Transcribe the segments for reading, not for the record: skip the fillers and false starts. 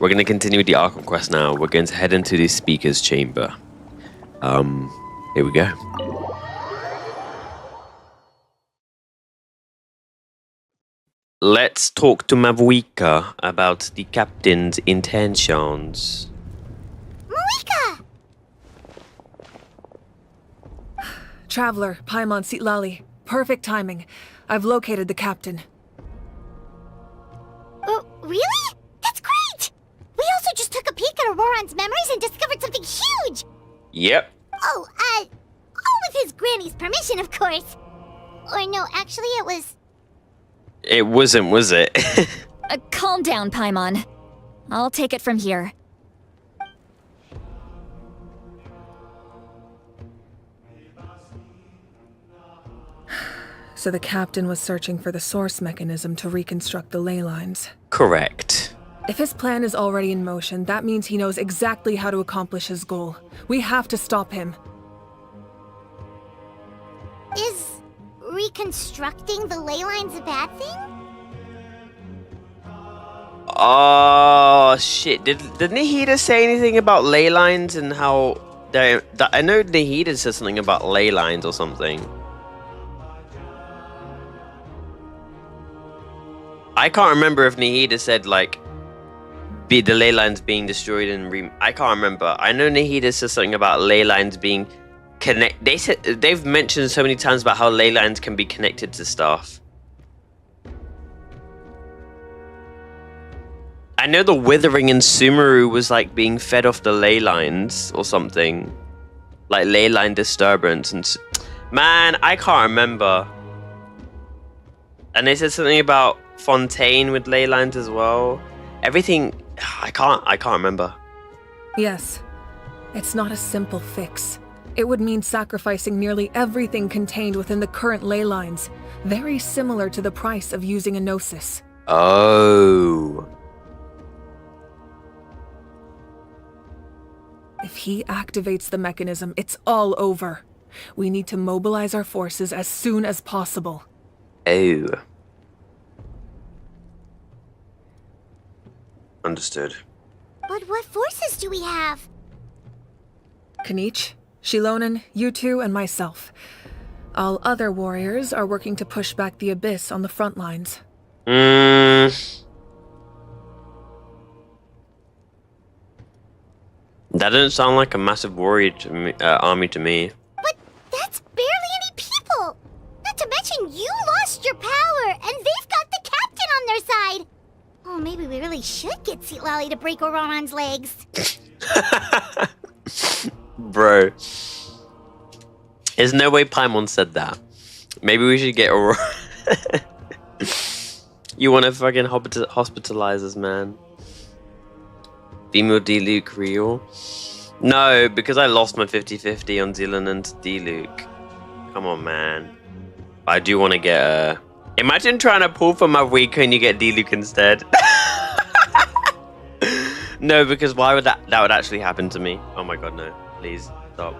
we're going to continue with the Archon quest now. We're going to head into the Speaker's Chamber. Here we go. Let's talk to Mavuika about the captain's intentions. Mavuika! Traveler, Paimon Sitlali. Perfect timing. I've located the captain. Really? That's great! We also just took a peek at Auroron's memories and discovered something huge! Yep. Oh, all with his granny's permission, of course. Or no, actually it was... It wasn't, was it? Calm down, Paimon. I'll take it from here. So the captain was searching for the source mechanism to reconstruct the ley lines. Correct. If his plan is already in motion, that means he knows exactly how to accomplish his goal. We have to stop him. Is reconstructing the ley lines a bad thing? Oh, shit. Did Nahida say anything about ley lines and how... I know Nahida said something about ley lines or something. I can't remember if Nahida said, like, the ley lines being destroyed and I can't remember. I know Nahida said something about ley lines being they've mentioned so many times about how ley lines can be connected to stuff. I know the Withering in Sumeru was, like, being fed off the ley lines or something. Like, ley line disturbance and... Man, I can't remember. And they said something about Fontaine with ley lines as well. Everything... I can't remember. Yes. It's not a simple fix. It would mean sacrificing nearly everything contained within the current ley lines. Very similar to the price of using a Gnosis. Oh. If he activates the mechanism, it's all over. We need to mobilize our forces as soon as possible. Oh. Understood. But what forces do we have? Kanich, Shilonen, you two, and myself. All other warriors are working to push back the Abyss on the front lines. That doesn't sound like a massive warrior to me, army to me. But that's barely any people! Not to mention you lost your power, and they've got the captain on their side! Oh, maybe we really should get Sitlali to break Auroron's legs. Bro. There's no way Paimon said that. Maybe we should get Aurora. You want to fucking hospitalize us, man. Female D-Luke real? No, because I lost my 50-50 on Dylan and D-Luke. Come on, man. I do want to get a... Imagine trying to pull for my week and you get D-Luke instead. No, because why would that would actually happen to me? Oh my god, no. Please, stop.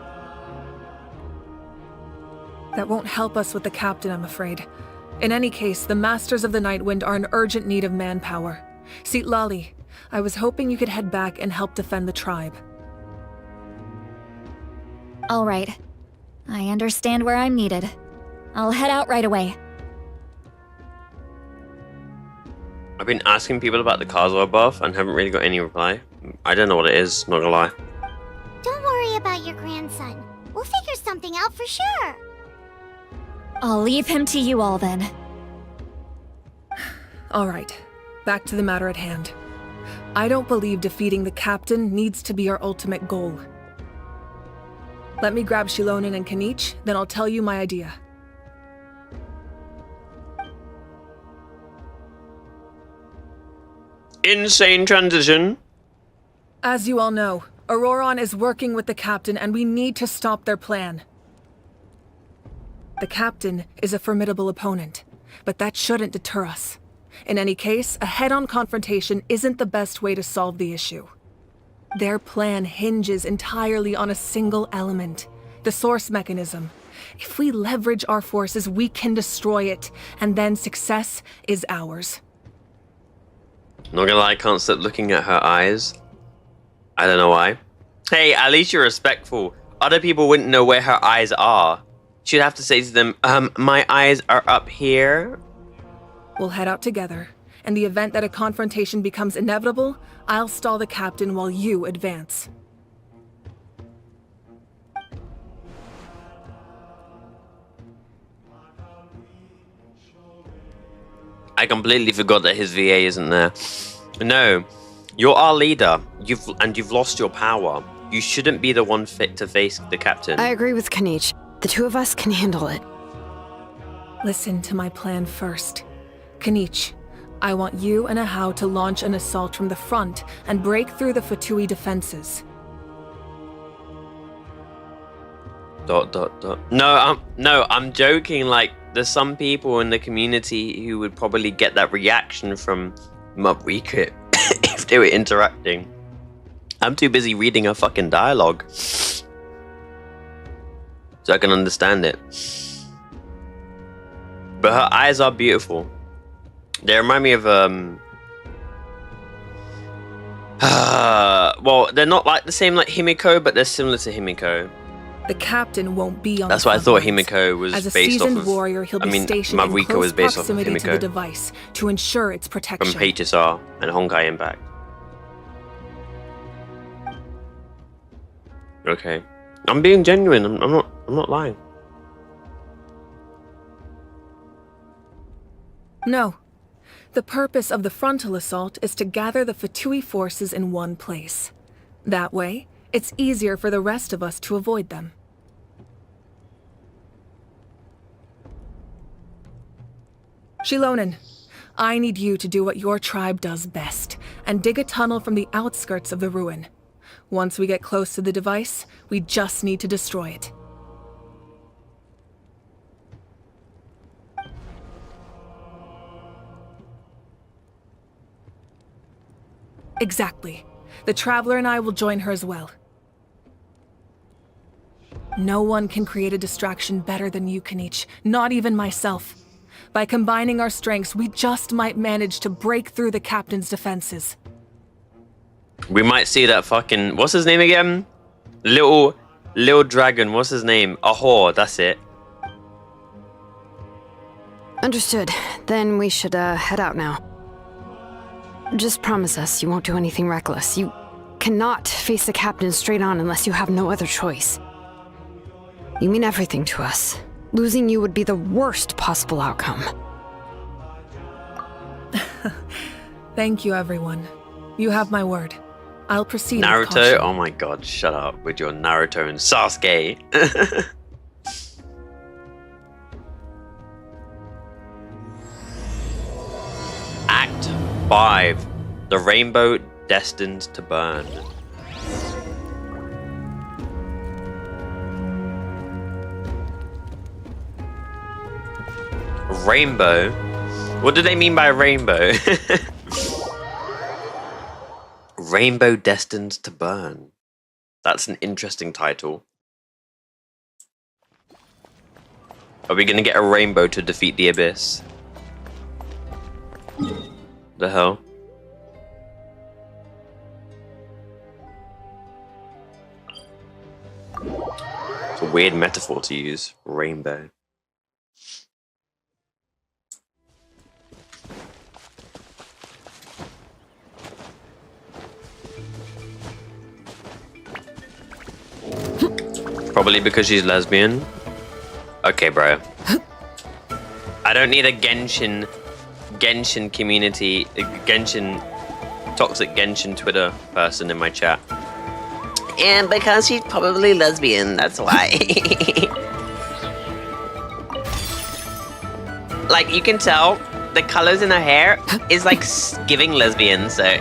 That won't help us with the captain, I'm afraid. In any case, the Masters of the Nightwind are in urgent need of manpower. Sitlali, I was hoping you could head back and help defend the tribe. All right. I understand where I'm needed. I'll head out right away. I've been asking people about the Kazuha buff and haven't really got any reply. I don't know what it is, not gonna lie. Don't worry about your grandson. We'll figure something out for sure. I'll leave him to you all then. All right, back to the matter at hand. I don't believe defeating the captain needs to be our ultimate goal. Let me grab Shilonen and Kanich, then I'll tell you my idea. Insane transition. As you all know, Auroron is working with the captain and we need to stop their plan. The captain is a formidable opponent, but that shouldn't deter us. In any case, a head-on confrontation isn't the best way to solve the issue. Their plan hinges entirely on a single element, the source mechanism. If we leverage our forces, we can destroy it, and then success is ours. Not gonna lie, I can't stop looking at her eyes. I don't know why. Hey, at least you're respectful. Other people wouldn't know where her eyes are. She'd have to say to them, my eyes are up here. We'll head out together. In the event that a confrontation becomes inevitable, I'll stall the captain while you advance. I completely forgot that his VA isn't there. No, you're our leader. You've lost your power. You shouldn't be the one fit to face the captain. I agree with Kanich. The two of us can handle it. Listen to my plan first. Kanich, I want you and Ahau to launch an assault from the front and break through the Fatui defenses. ... No, I'm joking. Like, there's some people in the community who would probably get that reaction from Marika if they were interacting. I'm too busy reading her fucking dialogue so I can understand it. But her eyes are beautiful. They remind me of well, they're not like the same like Himiko, but they're similar to Himiko. The captain won't be on That's the why I thought front lines. Himiko was As a based off seasoned of... warrior, he'll be stationed in Marika close was based off of proximity to the Himiko device to ensure its protection. from HSR and Honkai Impact. Okay, I'm being genuine. I'm not lying. No. The purpose of the frontal assault is to gather the Fatui forces in one place. That way, it's easier for the rest of us to avoid them. Shilonen, I need you to do what your tribe does best, and dig a tunnel from the outskirts of the ruin. Once we get close to the device, we just need to destroy it. Exactly. The Traveler and I will join her as well. No one can create a distraction better than you, Kanich, not even myself. By combining our strengths, we just might manage to break through the captain's defenses. We might see that fucking... What's his name again? Little dragon. What's his name? Ahor, that's it. Understood. Then we should head out now. Just promise us you won't do anything reckless. You cannot face the captain straight on unless you have no other choice. You mean everything to us. Losing you would be the worst possible outcome. Thank you, everyone. You have my word. I'll proceed with Naruto? caution. Oh my god, shut up with your Naruto and Sasuke. Act 5. The Rainbow Destined to Burn. Rainbow? What do they mean by rainbow? Rainbow Destined to Burn. That's an interesting title. Are we gonna get a rainbow to defeat the abyss? The hell? It's a weird metaphor to use. Rainbow. Probably because she's lesbian. Okay, bro. I don't need a Genshin community, toxic Genshin Twitter person in my chat. And because she's probably lesbian, that's why. Like, you can tell the colors in her hair is like giving lesbian, so.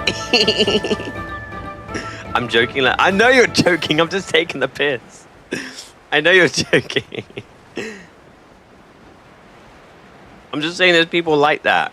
I'm joking. Like, I know you're joking. I'm just taking the piss. I know you're joking. I'm just saying there's people like that.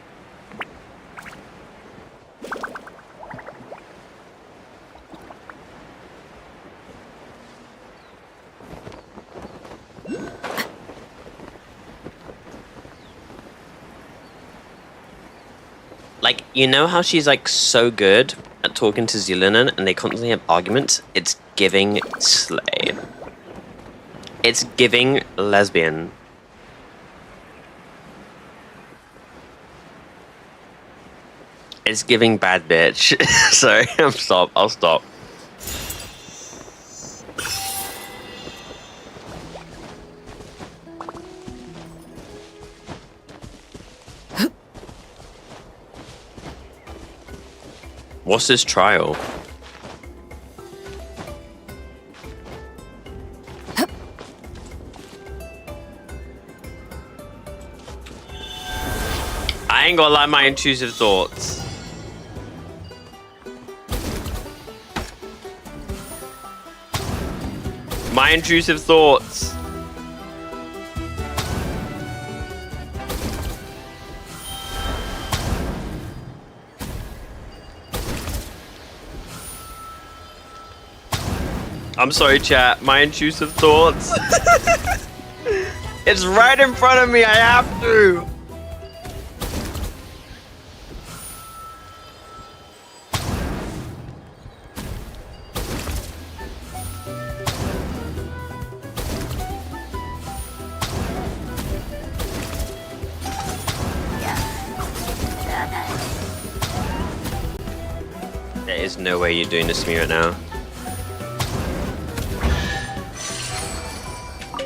Like, You know how she's like so good at talking to Zulinen and they constantly have arguments? It's giving slay. It's giving lesbian. It's giving bad bitch. Sorry, I'll stop. What's this trial? I ain't gonna lie, my intrusive thoughts. My intrusive thoughts. I'm sorry, chat. My intrusive thoughts. It's right in front of me. I have to. There is no way you're doing this to me right now.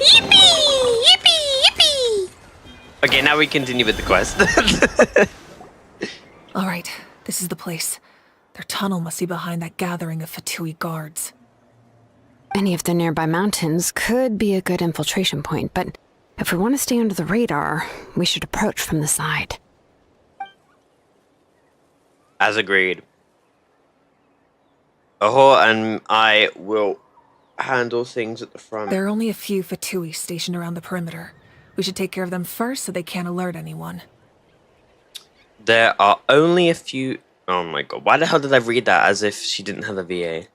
Yippee! Yippee! Yippee! Okay, now we continue with the quest. All right, this is the place. Their tunnel must be behind that gathering of Fatui guards. Any of the nearby mountains could be a good infiltration point, but if we want to stay under the radar, we should approach from the side. As agreed. Ahor and I will handle things at the front. There are only a few Fatui stationed around the perimeter. We should take care of them first so they can't alert anyone. There are only a few... Oh my god, why the hell did I read that as if she didn't have a VA?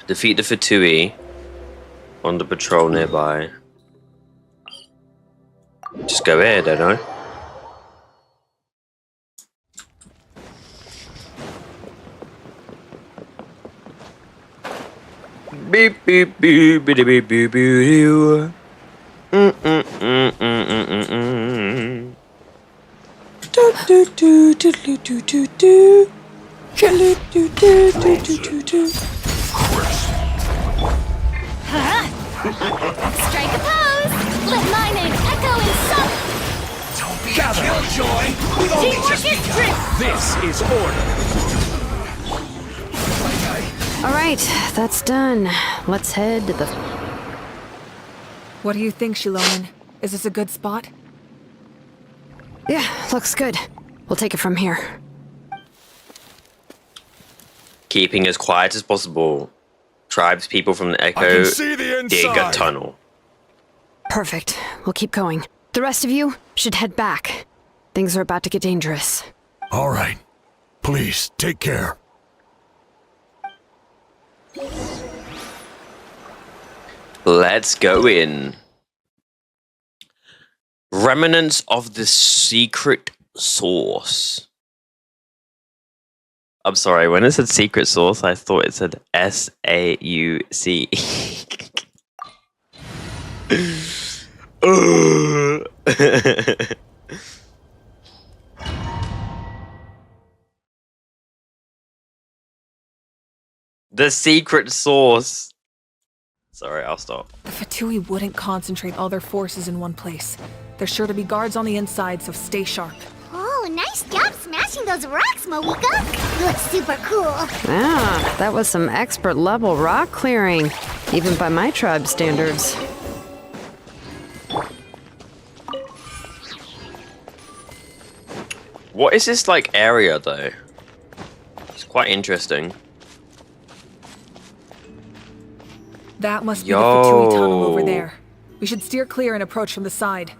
Defeat the Fatui on the patrol nearby. Just go here, don't I? Beep beep beep beep beep beep beep. Do do do do do do do do. Do do do do do do. Strike a pose! Let my name echo in some... Gather, Killjoy! We've only Teamwork just is begun. drift! This is order. All right, that's done. Let's head to the... What do you think, Shilonen? Is this a good spot? Yeah, looks good. We'll take it from here. Keeping as quiet as possible. Tribes people from the I Echo can see the dig a inside. tunnel. Perfect. We'll keep going. The rest of you should head back. Things are about to get dangerous. All right. Please, take care. Let's go in. Remnants of the secret source. I'm sorry, when it said secret source, I thought it said S-A-U-C. The secret source. Sorry, I'll stop. The Fatui wouldn't concentrate all their forces in one place. There's sure to be guards on the inside, so stay sharp. Oh, nice job smashing those rocks, Moeka! You look super cool. Ah, that was some expert level rock clearing, even by my tribe standards. What is this, like, area, though? It's quite interesting. That must be the Fatui tunnel over Yo. there. We should steer clear and approach from the side.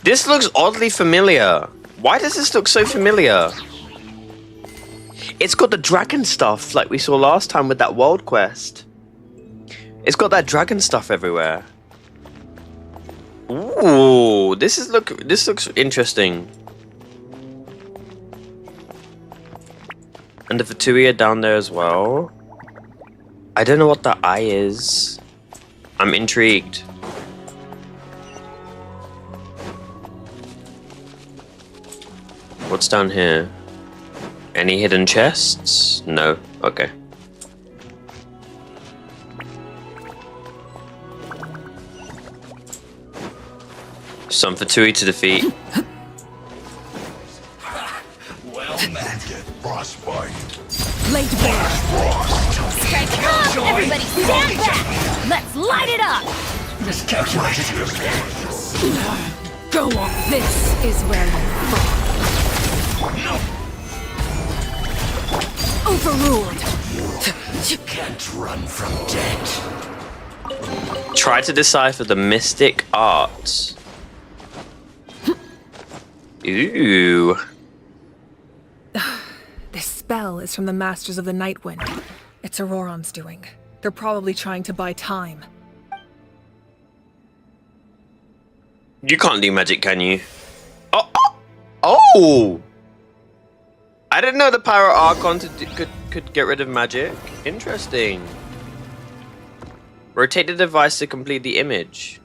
This looks oddly familiar. Why does this look so familiar? It's got the dragon stuff like we saw last time with that world quest. It's got that dragon stuff everywhere. Ooh, this looks interesting. And the Fatui are down there as well. I don't know what the eye is. I'm intrigued. What's down here? Any hidden chests? No. Okay. Some Fatui to defeat. Well met. Get frostbite. Laid bare. Everybody stand back! Let's light it up! Go on. This is where you fall. Overruled. You can't run from death. Try to decipher the mystic arts. Ooh. This spell is from the Masters of the Night Wind. It's Auroron's doing. They're probably trying to buy time. You can't do magic, can you? Oh! Oh! I didn't know the pyro Archon could get rid of magic. Interesting. Rotate the device to complete the image.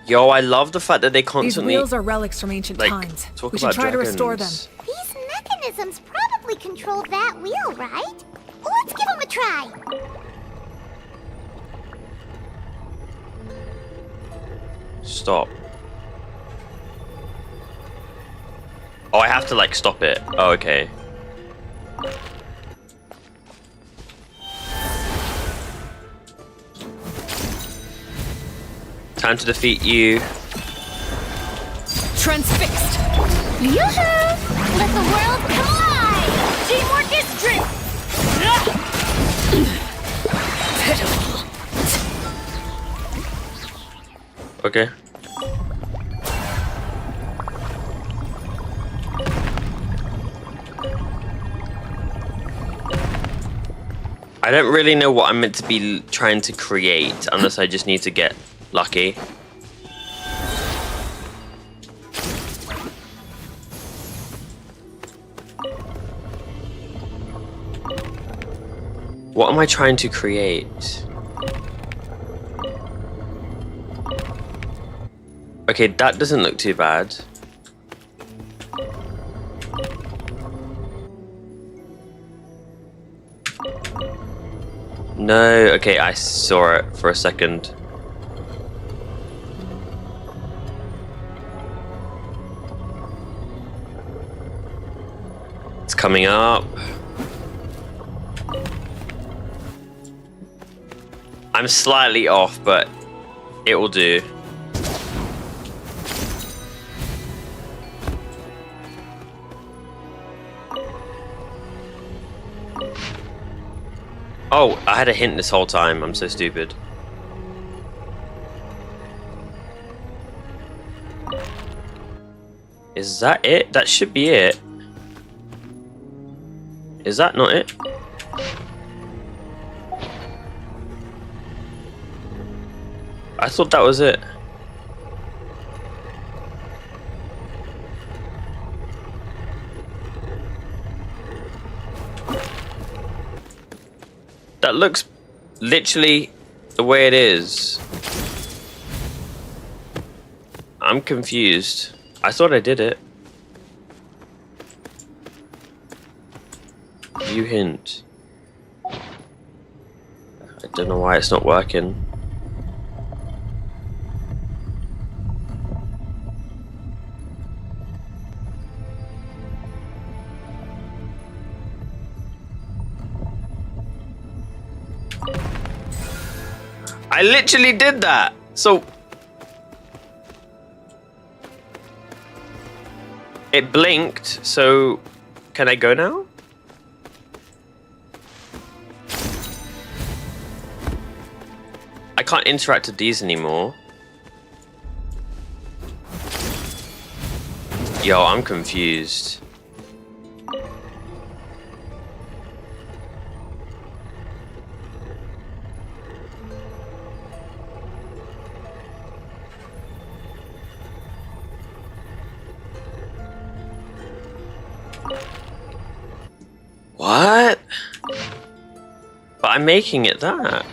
Yo, I love the fact that they constantly... These wheels are relics from ancient times. Talk We should about try to restore them. dragons. These mechanisms probably control that wheel, right? Let's give them a try. Stop. Oh, I have to, like, stop it. Oh, okay. Time to defeat you. Transfixed! Yoo-hoo! Let the world collide! Teamwork is strength! Okay. I don't really know what I'm meant to be trying to create unless I just need to get lucky. What am I trying to create? Okay, that doesn't look too bad. No, okay, I saw it for a second. It's coming up. I'm slightly off, but it will do. Oh, I had a hint this whole time. I'm so stupid. Is that it? That should be it. Is that not it? I thought that was it. That looks literally the way it is. I'm confused. I thought I did it. View hint. I don't know why it's not working. I literally did that. So it blinked. So can I go now? I can't interact with these anymore. Yo, I'm confused. What? But I'm making it that.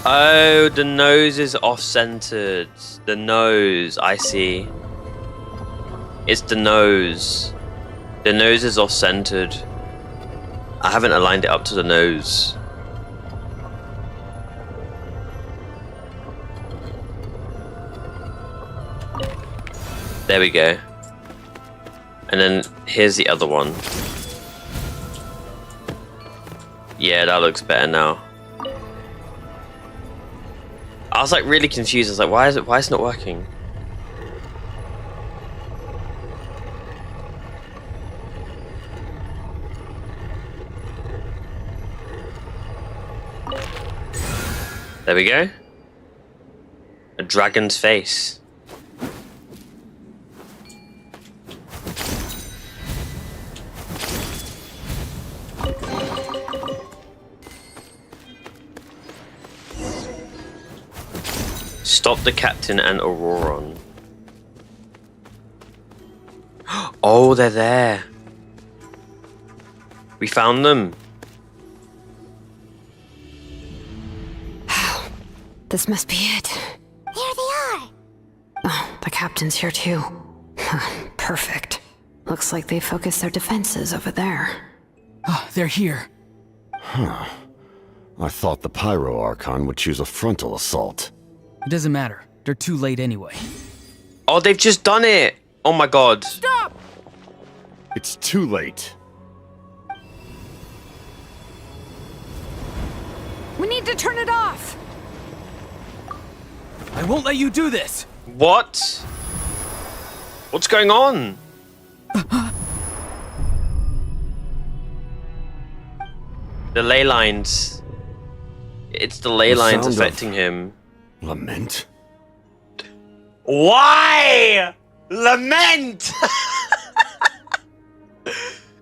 Oh, the nose is off-centered. The nose, I see. It's the nose. The nose is off-centered. I haven't aligned it up to the nose. There we go. And then here's the other one. Yeah, that looks better now. I was like really confused. I was like, why is it not working? There we go. A dragon's face. Stop the captain and Auroron. Oh, they're there. We found them. This must be it. There they are. Oh, the captain's here too. Perfect. Looks like they focused their defenses over there. Ah, they're here. Huh. I thought the pyro Archon would choose a frontal assault. It doesn't matter. They're too late anyway. Oh, they've just done it. Oh my god. Stop! It's too late. We need to turn it off! I won't let you do this! What? What's going on? The ley lines. It's the ley The lines sound of- affecting him. Lament? Why? Lament!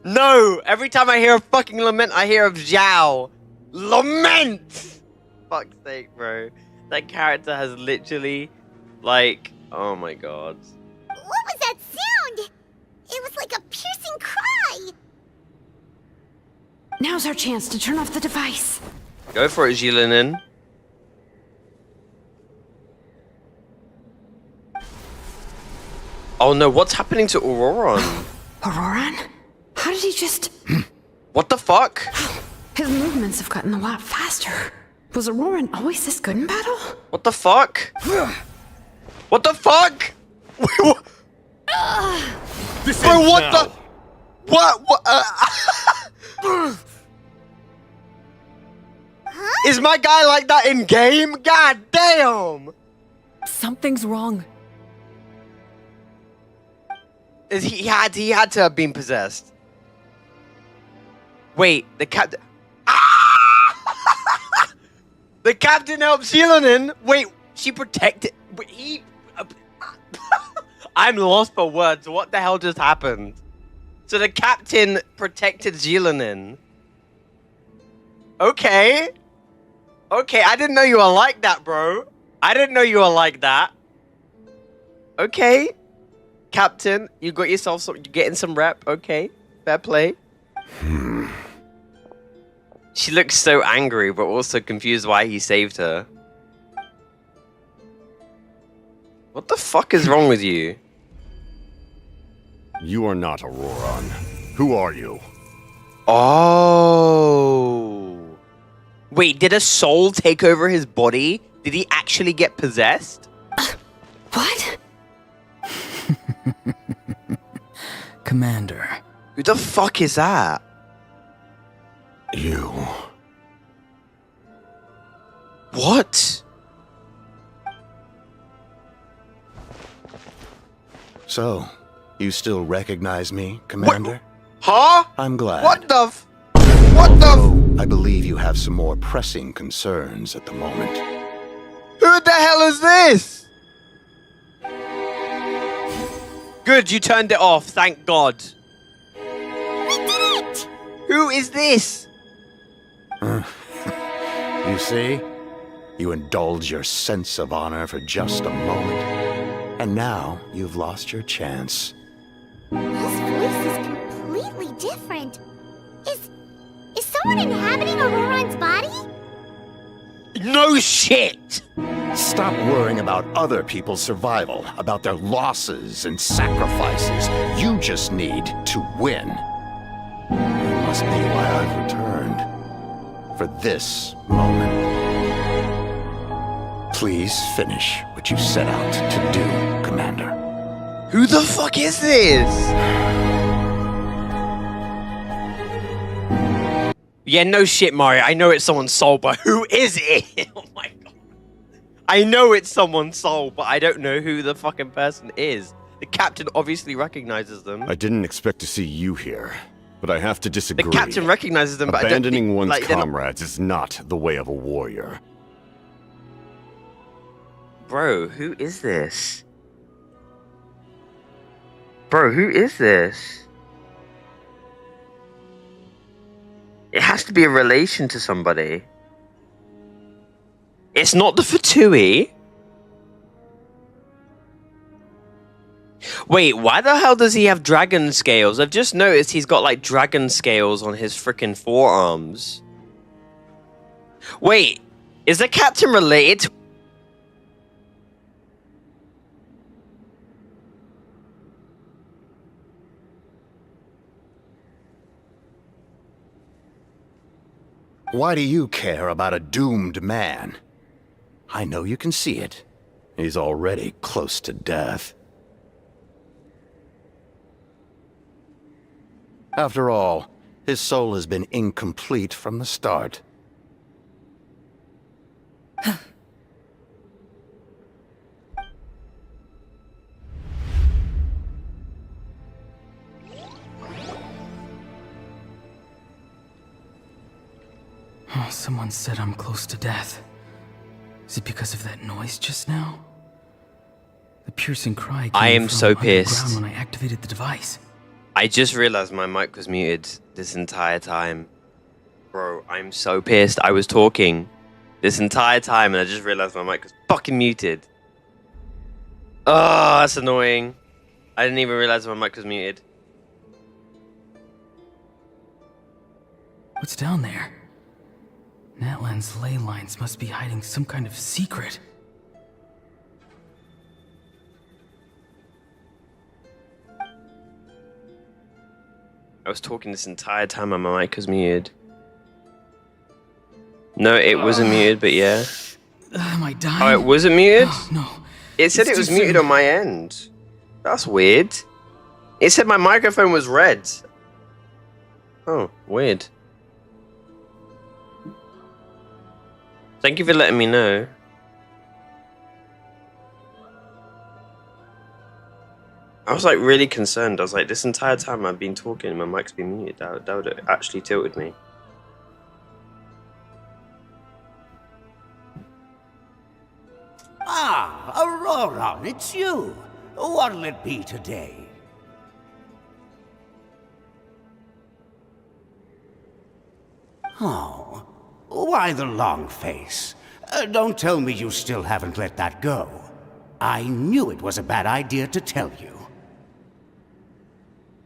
No! Every time I hear a fucking lament, I hear of Zhao. Lament! Fuck's sake, bro. That character has literally, like, oh my god. What was that sound? It was like a piercing cry. Now's our chance to turn off the device. Go for it, Jilinin. Oh no, what's happening to Auroron? Auroran? How did he just... What the fuck? His movements have gotten a lot faster. Was Auroran always this good in battle? What the fuck? What the fuck? This Bro, ends what now. the? What? Is my guy like that in game? God damn! Something's wrong. He had to have been possessed. Wait, the captain. The captain helped Sheilanin. Wait, she protected. Wait, he. I'm lost for words. What the hell just happened? So the captain protected Sheilanin. Okay. Okay, I didn't know you were like that, bro. I didn't know you were like that. Okay. Captain, you got yourself some, you're getting some rep. Okay, fair play. She looks so angry, but also confused why he saved her. What the fuck is wrong with you? You are not Auroran. Who are you? Oh. Wait, did a soul take over his body? Did he actually get possessed? What? Commander. Who the fuck is that? You. What? So, you still recognize me, Commander? Huh? I'm glad. What the f- What the f- Although, I believe you have some more pressing concerns at the moment. Who the hell is this? Good, you turned it off, thank God. We did it! Who is this? You see? You indulge your sense of honor for just a moment. And now you've lost your chance. His voice is completely different. Is someone inhabiting Auroron's body? No shit! Stop worrying about other people's survival, about their losses and sacrifices. You just need to win. That must be why I've returned. For this moment. Please finish what you set out to do, Commander. Who the fuck is this? Yeah, no shit, Mario. I know it's someone's soul, but who is it? Oh my god. I know it's someone's soul, but I don't know who the fucking person is. The captain obviously recognizes them. I didn't expect to see you here, but I have to disagree. The captain recognizes them, but I don't Abandoning think, one's like, they're not- comrades is not the way of a warrior. Bro, who is this? Bro, who is this? It has to be a relation to somebody. It's not the Fatui. Wait, why the hell does he have dragon scales? I've just noticed he's got like dragon scales on his freaking forearms. Wait, is the captain related to... Why do you care about a doomed man? I know you can see it. He's already close to death. After all, his soul has been incomplete from the start. Oh, someone said I'm close to death. Is it because of that noise just now? The piercing cry came I am from so underground pissed. when I activated the device. I just realized my mic was muted this entire time. Bro, I'm so pissed. I was talking this entire time and I just realized my mic was fucking muted. Oh, that's annoying. I didn't even realize my mic was muted. What's down there? Natlan's ley lines must be hiding some kind of secret. I was talking this entire time and my mic was muted. No, it wasn't muted, but yeah. Am I dying? Oh, it wasn't muted? Oh, no. It said It's it was too muted soon. on my end. That's weird. It said my microphone was red. Oh, weird. Thank you for letting me know. I was like really concerned. I was like, this entire time I've been talking, my mic's been muted. That would have actually tilted me. Ah, Auroron, it's you. What'll it be today? Oh, why the long face? Don't tell me you still haven't let that go. I knew it was a bad idea to tell you.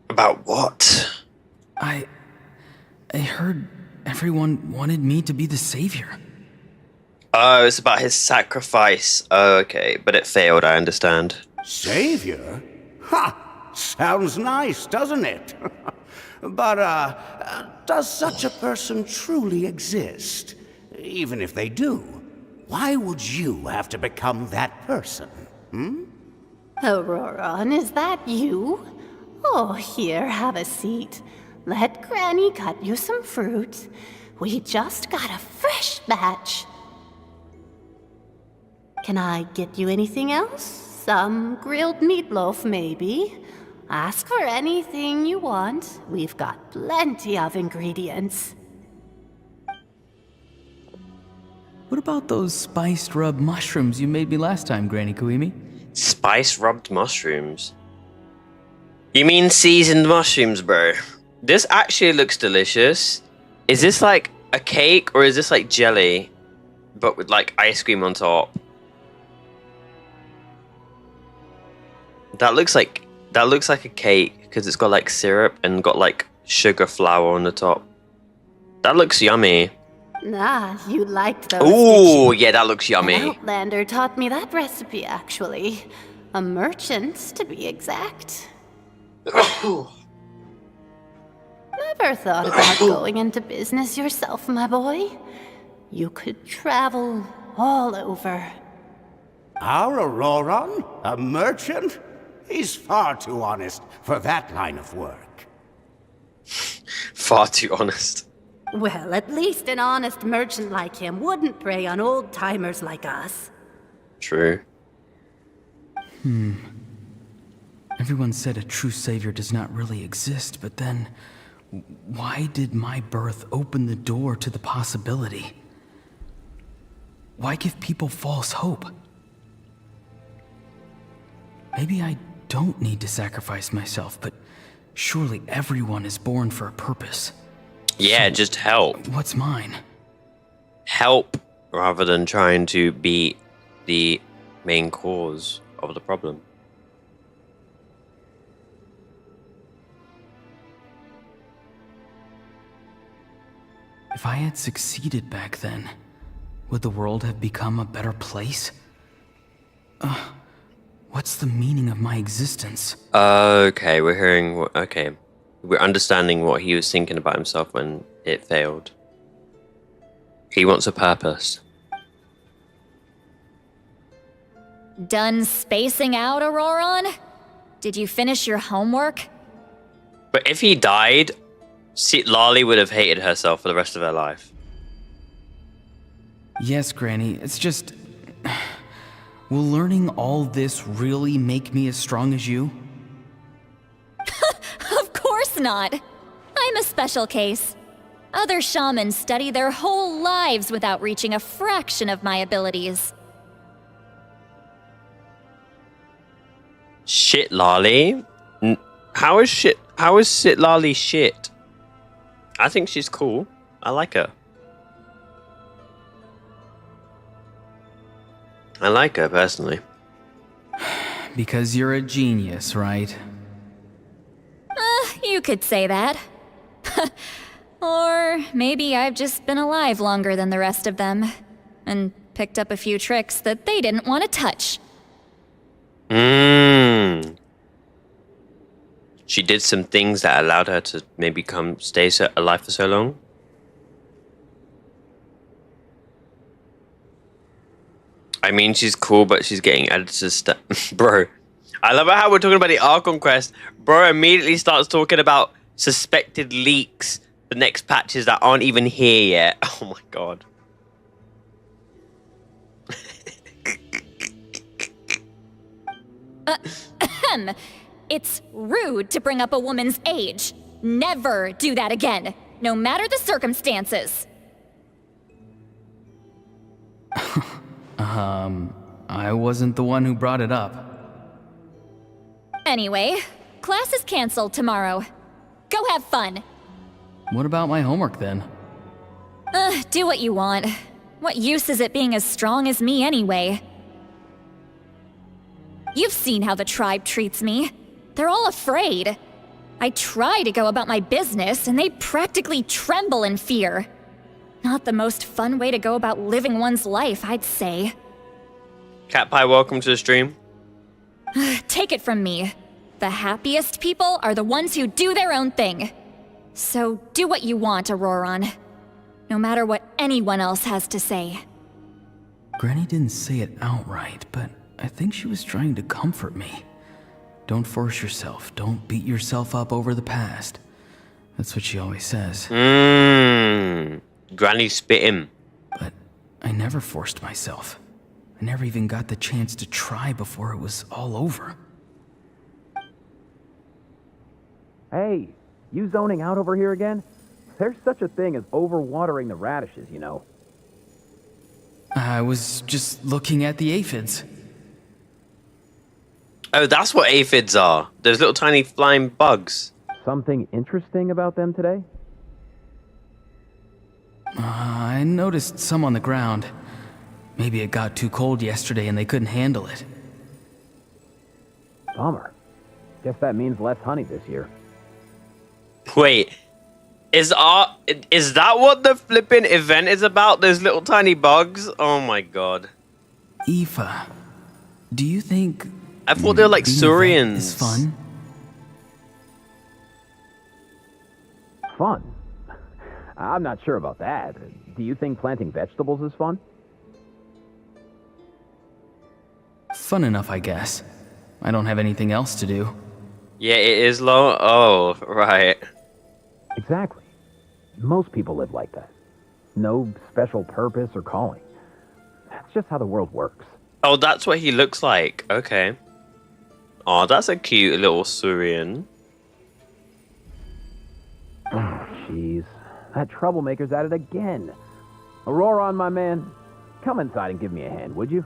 About what? I heard everyone wanted me to be the savior. Oh, it's about his sacrifice. Oh, okay. But it failed, I understand. Savior? Ha! Sounds nice, doesn't it? But, does such a person truly exist? Even if they do, why would you have to become that person? Auroron, is that you? Oh, here, have a seat. Let Granny cut you some fruit. We just got a fresh batch. Can I get you anything else? Some grilled meatloaf, maybe? Ask for anything you want. We've got plenty of ingredients. What about those spiced rubbed mushrooms you made me last time, Granny Kuimi? Spice rubbed mushrooms. You mean seasoned mushrooms, bro? This actually looks delicious. Is this like a cake or is this like jelly, but with like ice cream on top? That looks like a cake because it's got like syrup and got like sugar flour on the top. That looks yummy. Ah, you liked those, Ooh, did you? yeah, that looks yummy. An outlander taught me that recipe, actually. A merchant, to be exact. Never thought about going into business yourself, my boy. You could travel all over. Our Auroron? A merchant? He's far too honest for that line of work. Far too honest. Well, at least an honest merchant like him wouldn't prey on old-timers like us. True. Everyone said a true savior does not really exist, but then why did my birth open the door to the possibility? Why give people false hope? Maybe I don't need to sacrifice myself, but surely everyone is born for a purpose. Yeah, So, just help. What's mine? Help rather than trying to be the main cause of the problem. If I had succeeded back then, would the world have become a better place? What's the meaning of my existence? Okay, we're hearing what... Okay. We're understanding what he was thinking about himself when it failed. He wants a purpose. Done spacing out, Auroron? Did you finish your homework? But if he died, Lali would have hated herself for the rest of her life. Yes, Granny, it's just... Will learning all this really make me as strong as you? Of course not. I'm a special case. Other shamans study their whole lives without reaching a fraction of my abilities. Shit, Lali? How is Sit Lali shit? I think she's cool. I like her. I like her, personally. Because you're a genius, right? You could say that. Or maybe I've just been alive longer than the rest of them, and picked up a few tricks that they didn't want to touch. She did some things that allowed her to maybe stay alive for so long. I mean, she's cool, but she's getting added to Bro, I love how we're talking about the Archon quest. Bro immediately starts talking about suspected leaks, the next patches that aren't even here yet. Oh my god. It's rude to bring up a woman's age. Never do that again, no matter the circumstances. I wasn't the one who brought it up. Anyway, class is canceled tomorrow. Go have fun. What about my homework then? Do what you want. What use is it being as strong as me anyway? You've seen how the tribe treats me. They're all afraid. I try to go about my business, and they practically tremble in fear. Not the most fun way to go about living one's life, I'd say. Cat Pie, welcome to the stream. Take it from me. The happiest people are the ones who do their own thing. So do what you want, Auroron. No matter what anyone else has to say. Granny didn't say it outright, but I think she was trying to comfort me. Don't force yourself. Don't beat yourself up over the past. That's what she always says. Granny spit him. But I never forced myself. I never even got the chance to try before it was all over. Hey, you zoning out over here again? There's such a thing as overwatering the radishes, you know. I was just looking at the aphids. Oh, that's what aphids are. Those little tiny flying bugs. Something interesting about them today? I noticed some on the ground. Maybe it got too cold yesterday and they couldn't handle it. Bummer. Guess that means less honey this year. Wait, is that what the flipping event is about? Those little tiny bugs? Oh my god. Aoife, do you think I thought they were like being a vet Saurians. is fun? Fun? I'm not sure about that. Do you think planting vegetables is fun? Fun enough, I guess. I don't have anything else to do. Yeah, it is low. Oh, right. Exactly. Most people live like that. No special purpose or calling. That's just how the world works. Oh, that's what he looks like. Okay. Oh, that's a cute little Saurian. Oh, jeez. That troublemaker's at it again. Aurora, my man. Come inside and give me a hand, would you?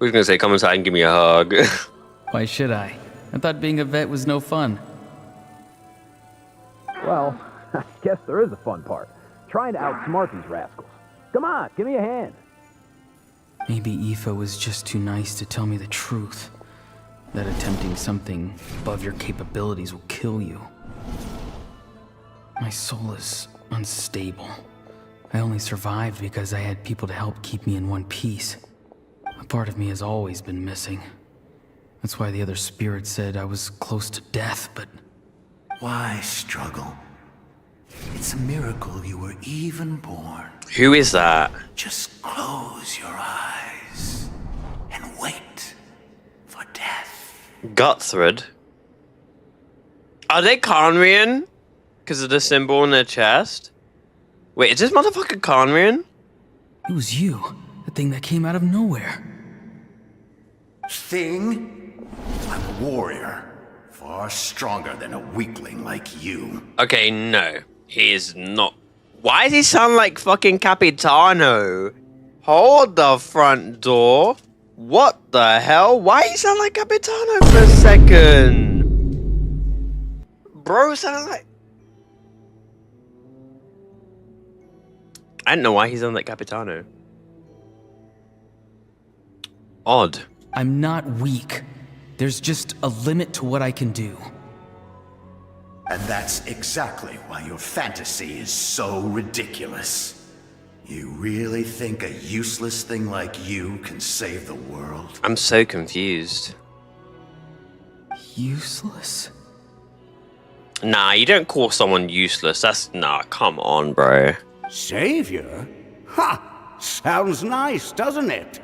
I was gonna say, come inside and give me a hug. Why should I? I thought being a vet was no fun. Well, I guess there is a fun part. Trying to outsmart these rascals. Come on, give me a hand. Maybe Aoife was just too nice to tell me the truth. That attempting something above your capabilities will kill you. My soul is unstable. I only survived because I had people to help keep me in one piece. A part of me has always been missing. That's why the other spirits said I was close to death, but... Why struggle? It's a miracle you were even born. Who is that? Just close your eyes and wait for death. Guthred? Are they Conrian? Because of the symbol in their chest? Wait, is this motherfucker Conrian? It was you, the thing that came out of nowhere. Thing? I'm a warrior. Far stronger than a weakling like you. Okay, no. He is not. Why does he sound like fucking Capitano? Hold the front door. What the hell? Why do you sound like Capitano for a second? Bro, sound like... I don't know why he sounds like Capitano. Odd. I'm not weak. There's just a limit to what I can do. And that's exactly why your fantasy is so ridiculous. You really think a useless thing like you can save the world? I'm so confused. Useless? Nah, you don't call someone useless. That's... Nah, come on, bro. Savior? Ha! Sounds nice, doesn't it?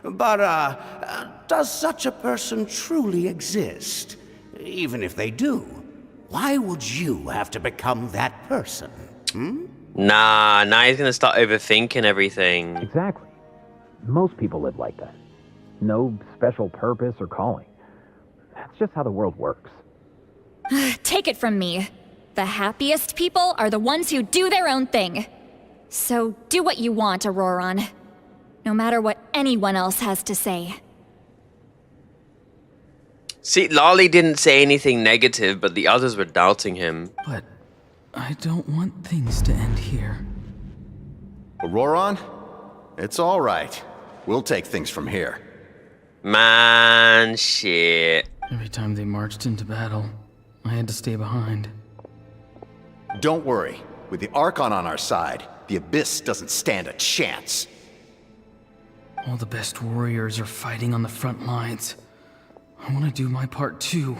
But, does such a person truly exist? Even if they do, why would you have to become that person? Nah, now he's gonna start overthinking everything. Exactly. Most people live like that. No special purpose or calling. That's just how the world works. Take it from me. The happiest people are the ones who do their own thing. So do what you want, Auroron. No matter what anyone else has to say. See, Lolly didn't say anything negative, but the others were doubting him. But I don't want things to end here. Auroron? It's all right. We'll take things from here. Man, shit. Every time they marched into battle, I had to stay behind. Don't worry. With the Archon on our side, the Abyss doesn't stand a chance. All the best warriors are fighting on the front lines. I want to do my part too.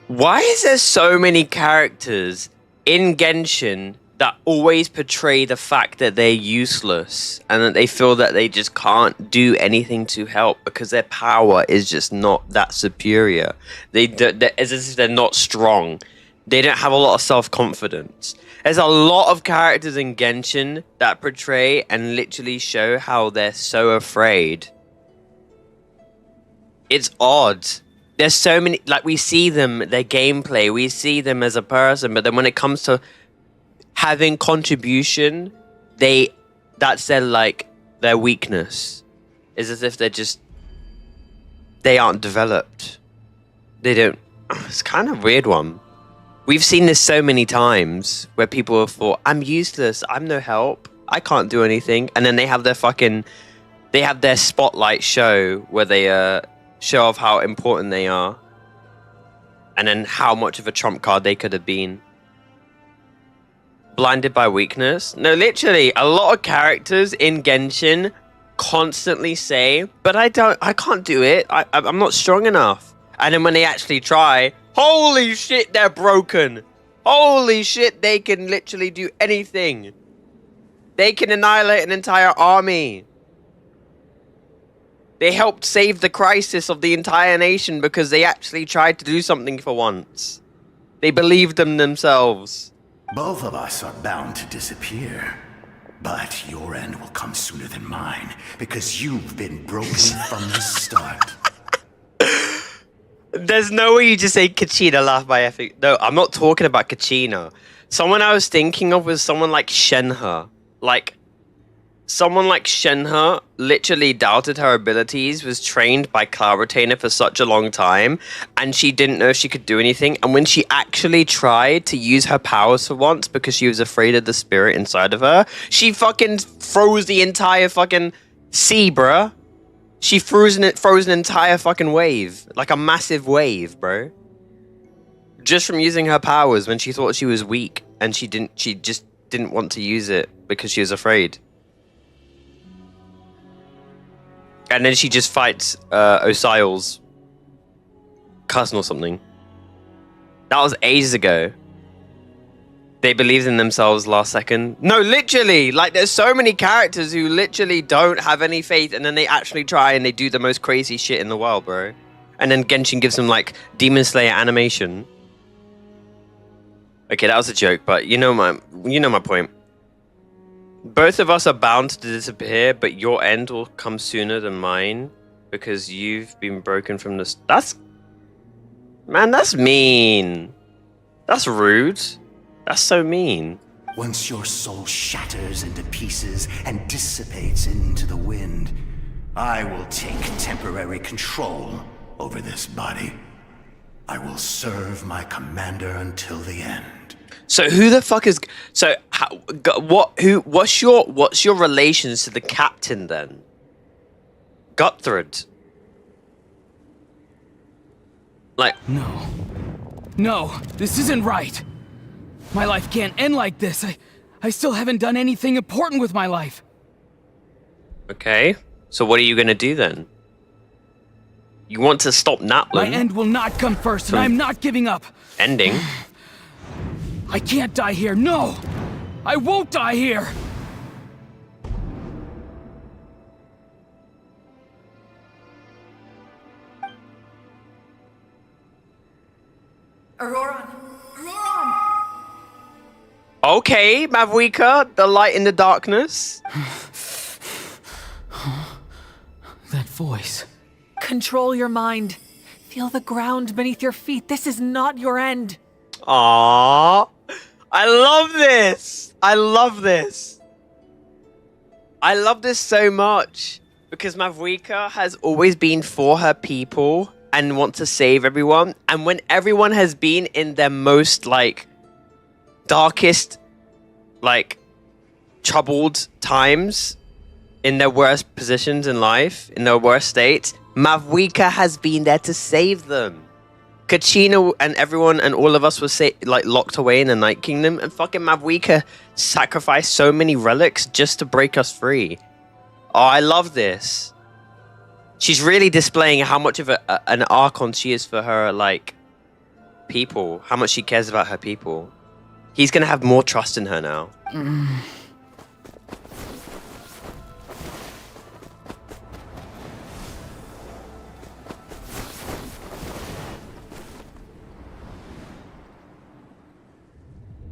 Why is there so many characters in Genshin that always portray the fact that they're useless and that they feel that they just can't do anything to help because their power is just not that superior? They're as if they're not strong. They don't have a lot of self-confidence. There's a lot of characters in Genshin that portray and literally show how they're so afraid. It's odd. There's so many, like, we see them, their gameplay, we see them as a person, but then when it comes to having contribution, that's their weakness. It's as if they aren't developed. It's kind of a weird one. We've seen this so many times where people have thought, I'm useless, I'm no help, I can't do anything, and then they have their fucking they have their spotlight show where they show off how important they are, and then how much of a trump card they could have been. Blinded by weakness? No, literally, a lot of characters in Genshin constantly say, but I can't do it. I'm not strong enough. And then when they actually try, holy shit, they're broken. Holy shit, they can literally do anything. They can annihilate an entire army. They helped save the crisis of the entire nation because they actually tried to do something for once. They believed in themselves. Both of us are bound to disappear. But your end will come sooner than mine, because you've been broken from the start. There's no way you just say Kachina laugh by effort. No, I'm not talking about Kachina. Someone I was thinking of was someone like Shenhe. Like, someone like Shenhe literally doubted her abilities, was trained by Cloud Retainer for such a long time, and she didn't know if she could do anything. And when she actually tried to use her powers for once because she was afraid of the spirit inside of her, she fucking froze the entire fucking sea, bruh. She froze an entire fucking wave. Like a massive wave, bro. Just from using her powers when she thought she was weak, and she just didn't want to use it because she was afraid. And then she just fights Osial's cousin or something. That was ages ago. They believed in themselves last second. No, literally! Like, there's so many characters who literally don't have any faith, and then they actually try and they do the most crazy shit in the world, bro. And then Genshin gives them, like, Demon Slayer animation. Okay, that was a joke, but you know my point. Both of us are bound to disappear, but your end will come sooner than mine because you've been broken from the... Man, that's mean. That's rude. That's so mean. Once your soul shatters into pieces and dissipates into the wind, I will take temporary control over this body. I will serve my commander until the end. So who the fuck is... So what's your relations to the captain then? Guthred. Like... No, this isn't right. My life can't end like this. I still haven't done anything important with my life. Okay, so what are you gonna do then? You want to stop NATLAN? My end will not come first, and I'm not giving up. Ending? I can't die here, no! I won't die here! Auroran! Okay, Mavwika, the light in the darkness. That voice. Control your mind. Feel the ground beneath your feet. This is not your end. Aww. I love this. I love this. I love this so much. Because Mavwika has always been for her people and wants to save everyone. And when everyone has been in their most, like, darkest, like, troubled times, in their worst positions in life, in their worst states, Mavwika has been there to save them. Kachina and everyone and all of us were locked away in the Night Kingdom, and fucking Mavwika sacrificed so many relics just to break us free. Oh, I love this. She's really displaying how much of an Archon she is for her, like, people. How much she cares about her people. He's gonna have more trust in her now.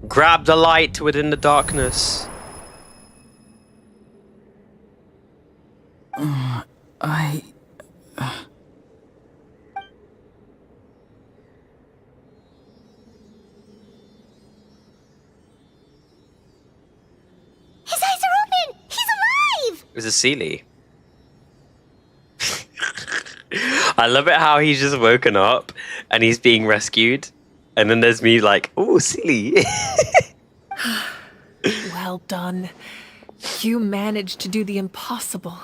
Grab the light within the darkness. His eyes are open! He's alive! It was a Sealy. I love it how he's just woken up and he's being rescued. And then there's me like, oh, Sealy. Well done. You managed to do the impossible.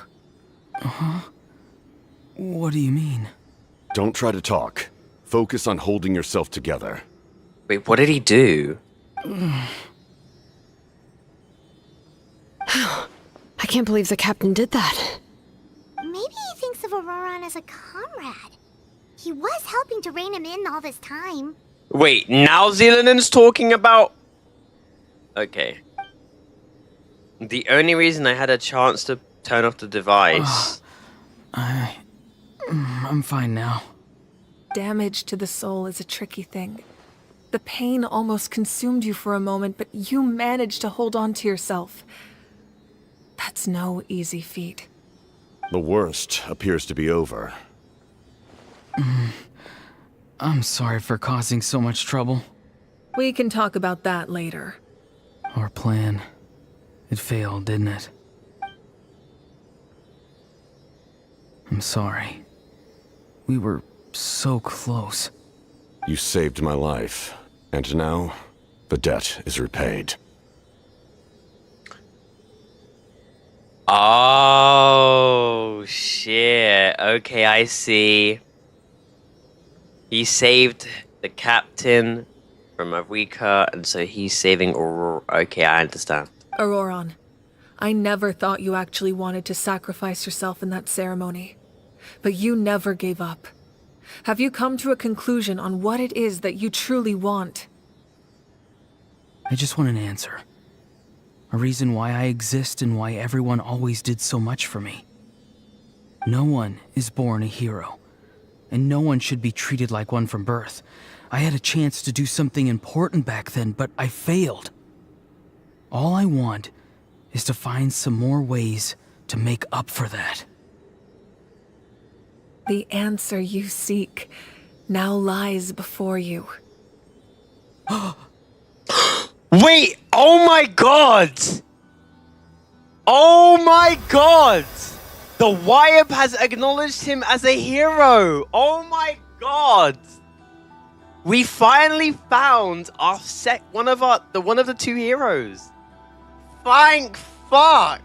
What do you mean? Don't try to talk. Focus on holding yourself together. Wait, what did he do? I can't believe the captain did that. Maybe he thinks of Auroron as a comrade. He was helping to rein him in all this time. Wait, now Zealand's talking about... Okay. The only reason I had a chance to turn off the device... I'm fine now. Damage to the soul is a tricky thing. The pain almost consumed you for a moment, but you managed to hold on to yourself. That's no easy feat. The worst appears to be over. I'm sorry for causing so much trouble. We can talk about that later. Our plan. It failed, didn't it? I'm sorry. We were so close. You saved my life, and now the debt is repaid. Oh, shit. Okay, I see. He saved the captain from Mavreika, and so he's saving Aurora. Okay, I understand. Auroron, I never thought you actually wanted to sacrifice yourself in that ceremony. But you never gave up. Have you come to a conclusion on what it is that you truly want? I just want an answer. A reason why I exist and why everyone always did so much for me. No one is born a hero, and no one should be treated like one from birth. I had a chance to do something important back then, but I failed. All I want is to find some more ways to make up for that. The answer you seek now lies before you. Wait! Oh my god! Oh my god! The YAP has acknowledged him as a hero! Oh my god! We finally found our one of the two heroes. Thank fuck!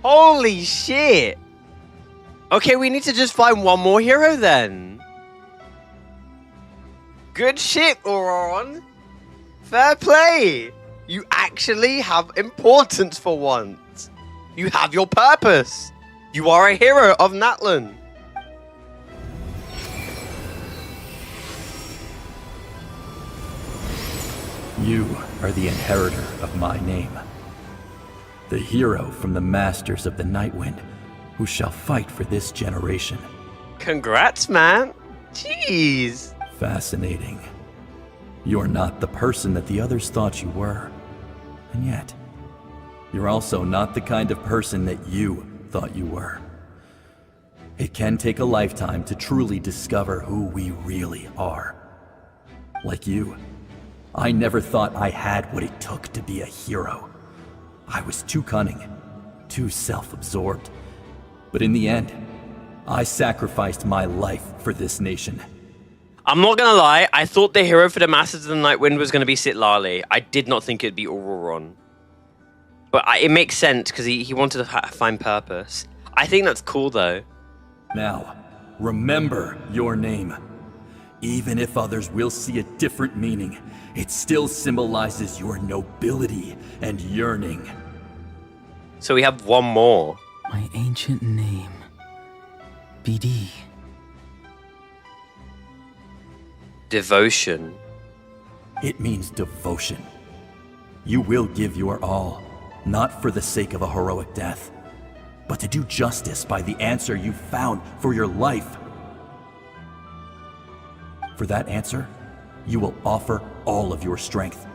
Holy shit! Okay, we need to just find one more hero then. Good shit, Auroron. Fair play. You actually have importance for once. You have your purpose. You are a hero of NATLAN. You are the inheritor of my name. The hero from the Masters of the Nightwind, who shall fight for this generation. Congrats, man. Jeez. Fascinating. You're not the person that the others thought you were. And yet, you're also not the kind of person that you thought you were. It can take a lifetime to truly discover who we really are. Like you, I never thought I had what it took to be a hero. I was too cunning, too self-absorbed. But in the end, I sacrificed my life for this nation. I'm not gonna lie, I thought the hero for the Masters of the Nightwind was gonna be Sitlali. I did not think it'd be Auroron. But it makes sense, because he wanted to find purpose. I think that's cool, though. Now, remember your name. Even if others will see a different meaning, it still symbolizes your nobility and yearning. So we have one more. My ancient name. BD. Devotion. It means devotion. You will give your all, not for the sake of a heroic death, but to do justice by the answer you found for your life. For that answer, you will offer all of your strength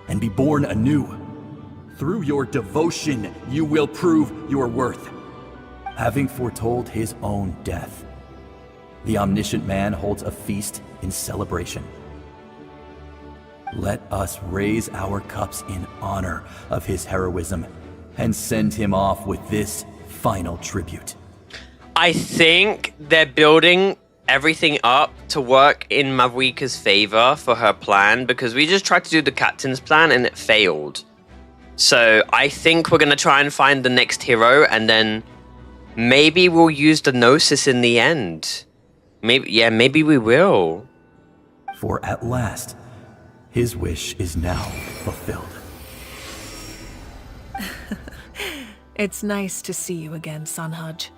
and be born anew. Through your devotion, you will prove your worth. Having foretold his own death, the omniscient man holds a feast in celebration. Let us raise our cups in honor of his heroism and send him off with this final tribute. I think they're building everything up to work in Mavreika's favor for her plan, because we just tried to do the captain's plan and it failed. So I think we're going to try and find the next hero, and then Maybe we'll use the Gnosis in the end. Maybe we will. For at last, his wish is now fulfilled. It's nice to see you again, Sanhaj.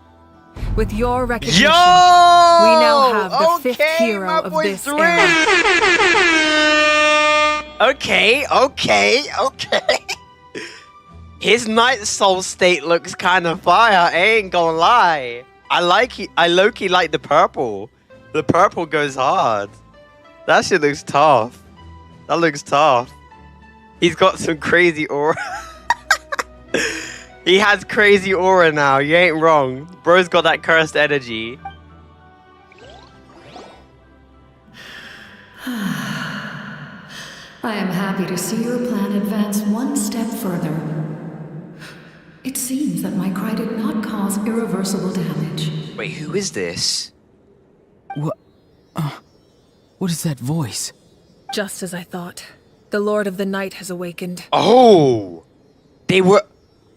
With your recognition, Yo! we now have the fifth Okay, hero my of boy this Three. era. Okay. His Night Soul state looks kind of fire, I ain't gonna lie. I low-key like the purple. The purple goes hard. That shit looks tough. That looks tough. He's got some crazy aura. He has crazy aura now, you ain't wrong. Bro's got that cursed energy. I am happy to see your plan advance one step further. It seems that my cry did not cause irreversible damage. Wait, who is this? What is that voice? Just as I thought. The Lord of the Night has awakened. Oh! They were...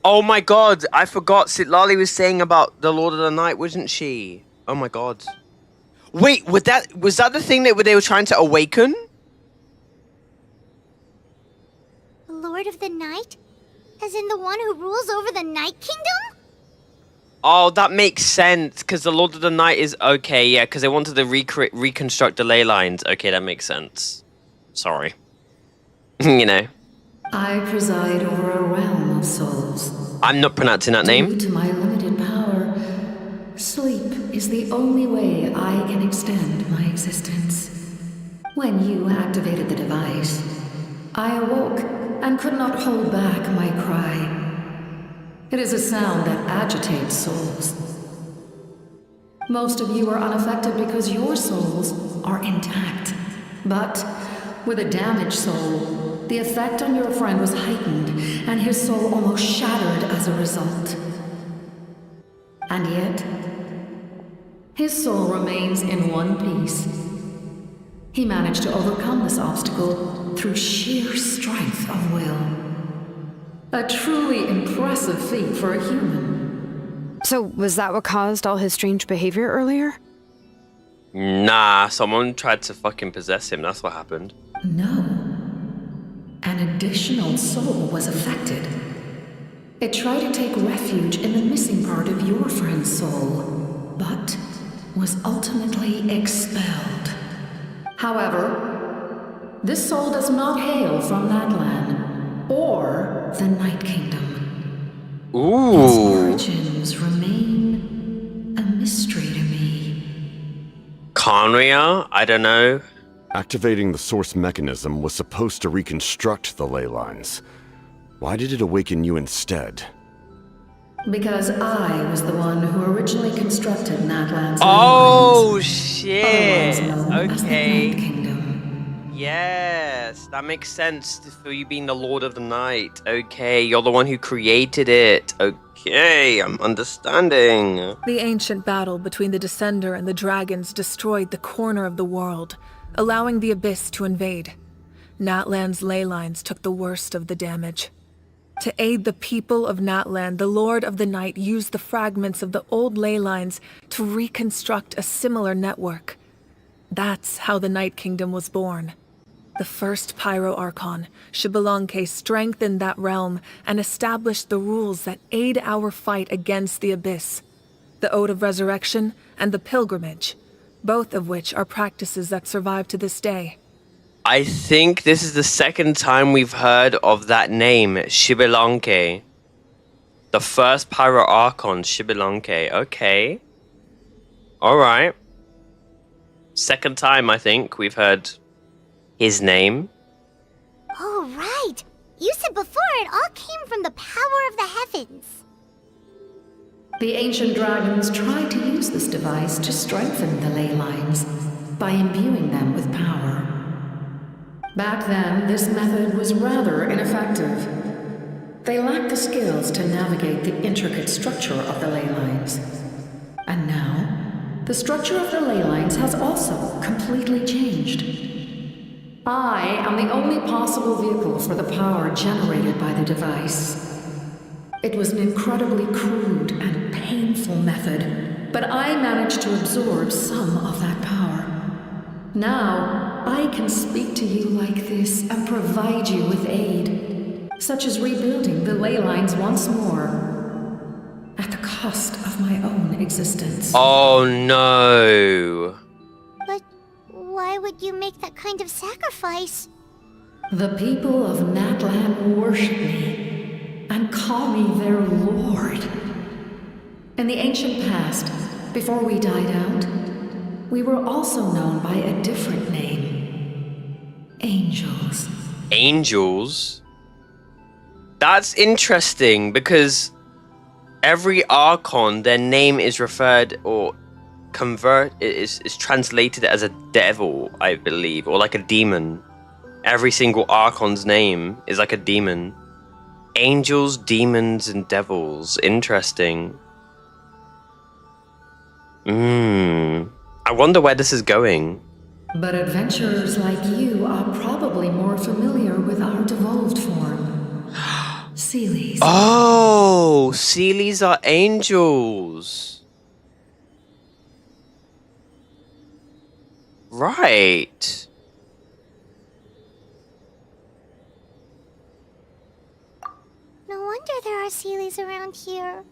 Oh my god, I forgot. Sitlali was saying about the Lord of the Night, wasn't she? Oh my god. Wait, was that the thing that they were trying to awaken? The Lord of the Night? As in the one who rules over the Night Kingdom? Oh, that makes sense, because the Lord of the Night is... Okay, yeah, because they wanted to reconstruct the ley lines. Okay, that makes sense. Sorry. You know. I preside over a realm of souls. I'm not pronouncing that name. Due to my limited power, sleep is the only way I can extend my existence. When you activated the device, I awoke and could not hold back my cry. It is a sound that agitates souls. Most of you are unaffected because your souls are intact. But with a damaged soul, the effect on your friend was heightened, and his soul almost shattered as a result. And yet, his soul remains in one piece. He managed to overcome this obstacle through sheer strength of will. A truly impressive feat for a human. So, was that what caused all his strange behavior earlier? Nah, someone tried to fucking possess him. That's what happened. No. An additional soul was affected. It tried to take refuge in the missing part of your friend's soul, but was ultimately expelled. However, this soul does not hail from NATLAN or the Night Kingdom. Ooh. Its origins remain a mystery to me. Conria? I don't know. Activating the source mechanism was supposed to reconstruct the ley lines. Why did it awaken you instead? Because I was the one who originally constructed NATLAN's Oh, ley lines, shit. otherwise known as the Okay. Night Kingdom. Yes, that makes sense for you being the Lord of the Night. Okay, you're the one who created it. Okay, I'm understanding. The ancient battle between the Descender and the dragons destroyed the corner of the world, allowing the Abyss to invade. NATLAN's ley lines took the worst of the damage. To aid the people of NATLAN, the Lord of the Night used the fragments of the old ley lines to reconstruct a similar network. That's how the Night Kingdom was born. The first Pyro Archon, Xbalanque, strengthened that realm and established the rules that aid our fight against the Abyss. The Ode of Resurrection and the Pilgrimage, both of which are practices that survive to this day. I think this is the second time we've heard of that name, Xbalanque. The first Pyro Archon, Xbalanque. Okay. Alright. Second time, I think, we've heard his name. Oh, right. You said before it all came from the power of the heavens. The ancient dragons tried to use this device to strengthen the ley lines by imbuing them with power. Back then, this method was rather ineffective. They lacked the skills to navigate the intricate structure of the ley lines. And now, the structure of the ley lines has also completely changed. I am the only possible vehicle for the power generated by the device. It was an incredibly crude and painful method, but I managed to absorb some of that power. Now, I can speak to you like this and provide you with aid, such as rebuilding the ley lines once more, at the cost of my own existence. Oh no. But why would you make that kind of sacrifice? The people of NATLAN worship me and call me their lord. In the ancient past, before we died out, we were also known by a different name. Angels. Angels? That's interesting because every Archon, their name is referred or is translated as a devil, I believe, or like a demon. Every single Archon's name is like a demon. Angels, demons, and devils. Interesting. I wonder where this is going. But adventurers like you are probably more familiar with our devolved form. Seelies. Oh, Seelies are angels. Right. No wonder there are Seelies around here.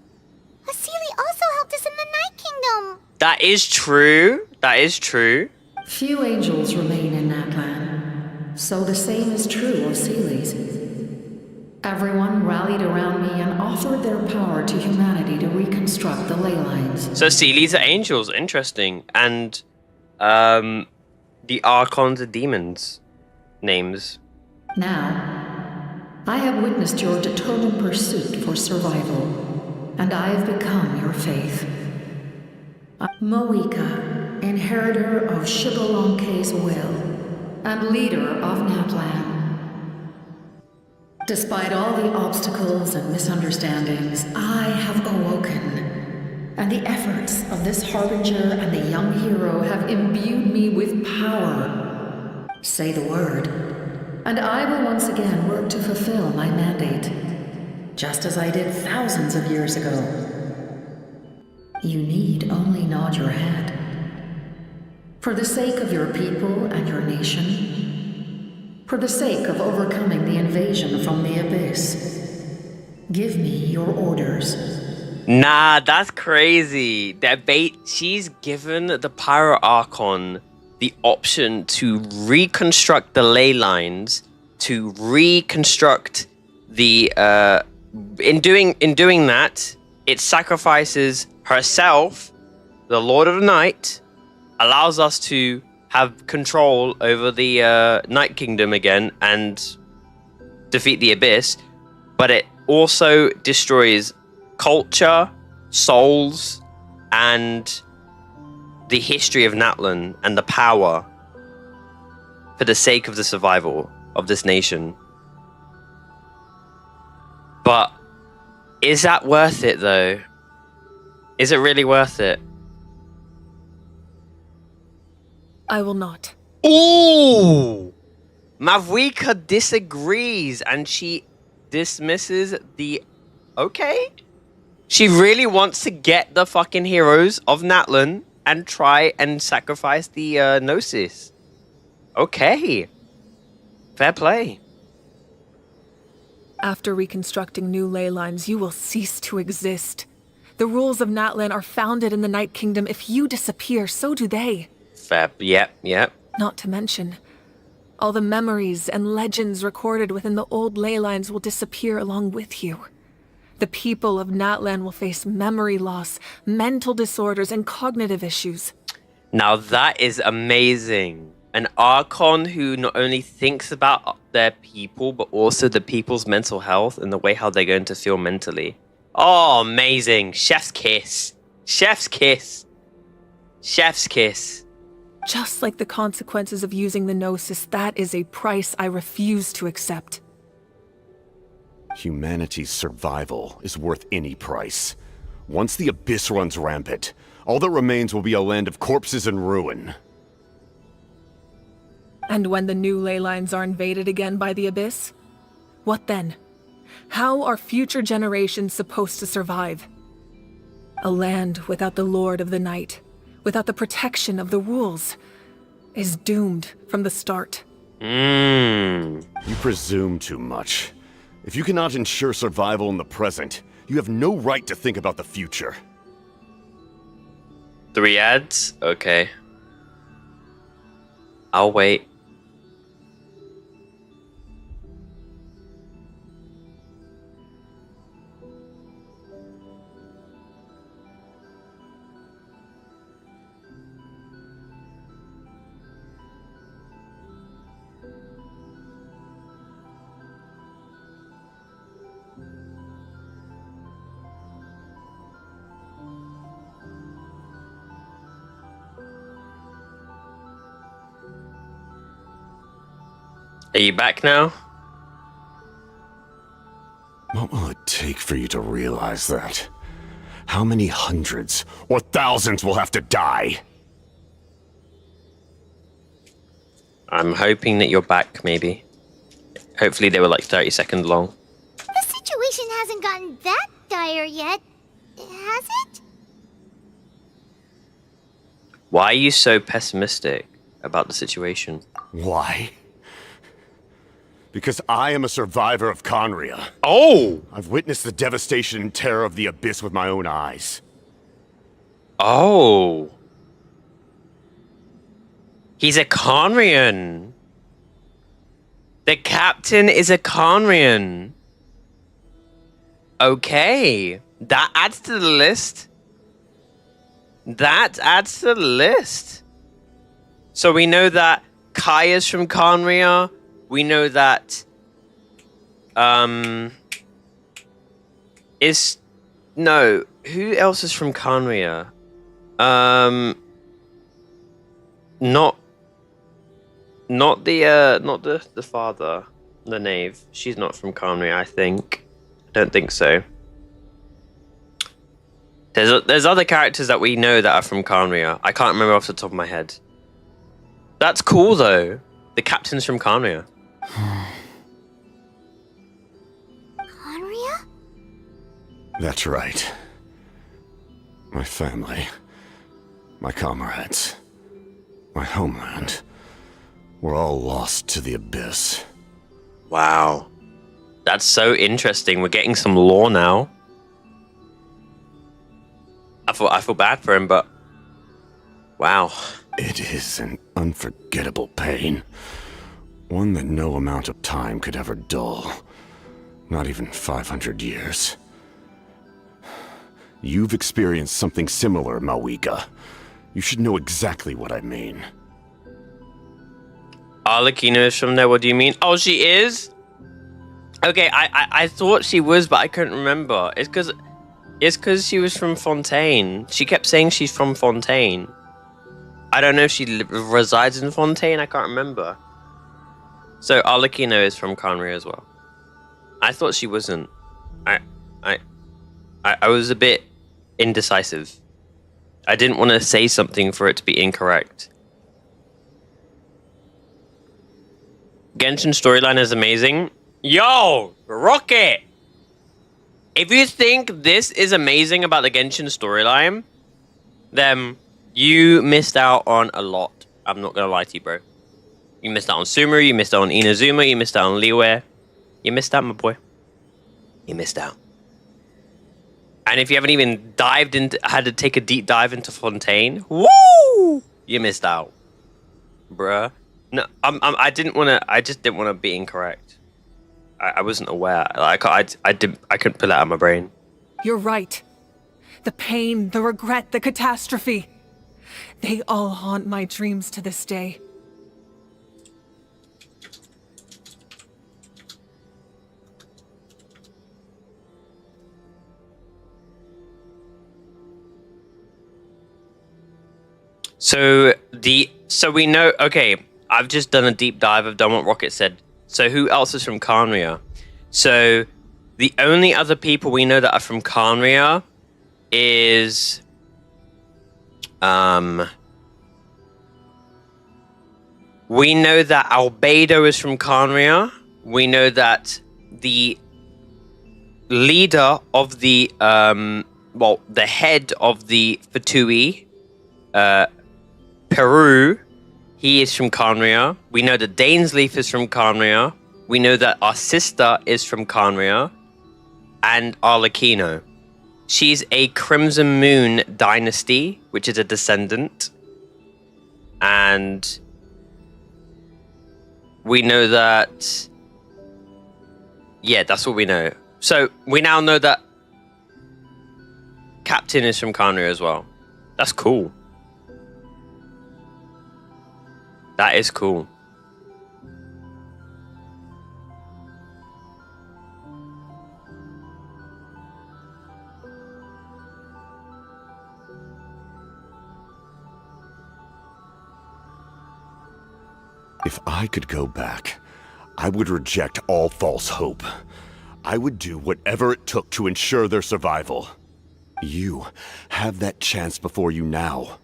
A Seelie also helped us in the Night Kingdom. That is true. That is true. Few angels remain in Natlan, so the same is true of Seelies. Everyone rallied around me and offered their power to humanity to reconstruct the ley lines. So Seelies are angels. Interesting. And the Archons are demons. Names. Now, I have witnessed your determined pursuit for survival, and I have become your faith. Moika, inheritor of Shibalonke's will, and leader of Natlan. Despite all the obstacles and misunderstandings, I have awoken, and the efforts of this harbinger and the young hero have imbued me with power. Say the word, and I will once again work to fulfill my mandate, just as I did thousands of years ago. You need only nod your head. For the sake of your people and your nation, for the sake of overcoming the invasion from the Abyss, give me your orders. Nah, that's crazy. She's given the Pyro Archon the option to reconstruct the ley lines, to reconstruct the in doing that, it sacrifices herself, the Lord of the Night, allows us to have control over the Night Kingdom again and defeat the Abyss, but it also destroys culture, souls, and the history of Natlan and the power for the sake of the survival of this nation. But is that worth it though? Is it really worth it? I will not. Ooh! Mavwika disagrees and she dismisses the... Okay. She really wants to get the fucking heroes of Natlan and try and sacrifice the Gnosis. Okay. Fair play. After reconstructing new ley lines, you will cease to exist. The rules of Natlan are founded in the Night Kingdom. If you disappear, so do they. Fair. Yep. Not to mention, all the memories and legends recorded within the old ley lines will disappear along with you. The people of Natlan will face memory loss, mental disorders, and cognitive issues. Now that is amazing. An Archon who not only thinks about their people, but also the people's mental health and the way how they're going to feel mentally. Oh, amazing. Chef's kiss. Chef's kiss. Chef's kiss. Just like the consequences of using the Gnosis, that is a price I refuse to accept. Humanity's survival is worth any price. Once the Abyss runs rampant, all that remains will be a land of corpses and ruin. And when the new ley lines are invaded again by the Abyss? What then? How are future generations supposed to survive? A land without the Lord of the Night, without the protection of the rules, is doomed from the start. You presume too much. If you cannot ensure survival in the present, you have no right to think about the future. 3 ads? Okay. I'll wait. Are you back now? What will it take for you to realize that? How many hundreds or thousands will have to die? I'm hoping that you're back, maybe. Hopefully they were like 30 seconds long. The situation hasn't gotten that dire yet, has it? Why are you so pessimistic about the situation? Why? Because I am a survivor of Conria. Oh! I've witnessed the devastation and terror of the Abyss with my own eyes. Oh. He's a Conrian. The captain is a Conrian. Okay. That adds to the list. That adds to the list. So we know that Kaya's from Conria. We know that who else is from Conria? Not the father, the knave. She's not from Conria, I think. I don't think so. There's other characters that we know that are from Conria. I can't remember off the top of my head. That's cool though. The captain's from Conria. Conria? That's right. My family, my comrades, my homeland, were all lost to the Abyss. Wow. That's so interesting. We're getting some lore now. I feel bad for him, but wow. It is an unforgettable pain. One that no amount of time could ever dull. Not even 500 years. You've experienced something similar, Mawika. You should know exactly what I mean. Arlecchino is from there, what do you mean? Oh, she is? Okay, I thought she was, but I couldn't remember. It's because she was from Fontaine. She kept saying she's from Fontaine. I don't know if she resides in Fontaine, I can't remember. So Arlecchino is from Conria as well. I thought she wasn't. I was a bit indecisive. I didn't want to say something for it to be incorrect. Genshin storyline is amazing. Yo, Rocket! If you think this is amazing about the Genshin storyline, then you missed out on a lot. I'm not gonna lie to you, bro. You missed out on Sumeru, you missed out on Inazuma, you missed out on Liyue. You missed out, my boy. You missed out. And if you haven't even had to take a deep dive into Fontaine, woo! You missed out. Bruh. No, I just didn't want to be incorrect. I wasn't aware. I couldn't pull it out of my brain. You're right. The pain, the regret, the catastrophe. They all haunt my dreams to this day. So we know, okay, I've just done a deep dive. I've done what Rocket said. So who else is from Conria? So the only other people we know that are from Conria is we know that Albedo is from Conria. We know that the leader of the the head of the Fatui, Peru, he is from Carnria. We know that Dainsleif is from Carnria. We know that our sister is from Carnria, and Arlecchino. She's a Crimson Moon dynasty, which is a descendant. And we know that... Yeah, that's what we know. So we now know that Captain is from Carnria as well. That's cool. That is cool. If I could go back, I would reject all false hope. I would do whatever it took to ensure their survival. You have that chance before you now.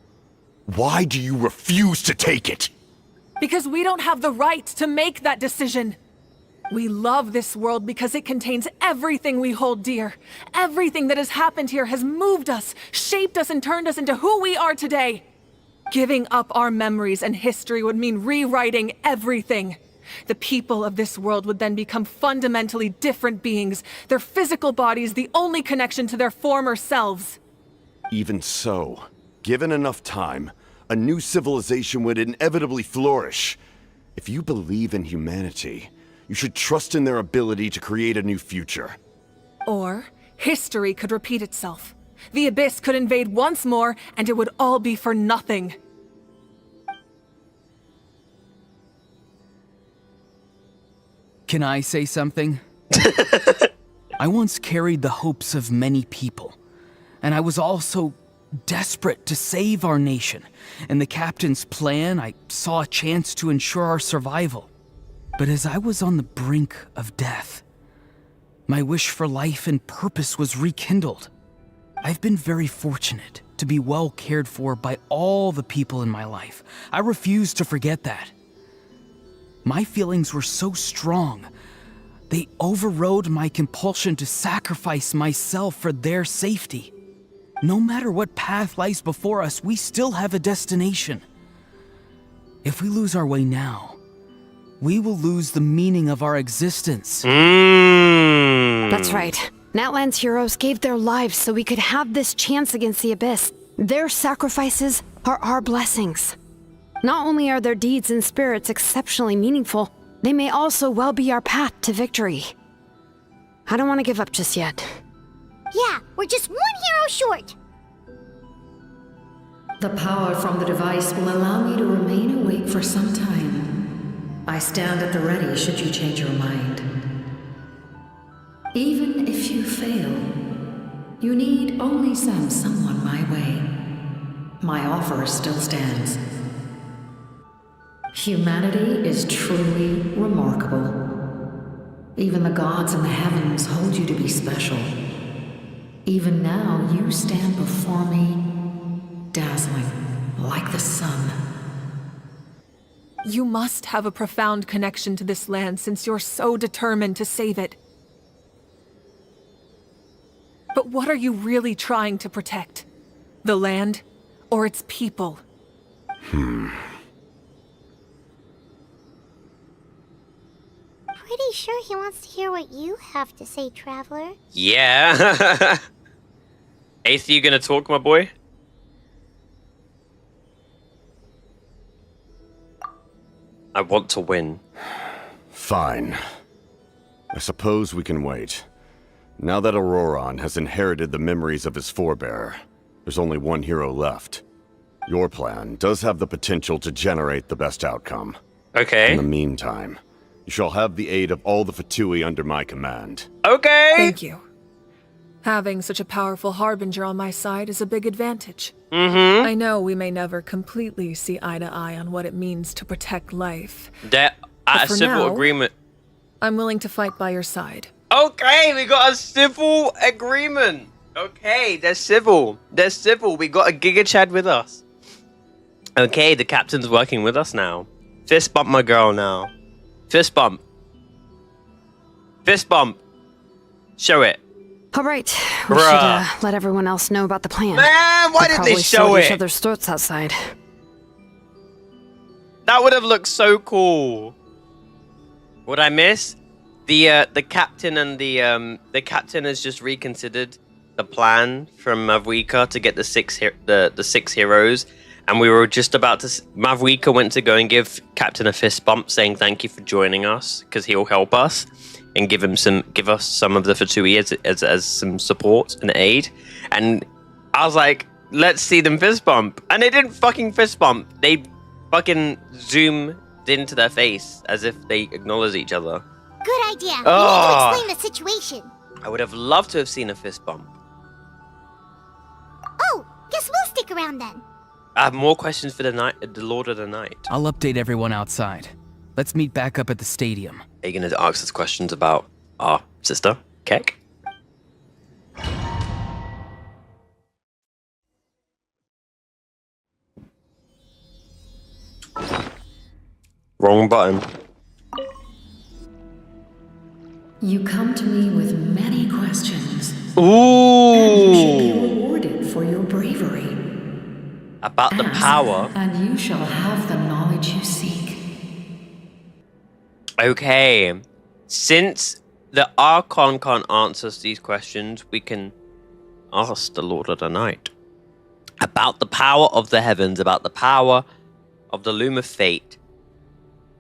Why do you refuse to take it? Because we don't have the right to make that decision. We love this world because it contains everything we hold dear. Everything that has happened here has moved us, shaped us, and turned us into who we are today. Giving up our memories and history would mean rewriting everything. The people of this world would then become fundamentally different beings, their physical bodies the only connection to their former selves. Even so, given enough time, a new civilization would inevitably flourish. If you believe in humanity, you should trust in their ability to create a new future. Or, history could repeat itself. The Abyss could invade once more, and it would all be for nothing. Can I say something? I once carried the hopes of many people, and I was also desperate to save our nation. In the Captain's plan, I saw a chance to ensure our survival. But as I was on the brink of death, my wish for life and purpose was rekindled. I've been very fortunate to be well cared for by all the people in my life. I refuse to forget that. My feelings were so strong, they overrode my compulsion to sacrifice myself for their safety. No matter what path lies before us, we still have a destination. If we lose our way now, we will lose the meaning of our existence. That's right. NATLAN's heroes gave their lives so we could have this chance against the Abyss. Their sacrifices are our blessings. Not only are their deeds and spirits exceptionally meaningful, they may also well be our path to victory. I don't want to give up just yet. Yeah, we're just one hero short. The power from the device will allow me to remain awake for some time. I stand at the ready should you change your mind. Even if you fail, you need only send someone my way. My offer still stands. Humanity is truly remarkable. Even the gods in the heavens hold you to be special. Even now, you stand before me, dazzling like the sun. You must have a profound connection to this land since you're so determined to save it. But what are you really trying to protect? The land, or its people? Pretty sure he wants to hear what you have to say, Traveler. Yeah. Ace, you gonna talk, my boy? I want to win. Fine. I suppose we can wait. Now that Auroron has inherited the memories of his forebearer, there's only one hero left. Your plan does have the potential to generate the best outcome. Okay. In the meantime, you shall have the aid of all the Fatui under my command. Okay! Thank you. Having such a powerful harbinger on my side is a big advantage. Mm-hmm. I know we may never completely see eye to eye on what it means to protect life. They're at a for civil now, agreement. I'm willing to fight by your side. Okay, we got a civil agreement. Okay, they're civil. They're civil. We got a Giga Chad with us. Okay, the captain's working with us now. Fist bump my girl now. Fist bump. Fist bump. Show it. All right, we should Bruh. let everyone else know about the plan. Man, why They'll did they probably show slit each it? other's throats outside. That would have looked so cool. What I miss? The captain and the captain has just reconsidered the plan from Mavwika to get the six heroes, and we were just about to. Mavwika went to go and give Captain a fist bump, saying thank you for joining us because he'll help us and give us some of the Fatui as some support and aid. And I was like, let's see them fist bump, and they didn't fucking fist bump. They fucking zoomed into their face as if they acknowledge each other. Good idea. We Oh. need to explain the situation. I would have loved to have seen a fist bump. Oh, guess we'll stick around then. I have more questions for the Lord of the Night. I'll update everyone outside. Let's meet back up at the stadium. Are you going to ask us questions about our sister, Keck? Wrong button. You come to me with many questions. Ooh! And you should be rewarded for your bravery. About the Ask, power. and you shall have the knowledge you seek. Okay. Since the Archon can't answer us these questions, we can ask the Lord of the Night. About the power of the heavens, about the power of the Loom of Fate,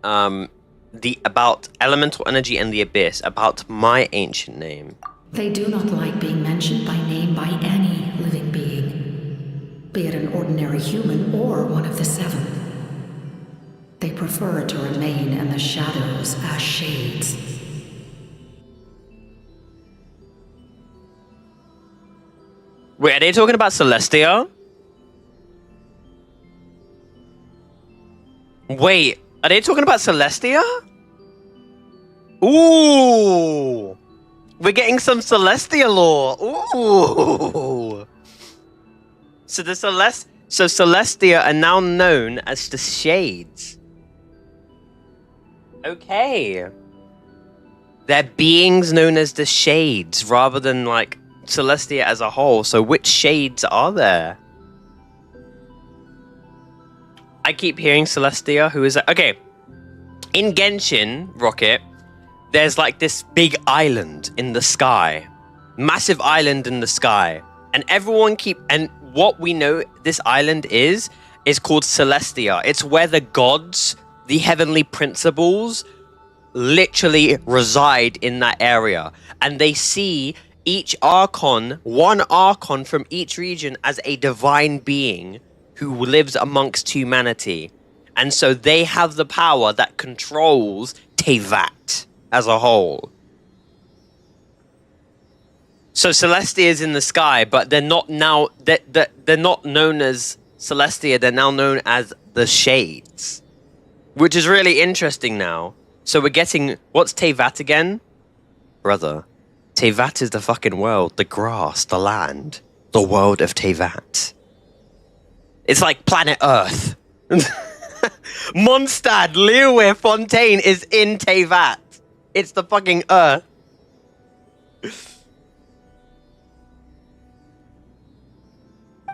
about elemental energy and the abyss, about my ancient name. They do not like being mentioned by name by any living being, be it an ordinary human or one of the seven. They prefer to remain in the shadows as shades. Wait, are they talking about Celestia? Wait, are they talking about Celestia? Ooh! We're getting some Celestia lore. Ooh! So Celestia are now known as the Shades. Okay. They're beings known as the Shades rather than like Celestia as a whole. So which shades are there? I keep hearing Celestia, who is that? Okay. In Genshin, Rocket, there's like this big island in the sky. Massive island in the sky. And and what we know this island is called Celestia. It's where the gods, the heavenly principles, literally reside in that area. And they see each Archon, one Archon from each region as a divine being who lives amongst humanity. And so they have the power that controls Teyvat as a whole. So Celestia is in the sky, but they're not now, they're not known as Celestia, they're now known as the Shades. Which is really interesting now. So we're getting, what's Teyvat again? Brother, Teyvat is the fucking world, the grass, the land, the world of Teyvat. It's like planet Earth. Mondstadt, Liyue, Fontaine is in Teyvat. It's the fucking Earth.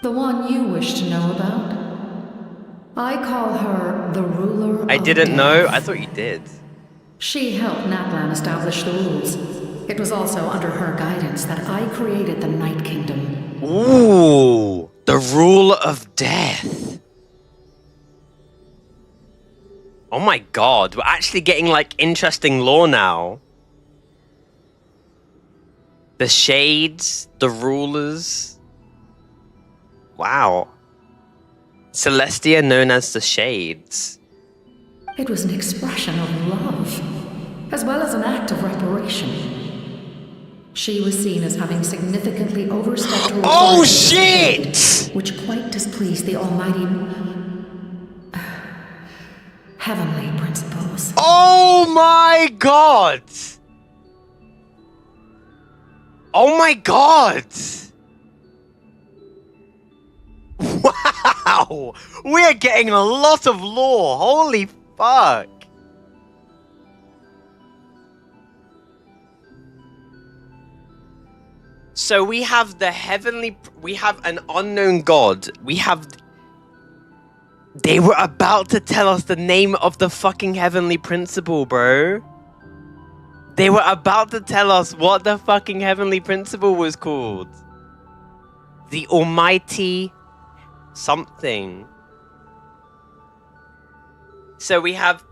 The one you wish to know about? I call her the ruler of I didn't death. know. I thought you did. She helped NATLAN establish the rules. It was also under her guidance that I created the Night Kingdom. Ooh, the rule of death. Oh my god, we're actually getting like interesting lore now. The Shades, the rulers. Wow. Celestia known as the Shades. It was an expression of love, as well as an act of reparation. She was seen as having significantly overstepped her Oh authority, shit! which quite displeased the almighty heavenly principles. Oh my god! Oh my god! Wow! We're getting a lot of lore. Holy fuck! So we have we have an unknown god. They were about to tell us the name of the fucking heavenly principle, bro. They were about to tell us what the fucking heavenly principle was called. The almighty something. So we have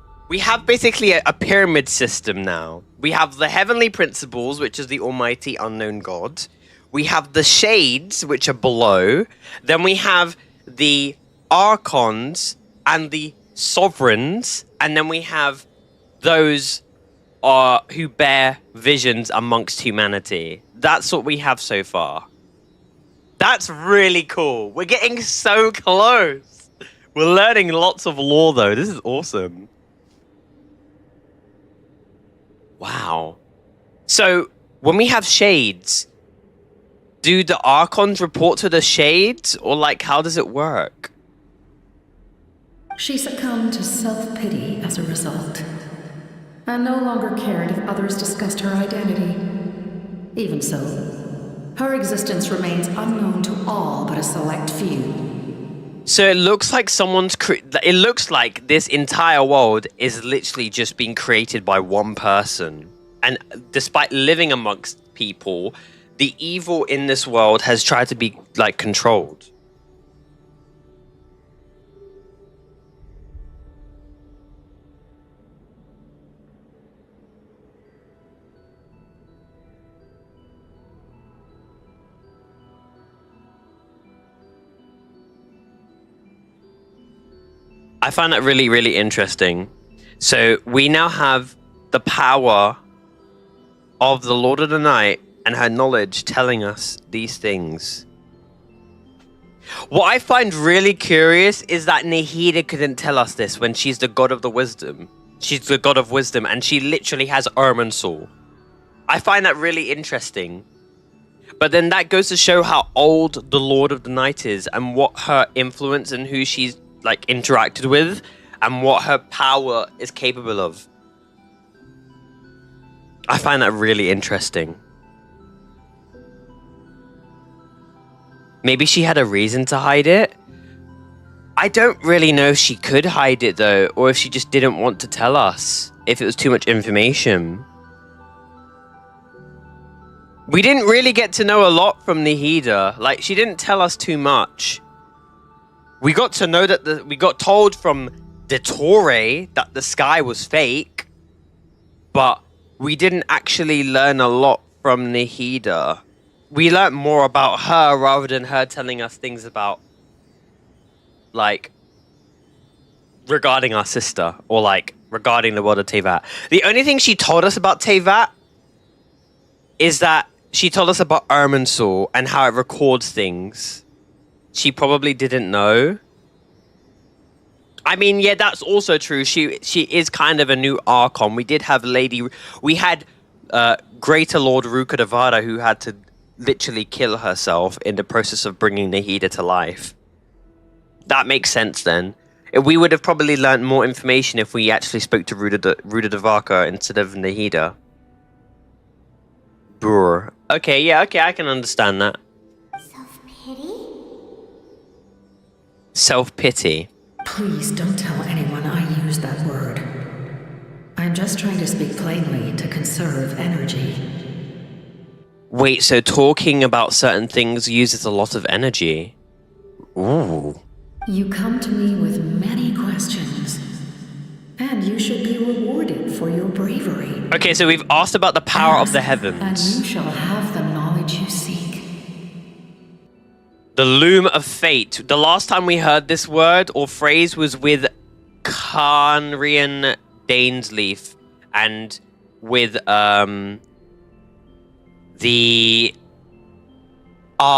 basically a pyramid system now. We have the heavenly principles, which is the almighty unknown god. We have the shades, which are below. Then we have the archons and the sovereigns. And then we have those who bear visions amongst humanity. That's what we have so far. That's really cool. We're getting so close. We're learning lots of lore, though. This is awesome. Wow. So, when we have shades, do the archons report to the shades? Or, like, how does it work? She succumbed to self-pity as a result, and no longer cared if others discussed her identity. Even so, her existence remains unknown to all but a select few. So it looks like it looks like this entire world is literally just being created by one person. And despite living amongst people, the evil in this world has tried to be, like, controlled. I find that really, really interesting. So we now have the power of the Lord of the Night and her knowledge telling us these things. What I find really curious is that Nahida couldn't tell us this when she's the god of the wisdom. She's the god of wisdom and she literally has Irminsul. I find that really interesting. But then that goes to show how old the Lord of the Night is and what her influence and who she's, like, interacted with and what her power is capable of. I find that really interesting. Maybe she had a reason to hide it. I don't really know if she could hide it, though, or if she just didn't want to tell us, if it was too much information. We didn't really get to know a lot from Nahida. Like, she didn't tell us too much. We got to know that we got told from Detore that the sky was fake, but we didn't actually learn a lot from Nahida. We learned more about her rather than her telling us things about, like, regarding our sister or, like, regarding the world of Teyvat. The only thing she told us about Teyvat is that she told us about Irminsul and how it records things. She probably didn't know. I mean, yeah, that's also true. She is kind of a new Archon. We had Greater Lord Ruka Devada who had to literally kill herself in the process of bringing Nahida to life. That makes sense then. We would have probably learned more information if we actually spoke to Ruda Devaka instead of Nahida. Brr. Okay, I can understand that. Self-pity? Self-pity. Please don't tell anyone I used that word. I'm just trying to speak plainly to conserve energy. Wait, so talking about certain things uses a lot of energy? Ooh. You come to me with many questions, and you should be rewarded for your bravery. Okay, so we've asked about the power of the heavens. And you shall have the knowledge you seek. The Loom of Fate. The last time we heard this word or phrase was with Carnrian Dainsleaf and with our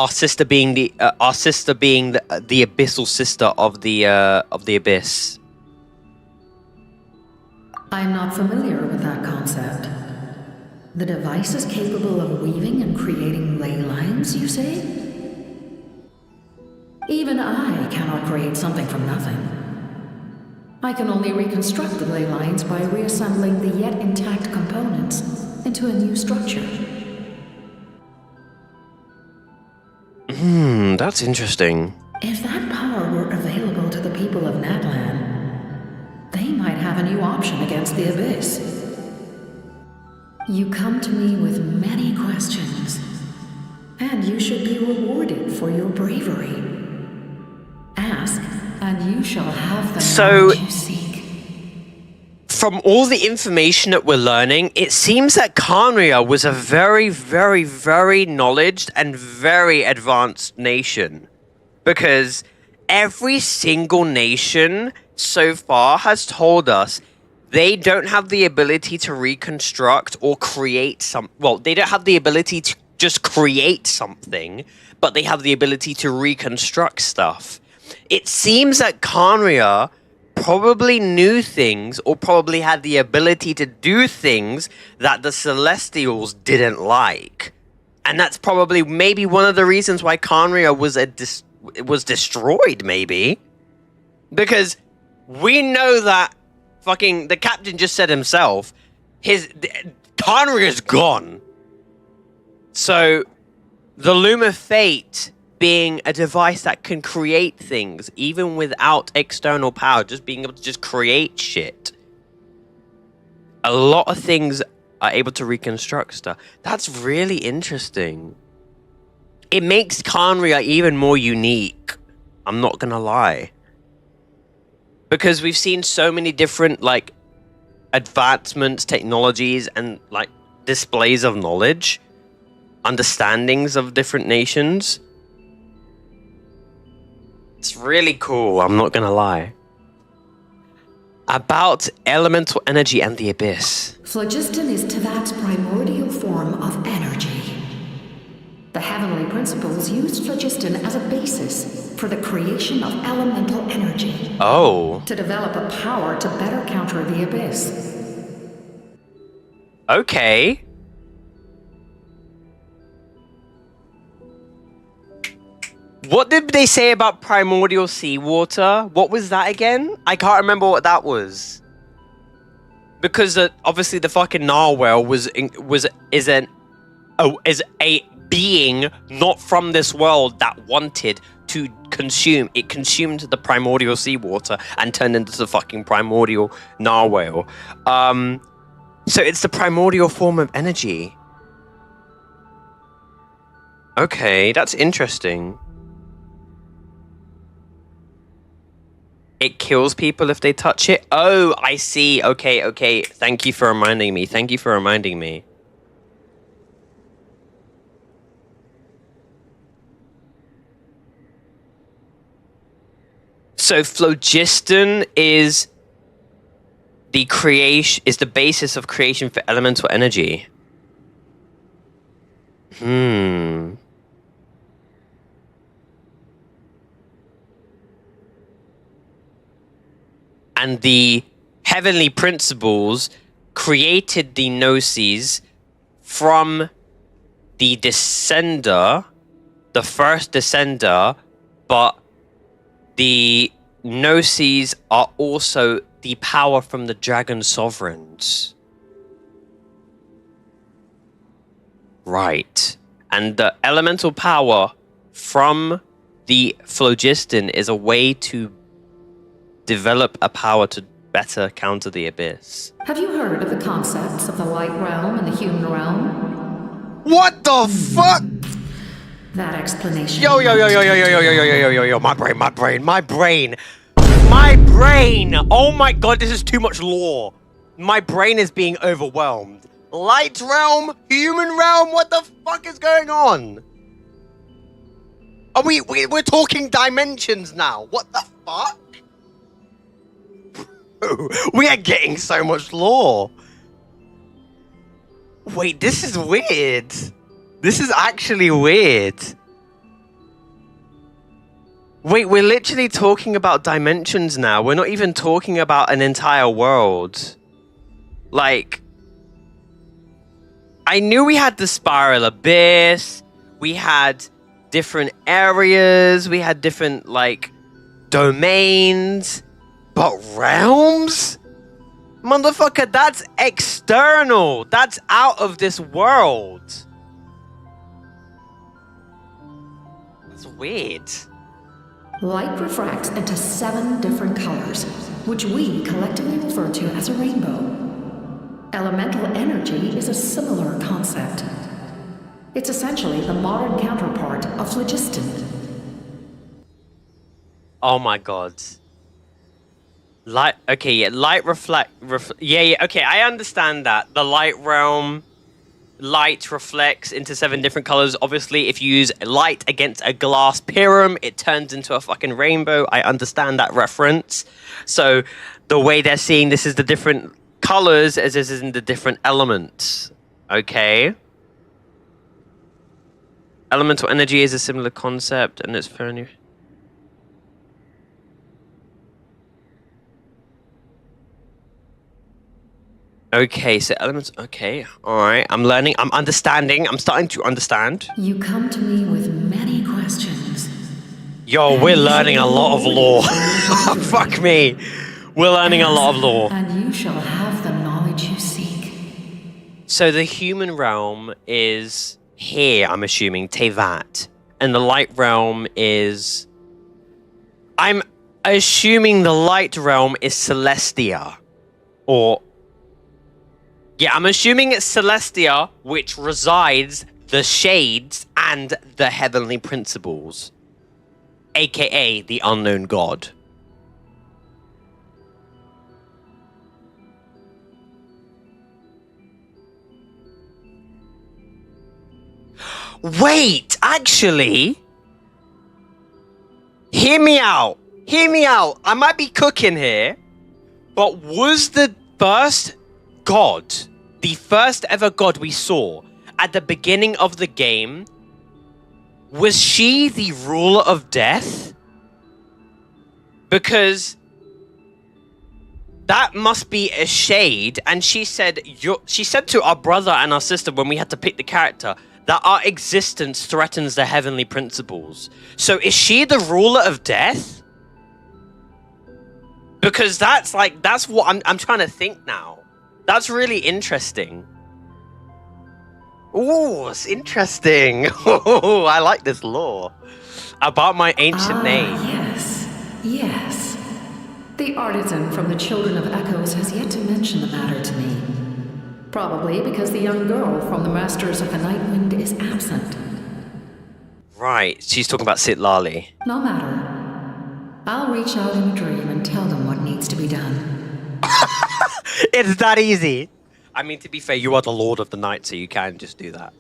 sister being the abyssal sister of the abyss. I'm not familiar with that concept. The device is capable of weaving and creating ley lines, you say? Even I cannot create something from nothing. I can only reconstruct the ley lines by reassembling the yet intact components into a new structure. That's interesting. If that power were available to the people of NATLAN, they might have a new option against the Abyss. You come to me with many questions, and you should be rewarded for your bravery. Ask, and you shall have the knowledge you seek. From all the information that we're learning, it seems that Khaenri'ah was a very, very, very knowledged and very advanced nation. Because every single nation so far has told us they don't have the ability to reconstruct or create well, they don't have the ability to just create something, but they have the ability to reconstruct stuff. It seems that Khaenri'ah probably knew things or probably had the ability to do things that the Celestials didn't like. And that's probably maybe one of the reasons why Khaenri'ah was destroyed, maybe. Because we know that fucking the captain just said himself, Khaenri'ah's gone. So the Loom of Fate being a device that can create things even without external power, just being able to just create shit. A lot of things are able to reconstruct stuff. That's really interesting. It makes Khaenri'ah even more unique. I'm not gonna lie. Because we've seen so many different, like, advancements, technologies, and, like, displays of knowledge, understandings of different nations. It's really cool, I'm not gonna lie. About elemental energy and the abyss. Phlogiston is Teyvat's primordial form of energy. The heavenly principles used phlogiston as a basis for the creation of elemental energy. Oh. To develop a power to better counter the abyss. Okay. What did they say about primordial seawater? What was that again? I can't remember what that was. Because obviously the fucking narwhal is a being not from this world that wanted to consume. It consumed the primordial seawater and turned into the fucking primordial narwhal. So it's the primordial form of energy. Okay, that's interesting. It kills people if they touch it? Oh, I see. Okay. Thank you for reminding me. So phlogiston is the basis of creation for elemental energy. And the heavenly principles created the Gnosis from the Descender, the first Descender, but the Gnosis are also the power from the Dragon Sovereigns. Right. And the elemental power from the phlogiston is a way to develop a power to better counter the abyss. Have you heard of the concepts of the light realm and the human realm? What the fuck? That explanation. Yo, my brain. Oh my god, this is too much lore. My brain is being overwhelmed. Light realm, human realm, what the fuck is going on? Are we're talking dimensions now. What the fuck? We are getting so much lore. Wait, this is weird. This is actually weird. Wait, we're literally talking about dimensions now. We're not even talking about an entire world. Like, I knew we had the spiral abyss. We had different areas. We had different, like, domains. But realms? Motherfucker, that's external. That's out of this world. It's weird. Light refracts into 7 different colors, which we collectively refer to as a rainbow. Elemental energy is a similar concept. It's essentially the modern counterpart of phlogiston. Oh my god. Light, okay, yeah, light yeah, okay, I understand that. The light realm, light reflects into 7 different colors. Obviously, if you use light against a glass pyram, it turns into a fucking rainbow. I understand that reference. So, the way they're seeing this is the different colors as this is in the different elements. Okay? Elemental energy is a similar concept, and it's fairly... Okay, so elements... Okay, alright. I'm learning. I'm understanding. I'm starting to understand. You come to me with many questions. Yo, we're learning a lot of lore. Fuck me. We're learning a lot of lore. And you shall have the knowledge you seek. So the human realm is here, I'm assuming, Tevat. And the light realm is... I'm assuming the light realm is Celestia. Or... Yeah, I'm assuming it's Celestia, which resides the Shades and the Heavenly Principles. AKA the Unknown God. Wait, actually... Hear me out. Hear me out. I might be cooking here. But was the first god, the first ever god we saw at the beginning of the game, was she the ruler of death? Because that must be a shade, and she said to our brother and our sister when we had to pick the character that our existence threatens the heavenly principles. So is she the ruler of death? Because that's what I'm trying to think now. That's really interesting. Ooh, it's interesting. Oh, I like this lore about my ancient name. Yes. The artisan from the Children of Echoes has yet to mention the matter to me. Probably because the young girl from the Masters of the Nightwind is absent. Right, she's talking about Sitlali. No matter. I'll reach out in a dream and tell them what needs to be done. It's that easy. I mean, to be fair, you are the Lord of the Night, so you can just do that.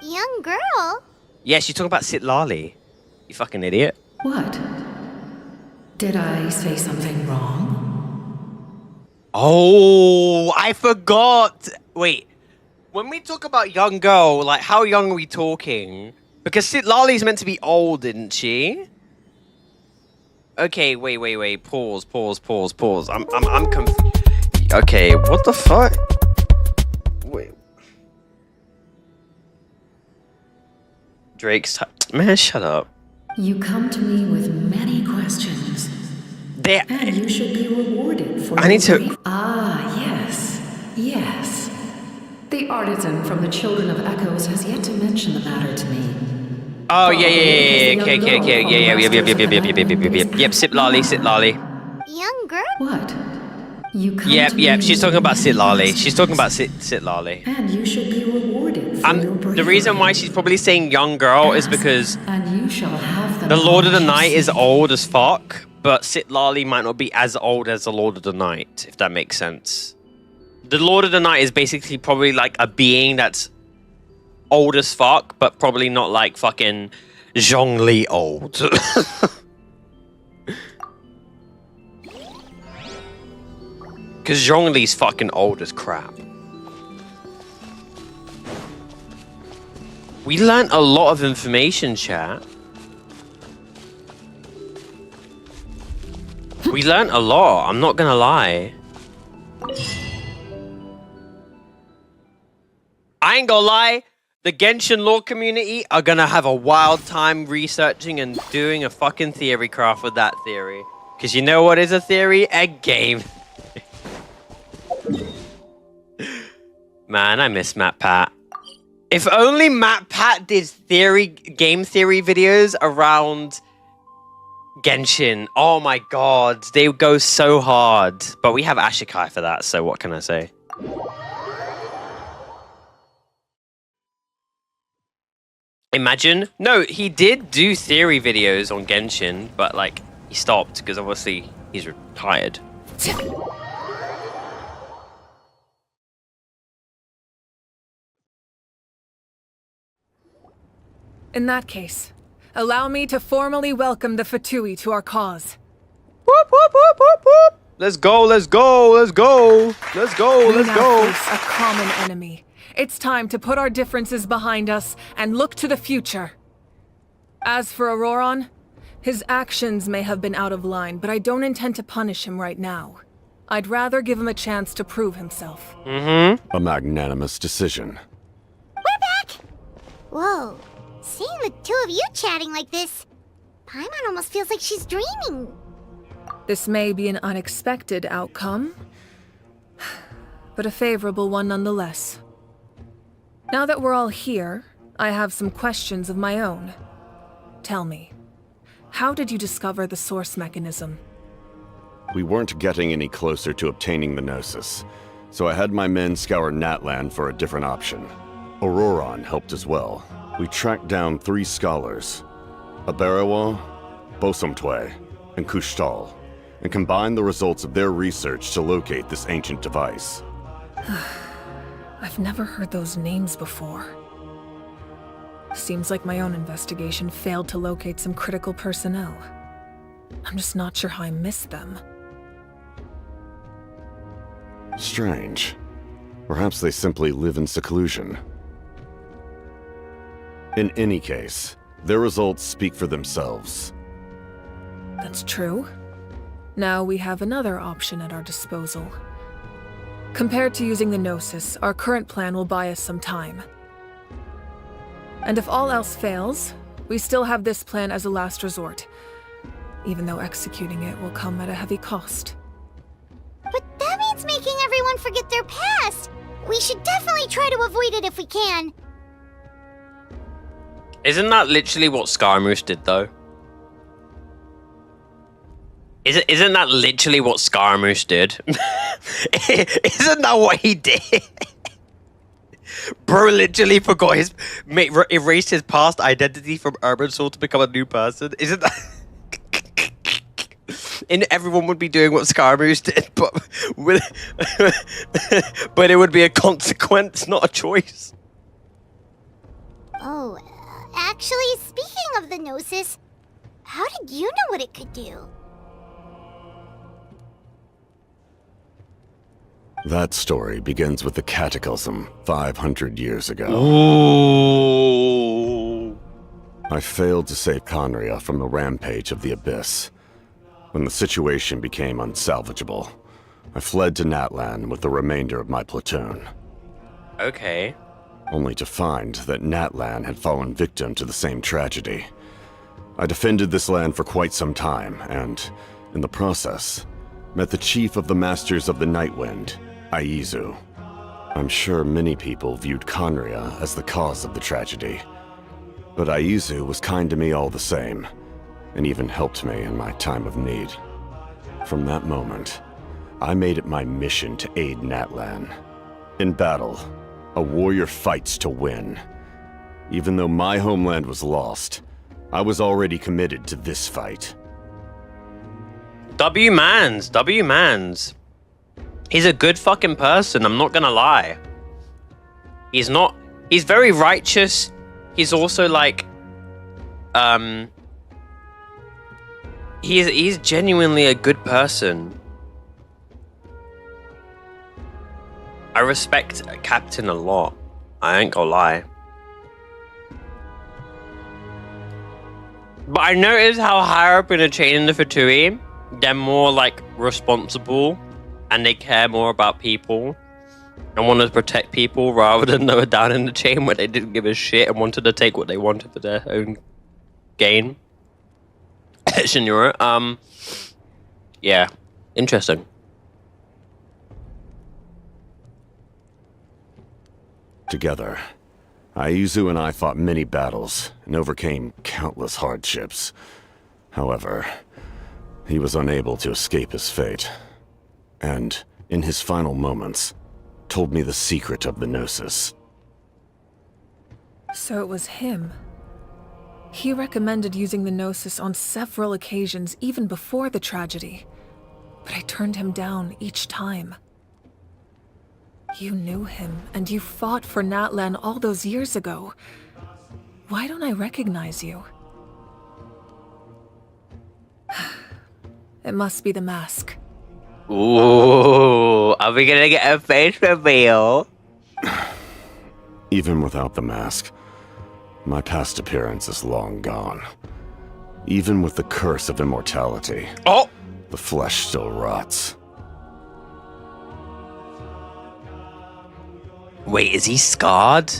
Young girl? Yeah, she's talking about Sitlali. You fucking idiot. What? Did I say something wrong? Oh, I forgot. Wait, when we talk about young girl, like, how young are we talking? Because Sitlali's meant to be old, isn't she? Okay, wait. Pause. I'm confused. Okay, what the fuck? Wait. Drake's... Man, shut up. You come to me with many questions. And you should be rewarded for I need to... Yes. The artisan from the Children of Echoes has yet to mention the matter to me. Oh, yeah. Okay. Yep, Sitlali. Young girl? What? Yep, she's talking about Sitlali. She's talking about Sitlali. And you should be rewarded for your bravery. The reason why she's probably saying young girl is because and you shall have the Lord of the Night is old as fuck, but Sitlali might not be as old as the Lord of the Night, if that makes sense. The Lord of the Night is basically probably like a being that's old as fuck, but probably not like fucking Zhongli old. Because Zhongli's fucking old as crap. We learnt a lot of information, chat. We learnt a lot, I'm not gonna lie. I ain't gonna lie, the Genshin lore community are gonna have a wild time researching and doing a fucking theory craft with that theory. Because you know what is a theory? A game. Man, I miss Matt Pat. If only MatPat did game theory videos around Genshin. Oh my god, they would go so hard. But we have Ashikai for that, so what can I say? Imagine. No, he did do theory videos on Genshin, but like he stopped because obviously he's retired. In that case, allow me to formally welcome the Fatui to our cause. Whoop, whoop, whoop, whoop, whoop. Let's go, let's go, let's go, let's go, let's go. We now face a common enemy. It's time to put our differences behind us and look to the future. As for Auroron, his actions may have been out of line, but I don't intend to punish him right now. I'd rather give him a chance to prove himself. Mm-hmm. A magnanimous decision. We're back! Whoa. Seeing the two of you chatting like this, Paimon almost feels like she's dreaming. This may be an unexpected outcome, but a favorable one nonetheless. Now that we're all here, I have some questions of my own. Tell me, how did you discover the source mechanism? We weren't getting any closer to obtaining the Gnosis, so I had my men scour NATLAN for a different option. Auroron helped as well. We tracked down 3 scholars, Aberawa, Bosomtwe, and Kushtal, and combined the results of their research to locate this ancient device. I've never heard those names before. Seems like my own investigation failed to locate some critical personnel. I'm just not sure how I missed them. Strange. Perhaps they simply live in seclusion. In any case, their results speak for themselves. That's true. Now we have another option at our disposal. Compared to using the Gnosis, our current plan will buy us some time. And if all else fails, we still have this plan as a last resort, even though executing it will come at a heavy cost. But that means making everyone forget their past! We should definitely try to avoid it if we can. Isn't that literally what Scaramouche did, though? Isn't that literally what Scaramouche did? Isn't that what he did? Bro literally forgot erased his past identity from Urban Soul to become a new person. Isn't that... And everyone would be doing what Scaramouche did, but but it would be a consequence, not a choice. Oh, actually, speaking of the Gnosis, how did you know what it could do? That story begins with the Cataclysm 500 years ago. Ooh. I failed to save Conria from the rampage of the Abyss. When the situation became unsalvageable, I fled to NATLAN with the remainder of my platoon. Okay. Only to find that NATLAN had fallen victim to the same tragedy. I defended this land for quite some time, and, in the process, met the chief of the Masters of the Nightwind, Aizu. I'm sure many people viewed Conria as the cause of the tragedy, but Aizu was kind to me all the same, and even helped me in my time of need. From that moment, I made it my mission to aid NATLAN. In battle, a warrior fights to win. Even though my homeland was lost, I was already committed to this fight. W-Mans. He's a good fucking person, I'm not gonna lie. He's very righteous. He's also like, he's genuinely a good person. I respect Captain a lot. I ain't gonna lie. But I noticed how higher up in the chain in the Fatui, they're more like responsible and they care more about people and want to protect people rather than lower down in the chain where they didn't give a shit and wanted to take what they wanted for their own gain. Senora, yeah, interesting. Together, Aizu and I fought many battles and overcame countless hardships. However, he was unable to escape his fate. And, in his final moments, told me the secret of the Gnosis. So it was him. He recommended using the Gnosis on several occasions, even before the tragedy. But I turned him down each time. You knew him, and you fought for NATLAN all those years ago. Why don't I recognize you? It must be the mask. Ooh, are we gonna get a face reveal? Even without the mask, my past appearance is long gone. Even with the curse of immortality, the flesh still rots. Wait, is he scarred?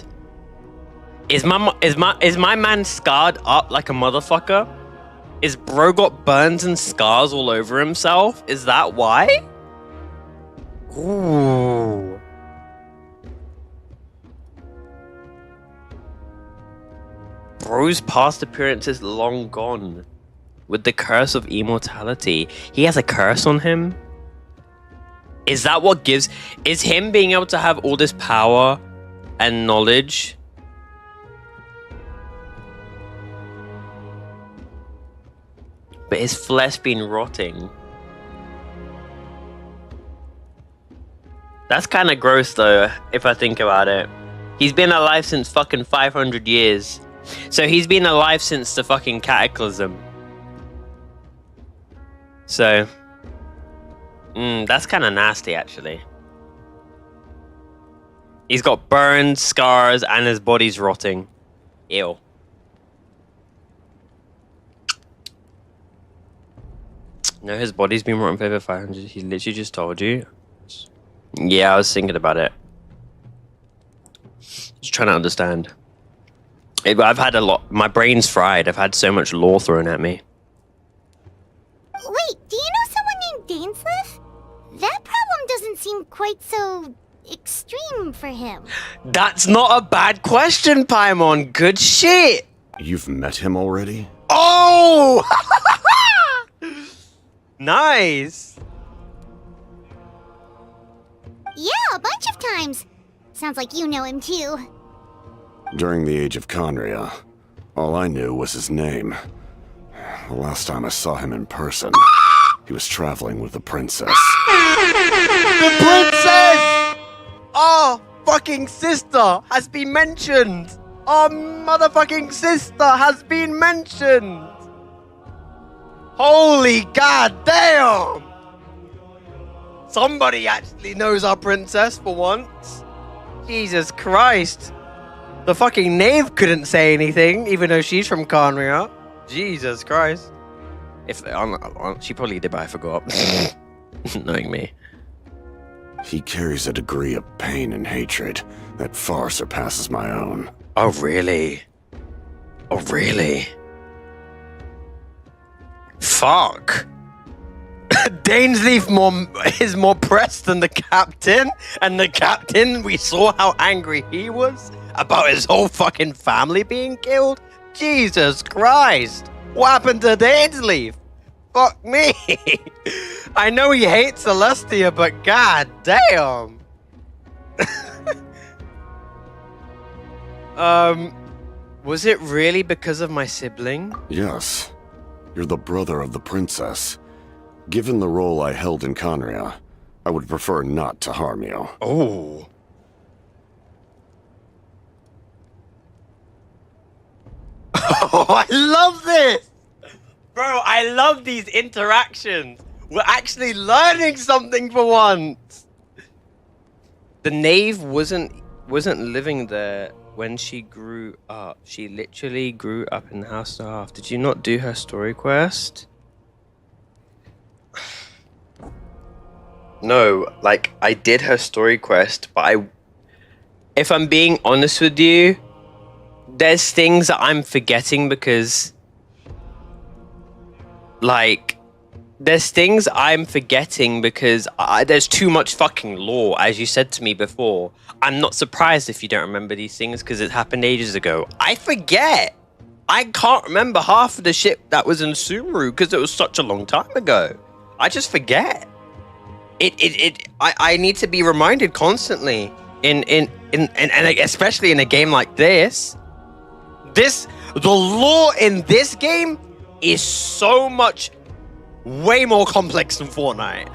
Is my man scarred up like a motherfucker? Is bro got burns and scars all over himself? Is that why? Ooh. Bro's past appearance is long gone. With the curse of immortality. He has a curse on him? Is that what gives... Is him being able to have all this power and knowledge... But his flesh been rotting. That's kind of gross though, if I think about it. He's been alive since fucking 500 years. So he's been alive since the fucking cataclysm. So... that's kind of nasty, actually. He's got burns, scars, and his body's rotting. Ew. No, his body's been rotten for over 500. He literally just told you. Yeah, I was thinking about it. Just trying to understand. I've had a lot. My brain's fried. I've had so much lore thrown at me. Wait, do you know someone named Dainsleif? That problem doesn't seem quite so extreme for him. That's not a bad question, Paimon. Good shit. You've met him already? Oh! Nice. Yeah, a bunch of times. Sounds like you know him too. During the Age of Conria, all I knew was his name. The last time I saw him in person, he was traveling with the princess. The princess! Oh, fucking sister has been mentioned. Our motherfucking sister has been mentioned. Holy goddamn! Somebody actually knows our princess for once. Jesus Christ. The fucking knave couldn't say anything, even though she's from Conria. Jesus Christ. If she probably did, but I forgot. Knowing me. He carries a degree of pain and hatred that far surpasses my own. Oh, really? Oh, really? Fuck. Dainsleif is more pressed than the captain, and the captain, we saw how angry he was about his whole fucking family being killed. Jesus Christ. What happened to Dainsleif? Fuck me. I know he hates Celestia, but god damn. Was it really because of my sibling? Yes. You're the brother of the princess. Given the role I held in Conria, I would prefer not to harm you. Oh. Oh, I love this! Bro, I love these interactions. We're actually learning something for once. The knave wasn't living there when she grew up. She literally grew up in the house to half. Did you not do her story quest? No, like, I did her story quest, but if I'm being honest with you, there's things that I'm forgetting because, like, there's things I'm forgetting because there's too much fucking lore, as you said to me before. I'm not surprised if you don't remember these things because it happened ages ago. I forget. I can't remember half of the shit that was in Sumeru because it was such a long time ago. I just forget. I need to be reminded constantly and especially in a game like this. The lore in this game is so much way more complex than Fortnite.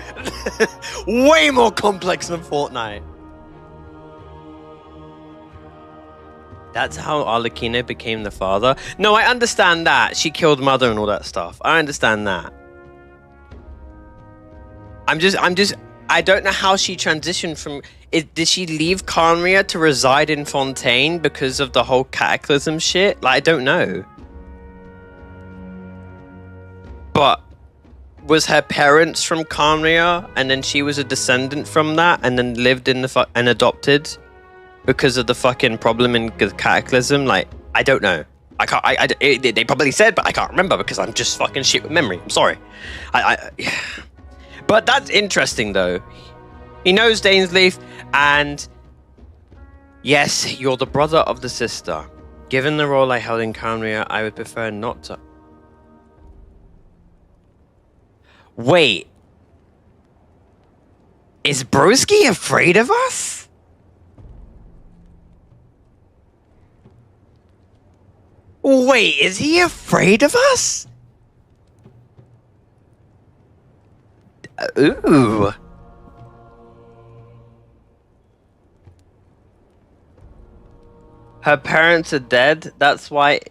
Way more complex than Fortnite. That's how Arlecchino became the father? No, I understand that. She killed mother and all that stuff. I understand that. I don't know how she transitioned from... Did she leave Carnria to reside in Fontaine because of the whole cataclysm shit? Like, I don't know. But was her parents from Carnria and then she was a descendant from that and then lived in the and adopted because of the fucking problem in the cataclysm? Like, I don't know. I can't. They probably said, but I can't remember because I'm just fucking shit with memory. I'm sorry. But that's interesting though. He knows Dainsleif, and yes, you're the brother of the sister. Given the role I held in Carnria, I would prefer not to. Wait. Is Broski afraid of us? Wait, is he afraid of us? Ooh. Her parents are dead. That's why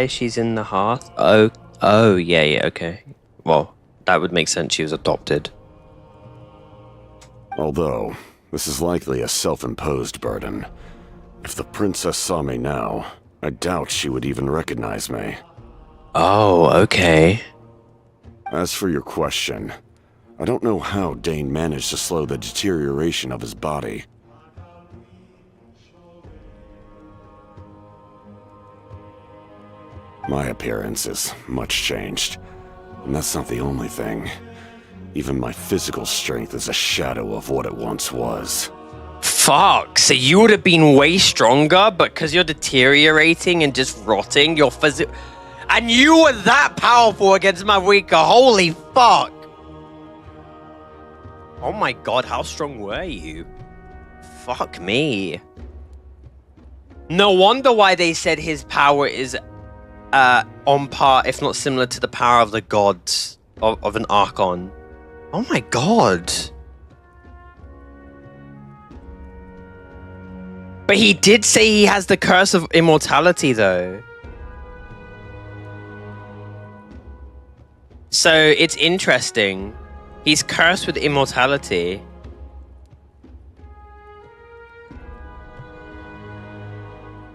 she's in the hearth. Oh, yeah, okay. Well, that would make sense. She was adopted. Although, this is likely a self-imposed burden. If the princess saw me now, I doubt she would even recognize me. Oh, okay. As for your question, I don't know how Dane managed to slow the deterioration of his body. My appearance is much changed, and that's not the only thing. Even my physical strength is a shadow of what it once was. Fuck, so you would have been way stronger, but because you're deteriorating and just rotting, your physical... And you were that powerful against my weaker, holy fuck! Oh my god, how strong were you? Fuck me. No wonder why they said his power is on par, if not similar to the power of the gods of an Archon. Oh my god. But he did say he has the curse of immortality though. So it's interesting. He's cursed with immortality.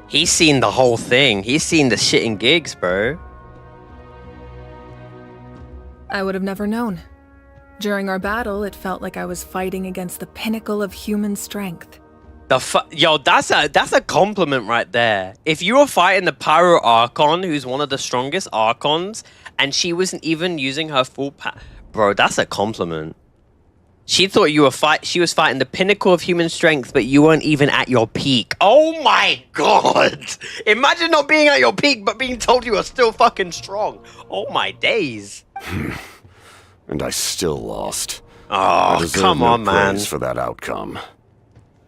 He's seen the whole thing. He's seen the shit in gigs, bro. I would have never known. During our battle, it felt like I was fighting against the pinnacle of human strength. Yo, that's a compliment right there. If you were fighting the Pyro Archon, who's one of the strongest Archons, and she wasn't even using her full power, bro, that's a compliment. She thought you were she was fighting the pinnacle of human strength, but you weren't even at your peak. Oh my god! Imagine not being at your peak, but being told you are still fucking strong. Oh my days. And I still lost. Oh, come on, man. For that outcome.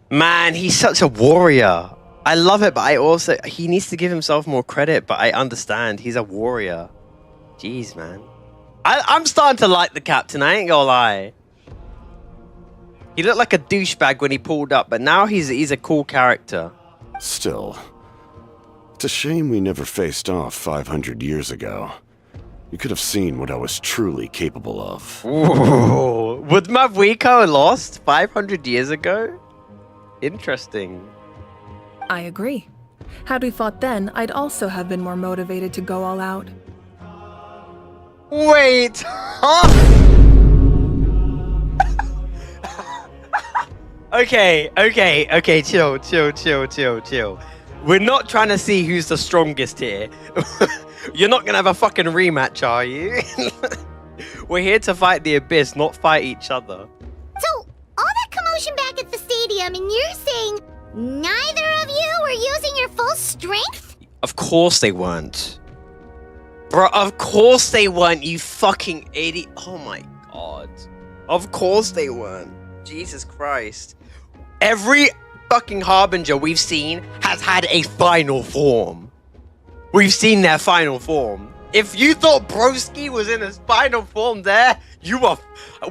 Man, he's such a warrior. I love it, but he needs to give himself more credit, but I understand. He's a warrior. Jeez, man. I'm starting to like the captain, I ain't gonna lie. He looked like a douchebag when he pulled up, but now he's a cool character. Still, it's a shame we never faced off 500 years ago. You could have seen what I was truly capable of. Ooh. Would Mavuiko lost 500 years ago? Interesting. I agree. Had we fought then, I'd also have been more motivated to go all out. Wait! Huh? Okay, chill. We're not trying to see who's the strongest here. You're not gonna have a fucking rematch, are you? We're here to fight the Abyss, not fight each other. So, all that commotion back at the stadium, and you're saying neither of you were using your full strength? Of course they weren't. Bro, of course they weren't, you fucking idiot. Oh my god. Of course they weren't. Jesus Christ. Every fucking Harbinger we've seen has had a final form. We've seen their final form. If you thought Broski was in his final form there, you are...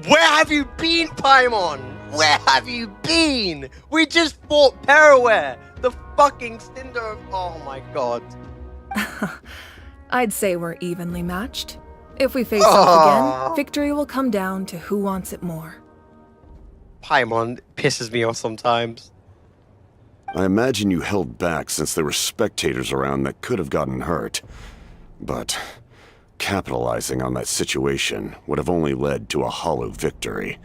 Where have you been, Paimon? Where have you been? We just fought Paraware, the fucking Cinder of... Oh my god. I'd say we're evenly matched. If we face off again, victory will come down to who wants it more. Paimon pisses me off sometimes. I imagine you held back since there were spectators around that could have gotten hurt. But capitalizing on that situation would have only led to a hollow victory.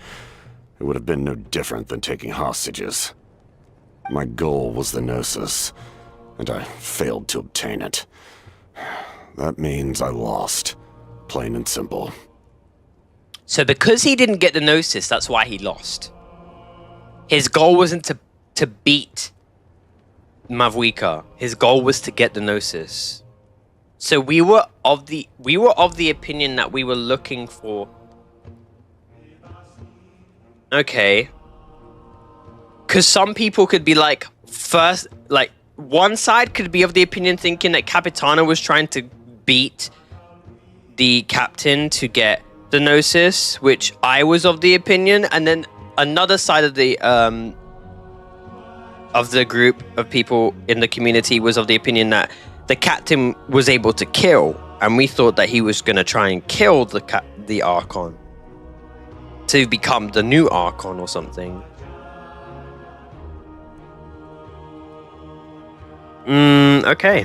It would have been no different than taking hostages. My goal was the Gnosis, and I failed to obtain it. That means I lost. Plain and simple. So because he didn't get the Gnosis, that's why he lost. His goal wasn't to beat Mavwika. His goal was to get the Gnosis. So we were of the opinion that we were looking for. Okay. Because some people could be like, first, like, one side could be of the opinion thinking that Capitano was trying to beat the captain to get the Gnosis, which I was of the opinion, and then another side of the group of people in the community was of the opinion that the captain was able to kill, and we thought that he was going to try and kill the Archon to become the new Archon or something. Okay.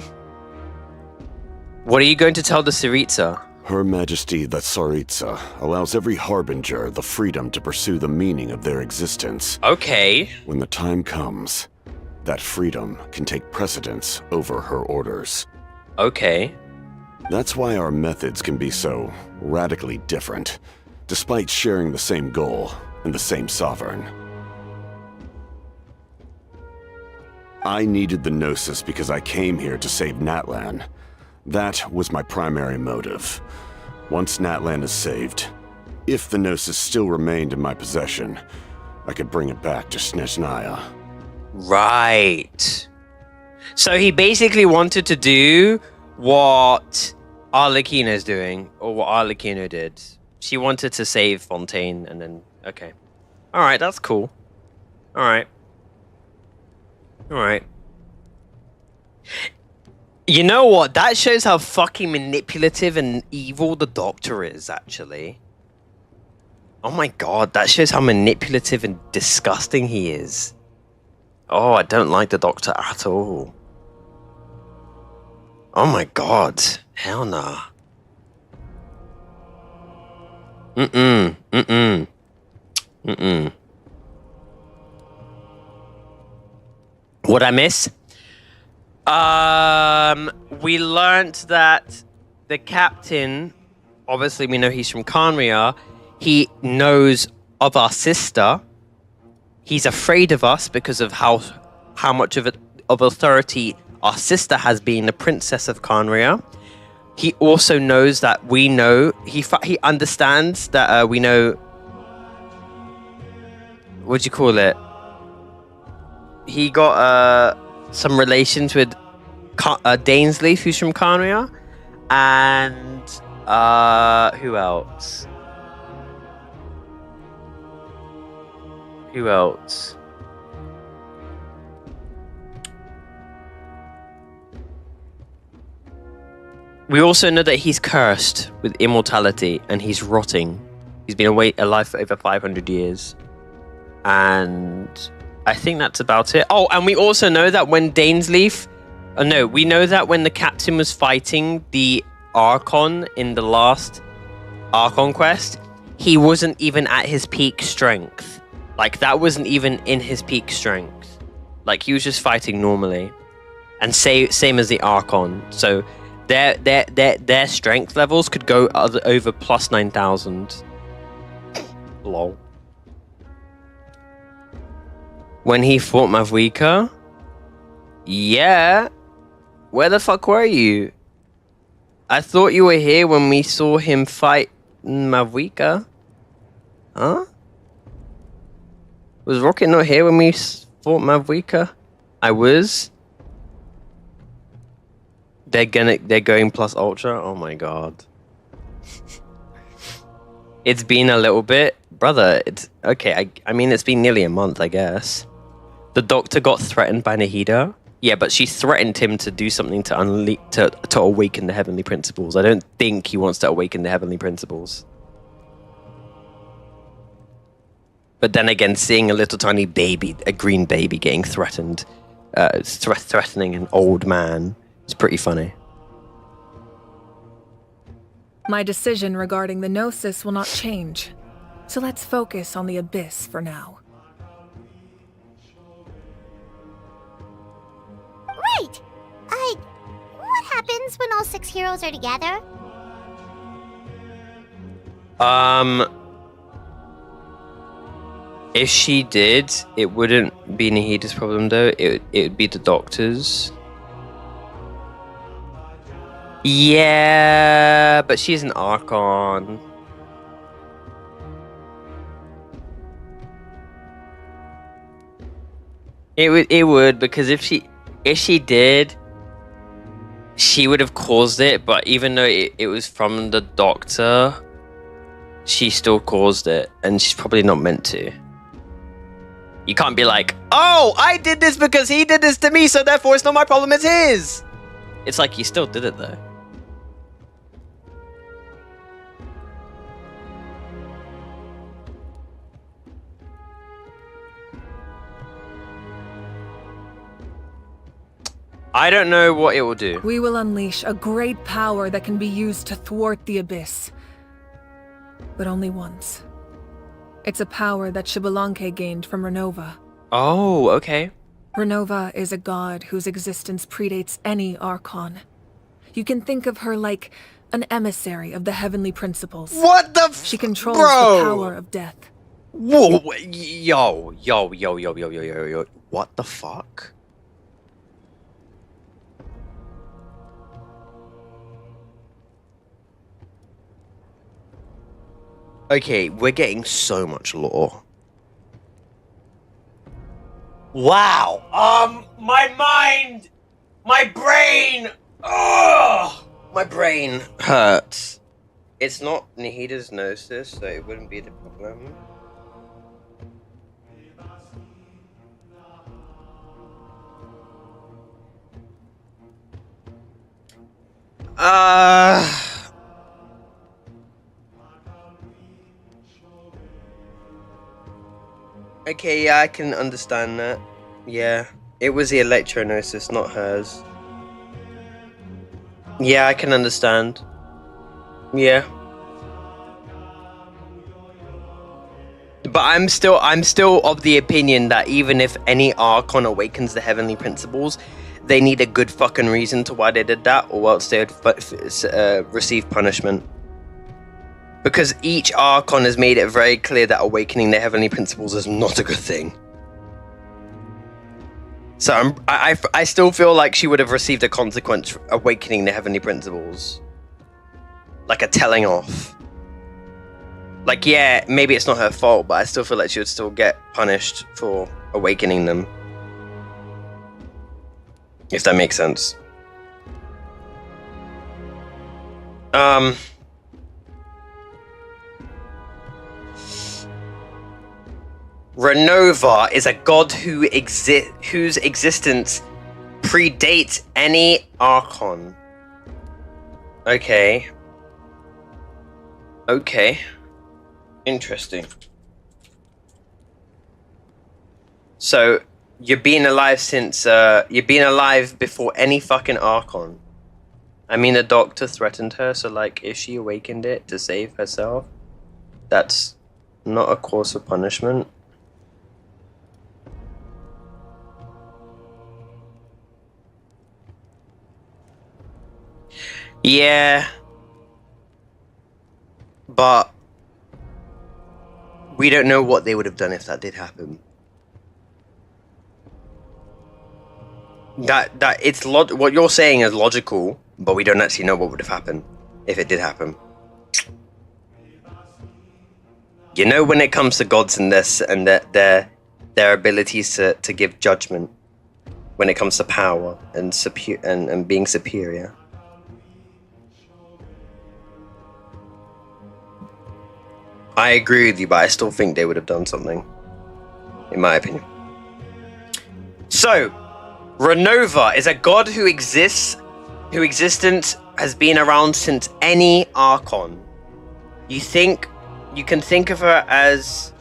What are you going to tell the Tsaritsa? Her Majesty the Tsaritsa allows every Harbinger the freedom to pursue the meaning of their existence. Okay. When the time comes, that freedom can take precedence over her orders. Okay. That's why our methods can be so radically different, despite sharing the same goal and the same sovereign. I needed the Gnosis because I came here to save NATLAN. That was my primary motive. Once NATLAN is saved, if the Gnosis still remained in my possession, I could bring it back to Snezhnaya. Right. So he basically wanted to do what Arlecchino is doing, or what Arlecchino did. She wanted to save Fontaine, and then... Okay. Alright, that's cool. Alright. Alright. You know what? That shows how fucking manipulative and evil the Doctor is, actually. Oh my god, that shows how manipulative and disgusting he is. Oh, I don't like the Doctor at all. Oh my god. Hell nah. What'd I miss? We learned that the captain, obviously we know he's from Khaenri'ah, he knows of our sister. He's afraid of us because of how much of authority our sister has been the princess of Khaenri'ah. He also knows that we know, he understands that we know, what do you call it? He got some relations with Dainsleif, who's from Khaenri'ah, and who else? Who else? We also know that he's cursed with immortality and he's rotting. He's been alive for over 500 years. And I think that's about it. Oh, and we also know that when Dainsleif... we know that when the captain was fighting the Archon in the last Archon quest, he wasn't even at his peak strength. Like, that wasn't even in his peak strength. Like, he was just fighting normally. and same as the Archon. So their strength levels could go over plus 9,000. Lol. When he fought Mavwika? Yeah. Where the fuck were you? I thought you were here when we saw him fight Mavwika. Huh? Was Rocket not here when we fought Mavwika? I was. They're going plus ultra? Oh my god. It's been a little bit. Brother, it's okay. I mean, it's been nearly a month, I guess. The doctor got threatened by Nahida. Yeah, but she threatened him to do something to awaken the heavenly principles. I don't think he wants to awaken the heavenly principles. But then again, seeing a little tiny baby, a green baby getting threatened, threatening an old man, is pretty funny. My decision regarding the Gnosis will not change. So let's focus on the Abyss for now. Right! What happens when all 6 heroes are together? If she did, it wouldn't be Nahida's problem though. It would be the doctor's. Yeah, but she's an Archon. It would because if she did, she would have caused it. But even though it was from the doctor, she still caused it, and she's probably not meant to. You can't be like, oh, I did this because he did this to me, so therefore it's not my problem, it's his. It's like you still did it though. I don't know what it will do. We will unleash a great power that can be used to thwart the Abyss. But only once. It's a power that Xbalanque gained from Renova. Oh, okay. Renova is a god whose existence predates any Archon. You can think of her like an emissary of the heavenly principles. What the f- She controls bro? the power of death. Whoa, yo. What the fuck? Okay, we're getting so much lore. Wow. My mind, my brain, my brain hurts. It's not Nahida's Gnosis, so it wouldn't be the problem. Okay, yeah, I can understand that. Yeah, it was the Electronosis, not hers. Yeah, I can understand. Yeah. But I'm still of the opinion that even if any Archon awakens the heavenly principles, they need a good fucking reason to why they did that, or else they would receive punishment. Because each Archon has made it very clear that awakening the heavenly principles is not a good thing. So I still feel like she would have received a consequence for awakening the heavenly principles. Like a telling off. Like, yeah, maybe it's not her fault, but I still feel like she would still get punished for awakening them. If that makes sense. Renova is a god whose existence predates any Archon. Okay. Okay. Interesting. So, you've been alive since, you've been alive before any fucking Archon. I mean, the doctor threatened her, so like, if she awakened it to save herself, that's not a cause of punishment. Yeah. But we don't know what they would have done if that did happen. What you're saying is logical, but we don't actually know what would have happened if it did happen. You know, when it comes to gods and this and their abilities to give judgment, when it comes to power and being superior. I agree with you, but I still think they would have done something, in my opinion. So, Renova is a god whose existence has been around since any Archon. You can think of her as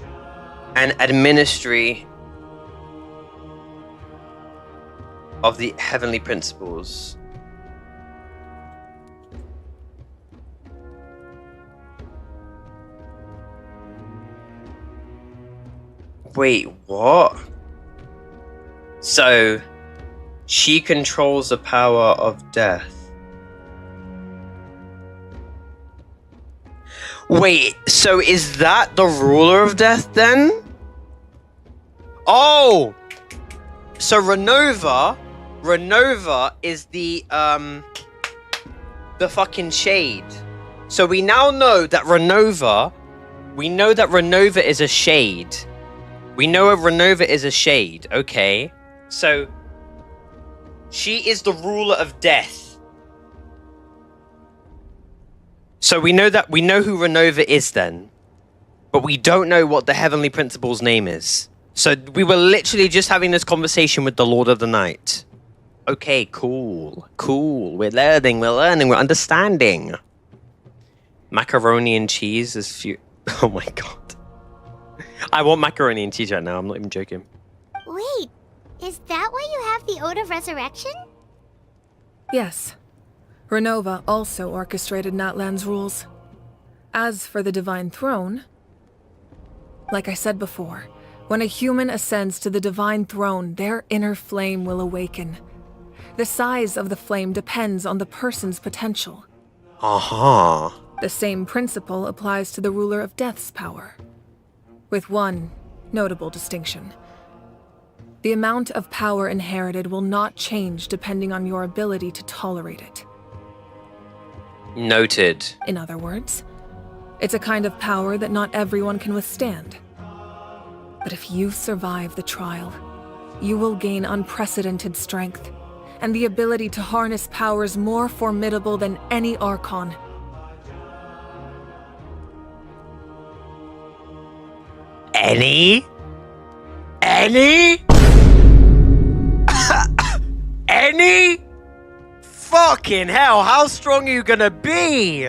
an administry of the heavenly principles. Wait, what? So, she controls the power of death. Wait, so is that the ruler of death then? Oh! So Renova is the fucking shade. So we now know that Renova is a shade. We know Renova is a shade, okay? So she is the ruler of death. So we know who Renova is then. But we don't know what the Heavenly Principal's name is. So we were literally just having this conversation with the Lord of the Night. Okay, cool. We're learning, we're understanding. Macaroni and cheese is oh my god. I want macaroni and cheese right now, I'm not even joking. Wait, is that why you have the Ode of Resurrection? Yes. Renova also orchestrated NATLAN's rules. As for the Divine Throne, like I said before, when a human ascends to the Divine Throne, their inner flame will awaken. The size of the flame depends on the person's potential. Uh-huh. The same principle applies to the ruler of Death's power, with one notable distinction. The amount of power inherited will not change depending on your ability to tolerate it. Noted. In other words, it's a kind of power that not everyone can withstand. But if you survive the trial, you will gain unprecedented strength and the ability to harness powers more formidable than any Archon. Any? Any? Fucking hell, how strong are you gonna be?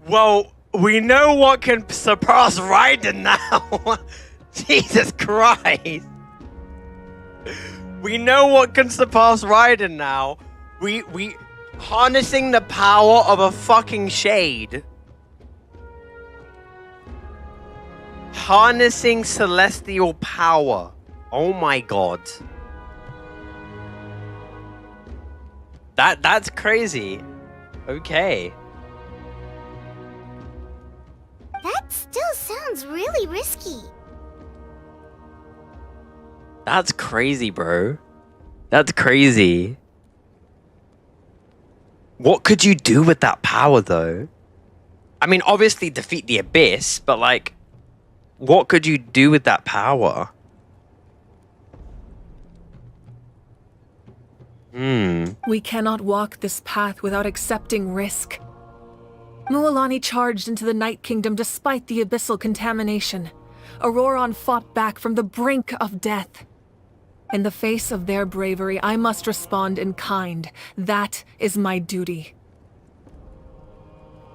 Well, we know what can surpass Raiden now. Jesus Christ. We know what can surpass Raiden now. We harnessing the power of a fucking shade. Harnessing celestial power. Oh my god. That's crazy. Okay. That still sounds really risky. That's crazy, bro. That's crazy. What could you do with that power, though? I mean, obviously defeat the Abyss, but like, what could you do with that power? We cannot walk this path without accepting risk. Mualani charged into the Night Kingdom despite the abyssal contamination. Auroron fought back from the brink of death. In the face of their bravery, I must respond in kind. That is my duty.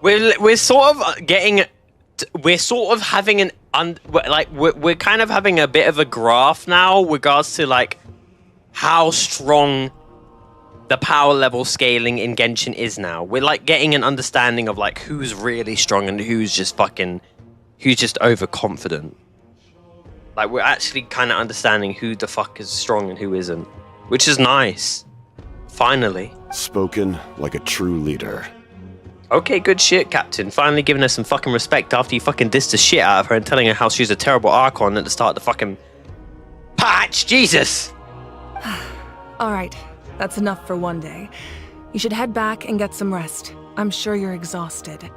We're sort of getting... We're sort of having an... We're kind of having a bit of a graph now with regards to, like, how strong the power level scaling in Genshin is now. We're, like, getting an understanding of, like, who's really strong and who's just overconfident. Like, we're actually kind of understanding who the fuck is strong and who isn't. Which is nice. Finally. Spoken like a true leader. Okay, good shit, Captain. Finally giving her some fucking respect after you fucking dissed the shit out of her and telling her how she's a terrible Archon at the start of the fucking patch. Jesus! Alright, that's enough for one day. You should head back and get some rest. I'm sure you're exhausted.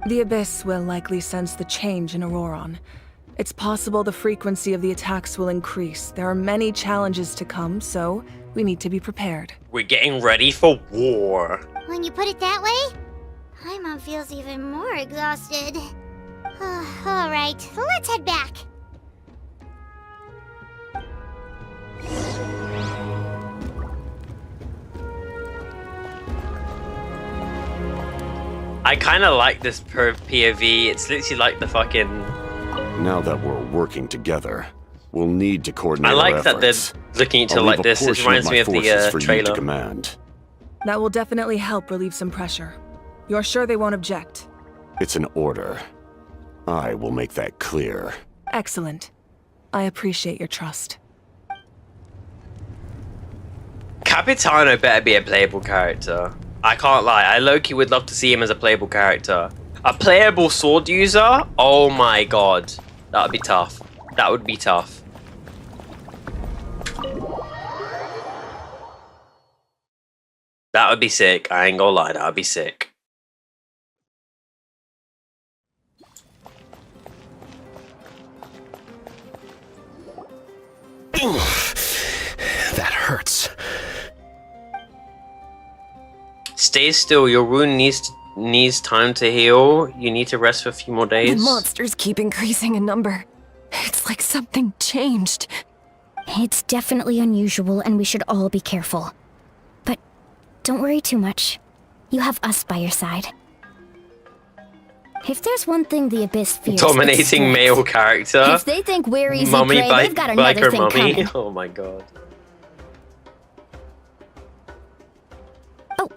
The Abyss will likely sense the change in Auroron. It's possible the frequency of the attacks will increase. There are many challenges to come, so we need to be prepared. We're getting ready for war. When you put it that way, Paimon feels even more exhausted. Alright, let's head back. I kind of like this per POV. It's literally like the fucking... Now that we're working together, we'll need to coordinate I like our that efforts. they're looking at each other I'll like leave a this. It portion reminds of me my of the forces for you to trailer. command. That will definitely help relieve some pressure. You're sure they won't object? It's an order. I will make that clear. Excellent. I appreciate your trust. Capitano better be a playable character. I can't lie. I low-key would love to see him as a playable character. A playable sword user? Oh my god. That would be tough. That would be tough. That would be sick. I ain't gonna lie. That would be sick. That hurts. Stay still. Your wound needs time to heal. You need to rest for a few more days. The monsters keep increasing in number. It's like something changed. It's definitely unusual, and we should all be careful. But don't worry too much. You have us by your side. If there's one thing the Abyss fears, Dominating it's strength. male character. If they think we're easy Mummy prey, they've got like another her thing mummy. coming. Oh my god. Oh,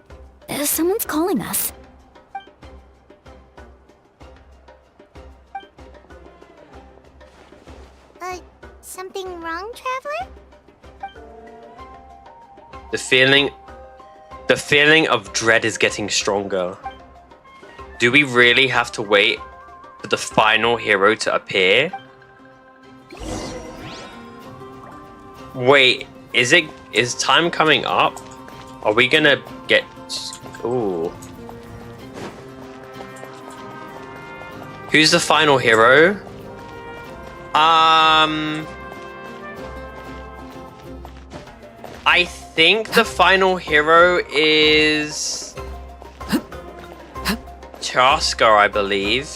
someone's calling us. Something wrong, Traveler? The feeling of dread is getting stronger. Do we really have to wait for the final hero to appear? Wait, is time coming up? Are we gonna get... Ooh. Who's the final hero? I think the final hero is Chaska, I believe.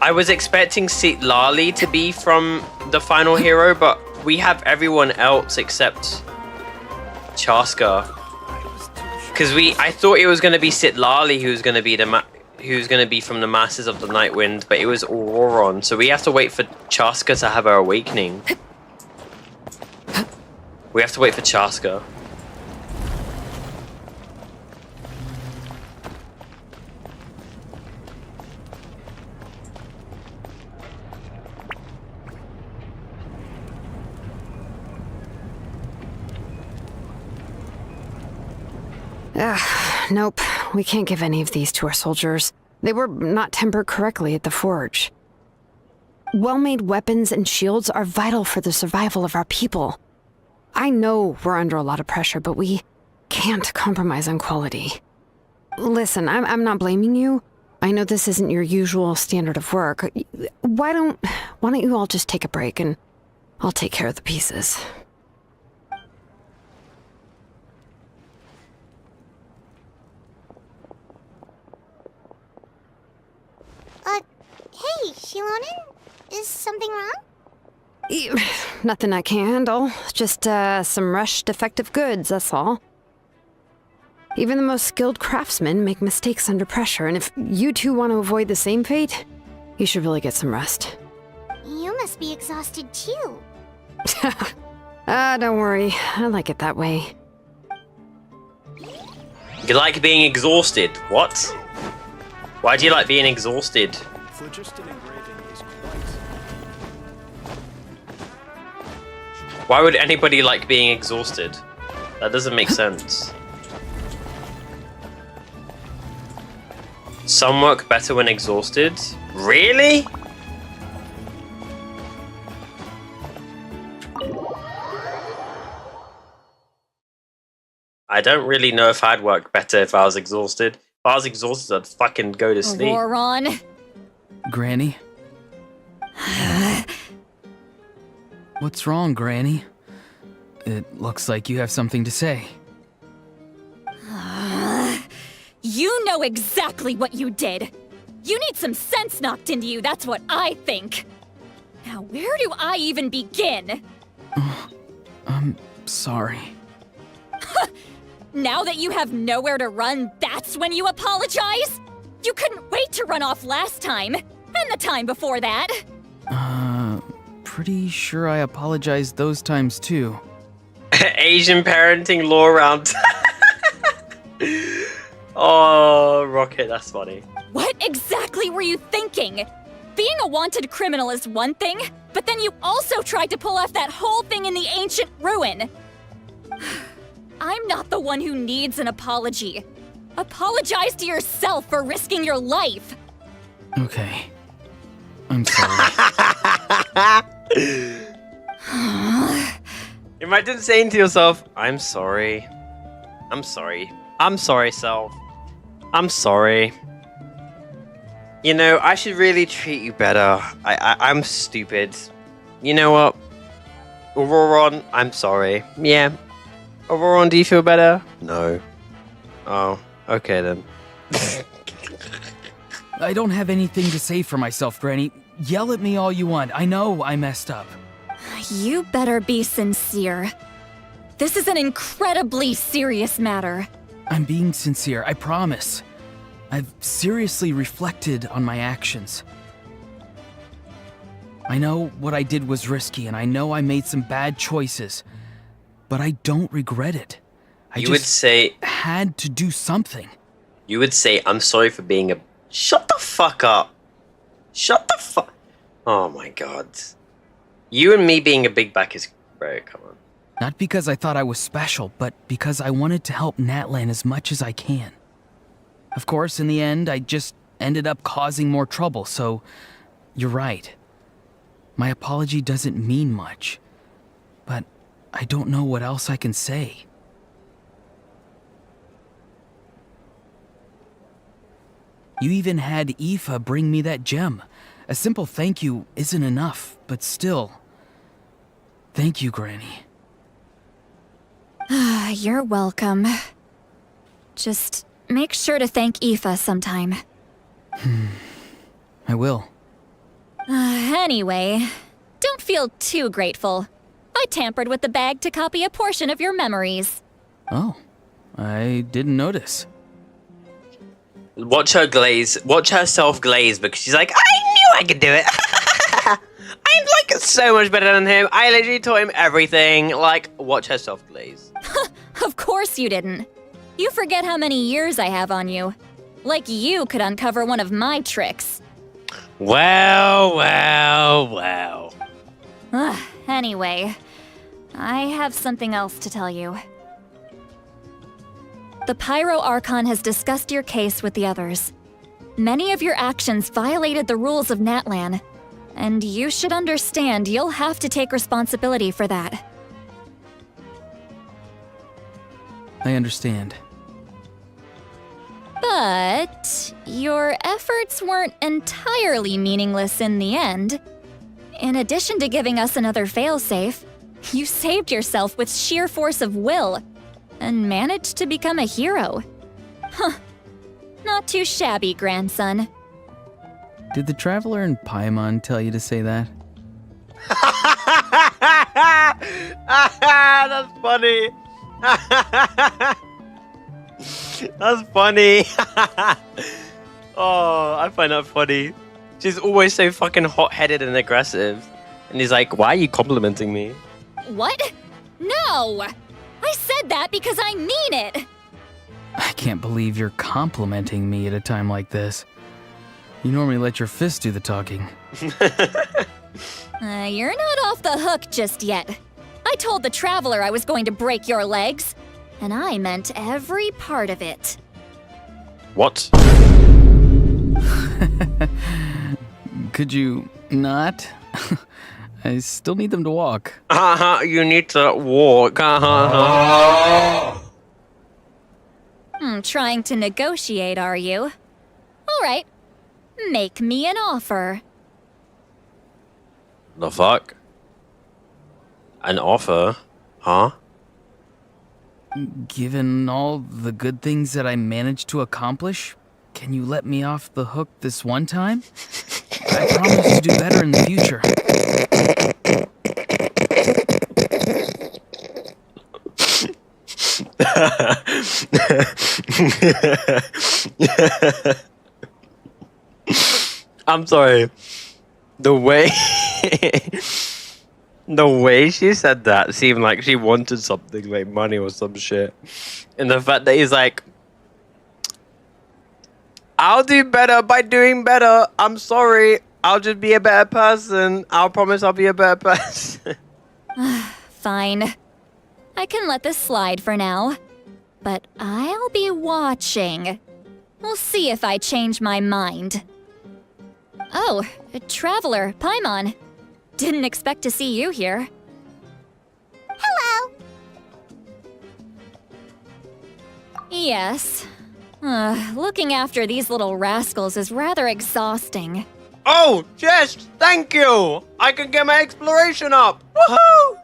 I was expecting Lali to be from the final hero, but we have everyone else except Chaska. Because I thought it was going to be Lali who's going to be from the masses of the Nightwind, but it was Auroron, so we have to wait for Chaska to have her awakening. We have to wait for Chaska. Nope. We can't give any of these to our soldiers. They were not tempered correctly at the forge. Well-made weapons and shields are vital for the survival of our people. I know we're under a lot of pressure, but we can't compromise on quality. Listen, I'm not blaming you. I know this isn't your usual standard of work. Why don't you all just take a break and I'll take care of the pieces. Hey, Shilonen? Is something wrong? Nothing I can handle. Just, some rushed defective goods, that's all. Even the most skilled craftsmen make mistakes under pressure, and if you two want to avoid the same fate, you should really get some rest. You must be exhausted too. Don't worry. I like it that way. You like being exhausted? What? Why do you like being exhausted? Why would anybody like being exhausted? That doesn't make sense. Some work better when exhausted? Really? I don't really know if I'd work better if I was exhausted. If I was exhausted, I'd fucking go to sleep. Auroron. Granny? What's wrong, Granny? It looks like you have something to say. You know exactly what you did. You need some sense knocked into you, that's what I think. Now, where do I even begin? I'm sorry. Now that you have nowhere to run, that's when you apologize? You couldn't wait to run off last time, and the time before that. Pretty sure I apologized those times too. Asian parenting law around. Oh, Rocket, that's funny. What exactly were you thinking? Being a wanted criminal is one thing, but then you also tried to pull off that whole thing in the ancient ruin. I'm not the one who needs an apology. Apologize to yourself for risking your life. Okay. I'm sorry. Imagine saying to yourself, I'm sorry. I'm sorry. I'm sorry, self. I'm sorry. You know, I should really treat you better. I'm stupid. You know what? Auroron, I'm sorry. Yeah. Auroron, do you feel better? No. Oh, okay then. I don't have anything to say for myself, Granny. Yell at me all you want. I know I messed up. You better be sincere. This is an incredibly serious matter. I'm being sincere, I promise. I've seriously reflected on my actions. I know what I did was risky, and I know I made some bad choices, but I don't regret it. I had to do something. You would say, I'm sorry for being a... Shut the fuck up. Shut the fuck... Oh my god. You and me being a big back is... Bro, come on. Not because I thought I was special, but because I wanted to help NATLAN as much as I can. Of course, in the end, I just ended up causing more trouble, so you're right. My apology doesn't mean much, but I don't know what else I can say. You even had Aoife bring me that gem. A simple thank you isn't enough, but still. Thank you, Granny. You're welcome. Just make sure to thank Aoife sometime. I will. Anyway, don't feel too grateful. I tampered with the bag to copy a portion of your memories. Oh, I didn't notice. Watch her glaze. Watch herself glaze because she's like, I knew I could do it. I'm like so much better than him. I literally taught him everything. Like, watch herself glaze. Of course you didn't. You forget how many years I have on you. Like you could uncover one of my tricks. Wow. Anyway, I have something else to tell you. The Pyro Archon has discussed your case with the others. Many of your actions violated the rules of NATLAN, and you should understand you'll have to take responsibility for that. I understand. But your efforts weren't entirely meaningless in the end. In addition to giving us another failsafe, you saved yourself with sheer force of will and managed to become a hero. Huh. Not too shabby, grandson. Did the Traveler in Paimon tell you to say that? That's funny. That's funny. Oh, I find that funny. She's always so fucking hot-headed and aggressive. And he's like, why are you complimenting me? What? No! I said that because I mean it! I can't believe you're complimenting me at a time like this. You normally let your fist do the talking. You're not off the hook just yet. I told the Traveler I was going to break your legs. And I meant every part of it. What? Could you not? I still need them to walk. You need to walk. Trying to negotiate, are you? All right. Make me an offer. The fuck? An offer? Huh? Given all the good things that I managed to accomplish, can you let me off the hook this one time? I promise to do better in the future. I'm sorry. The way she said that seemed like she wanted something like money or some shit. And the fact that he's like, I'll do better by doing better. I'm sorry. I'll just be a better person. I'll promise I'll be a better person. Fine. I can let this slide for now. But I'll be watching. We'll see if I change my mind. Oh, Traveler, Paimon. Didn't expect to see you here. Hello. Yes. Looking after these little rascals is rather exhausting. Oh, Jess, thank you. I can get my exploration up. Woohoo!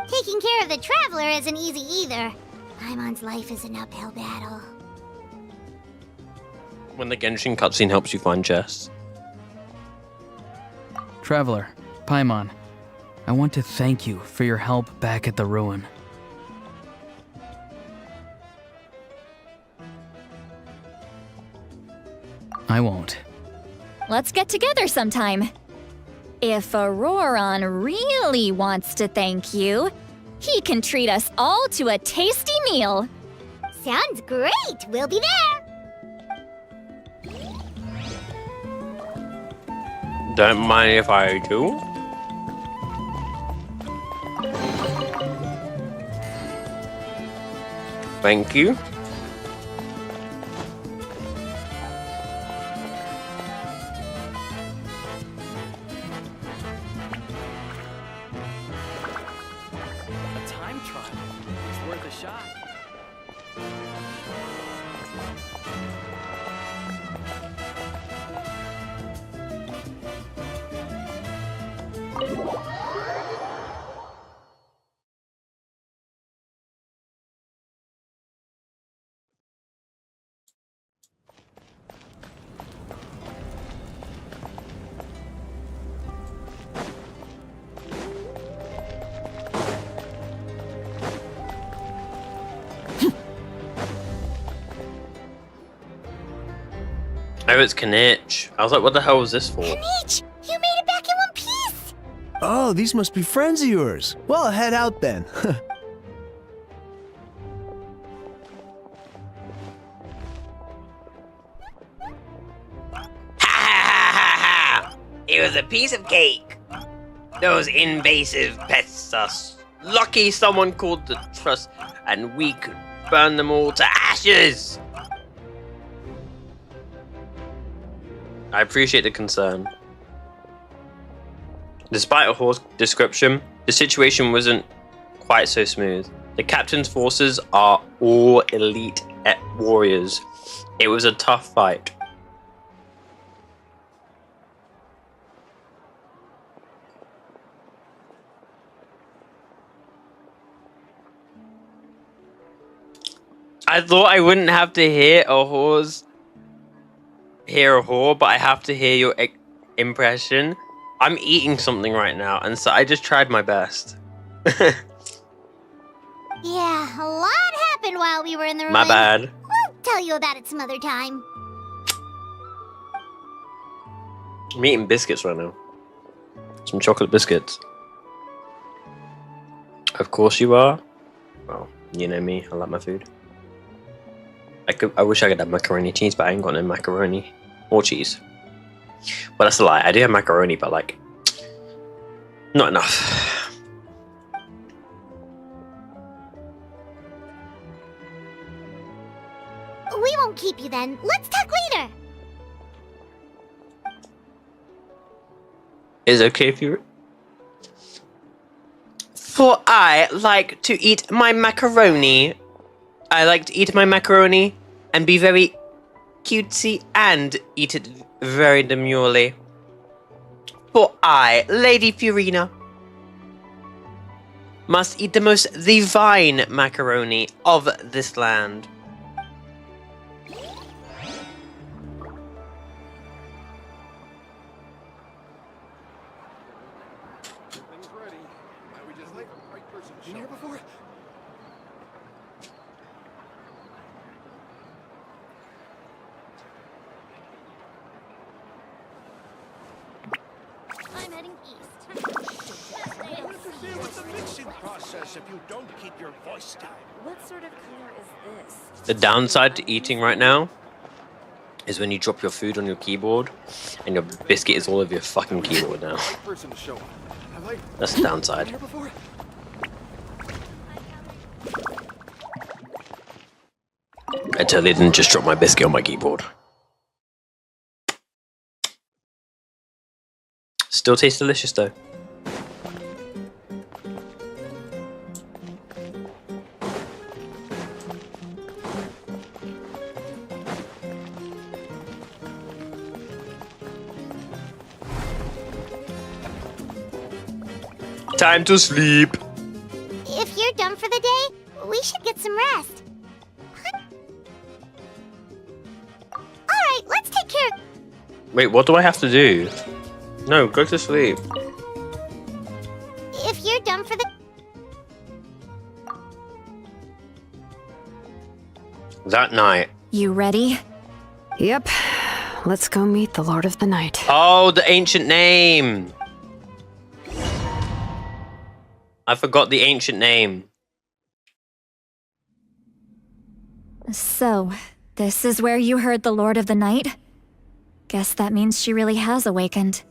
Taking care of the Traveler isn't easy either. Paimon's life is an uphill battle. When the Genshin cutscene helps you find Jess. Traveler, Paimon, I want to thank you for your help back at the ruin. I won't. Let's get together sometime. If Auroron really wants to thank you, he can treat us all to a tasty meal. Sounds great. We'll be there. Don't mind if I do. Thank you. A time trial. It's worth a shot. Oh, it's Kanich. I was like, what the hell was this for? Kanich, you made it back in one piece. Oh, these must be friends of yours. Well, head out then. It was a piece of cake. Those invasive pests are lucky someone called the Trust, and we could burn them all to ashes. I appreciate the concern. Despite a hoarse description, the situation wasn't quite so smooth. The captain's forces are all elite warriors. It was a tough fight. I thought I wouldn't have to hear a whore, but I have to hear your impression. I'm eating something right now, and so I just tried my best. Yeah, a lot happened while we were in the ruin. My bad. We'll tell you about it some other time. I'm eating biscuits right now. Some chocolate biscuits. Of course you are. Well, you know me. I like my food. I wish I could have macaroni and cheese, but I ain't got no macaroni or cheese. Well, that's a lie. I do have macaroni, but like, not enough. help you then. Let's talk later. Is it okay if you... For I like to eat my macaroni. I like to eat my macaroni and be very cutesy and eat it very demurely. For I, Lady Furina, must eat the most divine macaroni of this land. I'm heading east. Process if you don't keep your voice down. What sort of cleaner is this? The downside to eating right now is when you drop your food on your keyboard and your biscuit is all over your fucking keyboard now. That's the downside. I totally didn't just drop my biscuit on my keyboard. Still tastes delicious though. Time to sleep. If you're done for the day, we should get some rest. Alright, let's take care of... Wait, what do I have to do? No, go to sleep. If you're done for the... That night. You ready? Yep. Let's go meet the Lord of the Night. Oh, the ancient name. I forgot the ancient name. So, this is where you heard the Lord of the Night? Guess that means she really has awakened.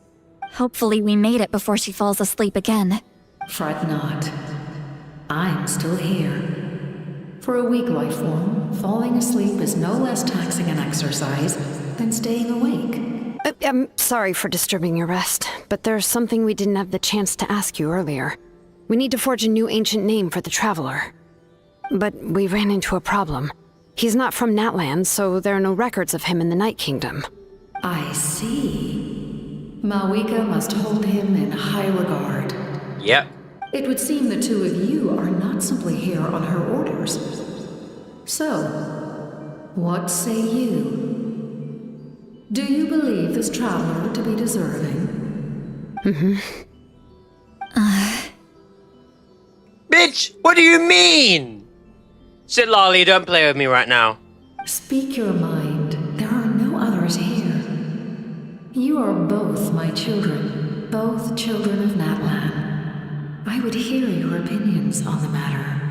Hopefully we made it before she falls asleep again. Fret not. I'm still here. For a weak life form, falling asleep is no less taxing an exercise than staying awake. I'm sorry for disturbing your rest, but there's something we didn't have the chance to ask you earlier. We need to forge a new ancient name for the Traveler. But we ran into a problem. He's not from Natlan, so there are no records of him in the Night Kingdom. I see. Mawika must hold him in high regard. Yep. It would seem the two of you are not simply here on her orders. So, what say you? Do you believe this traveler to be deserving? Bitch, what do you mean? Sit lolly, don't play with me right now. Speak your mind. There are no others here. You are both my children, both children of Natlan. I would hear your opinions on the matter.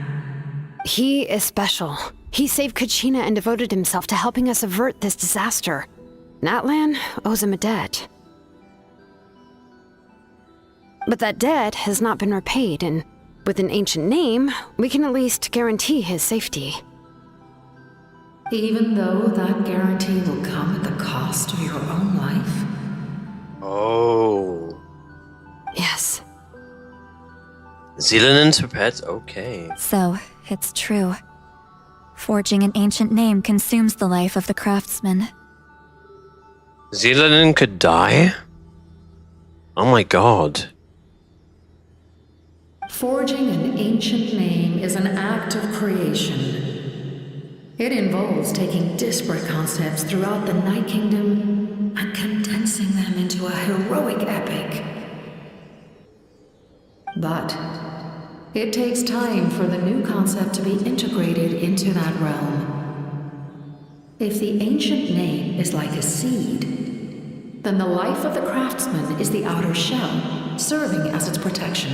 He is special. He saved Kachina and devoted himself to helping us avert this disaster. Natlan owes him a debt. But that debt has not been repaid, and with an ancient name, we can at least guarantee his safety. Even though that guarantee will come at the cost of your own life? Oh. Yes. Zealand's prepared? Okay. So, it's true. Forging an ancient name consumes the life of the craftsman. Zealand could die? Oh my god. Forging an ancient name is an act of creation. It involves taking disparate concepts throughout the Night Kingdom and condensing them into a heroic epic. But it takes time for the new concept to be integrated into that realm. If the ancient name is like a seed, then the life of the craftsman is the outer shell, serving as its protection.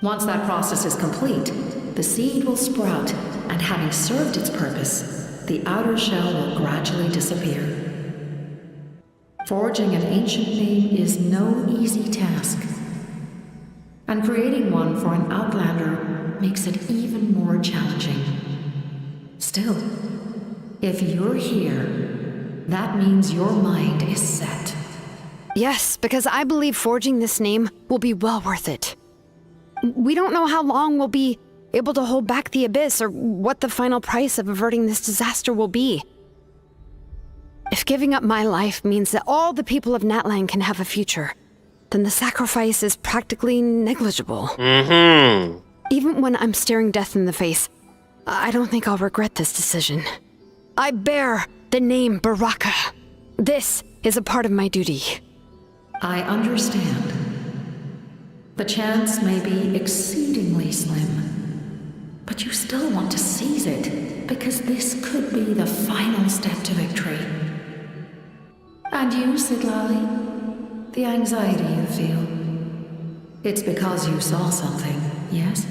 Once that process is complete, the seed will sprout, and having served its purpose, the outer shell will gradually disappear. Forging an ancient name is no easy task, and creating one for an outlander makes it even more challenging. Still, If you're here, that means your mind is set. Yes, because I believe forging this name will be well worth it. We don't know how long we'll be able to hold back the Abyss or what the final price of averting this disaster will be. If giving up my life means that all the people of NATLAN can have a future, then the sacrifice is practically negligible. Mm-hmm. Even when I'm staring death in the face, I don't think I'll regret this decision. I bear the name Baraka. This is a part of my duty. I understand. The chance may be exceedingly slim, but you still want to seize it, because this could be the final step to victory. And you, Sidlali, the anxiety you feel, it's because you saw something, yes?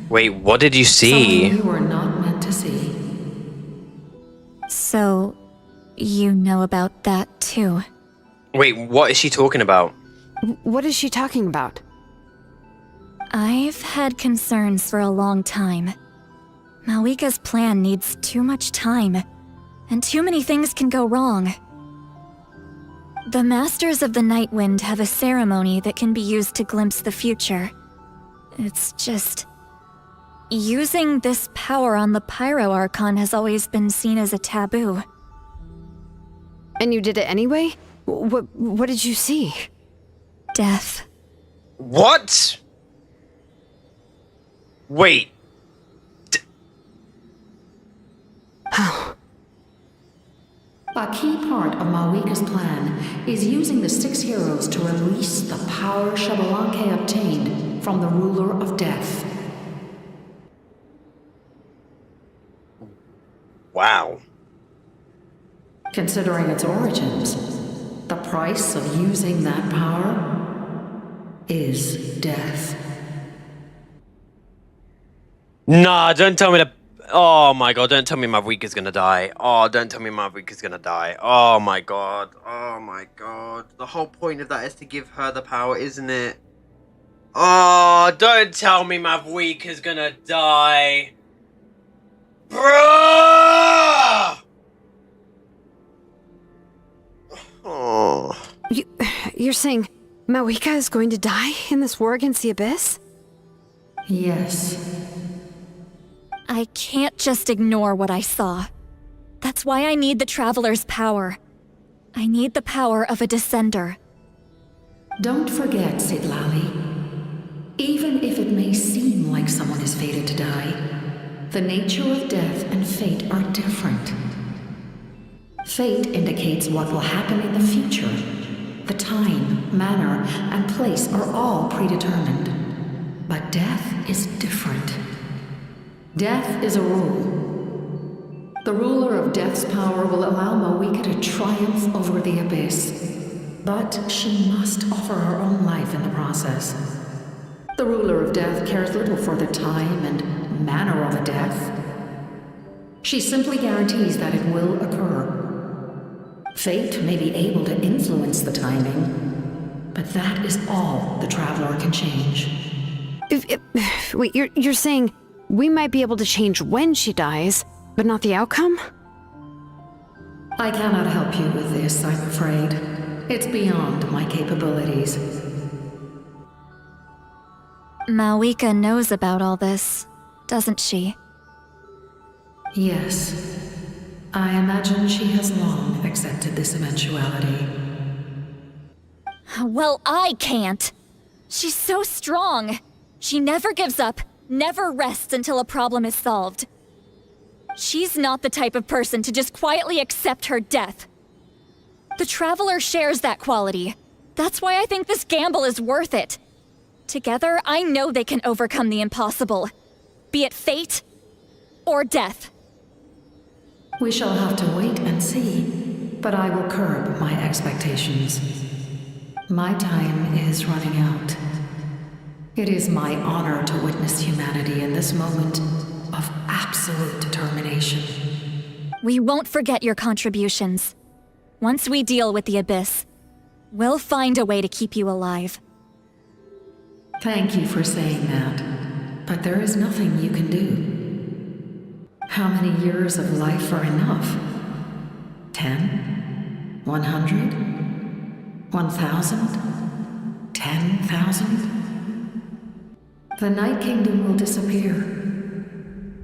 Wait, what did you see? Something you were not meant to see. So, you know about that too? Wait, what is she talking about? What is she talking about? I've had concerns for a long time. Malika's plan needs too much time, and too many things can go wrong. The Masters of the Night Wind have a ceremony that can be used to glimpse the future. It's just... using this power on the Pyro Archon has always been seen as a taboo. And you did it anyway? What did you see? Death. What? Wait. How? A key part of Malika's plan is using the 6 heroes to release the power Xbalanque obtained from the ruler of death. Wow. Considering its origins, the price of using that power is death. Nah, don't tell me that. Oh my god, don't tell me Mavrika's gonna die. Oh, don't tell me Mavrika's gonna die. Oh my god. Oh my god. The whole point of that is to give her the power, isn't it? Oh, don't tell me Mavrika's gonna die. Bruh! Oh. You're saying Malika is going to die in this war against the Abyss? Yes. I can't just ignore what I saw. That's why I need the Traveler's power. I need the power of a Descender. Don't forget, Sidlali. Even if it may seem like someone is fated to die, the nature of death and fate are different. Fate indicates what will happen in the future. The time, manner, and place are all predetermined. But death is different. Death is a rule. The ruler of death's power will allow Malika to triumph over the Abyss. But she must offer her own life in the process. The ruler of death cares little for the time and manner of a death. She simply guarantees that it will occur. Fate may be able to influence the timing, but that is all the Traveler can change. Wait, you're saying we might be able to change when she dies, but not the outcome? I cannot help you with this, I'm afraid. It's beyond my capabilities. Malika knows about all this, doesn't she? Yes. I imagine she has long accepted this eventuality. Well, I can't. She's so strong. She never gives up, never rests until a problem is solved. She's not the type of person to just quietly accept her death. The Traveler shares that quality. That's why I think this gamble is worth it. Together, I know they can overcome the impossible. Be it fate or death. We shall have to wait and see, but I will curb my expectations. My time is running out. It is my honor to witness humanity in this moment of absolute determination. We won't forget your contributions. Once we deal with the Abyss, we'll find a way to keep you alive. Thank you for saying that, but there is nothing you can do. How many years of life are enough? 10? 100? 1,000? 10,000? The Night Kingdom will disappear.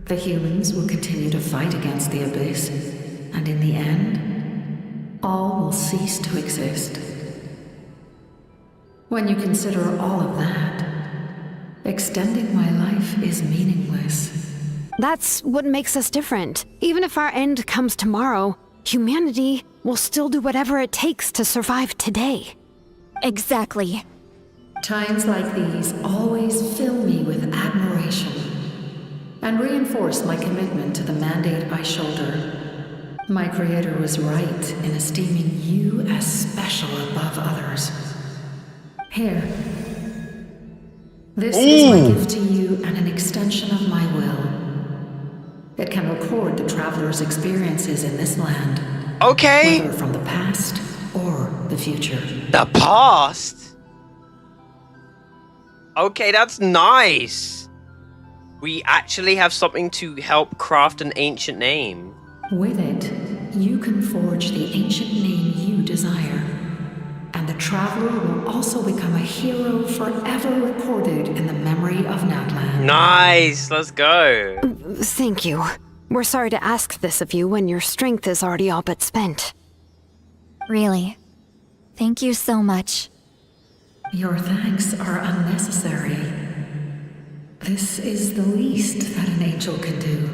The humans will continue to fight against the Abyss, and in the end, all will cease to exist. When you consider all of that, extending my life is meaningless. That's what makes us different. Even if our end comes tomorrow, humanity will still do whatever it takes to survive today. Exactly. Times like these always fill me with admiration and reinforce my commitment to the mandate I shoulder. My creator was right in esteeming you as special above others. Here. This is my gift to you and an extension of my will. It can record the traveler's experiences in this land. Okay. Whether from the past or the future. The past? Okay, that's nice. We actually have something to help craft an ancient name. With it, you can forge the ancient name you desire. And the traveler will also become a hero forever recorded in the memory of NATLAN. Nice, let's go. Thank you. We're sorry to ask this of you when your strength is already all but spent. Really. Thank you so much. Your thanks are unnecessary. This is the least that an angel can do.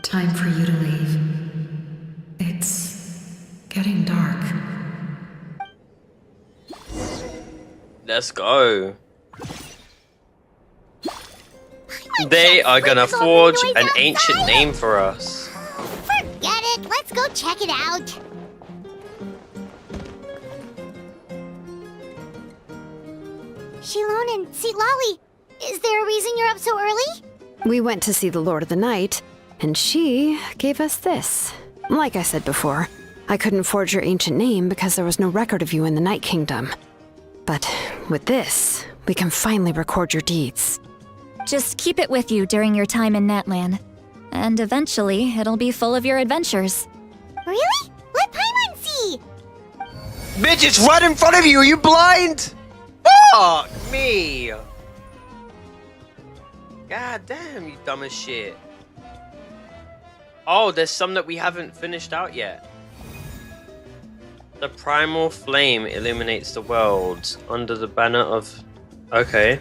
Time for you to leave. It's getting dark. Let's go. They are gonna forge an ancient name for us. Forget it. Let's go check it out. Shilon and Sitlali, is there a reason you're up so early? We went to see the Lord of the Night, and she gave us this. Like I said before, I couldn't forge your ancient name because there was no record of you in the Night Kingdom. But with this, we can finally record your deeds. Just keep it with you during your time in NATLAN. And eventually, it'll be full of your adventures. Really? Let Paimon see! Bitch, it's right in front of you! Are you blind? Fuck me! God damn, you dumb as shit. Oh, there's some that we haven't finished out yet. The primal flame illuminates the world under the banner of... Okay.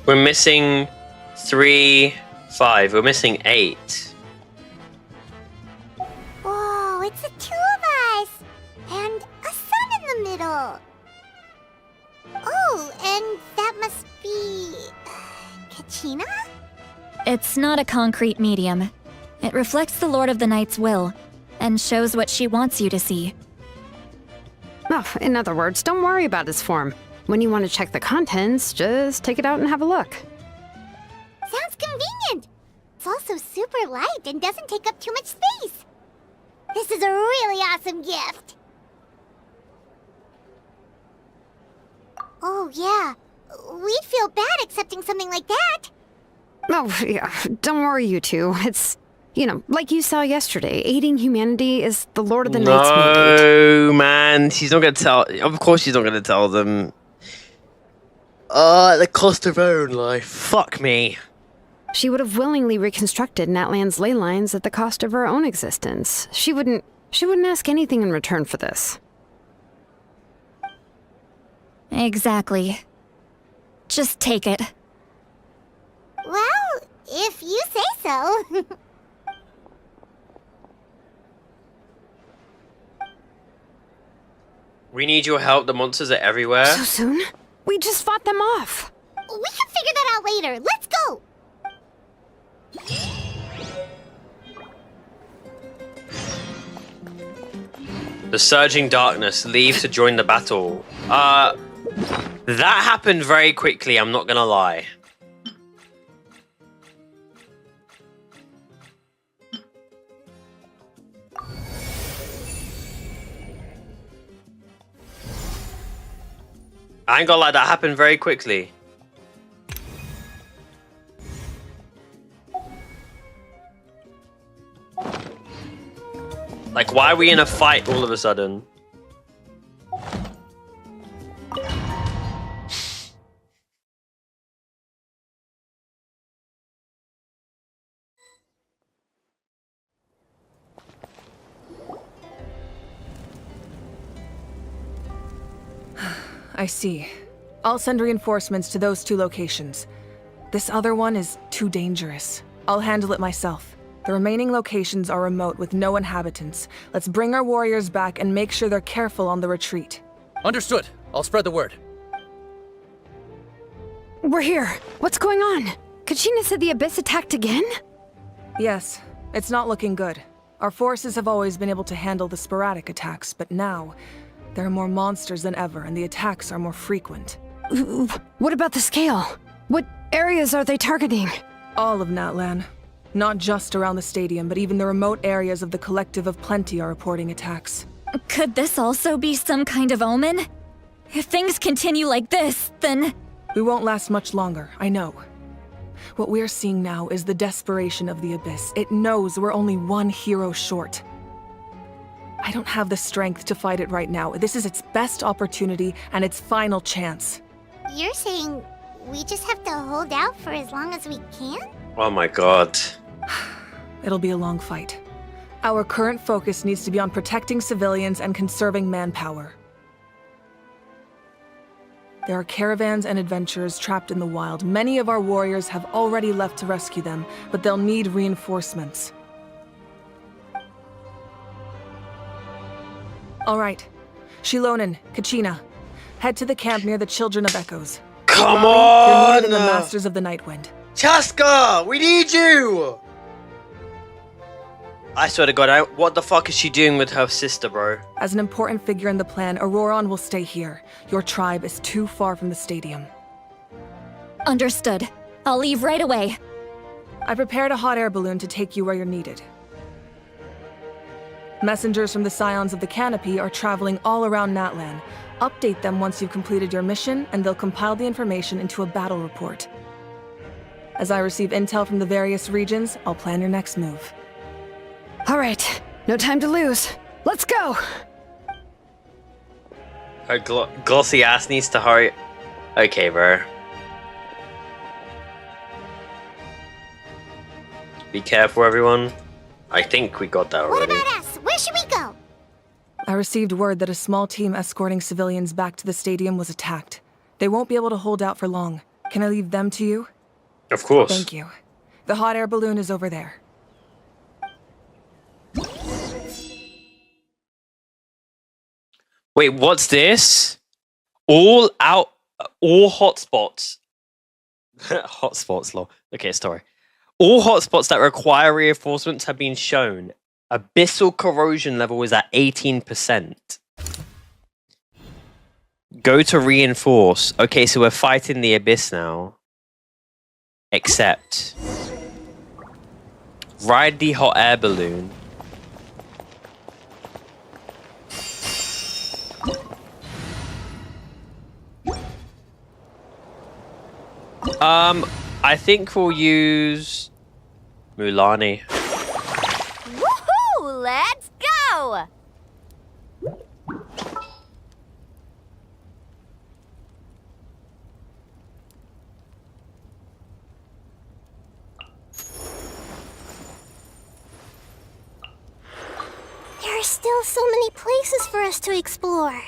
We're missing 3, 5. We're missing 8. Whoa, it's the two of us! And a sun in the middle! Oh, and that must be... Kachina? It's not a concrete medium. It reflects the Lord of the Night's will, and shows what she wants you to see. Oh, in other words, don't worry about its form. When you want to check the contents, just take it out and have a look. Sounds convenient! It's also super light and doesn't take up too much space. This is a really awesome gift. Oh, yeah. We'd feel bad accepting something like that. Oh, yeah. Don't worry, you two. It's, you know, like you saw yesterday, aiding humanity is the Lord of the Night's mandate. No, man. She's not going to tell... Of course she's not going to tell them. At the cost of her own life. Fuck me. She would have willingly reconstructed NATLAN's ley lines at the cost of her own existence. She wouldn't ask anything in return for this. Exactly. Just take it. Well, if you say so. We need your help. The monsters are everywhere. So soon? We just fought them off. We can figure that out later. Let's go. The surging darkness. Leave to join the battle. That happened very quickly, I'm not gonna lie. I ain't gonna lie, that happened very quickly. Like, why are we in a fight all of a sudden? I see. I'll send reinforcements to those 2 locations. This other one is too dangerous. I'll handle it myself. The remaining locations are remote with no inhabitants. Let's bring our warriors back and make sure they're careful on the retreat. Understood. I'll spread the word. We're here. What's going on? Kachina said the Abyss attacked again? Yes, it's not looking good. Our forces have always been able to handle the sporadic attacks, but now there are more monsters than ever, and the attacks are more frequent. What about the scale? What areas are they targeting? All of NATLAN. Not just around the stadium, but even the remote areas of the Collective of Plenty are reporting attacks. Could this also be some kind of omen? If things continue like this, then... We won't last much longer, I know. What we're seeing now is the desperation of the Abyss. It knows we're only one hero short. I don't have the strength to fight it right now. This is its best opportunity and its final chance. You're saying we just have to hold out for as long as we can? Oh my god. It'll be a long fight. Our current focus needs to be on protecting civilians and conserving manpower. There are caravans and adventurers trapped in the wild. Many of our warriors have already left to rescue them, but they'll need reinforcements. All right. Shilonen, Kachina, head to the camp near the Children of Echoes. Come Raleigh, on! You're needed in the Masters of the Nightwind. Chaska, we need you! I swear to God, what the fuck is she doing with her sister, bro? As an important figure in the plan, Auroron will stay here. Your tribe is too far from the stadium. Understood. I'll leave right away. I prepared a hot air balloon to take you where you're needed. Messengers from the Scions of the Canopy are traveling all around NATLAN. Update them once you've completed your mission, and they'll compile the information into a battle report. As I receive intel from the various regions, I'll plan your next move. All right, no time to lose. Let's go! Her glossy ass needs to hurry. Okay, bro. Be careful, everyone. I think we got that already. What about us? Where should we go? I received word that a small team escorting civilians back to the stadium was attacked. They won't be able to hold out for long. Can I leave them to you? Of course. Thank you. The hot air balloon is over there. Wait, what's this? All hotspots. Hotspots, lol. Okay, sorry. All hotspots that require reinforcements have been shown. Abyssal corrosion level is at 18%. Go to reinforce. Okay, so we're fighting the Abyss now. Except. Ride the hot air balloon. I think we'll use Mulani. Woohoo! Let's go! There are still so many places for us to explore.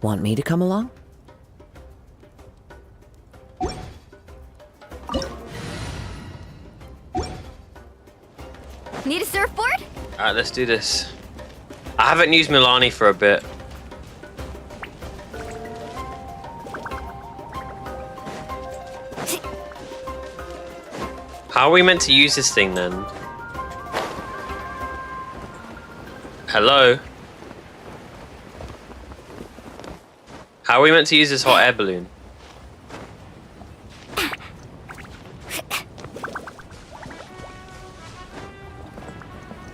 Want me to come along? Need a surfboard? Alright, let's do this. I haven't used Milani for a bit. How are we meant to use this thing then? Hello? How are we meant to use this hot air balloon?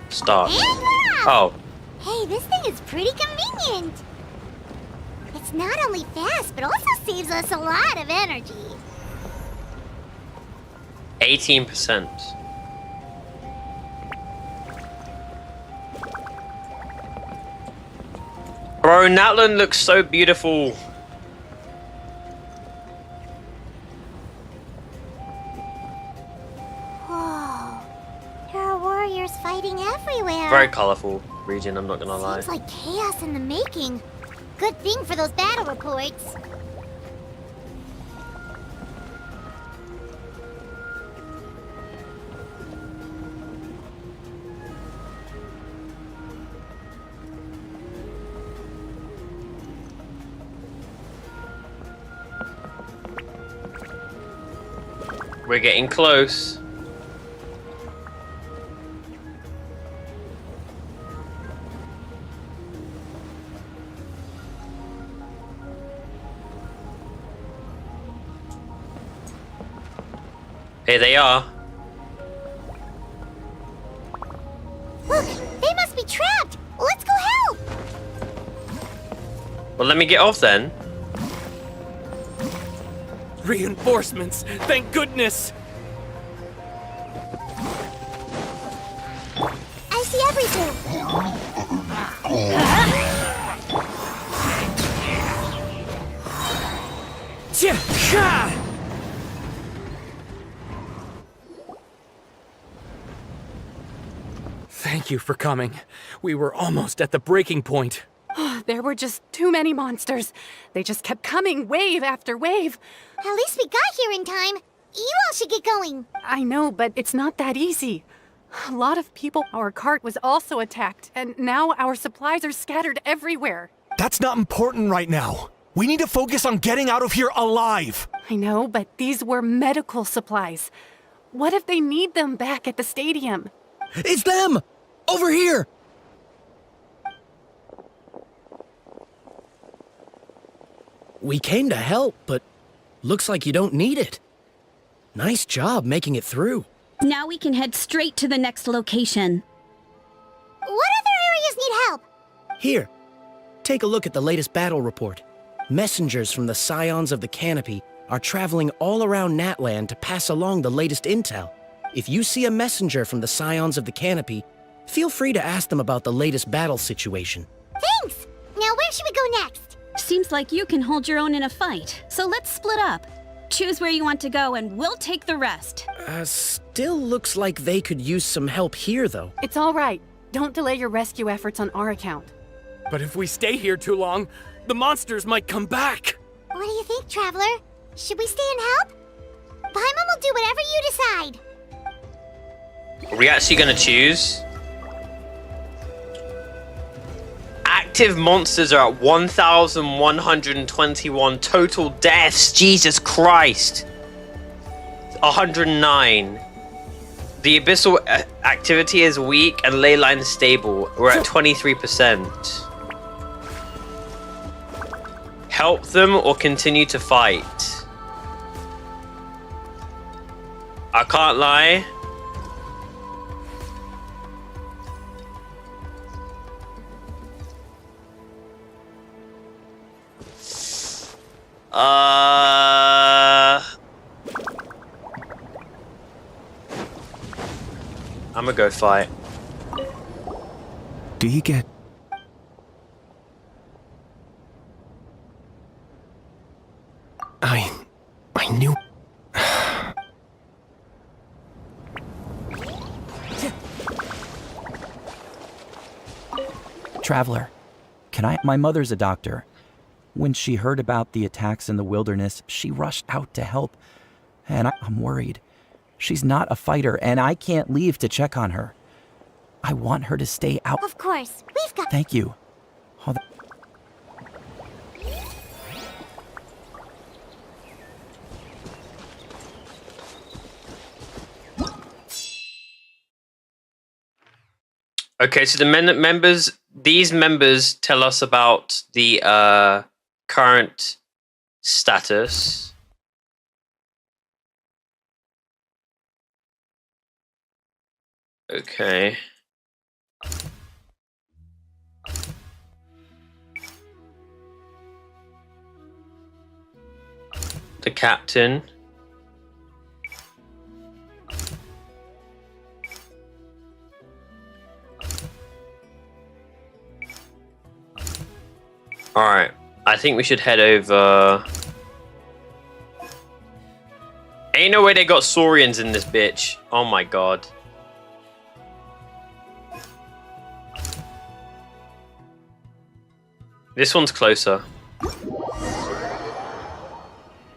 Start. Oh. Hey, this thing is pretty convenient. It's not only fast, but also saves us a lot of energy. 18%. Bro, NATLAN looks so beautiful. Whoa. There are warriors fighting everywhere. Very colorful region, I'm not gonna lie. Seems like chaos in the making. Good thing for those battle reports. We're getting close. Here they are. Look, they must be trapped. Let's go help. Well, let me get off then. Reinforcements! Thank goodness! I see everything. Thank you for coming. We were almost at the breaking point. There were just too many monsters. They just kept coming, wave after wave. At least we got here in time. You all should get going. I know, but it's not that easy. A lot of people. Our cart was also attacked, and now our supplies are scattered everywhere. That's not important right now. We need to focus on getting out of here alive. I know, but these were medical supplies. What if they need them back at the stadium? It's them! Over here! We came to help, but looks like you don't need it. Nice job making it through. Now we can head straight to the next location. What other areas need help? Here, take a look at the latest battle report. Messengers from the Scions of the Canopy are traveling all around NATLAN to pass along the latest intel. If you see a messenger from the Scions of the Canopy, feel free to ask them about the latest battle situation. Thanks! Now where should we go next? Seems like you can hold your own in a fight, so let's split up. Choose where you want to go and we'll take the rest. Still looks like they could use some help here, though. It's all right. Don't delay your rescue efforts on our account. But if we stay here too long, the monsters might come back. What do you think, Traveler? Should we stay and help? Paimon will do whatever you decide. Are we actually gonna choose? Active monsters are at 1,121 total deaths. Jesus Christ. 109. The abyssal activity is weak and ley line stable. We're at 23%. Help them or continue to fight. I can't lie. I'm gonna go fight. Do you get... I knew... Traveler, can I... My mother's a doctor. When she heard about the attacks in the wilderness, she rushed out to help. And I'm worried. She's not a fighter, and I can't leave to check on her. I want her to stay out. Of course, we've got... Thank you. Okay, so the members these members tell us about the current status. Okay. The captain. Alright, I think we should head over. Ain't no way they got Saurians in this bitch. Oh my god. This one's closer.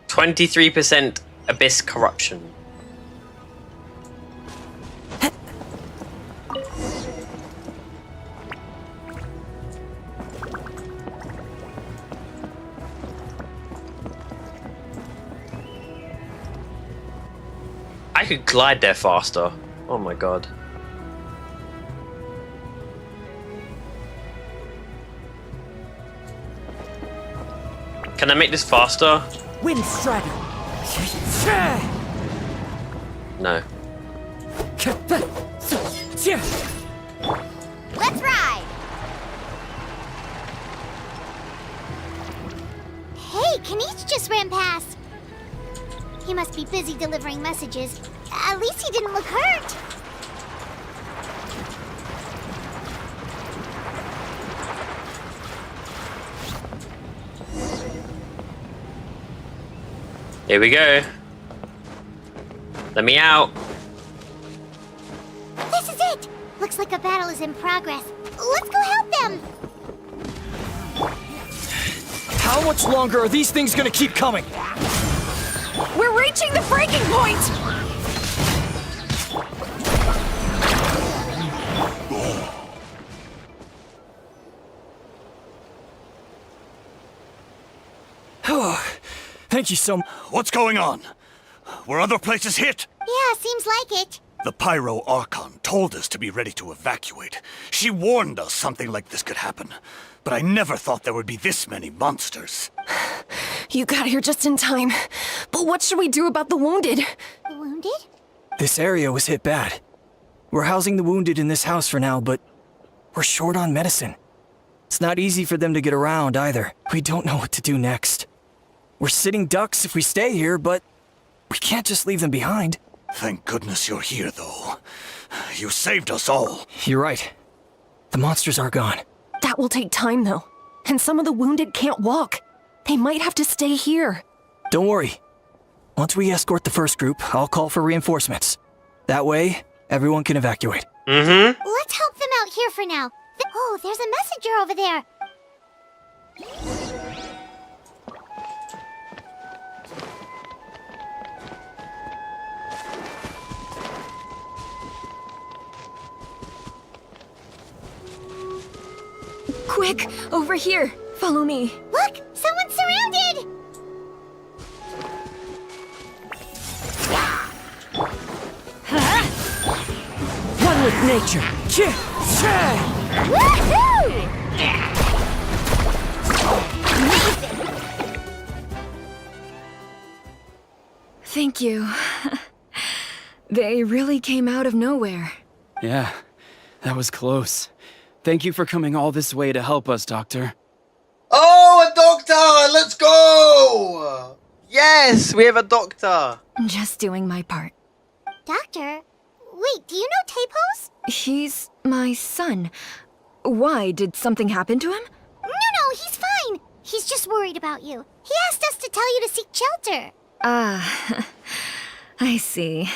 23% abyss corruption. I could glide there faster. Oh my god. Can I make this faster? Wind Strider. No. Let's ride! Hey, Kanish just ran past. He must be busy delivering messages. At least he didn't look hurt. Here we go. Let me out. This is it! Looks like a battle is in progress. Let's go help them! How much longer are these things gonna keep coming? We're reaching the breaking point! Thank you so much. What's going on? Were other places hit? Yeah, seems like it. The pyro Archon told us to be ready to evacuate. She warned us something like this could happen. But I never thought there would be this many monsters. You got here just in time. But what should we do about the wounded? The wounded? This area was hit bad. We're housing the wounded in this house for now, but we're short on medicine. It's not easy for them to get around either. We don't know what to do next. We're sitting ducks if we stay here, but we can't just leave them behind. Thank goodness you're here, though. You saved us all. You're right. The monsters are gone. That will take time, though. And some of the wounded can't walk. They might have to stay here. Don't worry. Once we escort the first group, I'll call for reinforcements. That way, everyone can evacuate. Mm-hmm. Let's help them out here for now. Oh, there's a messenger over there. Quick, over here. Follow me. Look, someone's surrounded. One with nature. Woohoo! Thank you. They really came out of nowhere. Yeah, that was close. Thank you for coming all this way to help us, Doctor. Oh, a doctor! Let's go! Yes, we have a doctor. Just doing my part. Doctor? Wait, do you know Tapos? He's my son. Why? Did something happen to him? No, he's fine. He's just worried about you. He asked us to tell you to seek shelter. Ah, I see.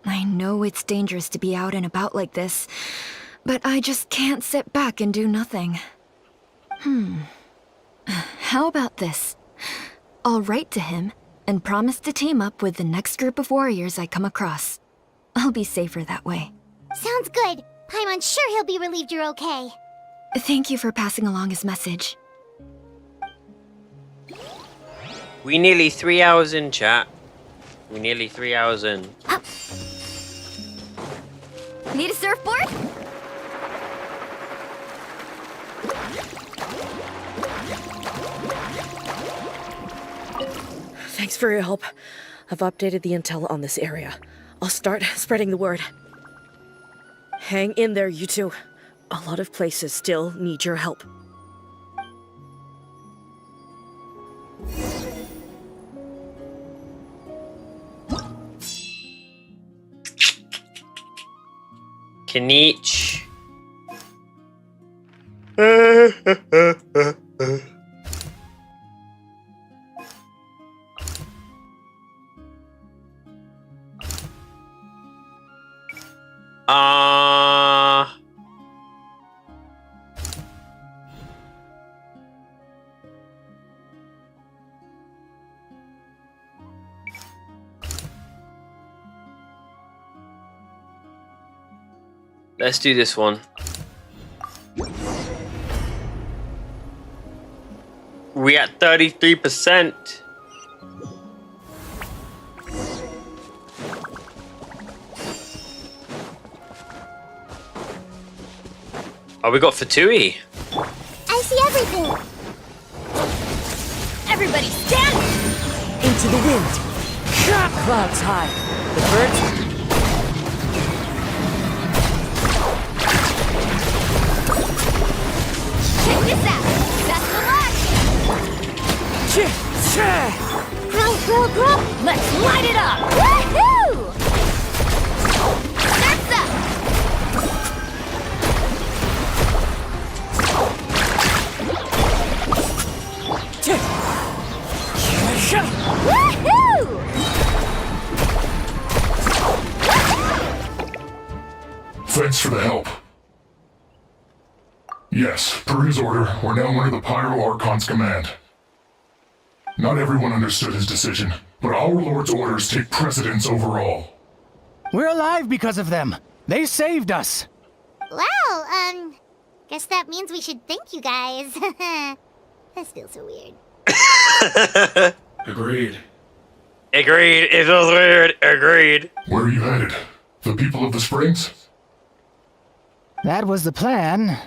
I know it's dangerous to be out and about like this, but I just can't sit back and do nothing. How about this? I'll write to him and promise to team up with the next group of warriors I come across. I'll be safer that way. Sounds good. I'm sure he'll be relieved you're okay. Thank you for passing along his message. We nearly 3 hours in, chat. We nearly 3 hours in. Need a surfboard? Thanks for your help. I've updated the intel on this area. I'll start spreading the word. Hang in there, you two. A lot of places still need your help. Kinich. Let's do this one. We at 33%. Oh, we got Fatui. I see everything. Everybody stand! Into the wind. Clouds high. The birds. Check this out! That's the launch! Grow! Let's light it up! Woohoo! That's up! Woohoo! Thanks for the help. Yes, per his order, we're now under the Pyro Archon's command. Not everyone understood his decision, but our Lord's orders take precedence over all. We're alive because of them. They saved us. Well, guess that means we should thank you guys. This feels so weird. Agreed. Agreed. It feels weird. Agreed. Where are you headed? The people of the Springs? That was the plan,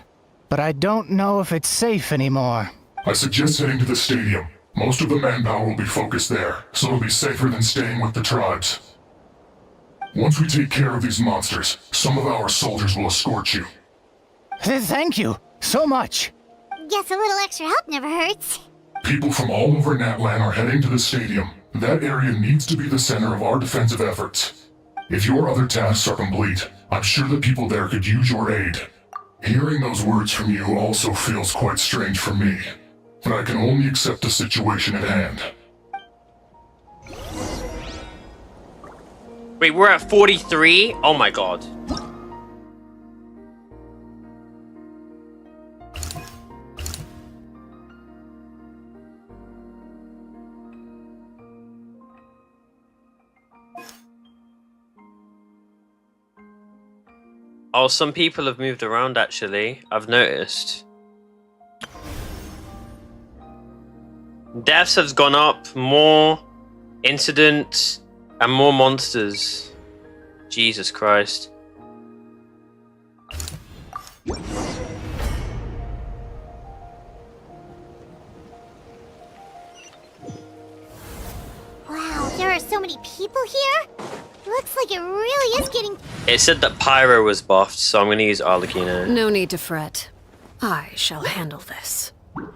but I don't know if it's safe anymore. I suggest heading to the stadium. Most of the manpower will be focused there, so it'll be safer than staying with the tribes. Once we take care of these monsters, some of our soldiers will escort you. Thank you so much. Guess a little extra help never hurts. People from all over NATLAN are heading to the stadium. That area needs to be the center of our defensive efforts. If your other tasks are complete, I'm sure the people there could use your aid. Hearing those words from you also feels quite strange for me, but I can only accept the situation at hand. Wait, we're at 43? Oh my god. Oh, some people have moved around actually, I've noticed. Deaths have gone up, more incidents, and more monsters. Jesus Christ. Wow, there are so many people here. Looks like it really is getting... It said that Pyro was buffed, so I'm gonna use Arlecchino. No need to fret. I shall handle this. I'll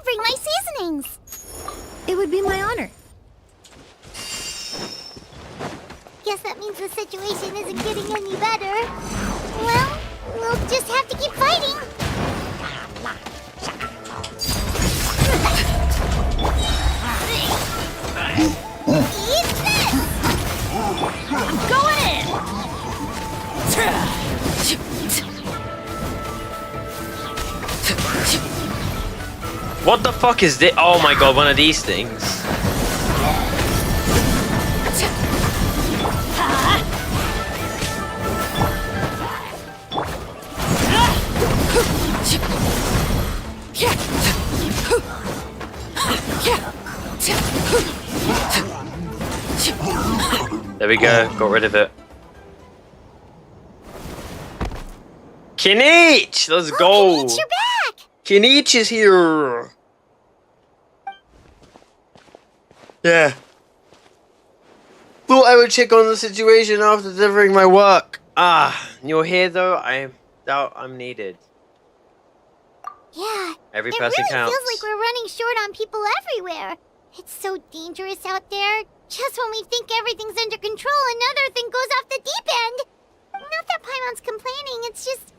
bring my seasonings. It would be my honor. Guess that means the situation isn't getting any better. Well, we'll just have to keep fighting. Eat this! I'm going in! What the fuck is this? Oh my god, one of these things. There we go, got rid of it. Kinich! Let's go! Kinich, you're back! Kinich is here! Yeah. Thought I would check on the situation after delivering my work. Ah, you're here though? I doubt I'm needed. Yeah, Every it person really counts. feels like we're running short on people everywhere. It's so dangerous out there. Just when we think everything's under control, another thing goes off the deep end. Not that Paimon's complaining, it's just...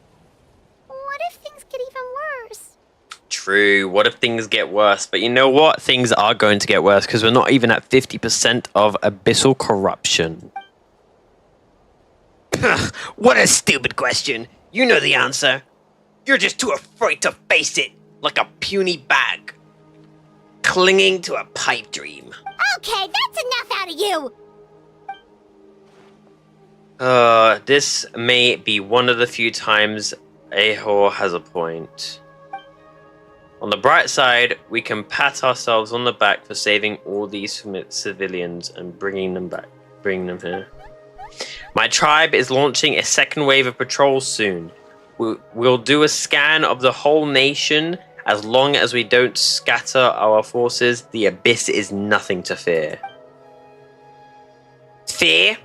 What if things get even worse? True, what if things get worse? But you know what? Things are going to get worse because we're not even at 50% of abyssal corruption. What a stupid question. You know the answer. You're just too afraid to face it, like a puny bag, clinging to a pipe dream. Okay, that's enough out of you! This may be one of the few times Ahor has a point. On the bright side, we can pat ourselves on the back for saving all these civilians and bringing them here. My tribe is launching a second wave of patrols soon. We'll do a scan of the whole nation. As long as we don't scatter our forces, the abyss is nothing to fear. Fear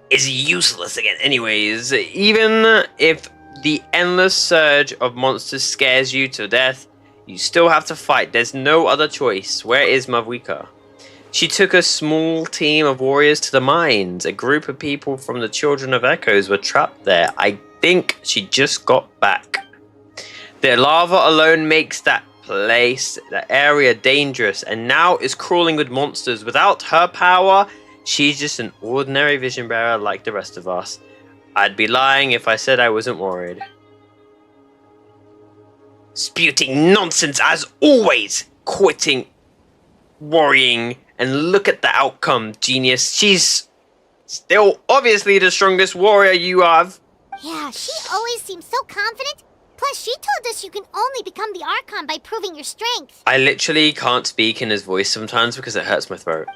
is useless again. Anyways, even if the endless surge of monsters scares you to death, you still have to fight. There's no other choice. Where is Mavwika? She took a small team of warriors to the mines. A group of people from the Children of Echoes were trapped there. I think she just got back. The lava alone makes that area dangerous, and now is crawling with monsters. Without her power, she's just an ordinary vision bearer like the rest of us. I'd be lying if I said I wasn't worried. Spewing nonsense as always. Quitting, worrying, and look at the outcome, genius. She's still obviously the strongest warrior you have. Yeah, she always seems so confident. Plus, she told us you can only become the Archon by proving your strength. I literally can't speak in his voice sometimes because it hurts my throat.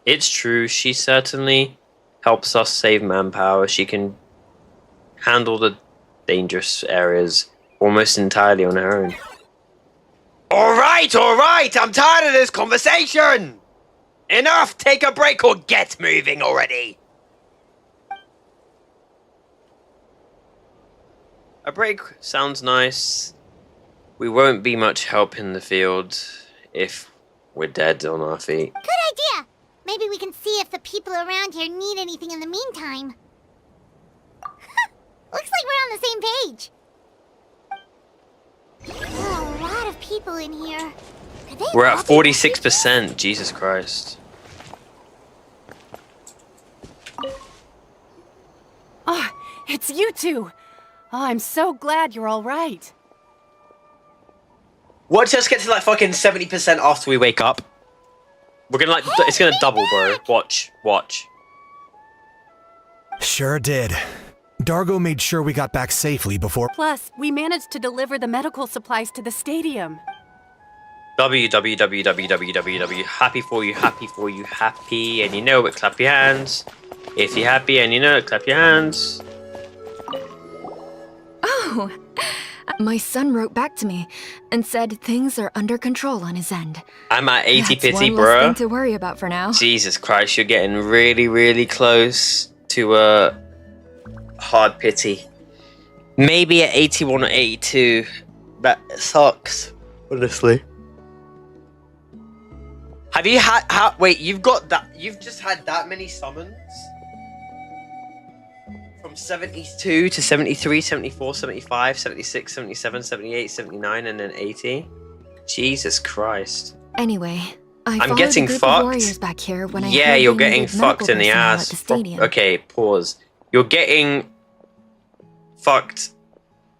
It's true, she certainly helps us save manpower. She can handle the dangerous areas almost entirely on her own. Alright, I'm tired of this conversation! Enough, take a break or get moving already! A break sounds nice. We won't be much help in the field if we're dead on our feet. Good idea! Maybe we can see if the people around here need anything in the meantime. Looks like we're on the same page. There are a lot of people in here. We're at 46%. Jesus Christ. Oh, it's you two. Oh, I'm so glad you're all right. Watch us get to like fucking 70% after we wake up. We're gonna like, it's gonna double, bro. Watch. Sure did. Dargo made sure we got back safely before. Plus, we managed to deliver the medical supplies to the stadium. www. Happy for you, happy. And you know it, clap your hands. If you're happy and you know it, clap your hands. Oh, my son wrote back to me and said things are under control on his end. I'm at 80 That's pity, one bro. less thing to worry about for now. Jesus Christ, you're getting really, really close to hard pity. Maybe at 81 or 82. That sucks, honestly. Have you had? Wait, you've got that? You've just had that many summons? From 72 to 73, 74, 75, 76, 77, 78, 79, and then 80? Jesus Christ. Anyway, I'm getting a group fucked. Of warriors back here when I Yeah, heard you're they getting needed fucked in the medical personnel ass. at the stadium. Okay, pause. You're getting fucked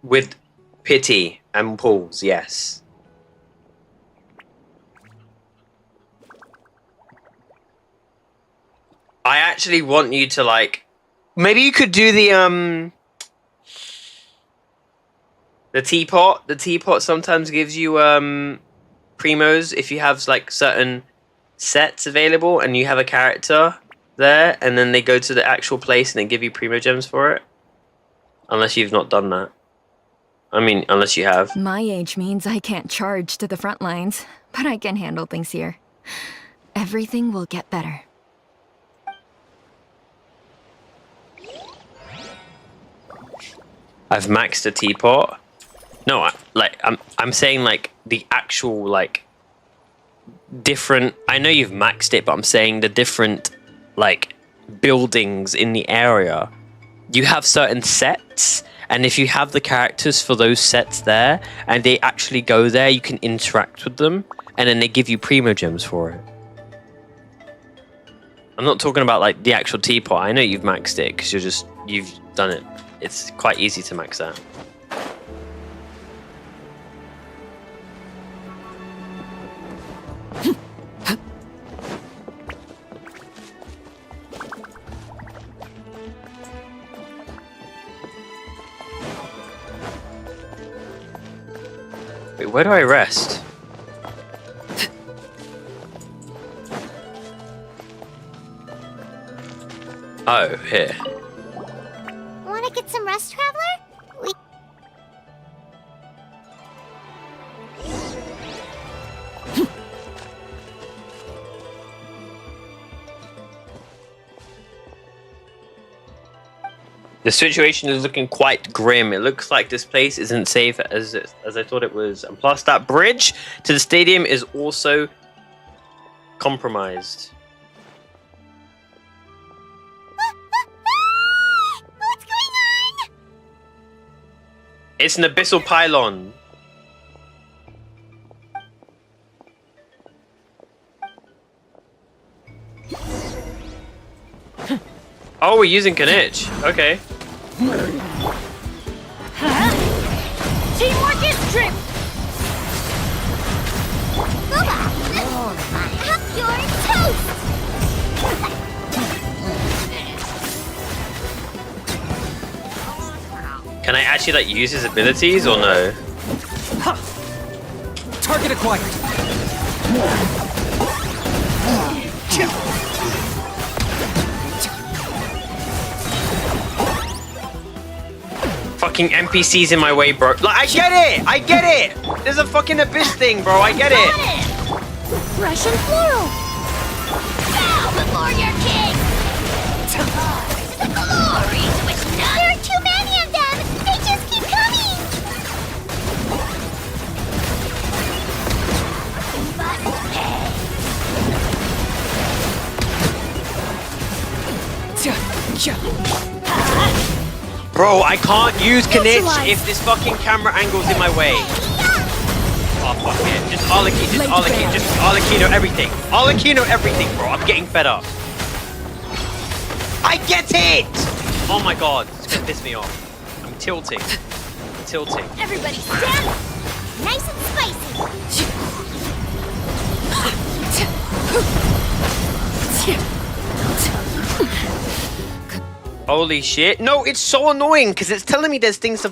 with pity and pulls, yes. I actually want you to like, maybe you could do the teapot. The teapot sometimes gives you primos if you have like certain sets available and you have a character there, and then they go to the actual place and they give you primogems for it. Unless you've not done that. I mean, unless you have. My age means I can't charge to the front lines, but I can handle things here. Everything will get better. I've maxed a teapot. No, I'm saying like the actual like different. I know you've maxed it, but I'm saying the different like buildings in the area. You have certain sets, and if you have the characters for those sets there, and they actually go there, you can interact with them, and then they give you primogems for it. I'm not talking about like the actual teapot. I know you've maxed it because you've done it. It's quite easy to max that. Wait, where do I rest? Oh, here. Wanna get some rest, Traveler? We... The situation is looking quite grim. It looks like this place isn't safe as I thought it was. And plus that bridge to the stadium is also compromised. What's going on? It's an abyssal pylon. Oh, we're using Kanich. Okay. Teamwork is true. Up your toast! Can I actually like use his abilities or no? Target acquired. Fucking NPCs in my way, bro. Like, I get it! I get it! There's a fucking abyss thing, bro. I get it! Russian floral! Bow before your king! The glory to which none... There are too many of them! They just keep coming! Bro, I can't use Kanich if this fucking camera angle's in my way. Oh, fuck it. Just Arlecchino everything. Arlecchino everything, bro. I'm getting fed up. I get it! Oh my god, it's gonna piss me off. I'm tilting. I'm tilting. Everybody stand up! Nice and spicy! Holy shit. No, it's so annoying because it's telling me there's things to...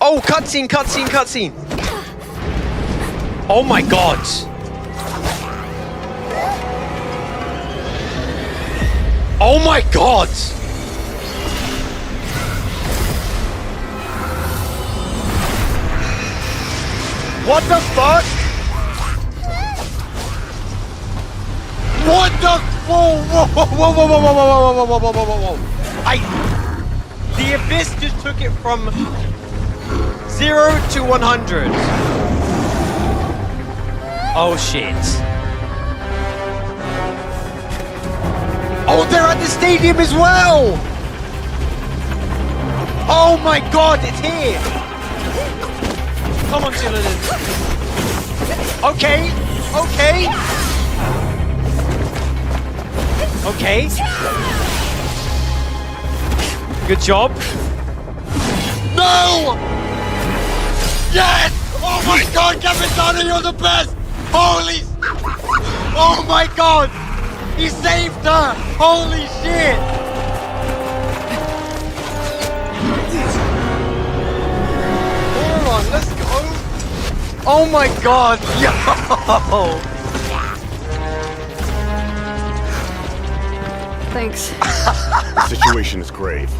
Oh, cutscene, cutscene, cutscene. Oh my god. Oh my god. What the fuck? What the... Whoa, whoa, whoa, whoa, whoa, whoa, whoa, whoa, whoa, whoa, whoa, whoa, whoa. The Abyss just took it from 0 to 100. Oh, shit. Oh, they're at the stadium as well! Oh my god, it's here! Come on, Chillinan. Okay, okay. Okay. Good job. No! Yes! Oh my god, Capitano, you're the best! Holy... Oh my god! He saved her! Holy shit! Hold on, let's go! Oh my god! Yo! Thanks. The situation is grave.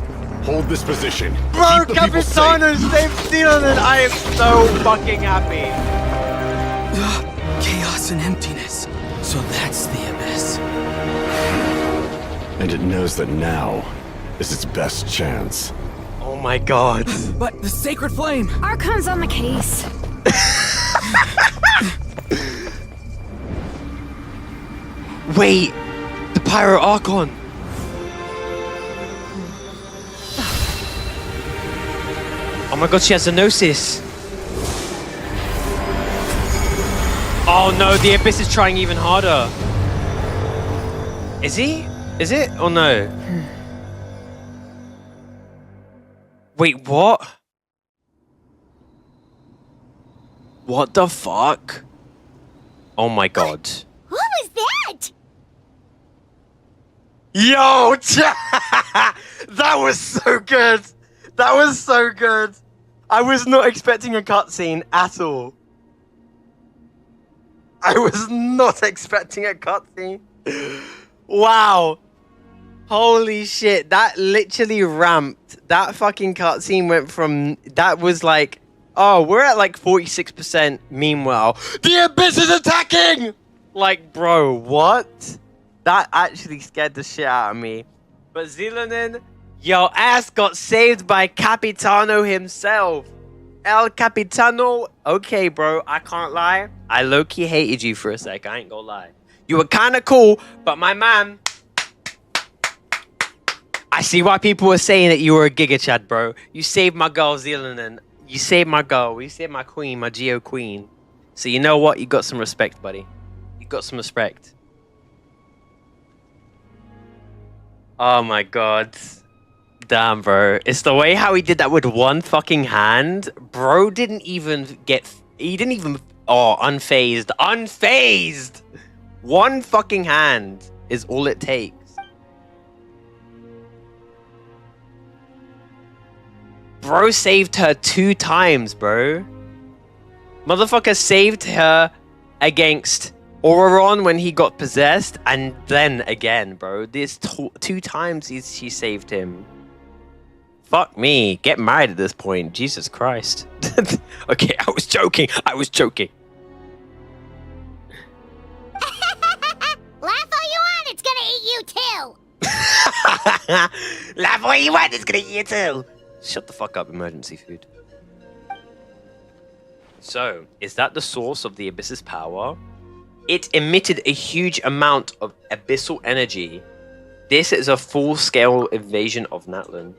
Hold this position. Bro, Keep the people safe. Capitano saved Zealand and I am so fucking happy. Chaos and emptiness. So that's the abyss. And it knows that now is its best chance. Oh my god. But the sacred flame! Archon's on the case. Wait, the pyro Archon. Oh my god, she has a gnosis. Oh no, the abyss is trying even harder. Is he? Is it? Or no? Wait, what? What the fuck? Oh my god. What was that? Yo, that was so good. That was so good. I was not expecting a cutscene at all. I was not expecting a cutscene. Wow. Holy shit. That literally ramped. That fucking cutscene went from... That was like... Oh, we're at like 46%. Meanwhile, the abyss is attacking! Like, bro, what? That actually scared the shit out of me. But Zilanin, your ass got saved by Capitano himself. El Capitano. Okay, bro, I can't lie. I low-key hated you for a sec. I ain't gonna lie. You were kind of cool, but my man... I see why people were saying that you were a Giga Chad, bro. You saved my girl, Zilanin. You saved my girl. You saved my queen, my Geo queen. So you know what? You got some respect, buddy. You got some respect. Oh my god. Damn, bro. It's the way how he did that with one fucking hand. Bro didn't even get... He didn't even... Oh, unfazed. Unfazed! One fucking hand is all it takes. Bro saved her 2 times, bro. Motherfucker saved her against Auroron when he got possessed, and then again, bro. This 2 times she saved him. Fuck me. Get married at this point. Jesus Christ. Okay, I was joking. I was joking. Laugh all you want, it's gonna eat you too. Laugh all you want, it's gonna eat you too. Shut the fuck up, emergency food. So, is that the source of the abyss's power? It emitted a huge amount of abyssal energy. This is a full-scale invasion of NATLAN.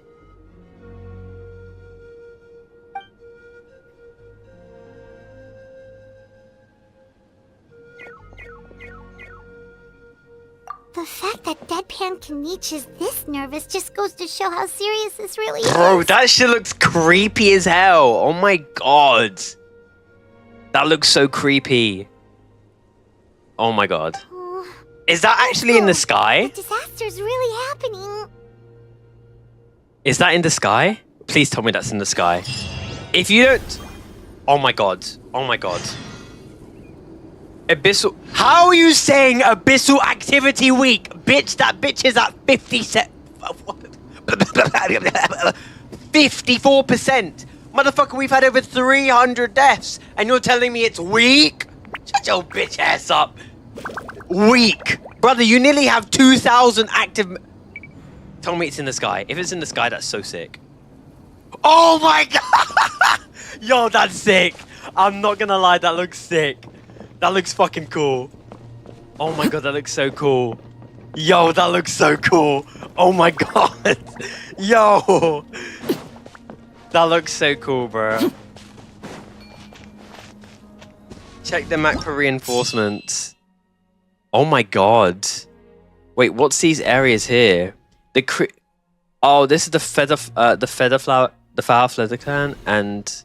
The fact that Deadpan Kanich is this nervous just goes to show how serious this really is. Bro, that shit looks creepy as hell. Oh my god. That looks so creepy. Oh my god. Is that actually in the sky? The disaster's really happening. Is that in the sky? Please tell me that's in the sky. If you don't... Oh my god. Oh my god. Abyssal... How are you saying abyssal activity weak? Bitch, that bitch is at 54%. Motherfucker, we've had over 300 deaths, and you're telling me it's weak? Shut your bitch ass up. Weak. Brother, you nearly have 2,000 active... Tell me it's in the sky. If it's in the sky, that's so sick. Oh my god! Yo, that's sick. I'm not gonna lie, that looks sick. That looks fucking cool. Oh my god, that looks so cool. Yo, that looks so cool. Oh my god. Yo. That looks so cool, bro. Check the map for reinforcements. Oh my god. Wait, what's these areas here? Oh, this is the Flower Feather Clan, and...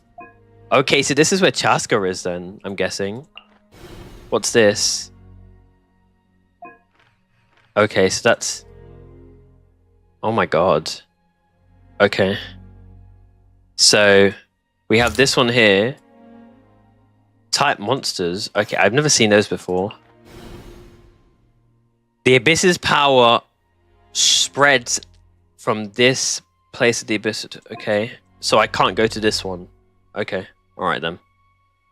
Okay, so this is where Chaska is then, I'm guessing. What's this? Okay, so that's... Oh my god. Okay. So, we have this one here. Type monsters. Okay, I've never seen those before. The Abyss's power spreads from this place of the abyss. Okay, so I can't go to this one. Okay, all right then.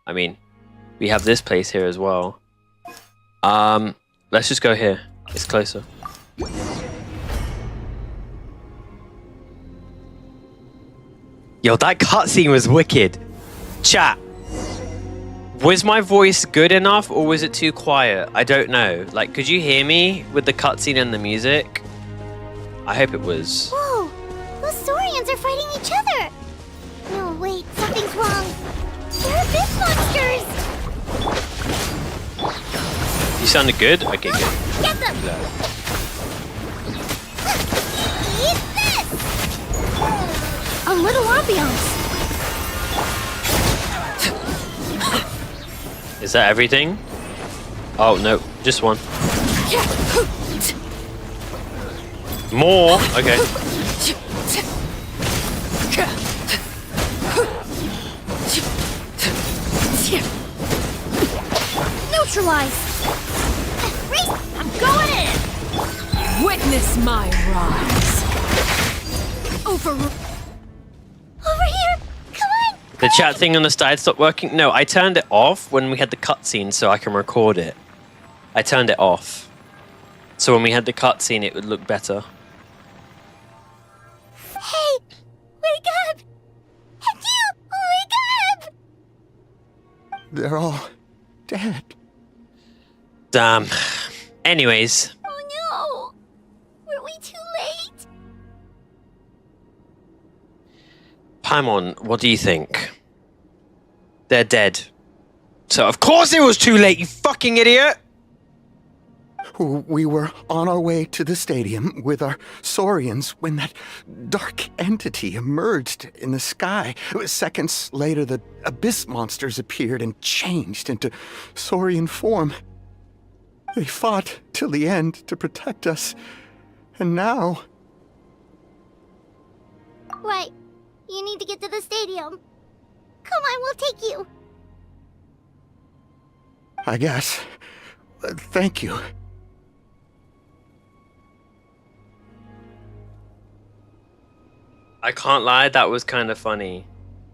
I mean, we have this place here as well. Let's just go here. It's closer. Yo, that cutscene was wicked. Chat. Was my voice good enough or was it too quiet? I don't know. Like, could you hear me with the cutscene and the music? I hope it was. Whoa! Those Saurians are fighting each other! No, wait, something's wrong. They're abyss monsters! You sounded good? Okay, good. Get them! Eat this! A little ambiance. Is that everything? Oh, no. Just one. More? Okay. Neutralize. I'm going in. Witness my rise. Over here. Come on! The chat thing on the side stopped working? No, I turned it off when we had the cutscene so I can record it. I turned it off. So when we had the cutscene, it would look better. Hey! Wake up! And you! Wake up! They're all dead. Damn. Anyways. Oh no! Were we too late? Paimon, what do you think? They're dead. So of course it was too late, you fucking idiot! We were on our way to the stadium with our Saurians when that dark entity emerged in the sky. Seconds later, the abyss monsters appeared and changed into Saurian form. They fought till the end to protect us. And now... Right. You need to get to the stadium. Come on, we'll take you. I guess. Thank you. I can't lie, that was kind of funny.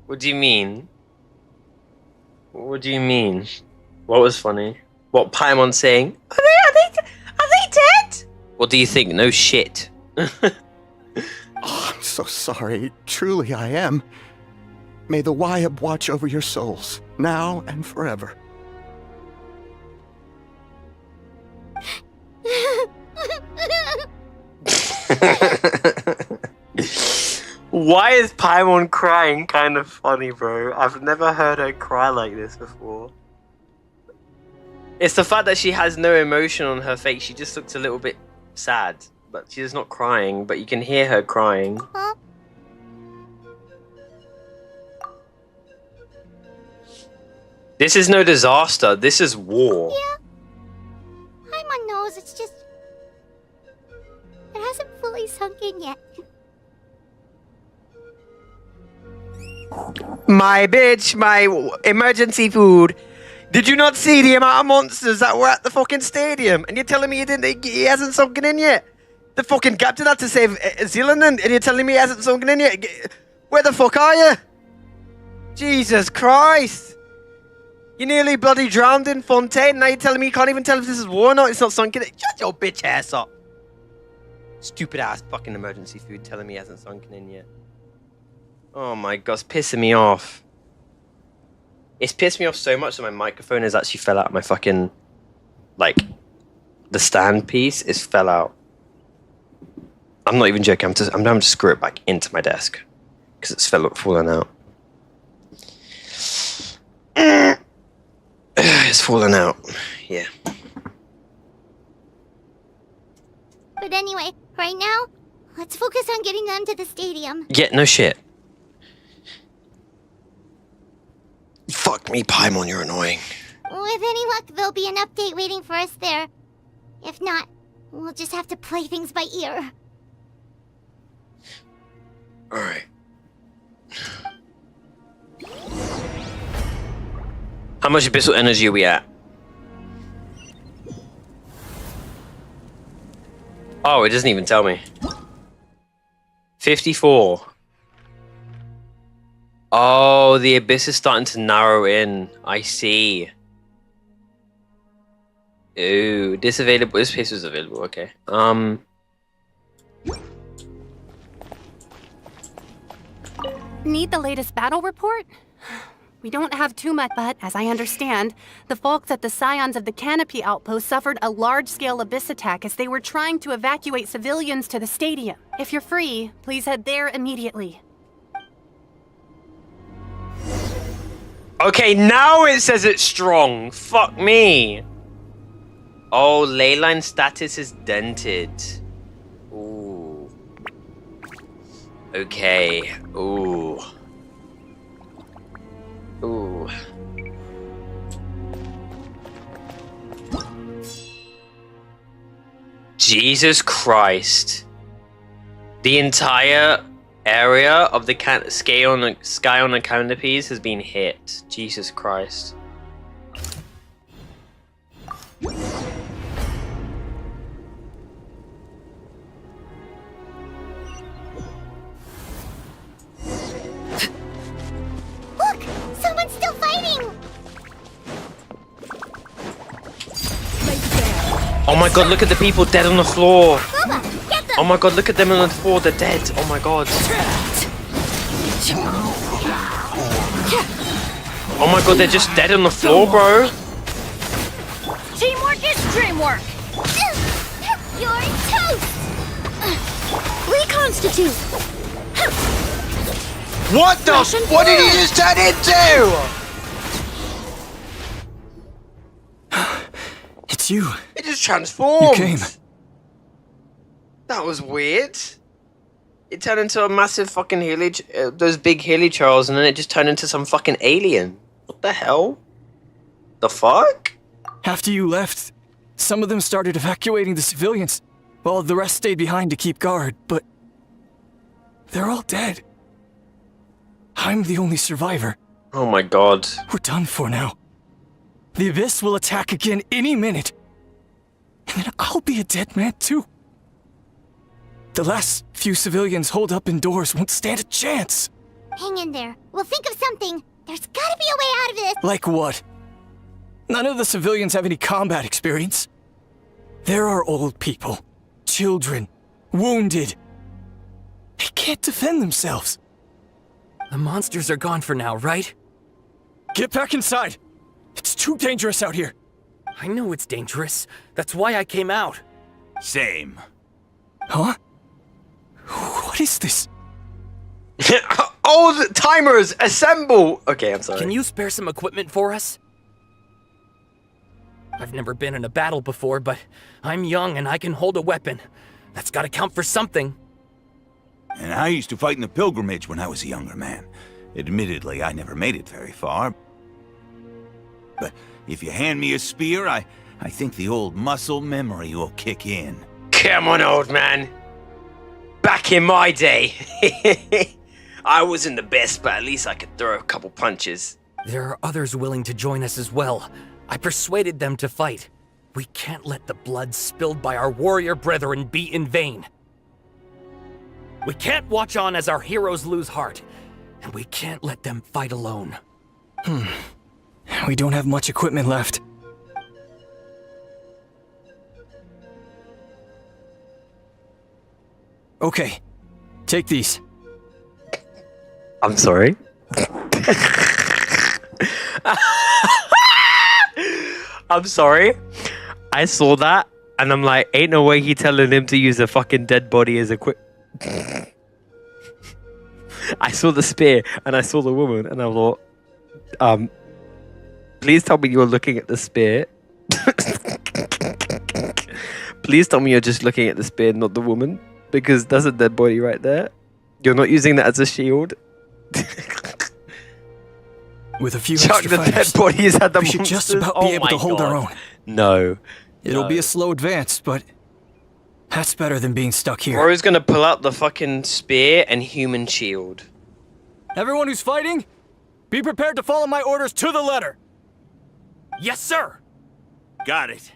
What do you mean? What do you mean? What was funny? What Paimon saying? Are they dead? What do you think? No shit. Oh, I'm so sorry. Truly I am. May the Wyab watch over your souls, now and forever. Why is Paimon crying kind of funny, bro? I've never heard her cry like this before. It's the fact that she has no emotion on her face. She just looks a little bit sad. But she's not crying, but you can hear her crying. Huh? This is no disaster. This is war. Yeah. Paimon knows, it's just... It hasn't fully sunk in yet. My bitch, my emergency food. Did you not see the amount of monsters that were at the fucking stadium? And you're telling me he hasn't sunken in yet? The fucking captain had to save Zealand and you're telling me he hasn't sunken in yet? Where the fuck are you? Jesus Christ. You nearly bloody drowned in Fontaine. Now you're telling me you can't even tell if this is war or not? It's not sunken in. Shut your bitch ass up. Stupid ass fucking emergency food telling me he hasn't sunken in yet. Oh my god, it's pissing me off. It's pissed me off so much that my microphone has actually fell out of my fucking, like, the stand piece is fell out. I'm not even joking. I'm going to screw it back into my desk because it's fallen out. It's fallen out. Yeah. But anyway, right now, let's focus on getting them to the stadium. Yeah, no shit. Fuck me, Paimon, you're annoying. With any luck, there'll be an update waiting for us there. If not, we'll just have to play things by ear. Alright. How much abyssal energy are we at? Oh, it doesn't even tell me. 54. Oh, the abyss is starting to narrow in. I see. Ooh, this place was available. Okay. Need the latest battle report? We don't have too much, but as I understand, the folks at the Scions of the Canopy outpost suffered a large-scale abyss attack as they were trying to evacuate civilians to the stadium. If you're free, please head there immediately. Okay, now it says it's strong. Fuck me. Oh, leyline status is dented. Ooh. Okay. Ooh. Ooh. Jesus Christ. The entire area of the sky on the canopies has been hit. Jesus Christ. Look! Someone's still fighting! Oh my god, look at the people dead on the floor. Boba, get them! Oh my god, look at them on the floor, they're dead. Oh my god. Oh my god, they're just dead on the floor, bro. Teamwork is dreamwork! You're toast! Reconstitute! What the? What did he just turn into? It's you. It just transformed. You came. That was weird. It turned into a massive fucking those big helichurls, and then it just turned into some fucking alien. What the hell? The fuck? After you left, some of them started evacuating the civilians, while the rest stayed behind to keep guard, but they're all dead. I'm the only survivor. Oh my god. We're done for now. The Abyss will attack again any minute. And then I'll be a dead man too. The last few civilians holed up indoors won't stand a chance. Hang in there. We'll think of something. There's gotta be a way out of this. Like what? None of the civilians have any combat experience. There are old people, children, wounded. They can't defend themselves. The monsters are gone for now, right? Get back inside. It's too dangerous out here. I know it's dangerous. That's why I came out. Same. Huh? What is this? Oh, the timers! Assemble! Okay, I'm sorry. Can you spare some equipment for us? I've never been in a battle before, but I'm young and I can hold a weapon. That's gotta count for something. And I used to fight in the pilgrimage when I was a younger man. Admittedly, I never made it very far. But if you hand me a spear, I think the old muscle memory will kick in. Come on, old man. Back in my day, I wasn't the best, but at least I could throw a couple punches. There are others willing to join us as well. I persuaded them to fight. We can't let the blood spilled by our warrior brethren be in vain. We can't watch on as our heroes lose heart, and we can't let them fight alone. We don't have much equipment left. Okay, take these. I'm sorry. I'm sorry. I saw that, and I'm like, ain't no way he telling him to use a fucking dead body as a quick. I saw the spear, and I saw the woman, and I thought, please tell me you're looking at the spear. Please tell me you're just looking at the spear, not the woman, because that's a dead body right there. You're not using that as a shield. With a few Chuck extra the fighters, dead bodies at the we should just about be able to hold our own. No. It'll be a slow advance, but that's better than being stuck here. Bro's gonna pull out the fucking spear and human shield. Everyone who's fighting, be prepared to follow my orders to the letter. Yes, sir. Got it.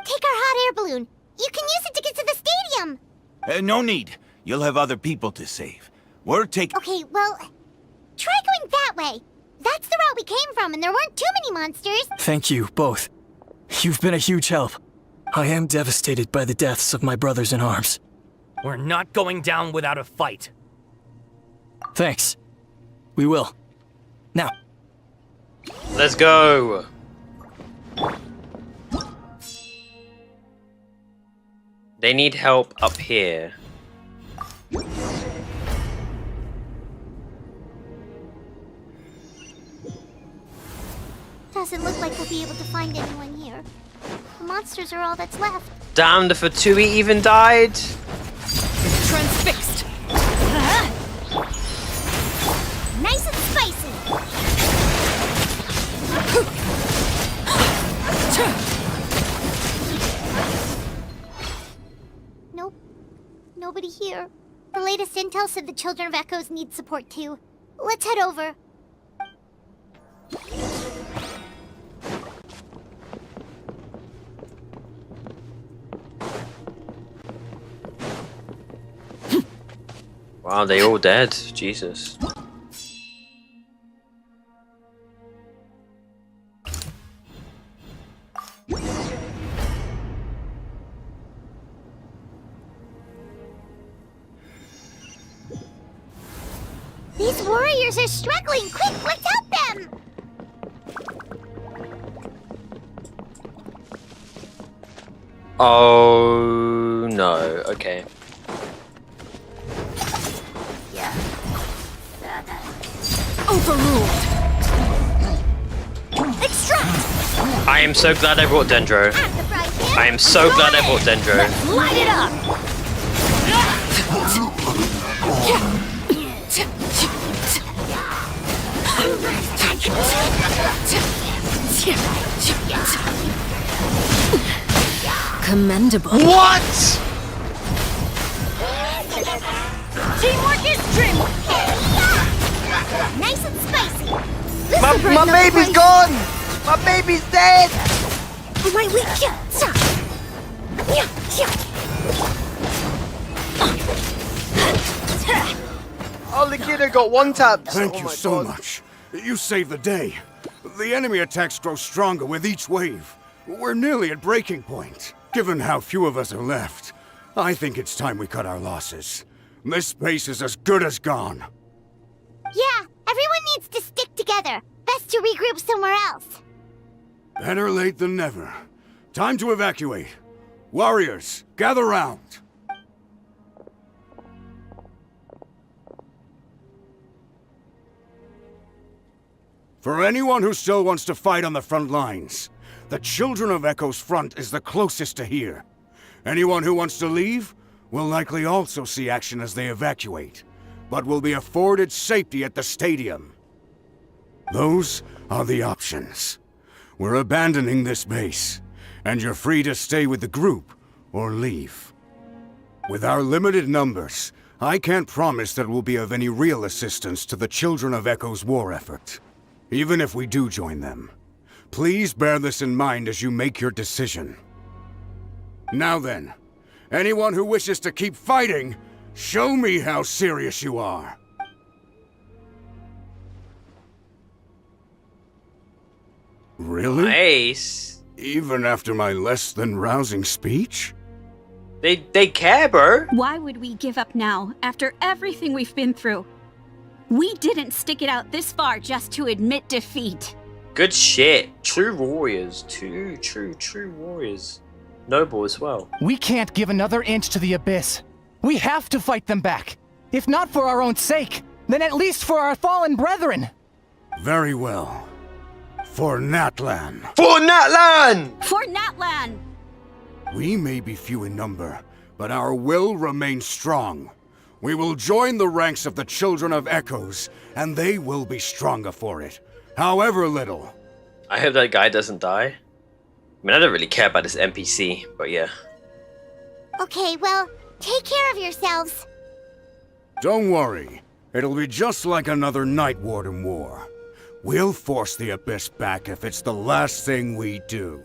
Take our hot air balloon. You can use it to get to the stadium! No need. You'll have other people to save. We're taking... Okay, well, try going that way. That's the route we came from, and there weren't too many monsters. Thank you, both. You've been a huge help. I am devastated by the deaths of my brothers in arms. We're not going down without a fight. Thanks. We will. Now. Let's go. They need help up here. Doesn't look like we'll be able to find anyone here. The monsters are all that's left. Damn, the Fatui even died. Transfixed. Nice and spicy. Nope. Nobody here. The latest intel said the Children of Echoes need support too. Let's head over. Wow, they all dead. Jesus. These warriors are struggling! Quick, let's help them! Oh no, okay. Overruled. Extract! I am so glad I brought Dendro. I am so glad I brought Dendro. Light it up! Commendable. What? Teamwork is dreamwork! Nice and spicy! My baby's gone! My baby's dead! My weak. Oh, the kid got one tapped. Thank you so much. You saved the day. The enemy attacks grow stronger with each wave. We're nearly at breaking point. Given how few of us are left, I think it's time we cut our losses. This base is as good as gone. Yeah, everyone needs to stick together. Best to regroup somewhere else. Better late than never. Time to evacuate. Warriors, gather round. For anyone who still wants to fight on the front lines, the Children of Echo's front is the closest to here. Anyone who wants to leave will likely also see action as they evacuate, but will be afforded safety at the stadium. Those are the options. We're abandoning this base, and you're free to stay with the group or leave. With our limited numbers, I can't promise that we'll be of any real assistance to the Children of Echo's war effort. Even if we do join them, please bear this in mind as you make your decision. Now then, anyone who wishes to keep fighting, show me how serious you are. Really? Nice. Even after my less than rousing speech? They care, bro. Why would we give up now, after everything we've been through? We didn't stick it out this far just to admit defeat. Good shit. True warriors. True warriors. Noble as well. We can't give another inch to the Abyss. We have to fight them back. If not for our own sake, then at least for our fallen brethren. Very well. For NATLAN. For NATLAN! For NATLAN! We may be few in number, but our will remains strong. We will join the ranks of the Children of Echoes, and they will be stronger for it, however little. I hope that guy doesn't die. I mean, I don't really care about this NPC, but yeah. Okay, well, take care of yourselves. Don't worry. It'll be just like another Night Warden war. We'll force the Abyss back if it's the last thing we do.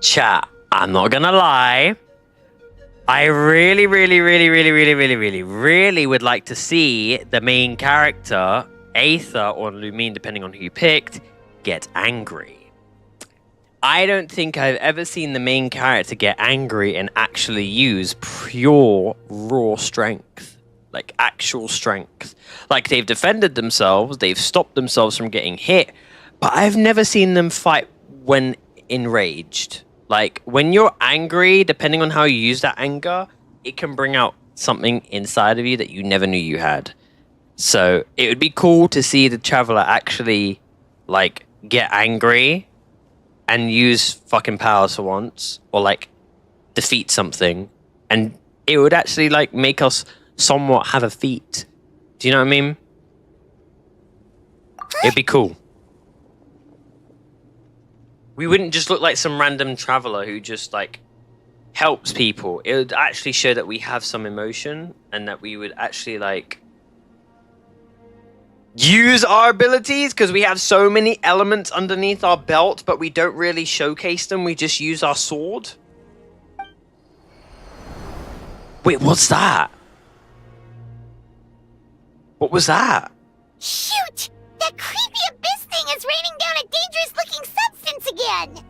Chat, I'm not gonna lie. I really would like to see the main character, Aether or Lumine, depending on who you picked, get angry. I don't think I've ever seen the main character get angry and actually use pure raw strength. Like actual strength. Like they've defended themselves, they've stopped themselves from getting hit, but I've never seen them fight when enraged. Like when you're angry, depending on how you use that anger, it can bring out something inside of you that you never knew you had. So it would be cool to see the Traveler actually like get angry and use fucking powers for once, or like defeat something, and it would actually like make us somewhat have a feat. Do you know what I mean? It'd be cool. We wouldn't just look like some random traveler who just like helps people. It would actually show that we have some emotion and that we would actually like use our abilities, because we have so many elements underneath our belt, but we don't really showcase them. We just use our sword. Wait, what's that? What was that? Shoot! That creepy abyss thing is raining down a dangerous-looking substance again!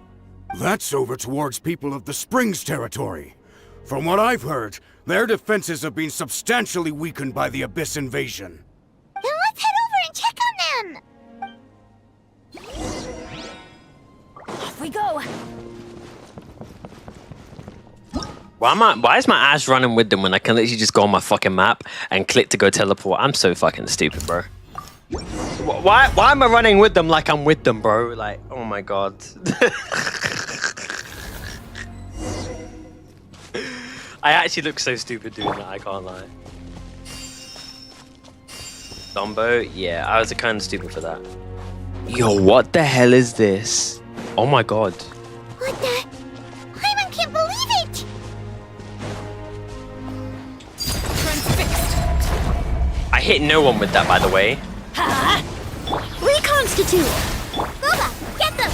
That's over towards people of the Springs territory. From what I've heard, their defenses have been substantially weakened by the Abyss invasion. Then let's head over and check on them! Off we go! Why is my ass running with them when I can literally just go on my fucking map and click to go teleport? I'm so fucking stupid, bro. Why am I running with them like I'm with them, bro? Like, oh my god. I actually look so stupid doing that, I can't lie. Dumbo? Yeah, I was kind of stupid for that. Yo, what the hell is this? Oh my god. What the? I can't believe it! I hit no one with that, by the way. Ha! Reconstitute! Boba, get them!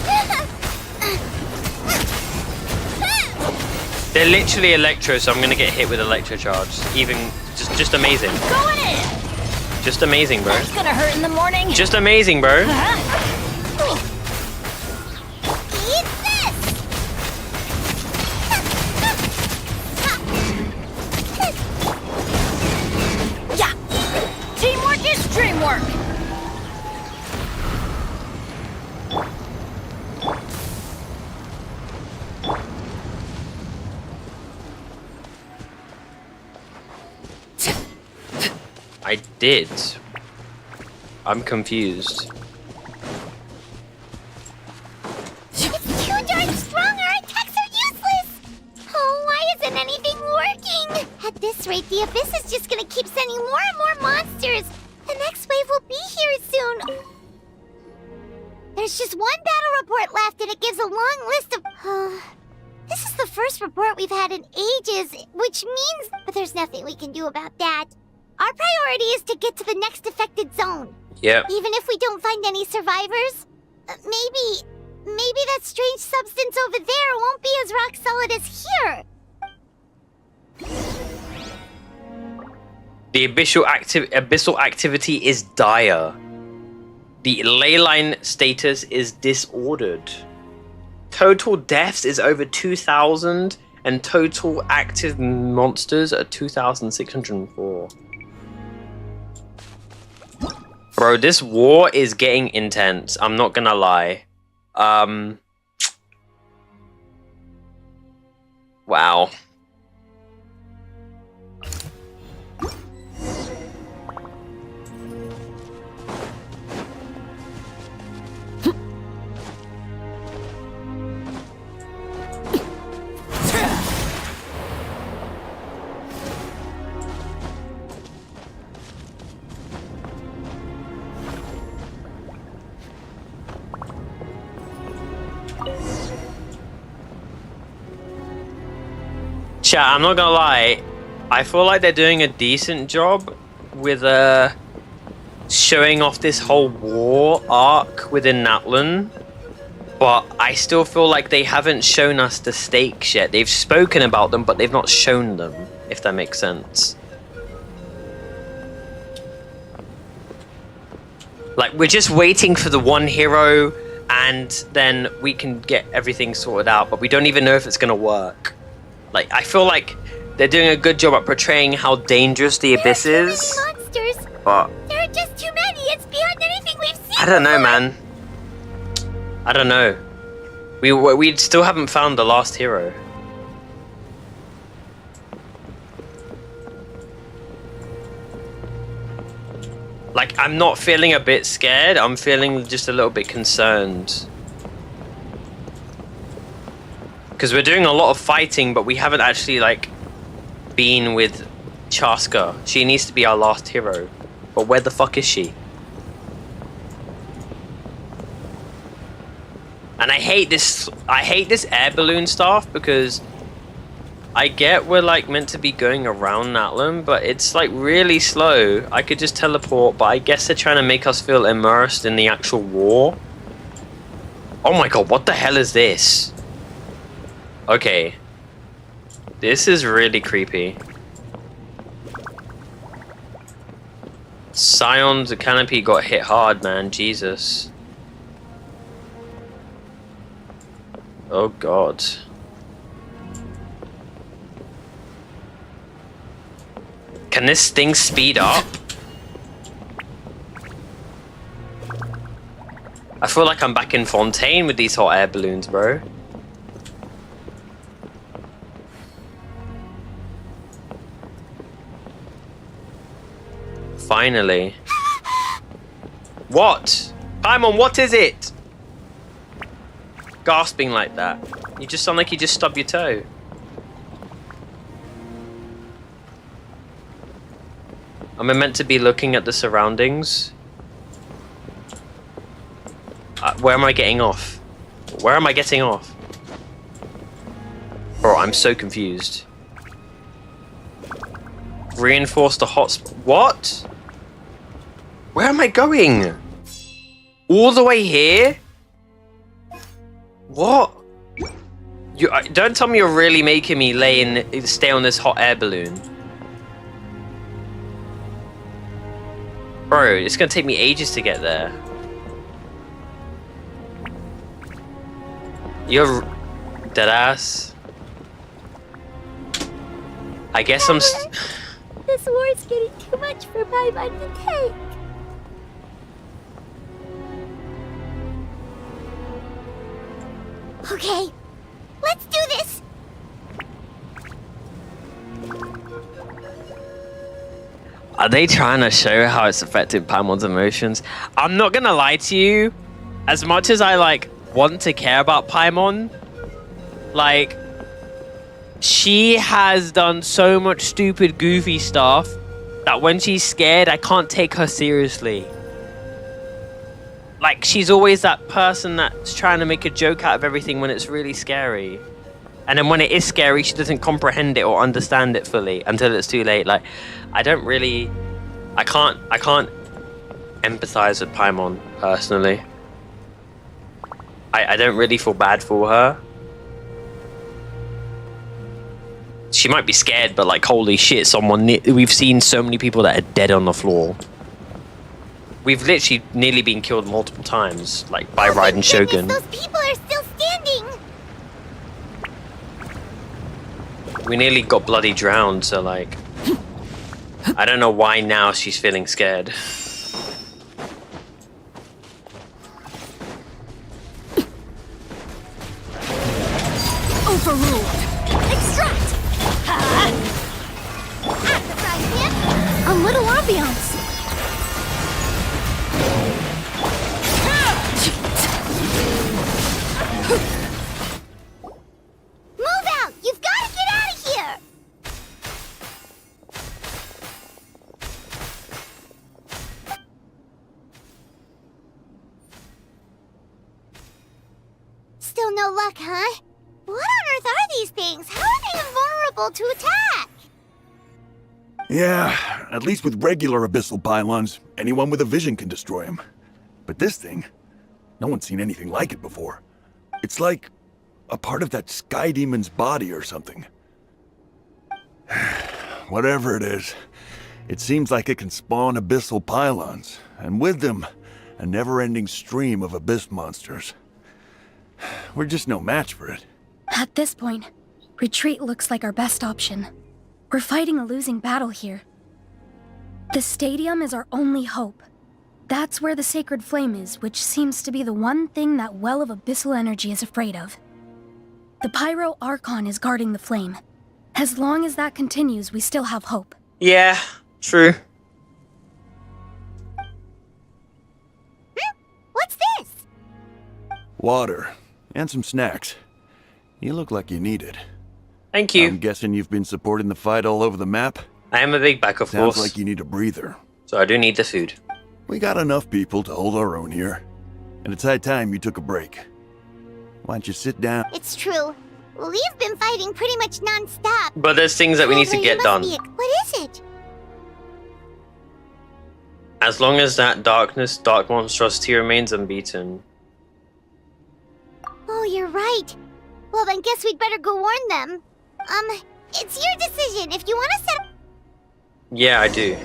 They're literally electro, so I'm gonna get hit with electro charge. Even just amazing. Going in! Just amazing, bro. It's gonna hurt in the morning. Just amazing, bro. Eat this! Yeah! Teamwork is dreamwork! I did. I'm confused. It's too darn strong, our attacks are useless! Oh, why isn't anything working? At this rate, the Abyss is just gonna keep sending more and more monsters. The next wave will be here soon. There's just one battle report left, and it gives a long list of... This is the first report we've had in ages, which means... But there's nothing we can do about that. Our priority is to get to the next affected zone. Yep. Even if we don't find any survivors, maybe that strange substance over there won't be as rock solid as here. The abyssal activity is dire. The leyline status is disordered. Total deaths is over 2,000, and total active monsters are 2,604. Bro, this war is getting intense. I'm not gonna lie. Wow. Chat, I'm not gonna lie, I feel like they're doing a decent job with showing off this whole war arc within NATLAN. But I still feel like they haven't shown us the stakes yet. They've spoken about them, but they've not shown them, if that makes sense. Like, we're just waiting for the one hero, and then we can get everything sorted out, but we don't even know if it's gonna work. Like, I feel like they're doing a good job at portraying how dangerous the Abyss is. Monsters. But There are just too many. It's beyond anything we've seen. I don't know, man. I don't know. We still haven't found the last hero. Like, I'm not feeling a bit scared. I'm feeling just a little bit concerned. Because we're doing a lot of fighting, but we haven't actually, like, been with Chaska. She needs to be our last hero. But where the fuck is she? And I hate this air balloon stuff, because I get we're like meant to be going around NATLAN, but it's like really slow. I could just teleport, but I guess they're trying to make us feel immersed in the actual war. Oh my god, what the hell is this? Okay. This is really creepy. Scion's canopy got hit hard, man. Jesus. Oh god. Can this thing speed up? I feel like I'm back in Fontaine with these hot air balloons, bro. Finally. What? Paimon, what is it? Gasping like that. You just sound like you just stubbed your toe. Am I meant to be looking at the surroundings? Where am I getting off? Where am I getting off? Bro, I'm so confused. Reinforce the hotspot. What? Where am I going? All the way here? What? You don't tell me you're really making me stay on this hot air balloon. Bro, it's gonna take me ages to get there. You're deadass. I guess I'm. This war's getting too much for Paimon to take. Okay, let's do this. Are they trying to show how it's affected Paimon's emotions? I'm not gonna lie to you. As much as I like want to care about Paimon, like, she has done so much stupid, goofy stuff that when she's scared, I can't take her seriously. Like, she's always that person that's trying to make a joke out of everything when it's really scary. And then when it is scary, she doesn't comprehend it or understand it fully until it's too late. Like, I can't empathize with Paimon, personally. I don't really feel bad for her. She might be scared, but like, holy shit, we've seen so many people that are dead on the floor. We've literally nearly been killed multiple times, like, by Raiden Shogun. Those people are still standing. We nearly got bloody drowned, so like, I don't know why now she's feeling scared. Overruled. Extract. At the frying pan. A little ambiance. Move out! You've got to get out of here! Still no luck, huh? What on earth are these things? How are they invulnerable to attack? Yeah, at least with regular abyssal pylons, anyone with a vision can destroy them. But this thing, no one's seen anything like it before. It's like a part of that sky demon's body or something. Whatever it is, it seems like it can spawn abyssal pylons, and with them, a never-ending stream of abyss monsters. We're just no match for it. At this point, retreat looks like our best option. We're fighting a losing battle here. The stadium is our only hope. That's where the sacred flame is, which seems to be the one thing that well of abyssal energy is afraid of. The pyro Archon is guarding the flame. As long as that continues, we still have hope. Yeah, true. What's this? Water. And some snacks. You look like you need it. Thank you. I'm guessing you've been supporting the fight all over the map? I am a big back, of course. Sounds like you need a breather. So I do need the food. We got enough people to hold our own here. And it's high time you took a break. Why don't you sit down? It's true. We've been fighting pretty much non-stop. But there's things that we need to get done. What is it? As long as that dark monstrosity remains unbeaten. Oh, you're right. Well, then guess we'd better go warn them. It's your decision. If you want to set up... Yeah, I do.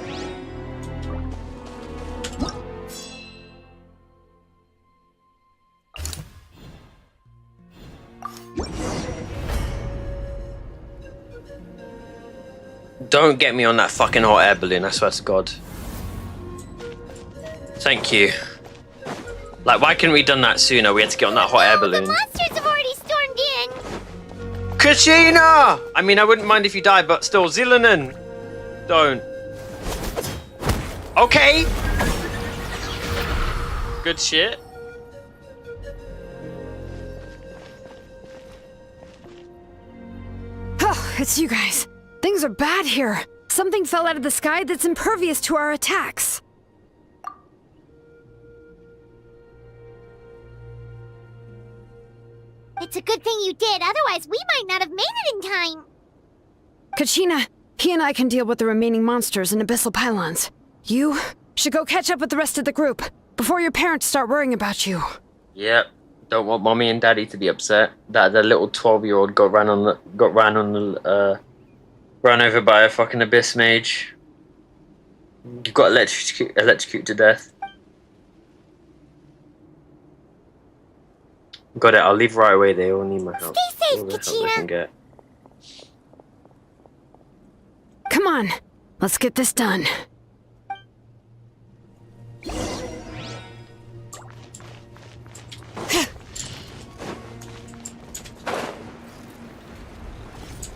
Don't get me on that fucking hot air balloon, I swear to God. Thank you. Like, why couldn't we done that sooner? We had to get on that hot air balloon. The monsters have already stormed in. Kachina! I mean, I wouldn't mind if you died, but still, Zillanen. Don't. Okay. Good shit. Oh, it's you guys. Things are bad here. Something fell out of the sky that's impervious to our attacks. It's a good thing you did, otherwise we might not have made it in time. Kachina, he and I can deal with the remaining monsters and abyssal pylons. You should go catch up with the rest of the group before your parents start worrying about you. Yep. Don't want mommy and daddy to be upset that the little 12-year-old got ran over by a fucking abyss mage. You got electrocuted to death. Got it. I'll leave right away. They all need my help. Stay safe, All the help they Kachina. can get. Come on, let's get this done.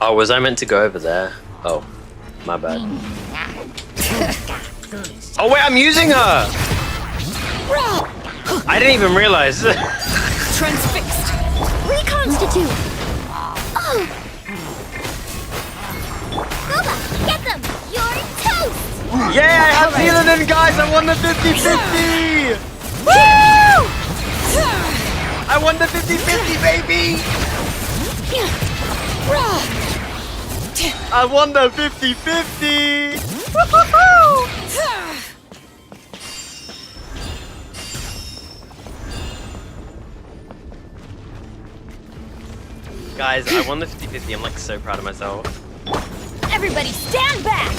Oh, was I meant to go over there? Oh, my bad. Oh wait, I'm using her! I didn't even realize. Transfixed. Reconstitute. Oh. Boba, get them. You're toast. Yeah, I have Zillanen, guys! I won the 50-50! Woo! I won the 50-50, baby! I won the 50-50! Woohoo! Guys, I won the 50-50. I'm like so proud of myself. Everybody stand back!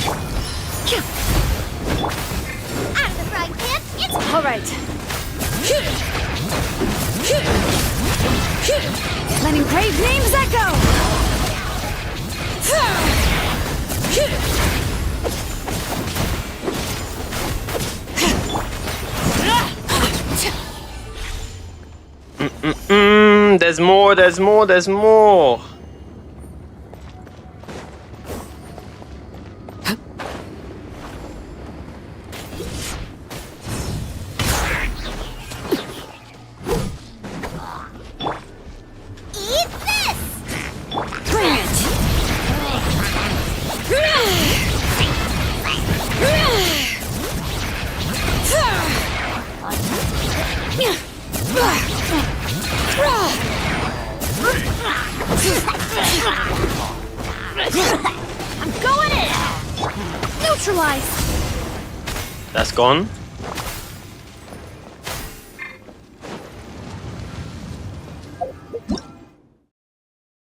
Out of the frying pan, it's... All right. Letting brave names echo! There's more, there's more, there's more! Eat this! Bring it! I'm going in! Neutralize! That's gone.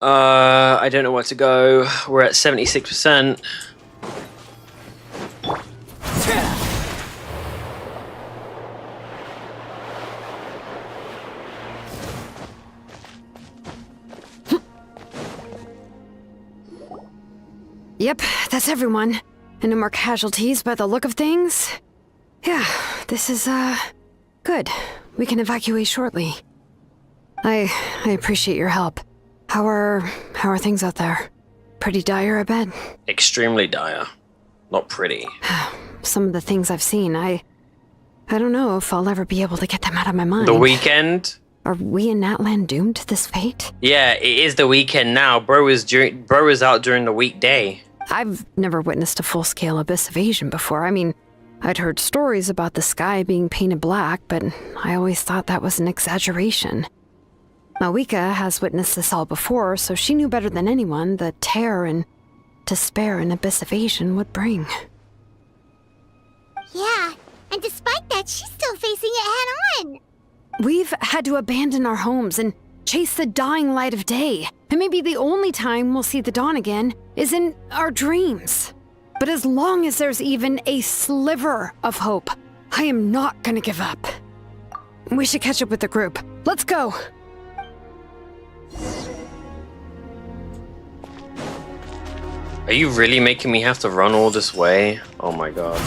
I don't know where to go. We're at 76%. Yep, that's everyone. And no more casualties by the look of things. Yeah, this is, good. We can evacuate shortly. I appreciate your help. How are things out there? Pretty dire, I bet. Extremely dire. Not pretty. Some of the things I've seen, I don't know if I'll ever be able to get them out of my mind. The weekend? Are we in NATLAN doomed to this fate? Yeah, it is the weekend now. Bro is out during the weekday. I've never witnessed a full-scale abyss invasion before. I mean, I'd heard stories about the sky being painted black, but I always thought that was an exaggeration. Malika has witnessed this all before, so she knew better than anyone the terror and despair an abyss invasion would bring. Yeah, and despite that, she's still facing it head-on. We've had to abandon our homes and chase the dying light of day. And maybe the only time we'll see the dawn again is in our dreams. But as long as there's even a sliver of hope, I am not gonna give up. We should catch up with the group. Let's go! Are you really making me have to run all this way? Oh my god.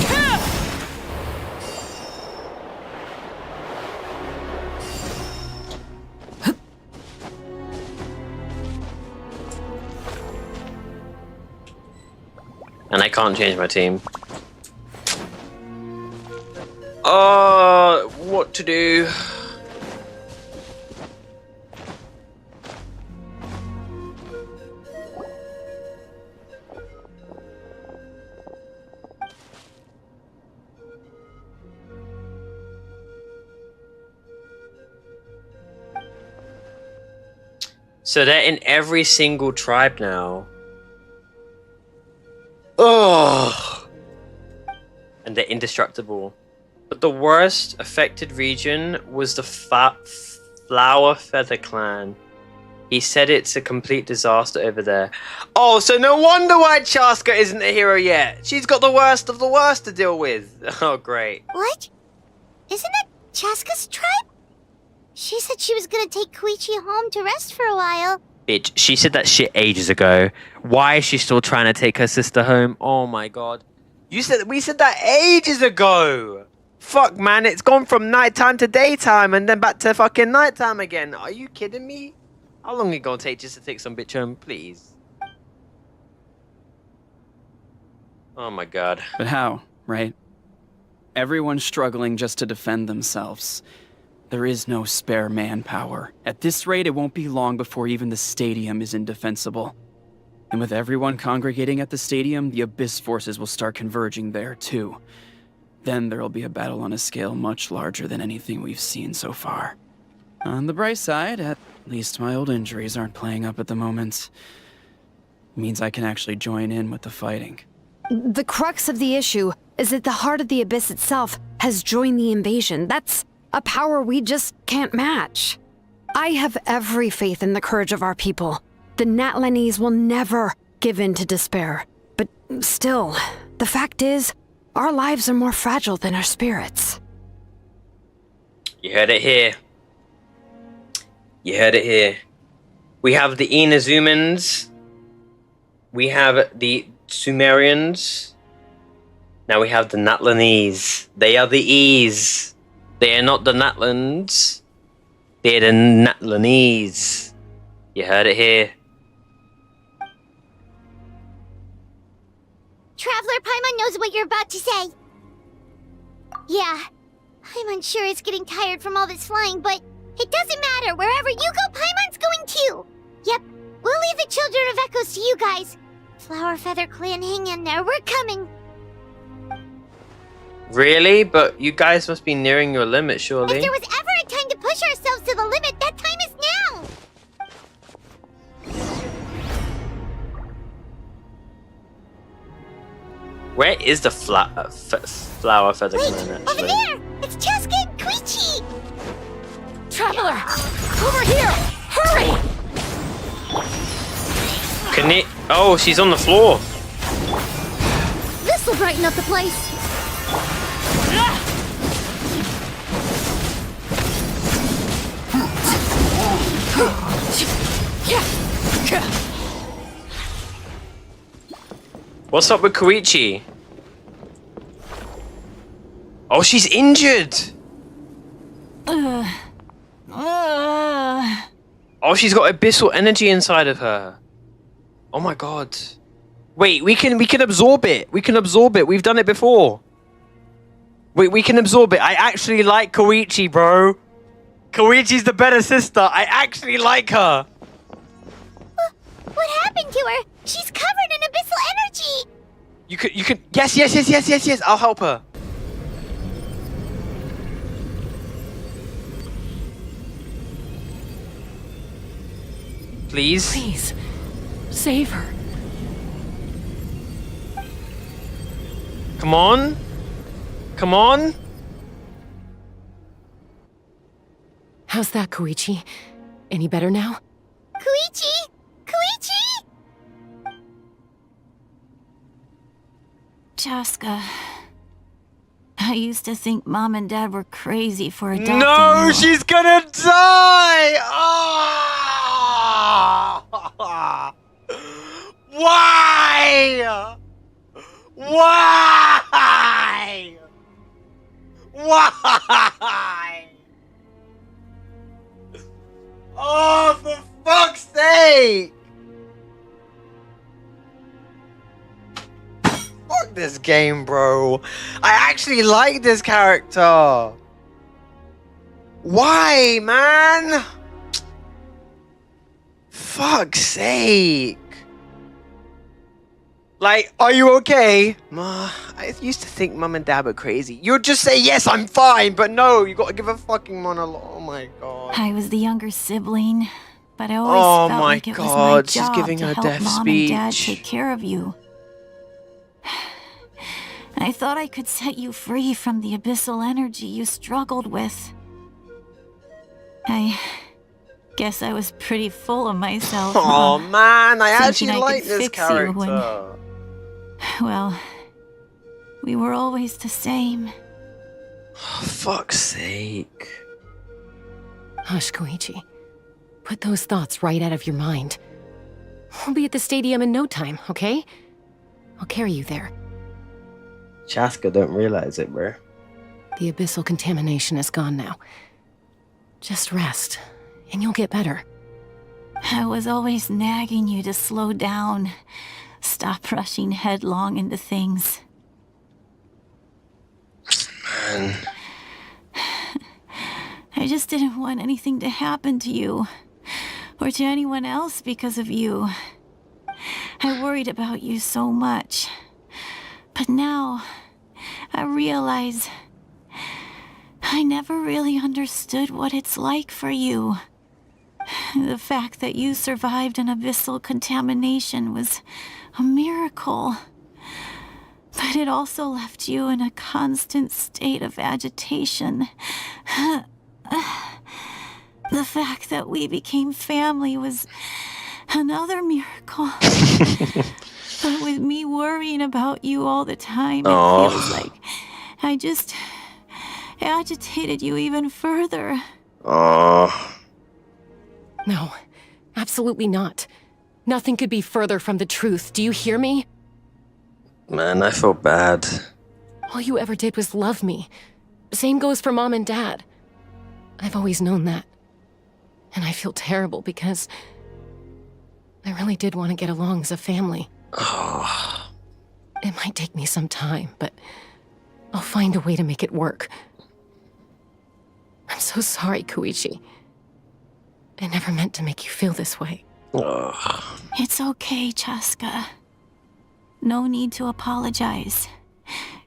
And I can't change my team. What to do? So they're in every single tribe now. Oh, and they're indestructible. But the worst affected region was the Flower Feather Clan. He said it's a complete disaster over there. Oh, so no wonder why Chaska isn't a hero yet. She's got the worst of the worst to deal with. Oh, great. What? Isn't that Chaska's tribe? She said she was gonna take Koichi home to rest for a while. Bitch, she said that shit ages ago. Why is she still trying to take her sister home? Oh my god. We said that ages ago. Fuck, man, it's gone from nighttime to daytime and then back to fucking nighttime again. Are you kidding me? How long it gonna take just to take some bitch home, please? Oh my god. But how, right? Everyone's struggling just to defend themselves. There is no spare manpower. At this rate, it won't be long before even the stadium is indefensible. And with everyone congregating at the stadium, the Abyss forces will start converging there, too. Then there'll be a battle on a scale much larger than anything we've seen so far. On the bright side, at least my old injuries aren't playing up at the moment. It means I can actually join in with the fighting. The crux of the issue is that the heart of the Abyss itself has joined the invasion. That's a power we just can't match. I have every faith in the courage of our people. The Natlanese will never give in to despair. But still, the fact is, our lives are more fragile than our spirits. You heard it here. You heard it here. We have the Inazumans. We have the Sumerians. Now we have the Natlanese. They are the E's. They are not the Natlans. They're the Natlanese. You heard it here. Traveler Paimon knows what you're about to say. Yeah, Paimon's sure is getting tired from all this flying, but it doesn't matter. Wherever you go, Paimon's going too. Yep, we'll leave the Children of Echoes to you guys. Flower Feather Clan, hang in there. We're coming. Really? But you guys must be nearing your limit, surely. If there was ever a time to push ourselves to the limit, that time is now! Where is the Flower Feather Clan, actually? Over there! It's Chaska and Koichi! Traveler! Over here! Hurry! Can it? Oh, she's on the floor. This'll brighten up the place. What's up with Koichi? Oh, she's injured. Oh, she's got abyssal energy inside of her. Oh my god. Wait, we can absorb it. We can absorb it. We've done it before. Wait, we can absorb it. I actually like Koichi, bro. Koichi's the better sister. I actually like her. What happened to her? She's covered in abyssal energy. You could. Yes. I'll help her. Please. Please, save her. Come on. Come on. How's that, Koichi? Any better now? Koichi! Koichi! Chaska, I used to think Mom and Dad were crazy for adopting No, you. she's gonna die! Oh! Why? Why? Why? Oh, for fuck's sake! Fuck this game, bro. I actually like this character. Why, man? Fuck's sake. Like, are you okay? Ma, I used to think Mum and Dad were crazy. You'd just say, yes, I'm fine, but no, you gotta give a fucking monologue. Oh my god. I was the younger sibling, but I always felt like it was my job giving to her help death Mom speech. and Dad take care of you. I thought I could set you free from the abyssal energy you struggled with. I guess I was pretty full of myself. Oh man, I Thinking actually I like could this fix you character. when- Well, we were always the same. Oh, fuck's sake. Hush, Koichi. Put those thoughts right out of your mind. We'll be at the stadium in no time, okay? I'll carry you there. Chaska don't realize it, bro. The abyssal contamination is gone now. Just rest, and you'll get better. I was always nagging you to slow down. Stop rushing headlong into things. Man. I just didn't want anything to happen to you, or to anyone else because of you. I worried about you so much. But now, I realize I never really understood what it's like for you. The fact that you survived an abyssal contamination was a miracle. But it also left you in a constant state of agitation. The fact that we became family was another miracle. But with me worrying about you all the time, it feels like I just agitated you even further. Oh. No, absolutely not. Nothing could be further from the truth. Do you hear me? Man, I felt bad. All you ever did was love me. Same goes for Mom and Dad. I've always known that. And I feel terrible because I really did want to get along as a family. Oh. It might take me some time, but I'll find a way to make it work. I'm so sorry, Koichi. I never meant to make you feel this way. Oh. It's okay, Chaska. No need to apologize.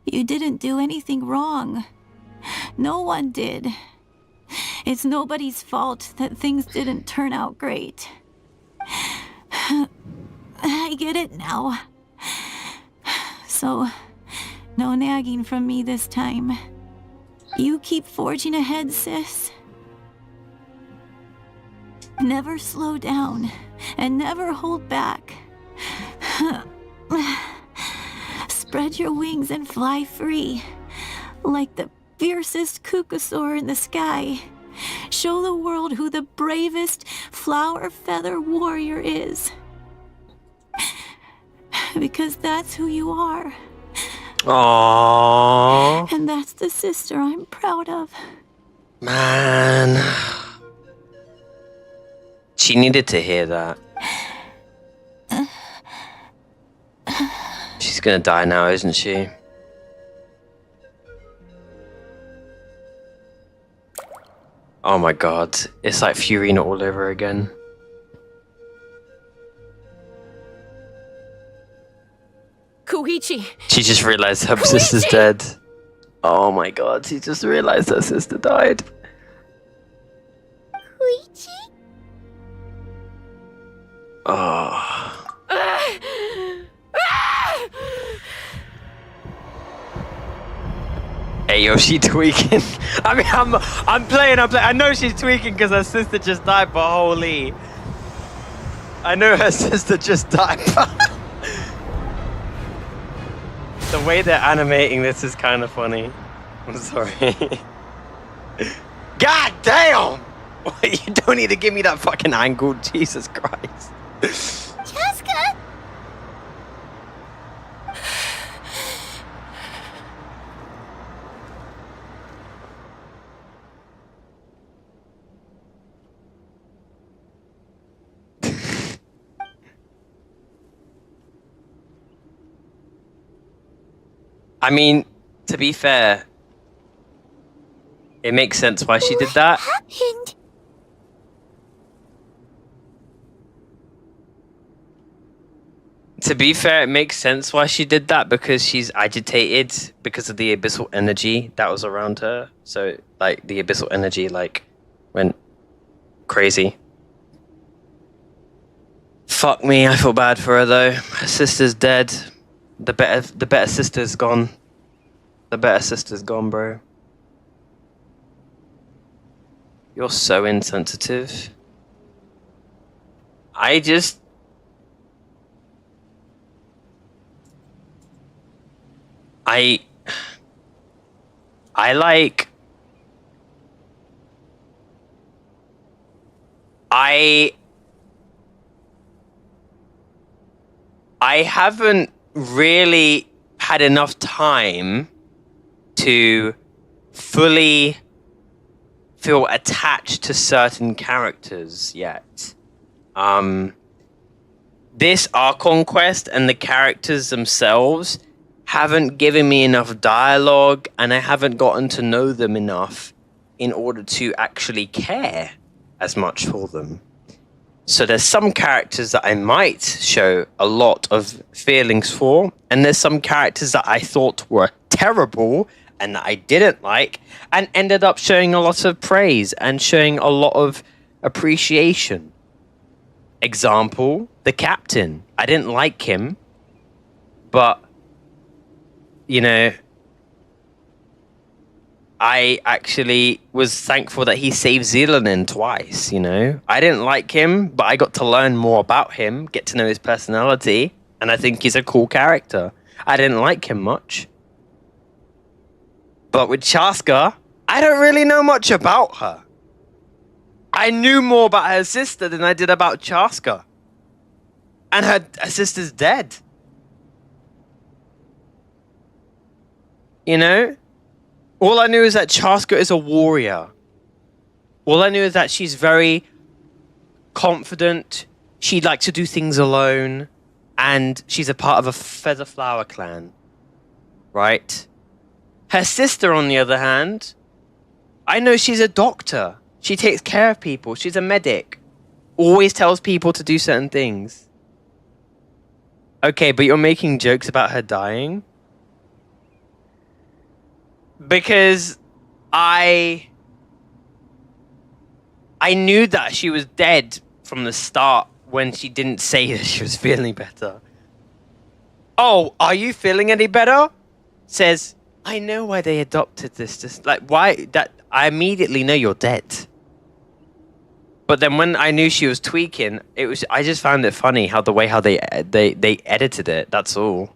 You didn't do anything wrong. No one did. It's nobody's fault that things didn't turn out great. I get it now. So, no nagging from me this time. You keep forging ahead, sis. Never slow down, and never hold back. Spread your wings and fly free, like the fiercest kukasaur in the sky. Show the world who the bravest flower feather warrior is. Because that's who you are. Aww. And that's the sister I'm proud of. Man. She needed to hear that. She's gonna die now, isn't she? Oh my god. It's like Furina all over again. Koichi! She just realized her sister's dead. Oh my god, she just realized her sister died. Koichi? Oh. Hey yo, she tweaking. I mean, I'm playing. I know she's tweaking because her sister just died, but holy. I know her sister just died, but the way they're animating this is kind of funny. I'm sorry. God damn! You don't need to give me that fucking angle, Jesus Christ. Chaska! I mean, to be fair, it makes sense why she did that. What happened? To be fair, it makes sense why she did that because she's agitated because of the abyssal energy that was around her. So, like, the abyssal energy, like, went crazy. Fuck me, I feel bad for her though. Her sister's dead. The better sister's gone. The better sister's gone, bro. You're so insensitive. I haven't really had enough time to fully feel attached to certain characters yet. This Archon quest and the characters themselves haven't given me enough dialogue, and I haven't gotten to know them enough in order to actually care as much for them. So there's some characters that I might show a lot of feelings for, and there's some characters that I thought were terrible and that I didn't like, and ended up showing a lot of praise and showing a lot of appreciation. Example, the captain. I didn't like him, but, you know, I actually was thankful that he saved Zelanin twice, you know? I didn't like him, but I got to learn more about him, get to know his personality, and I think he's a cool character. I didn't like him much. But with Chaska, I don't really know much about her. I knew more about her sister than I did about Chaska. And her sister's dead. You know? All I knew is that Chaska is a warrior. All I knew is that she's very confident. She likes to do things alone. And she's a part of a feather flower clan. Right? Her sister, on the other hand, I know she's a doctor. She takes care of people. She's a medic. Always tells people to do certain things. Okay, but you're making jokes about her dying? Because I knew that she was dead from the start when she didn't say that she was feeling better. Oh, are you feeling any better? Says, I know why they adopted this. Just like, why? That I immediately know you're dead. But then when I knew she was tweaking, I just found it funny how they edited it. That's all.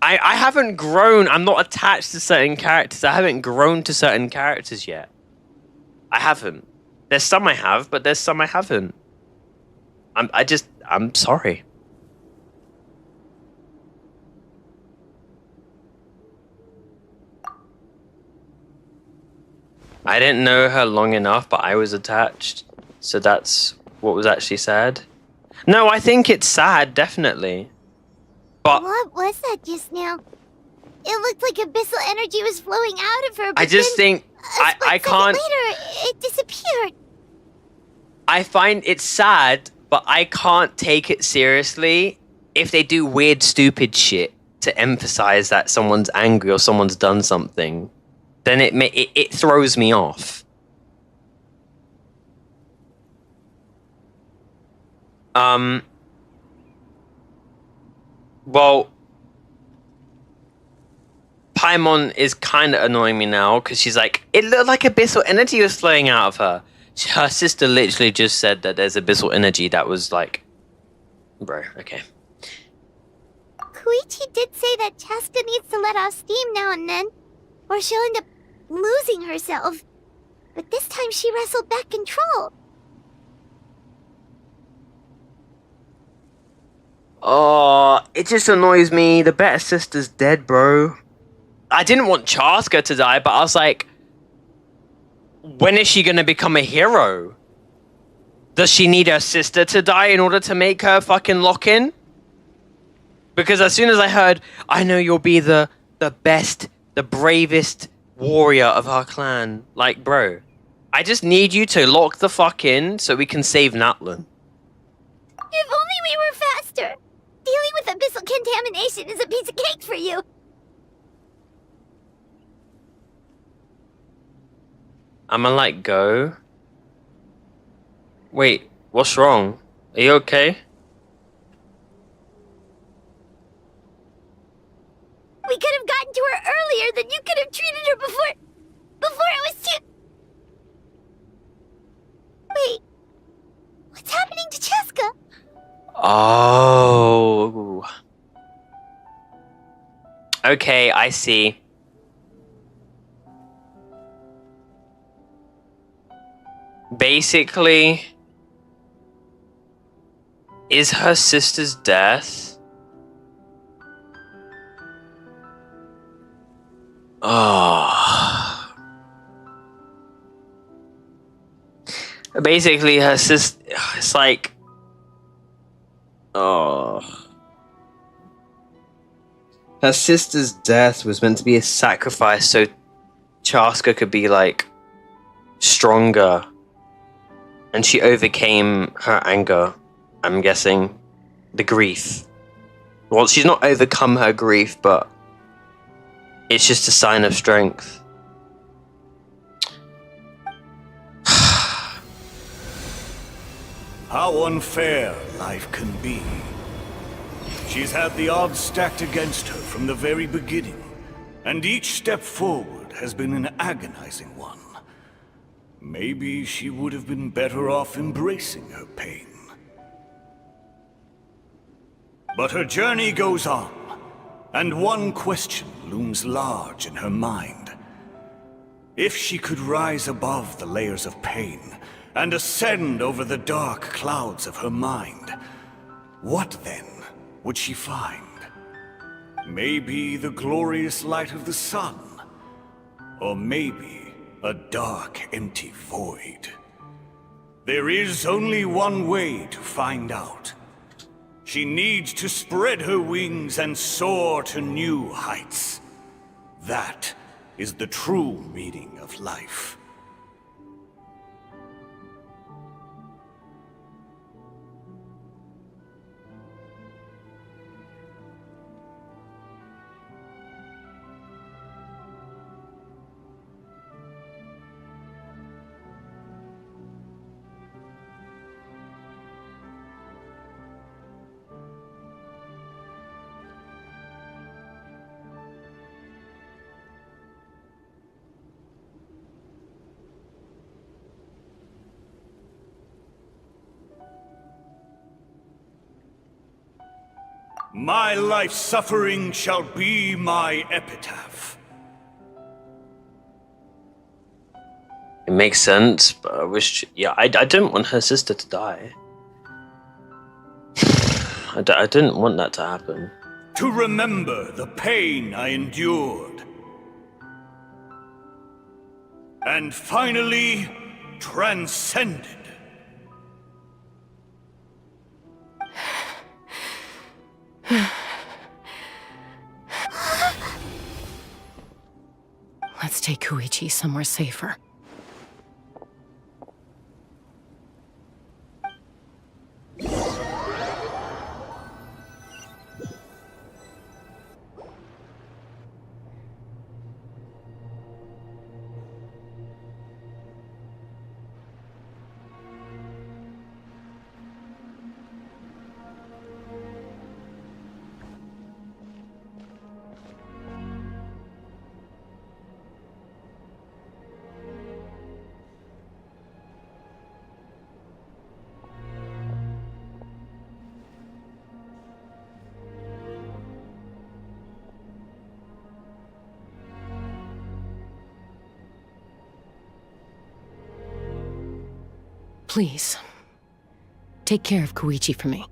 I haven't grown. I'm not attached to certain characters. I haven't grown to certain characters yet. I haven't. There's some I have, but there's some I haven't. I'm sorry. I didn't know her long enough, but I was attached. So that's what was actually sad. No, I think it's sad, definitely. But what was that just now? It looked like abyssal energy was flowing out of her. But I just think I can't. Later, it disappeared. I find it sad, but I can't take it seriously if they do weird, stupid shit to emphasize that someone's angry or someone's done something. Then it throws me off. Well, Paimon is kind of annoying me now because she's like, it looked like abyssal energy was flowing out of her. Her sister literally just said that there's abyssal energy that was like, bro, okay. Koichi did say that Chaska needs to let off steam now and then, or she'll end up losing herself. But this time she wrestled back control. Oh, it just annoys me. The better sister's dead, bro. I didn't want Chaska to die, but I was like, when is she gonna become a hero? Does she need her sister to die in order to make her fucking lock in? Because as soon as I heard, I know you'll be the best, the bravest warrior of our clan. Like, bro, I just need you to lock the fuck in so we can save NATLAN. If only we were faster. Dealing with abyssal contamination is a piece of cake for you. I'ma like go. Wait, what's wrong? Are you okay? We could have gotten to her earlier, then you could have treated her before it was too... Wait, what's happening to Chaska? Oh. Okay, I see. Basically, is her sister's death? Oh. Basically, her sister, it's like, oh. Her sister's death was meant to be a sacrifice so Chaska could be like stronger. And she overcame her anger, I'm guessing. The grief. Well, she's not overcome her grief, but it's just a sign of strength. How unfair life can be. She's had the odds stacked against her from the very beginning, and each step forward has been an agonizing one. Maybe she would have been better off embracing her pain. But her journey goes on, and one question looms large in her mind. If she could rise above the layers of pain and ascend over the dark clouds of her mind, what then would she find? Maybe the glorious light of the sun, or maybe a dark, empty void. There is only one way to find out. She needs to spread her wings and soar to new heights. That is the true meaning of life. My life's suffering shall be my epitaph. It makes sense, but I wish... Yeah, I didn't want her sister to die. I didn't want that to happen. To remember the pain I endured. And finally, transcended. Let's take Koichi somewhere safer. Please, take care of Koichi for me.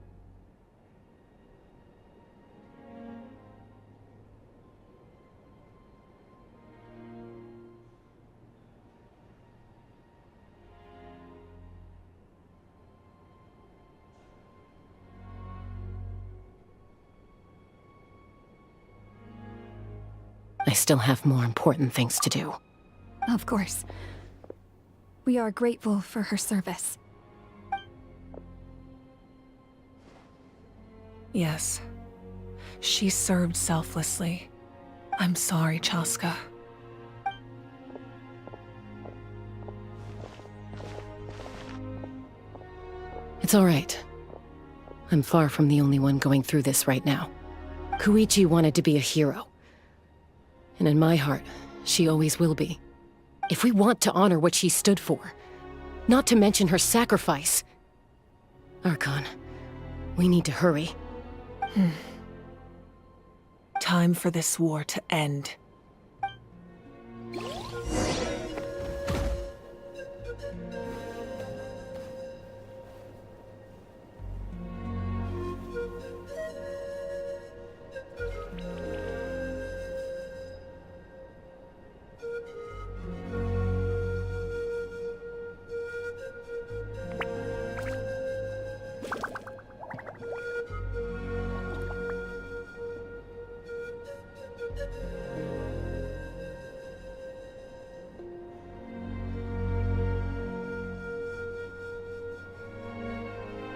I still have more important things to do. Of course. We are grateful for her service. Yes. She served selflessly. I'm sorry, Chaska. It's all right. I'm far from the only one going through this right now. Koichi wanted to be a hero. And in my heart, she always will be. If we want to honor what she stood for, not to mention her sacrifice. Archon, we need to hurry. Time for this war to end.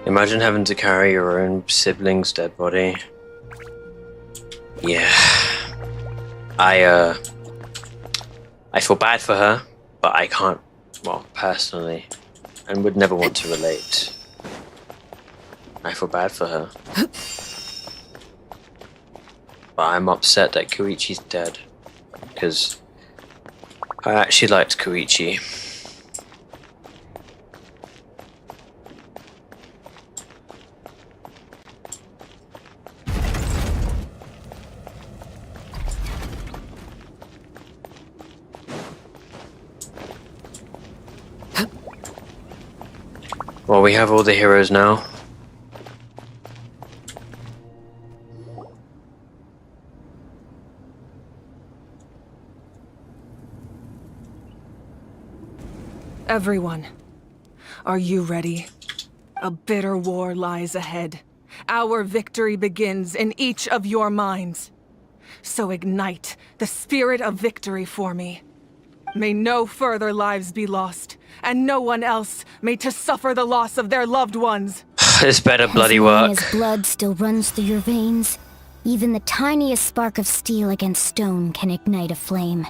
Imagine having to carry your own sibling's dead body. Yeah. I feel bad for her, but I can't, well, personally, and would never want to relate. I feel bad for her. But I'm upset that Koichi's dead, because I actually liked Koichi. Well, we have all the heroes now. Everyone, are you ready? A bitter war lies ahead. Our victory begins in each of your minds. So ignite the spirit of victory for me. May no further lives be lost, and no one else may to suffer the loss of their loved ones. This better bloody As long work. as blood still runs through your veins, even the tiniest spark of steel against stone can ignite a flame.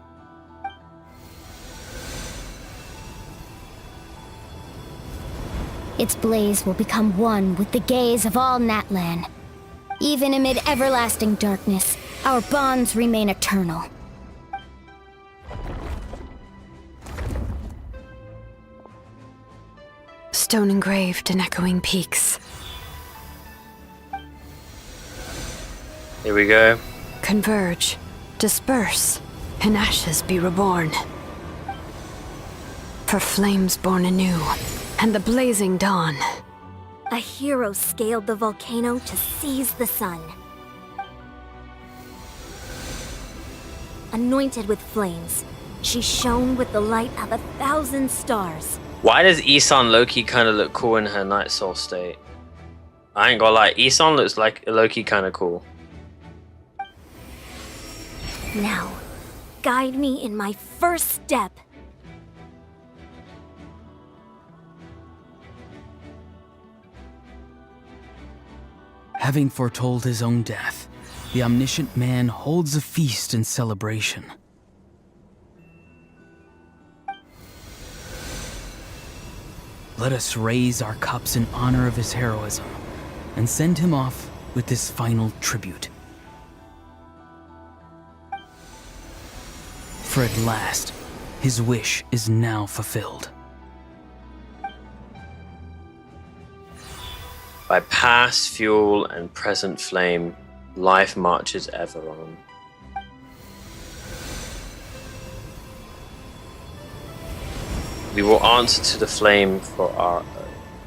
Its blaze will become one with the gaze of all NATLAN. Even amid everlasting darkness, our bonds remain eternal. Stone engraved in echoing peaks. Here we go. Converge, disperse, in ashes be reborn. For flames born anew, and the blazing dawn. A hero scaled the volcano to seize the sun. Anointed with flames, she shone with the light of 1,000 stars. Why does Isan Loki kind of look cool in her Night Soul state? I ain't gonna lie, Isan looks like Loki kind of cool. Now, guide me in my first step. Having foretold his own death, the omniscient man holds a feast in celebration. Let us raise our cups in honor of his heroism, and send him off with this final tribute. For at last, his wish is now fulfilled. By past fuel and present flame, life marches ever on. We will answer to the flame for our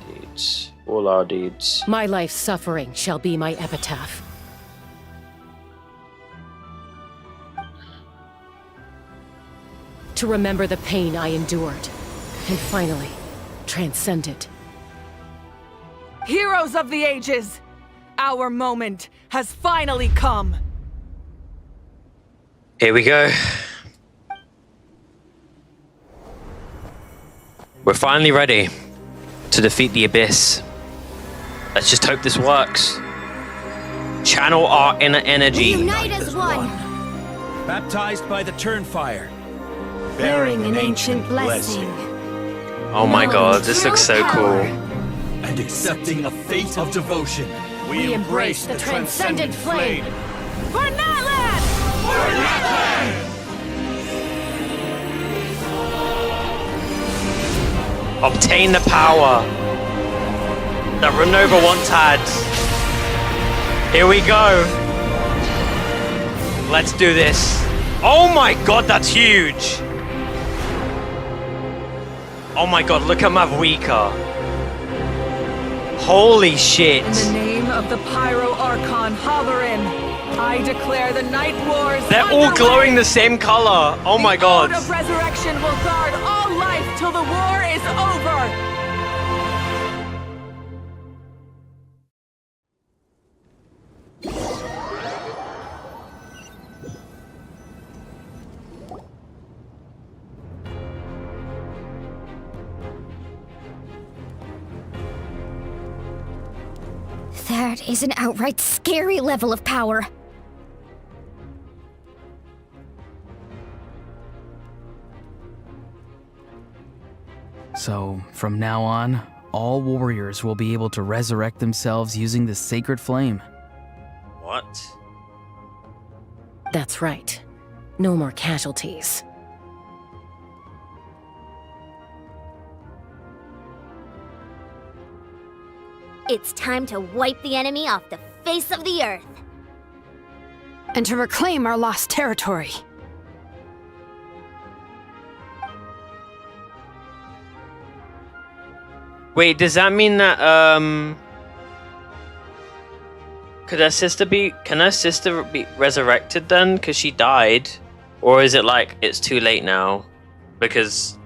deeds, all our deeds. My life's suffering shall be my epitaph. To remember the pain I endured, and finally, transcend it. Heroes of the ages! Our moment has finally come! Here we go. We're finally ready to defeat the Abyss. Let's just hope this works. Channel our inner energy. Unite as one! Baptized by the Turnfire. Bearing an ancient blessing. Oh my god, this looks so cool. And accepting a fate of devotion. We embrace the transcendent flame. For NATLAN! For NATLAN! Obtain the power that Renova once had. Here we go. Let's do this. Oh my god, that's huge. Oh my god, look at Mavuika. Holy shit. In the name of the Pyro Archon Halloran, I declare the Night Wars. They're all glowing the same color. Oh my god. The Ode of Resurrection will guard all life till the war is over. That is an outright scary level of power. So, from now on, all warriors will be able to resurrect themselves using the sacred flame. What? That's right. No more casualties. It's time to wipe the enemy off the face of the earth. And to reclaim our lost territory. Wait, does that mean that can her sister be resurrected then? Because she died? Or is it like it's too late now? Because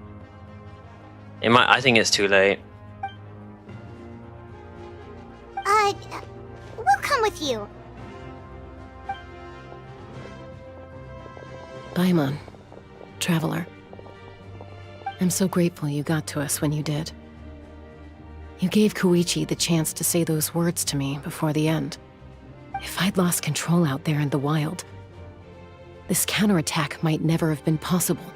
I think it's too late. We'll come with you. Paimon, traveler. I'm so grateful you got to us when you did. You gave Koichi the chance to say those words to me before the end. If I'd lost control out there in the wild, this counterattack might never have been possible.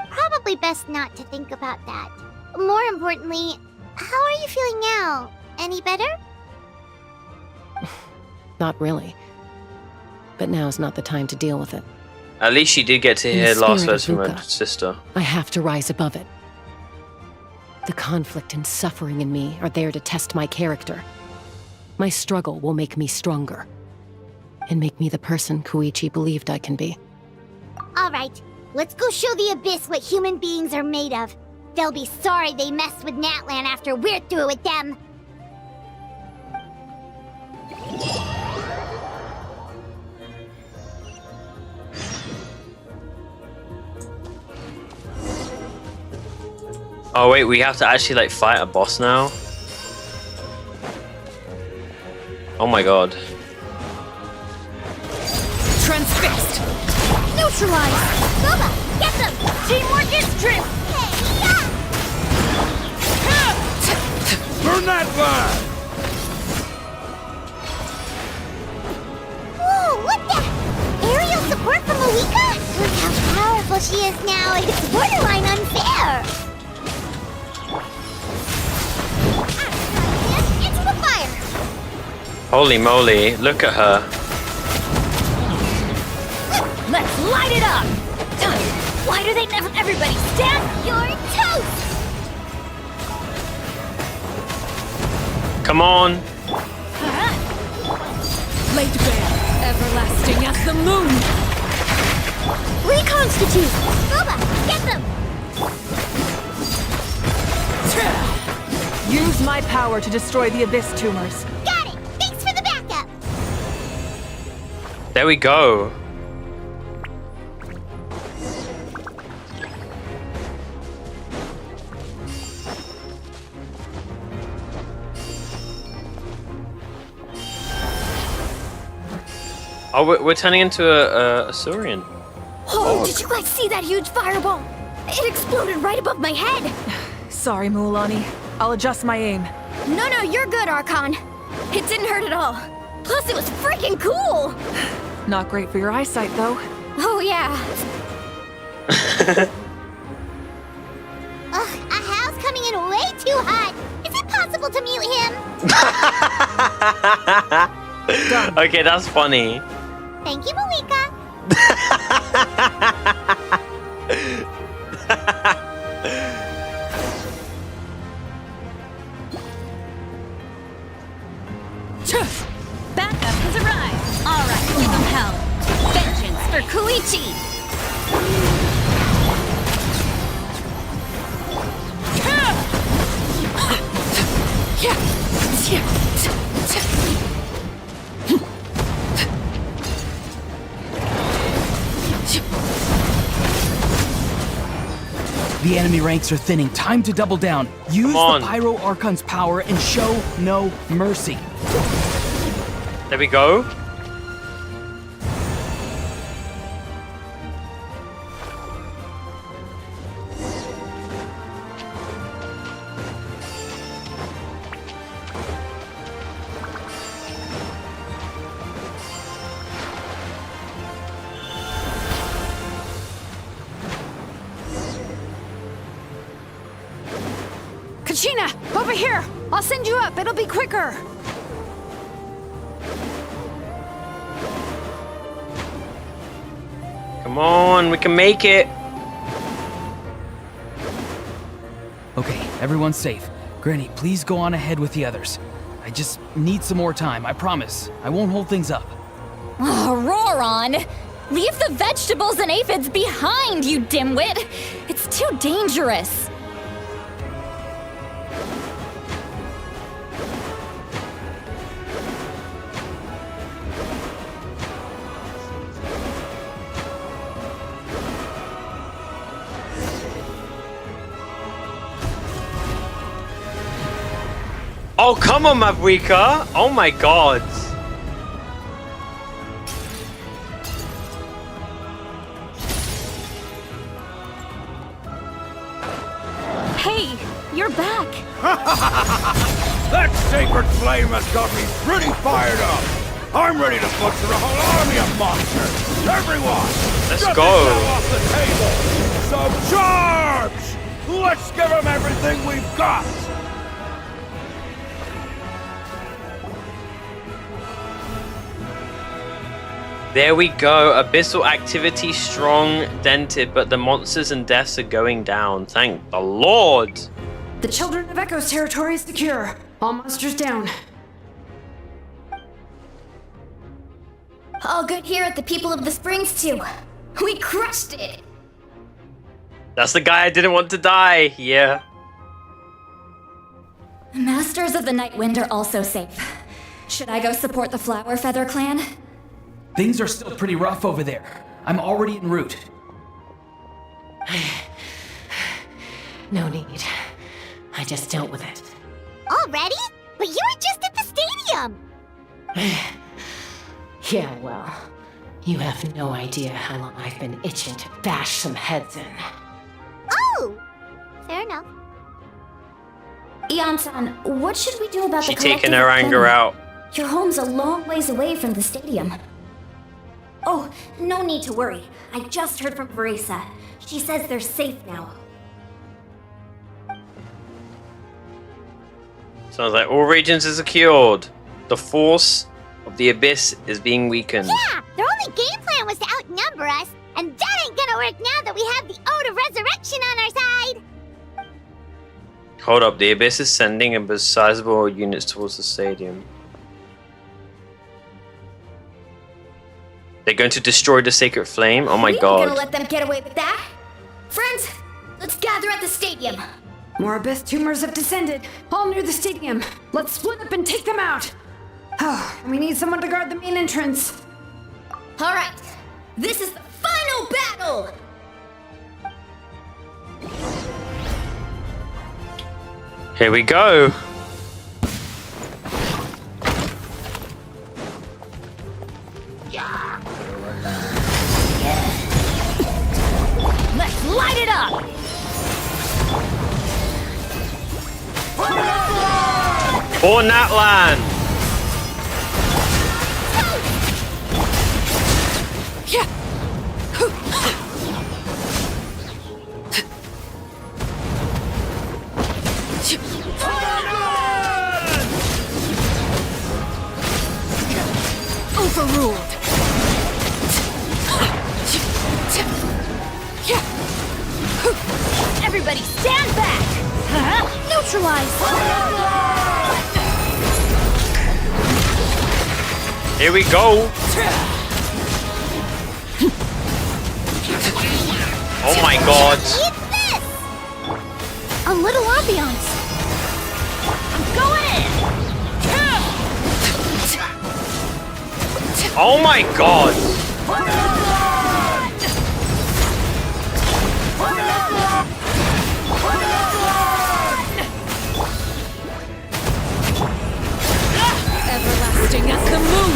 Probably best not to think about that. More importantly, how are you feeling now? Any better? Not really. But now's not the time to deal with it. At least she did get to In the hear last spirit words of from her Luca, sister. I have to rise above it. The conflict and suffering in me are there to test my character. My struggle will make me stronger. and make me the person Koichi believed I can be. Alright, let's go show the Abyss what human beings are made of. They'll be sorry they messed with NATLAN after we're through with them. Oh wait, we have to actually like fight a boss now? Oh my god. Transfixed! Neutralize! Boba, get them! Teamwork is true! Burn that line! Ooh, what the? Aerial support from Moika? Look how powerful she is now. It's borderline unfair. Into the fire. Holy moly, look at her. Let's light it up! Why do they never everybody stand? You're toast! Come on. Laid bare, everlasting as the moon! Reconstitute! Boba, get them! Use my power to destroy the Abyss tumors. Got it! Thanks for the backup! There we go. Oh, we're turning into a Saurian. Oh, did you guys see that huge fireball? It exploded right above my head. Sorry, Mulan. I'll adjust my aim. No, you're good, Archon. It didn't hurt at all. Plus, it was freaking cool. Not great for your eyesight, though. Oh, yeah. Ugh, a Hal's coming in way too hot. Is it possible to mute him? Okay, that's funny. Thank you, Malika. Backup has arrived! Alright, give them hell! Vengeance for Koichi! The enemy ranks are thinning. Time to double down. Use the Pyro Archon's power and show no mercy. There we go. Kachina, over here! I'll send you up, it'll be quicker! Come on, we can make it. Okay, everyone's safe. Granny, please go on ahead with the others. I just need some more time, I promise. I won't hold things up. Oh, roar on! Leave the vegetables and aphids behind, you dimwit! It's too dangerous! Oh, come on, Mabrika. Oh my god. Hey, you're back! That sacred flame has got me pretty fired up. I'm ready to butcher a whole army of monsters. Everyone, let's get go. this off the table. So charge! Let's give them everything we've got. There we go. Abyssal activity strong, dented, but the monsters and deaths are going down. Thank the Lord. The Children of Echo's territory is secure. All monsters down. All good here at the People of the Springs, too. We crushed it! That's the guy I didn't want to die. Yeah. Masters of the Night Wind are also safe. Should I go support the Flower Feather clan? Things are still pretty rough over there. I'm already en route. No need. I just dealt with it. Already? But you were just at the stadium! Yeah, well, you have no idea how long I've been itching to bash some heads in. Oh! Fair enough. Ian-san, what should we do about She the collective taking her anger clan? out. Your home's a long ways away from the stadium. Oh, no need to worry. I just heard from Verisa. She says they're safe now. Sounds like all regions are secured. The force of the Abyss is being weakened. Yeah, their only game plan was to outnumber us, and that ain't gonna work now that we have the Ode of Resurrection on our side! Hold up, the Abyss is sending a sizable units towards the stadium. They're going to destroy the Sacred Flame? Oh my We ain't god. gonna let them get away with that! Friends, let's gather at the stadium! More abyss tumors have descended, all near the stadium. Let's split up and take them out. Oh, we need someone to guard the main entrance. Alright, this is the final battle! Here we go. Let's light it up! For NATLAN! Overruled! Everybody stand back! Neutralize! Here we go. Oh my god. Eat this! A little ambiance. I'm going in! Oh my god. Everlasting as the moon!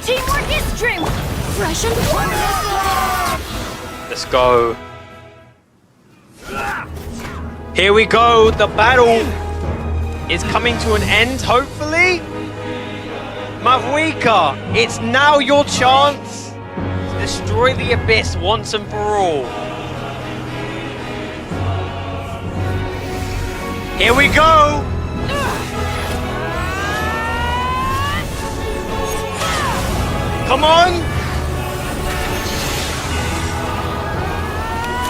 Teamwork is strength! Fresh and Let's go. Here we go. The battle is coming to an end, hopefully. Mavwika, it's now your chance to destroy the Abyss once and for all. Here we go. Come on.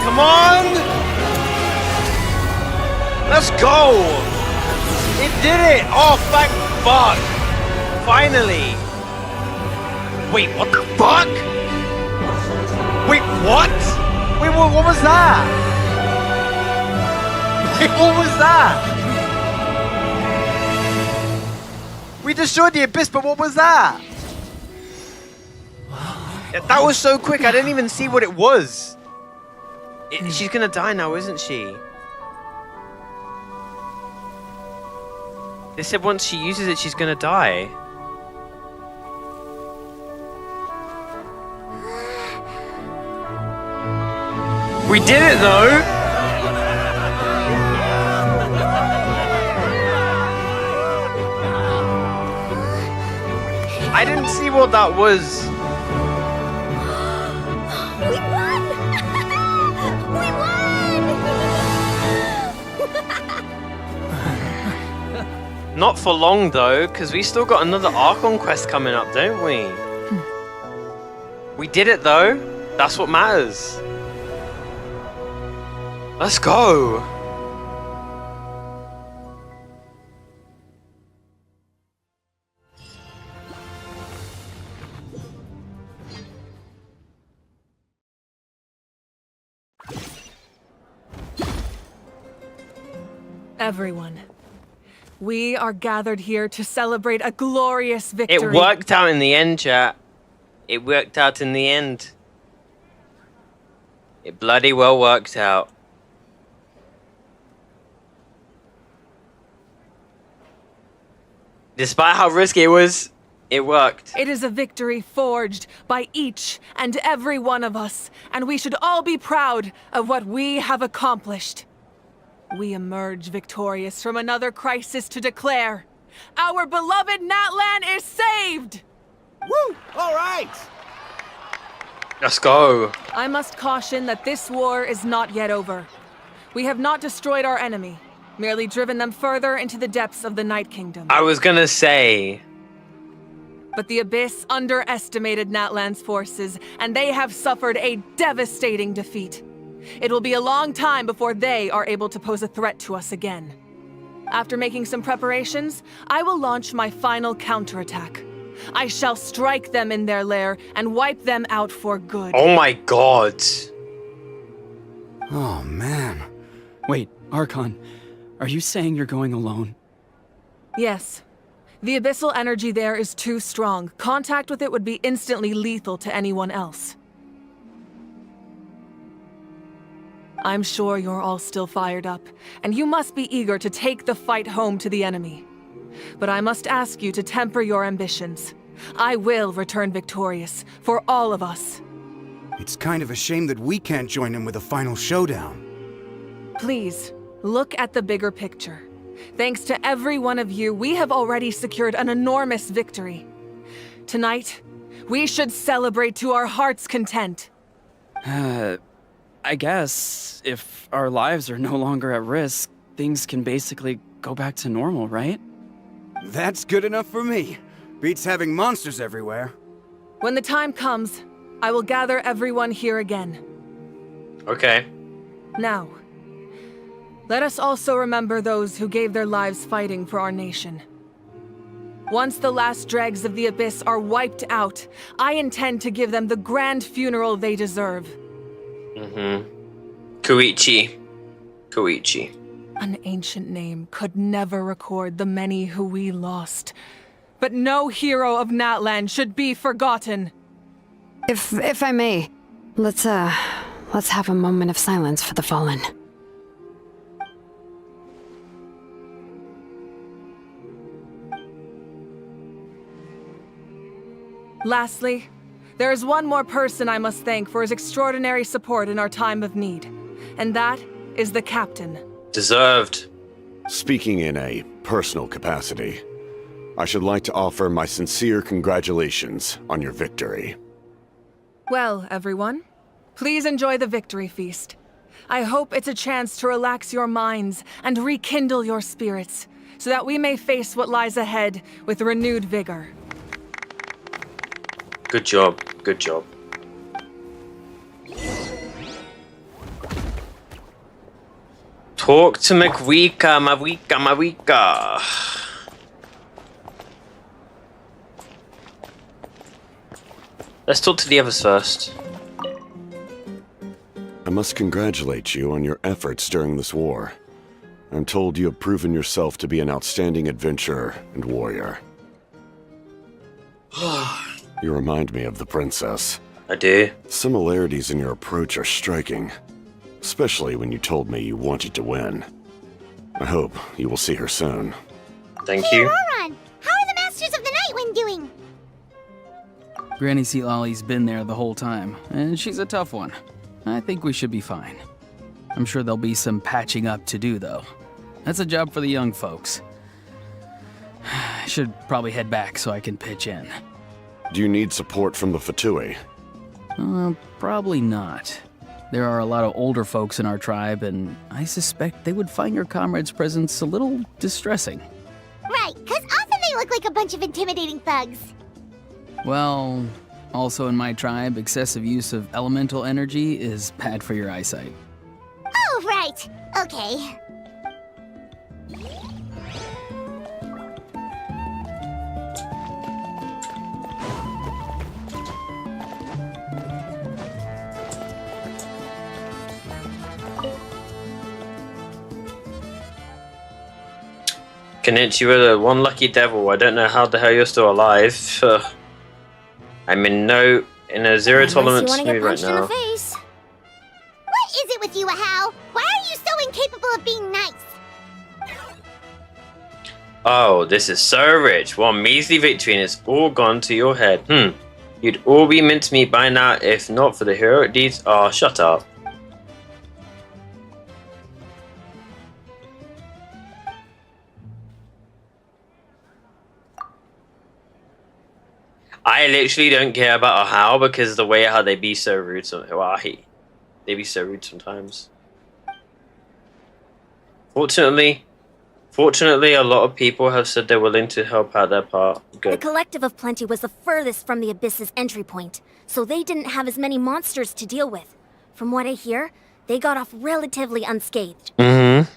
Come on. Let's go. It did it. Oh, thank fuck. Finally. Wait, what the fuck? Wait, what? Wait, what was that? Wait, what was that? We destroyed the Abyss, but what was that? That was so quick, I didn't even see what it was. She's gonna die now, isn't she? They said once she uses it, she's gonna die. We did it though! I didn't see what that was. We won! We won! Not for long though, because we still got another Archon quest coming up, don't we? We did it though. That's what matters. Let's go. Everyone, we are gathered here to celebrate a glorious victory. It worked out in the end, chat. It worked out in the end. It bloody well worked out. Despite how risky it was, it worked. It is a victory forged by each and every one of us, and we should all be proud of what we have accomplished. We emerge victorious from another crisis to declare, our beloved NATLAN is saved! Woo! All right! Let's go. I must caution that this war is not yet over. We have not destroyed our enemy, merely driven them further into the depths of the Night Kingdom. I was gonna say. But the Abyss underestimated NATLAN's forces, and they have suffered a devastating defeat. It will be a long time before they are able to pose a threat to us again. After making some preparations, I will launch my final counterattack. I shall strike them in their lair and wipe them out for good. Oh my god. Oh, man. Wait, Archon, are you saying you're going alone? Yes. The abyssal energy there is too strong. Contact with it would be instantly lethal to anyone else. I'm sure you're all still fired up, and you must be eager to take the fight home to the enemy. But I must ask you to temper your ambitions. I will return victorious, for all of us. It's kind of a shame that we can't join him with a final showdown. Please, look at the bigger picture. Thanks to every one of you, we have already secured an enormous victory. Tonight, we should celebrate to our heart's content. I guess if our lives are no longer at risk, things can basically go back to normal, right? That's good enough for me. Beats having monsters everywhere. When the time comes, I will gather everyone here again. Okay. Now, let us also remember those who gave their lives fighting for our nation. Once the last dregs of the Abyss are wiped out, I intend to give them the grand funeral they deserve. Koichi. Koichi. An ancient name could never record the many who we lost. But no hero of NATLAN should be forgotten. If I may, let's have a moment of silence for the fallen. Lastly, there is one more person I must thank for his extraordinary support in our time of need, and that is the Captain. Deserved. Speaking in a personal capacity, I should like to offer my sincere congratulations on your victory. Well, everyone, please enjoy the victory feast. I hope it's a chance to relax your minds and rekindle your spirits, so that we may face what lies ahead with renewed vigor. Good job. Good job. Talk to Mawika. Let's talk to the others first. I must congratulate you on your efforts during this war. I'm told you have proven yourself to be an outstanding adventurer and warrior. You remind me of the princess. I do. Similarities in your approach are striking, especially when you told me you wanted to win. I hope you will see her soon. Thank Hey, you. Roran, how are the Masters of the Nightwind doing? Granny Sealolly's been there the whole time, and she's a tough one. I think we should be fine. I'm sure there'll be some patching up to do, though. That's a job for the young folks. I should probably head back so I can pitch in. Do you need support from the Fatui? Probably not. There are a lot of older folks in our tribe, and I suspect they would find your comrade's presence a little distressing. Right, because often they look like a bunch of intimidating thugs. Well, also in my tribe, excessive use of elemental energy is bad for your eyesight. Oh, right. Okay. Konnichiwa, the one lucky devil. I don't know how the hell you're still alive. I'm in a zero tolerance mood right now. In the face. What is it with you, Ahau? Why are you so incapable of being nice? Oh, this is so rich. One measly victory and it's all gone to your head. You'd all be mincemeat by now if not for the heroic deeds. Oh, shut up. I literally don't care about Ahau because the way how they be so rude. They be so rude sometimes. Fortunately, a lot of people have said they're willing to help out their part. Good. The Collective of Plenty was the furthest from the Abyss's entry point, so they didn't have as many monsters to deal with. From what I hear, they got off relatively unscathed. But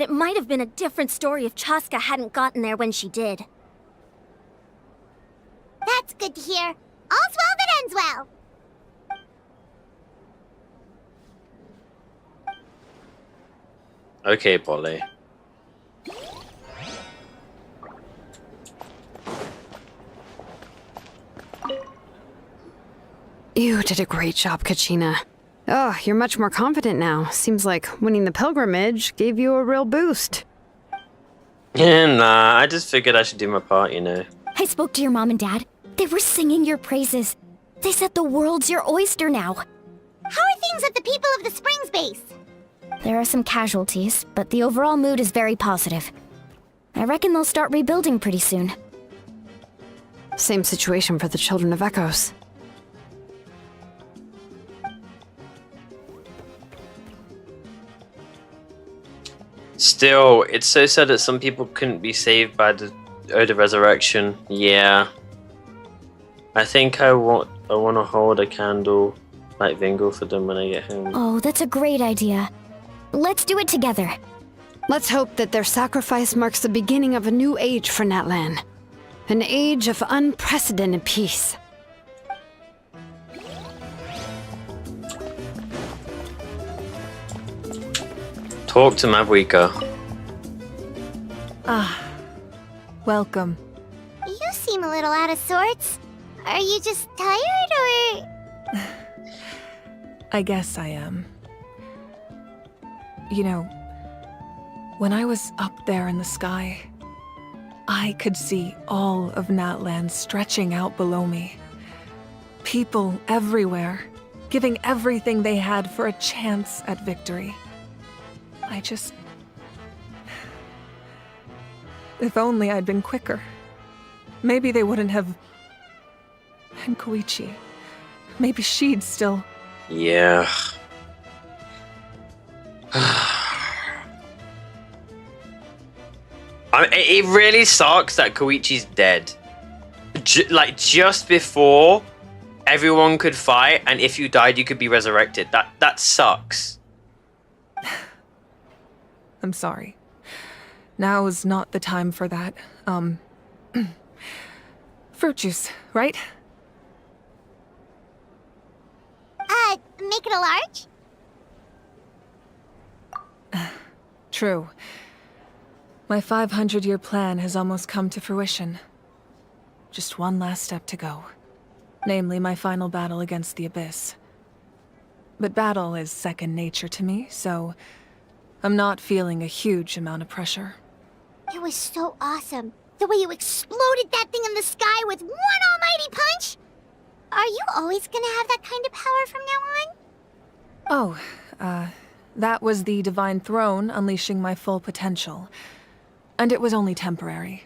it might have been a different story if Chaska hadn't gotten there when she did. That's good to hear. All's well that ends well. Okay, Polly. You did a great job, Kachina. Oh, you're much more confident now. Seems like winning the pilgrimage gave you a real boost. Yeah, nah, I just figured I should do my part, you know. I spoke to your mom and dad. They were singing your praises. They said the world's your oyster now. How are things at the People of the Springs base? There are some casualties, but the overall mood is very positive. I reckon they'll start rebuilding pretty soon. Same situation for the Children of Echoes. Still, it's so sad that some people couldn't be saved by the Ode of Resurrection. Yeah. I think I want to hold a candle like Vingle for them when I get home. Oh, that's a great idea. Let's do it together. Let's hope that their sacrifice marks the beginning of a new age for NATLAN. An age of unprecedented peace. Talk to Mabuika. Welcome. You seem a little out of sorts. Are you just tired, or...? I guess I am. You know, when I was up there in the sky, I could see all of NATLAN stretching out below me. People everywhere, giving everything they had for a chance at victory. If only I'd been quicker. Maybe they wouldn't have... And Koichi. Maybe she'd still... Yeah. It really sucks that Koichi's dead. Just before everyone could fight, and if you died, you could be resurrected. That sucks. I'm sorry. Now is not the time for that. Fruit juice, right? Make it a large? True. My 500-year plan has almost come to fruition. Just one last step to go. Namely, my final battle against the Abyss. But battle is second nature to me, so I'm not feeling a huge amount of pressure. It was so awesome. The way you exploded that thing in the sky with one almighty punch! Are you always gonna have that kind of power from now on? Oh, that was the Divine Throne unleashing my full potential. And it was only temporary.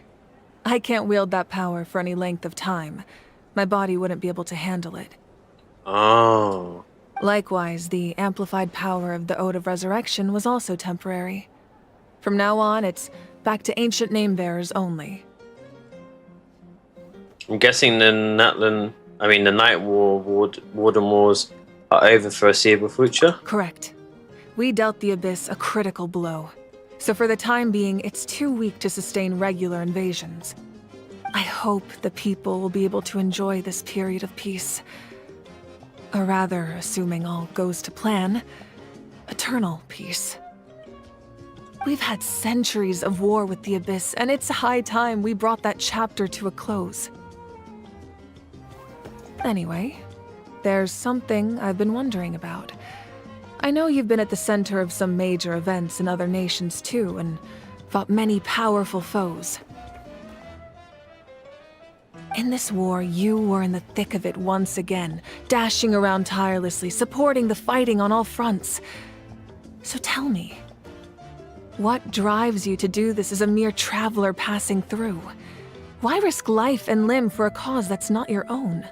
I can't wield that power for any length of time. My body wouldn't be able to handle it. Oh. Likewise, the amplified power of the Ode of Resurrection was also temporary. From now on, it's back to ancient name-bearers only. I'm guessing the Night War, Warden Wars are over for a foreseeable future? Correct. We dealt the Abyss a critical blow. So for the time being, it's too weak to sustain regular invasions. I hope the people will be able to enjoy this period of peace. Or rather, assuming all goes to plan, eternal peace. We've had centuries of war with the Abyss, and it's high time we brought that chapter to a close. Anyway, there's something I've been wondering about. I know you've been at the center of some major events in other nations too, and fought many powerful foes. In this war, you were in the thick of it once again, dashing around tirelessly, supporting the fighting on all fronts. So tell me, what drives you to do this as a mere traveler passing through? Why risk life and limb for a cause that's not your own?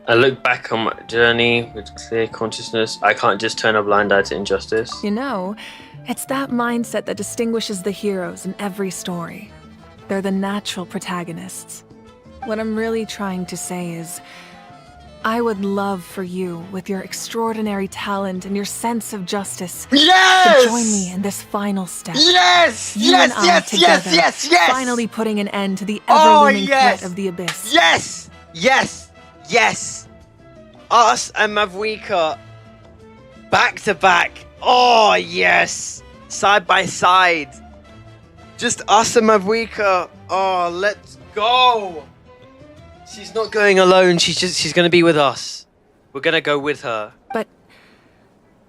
I look back on my journey with clear consciousness. I can't just turn a blind eye to injustice. You know, it's that mindset that distinguishes the heroes in every story. They're the natural protagonists. What I'm really trying to say is, I would love for you, with your extraordinary talent and your sense of justice, Yes! to join me in this final step. Yes! You Yes, and I yes, together, yes, yes, yes! finally putting an end to the Oh, ever-looming yes! threat of the Abyss. Yes! Yes! Yes! Us and Mavwika back to back. Oh, yes. Side by side. Just us and Mavwika. Oh, let's go. She's not going alone. She's going to be with us. We're going to go with her. But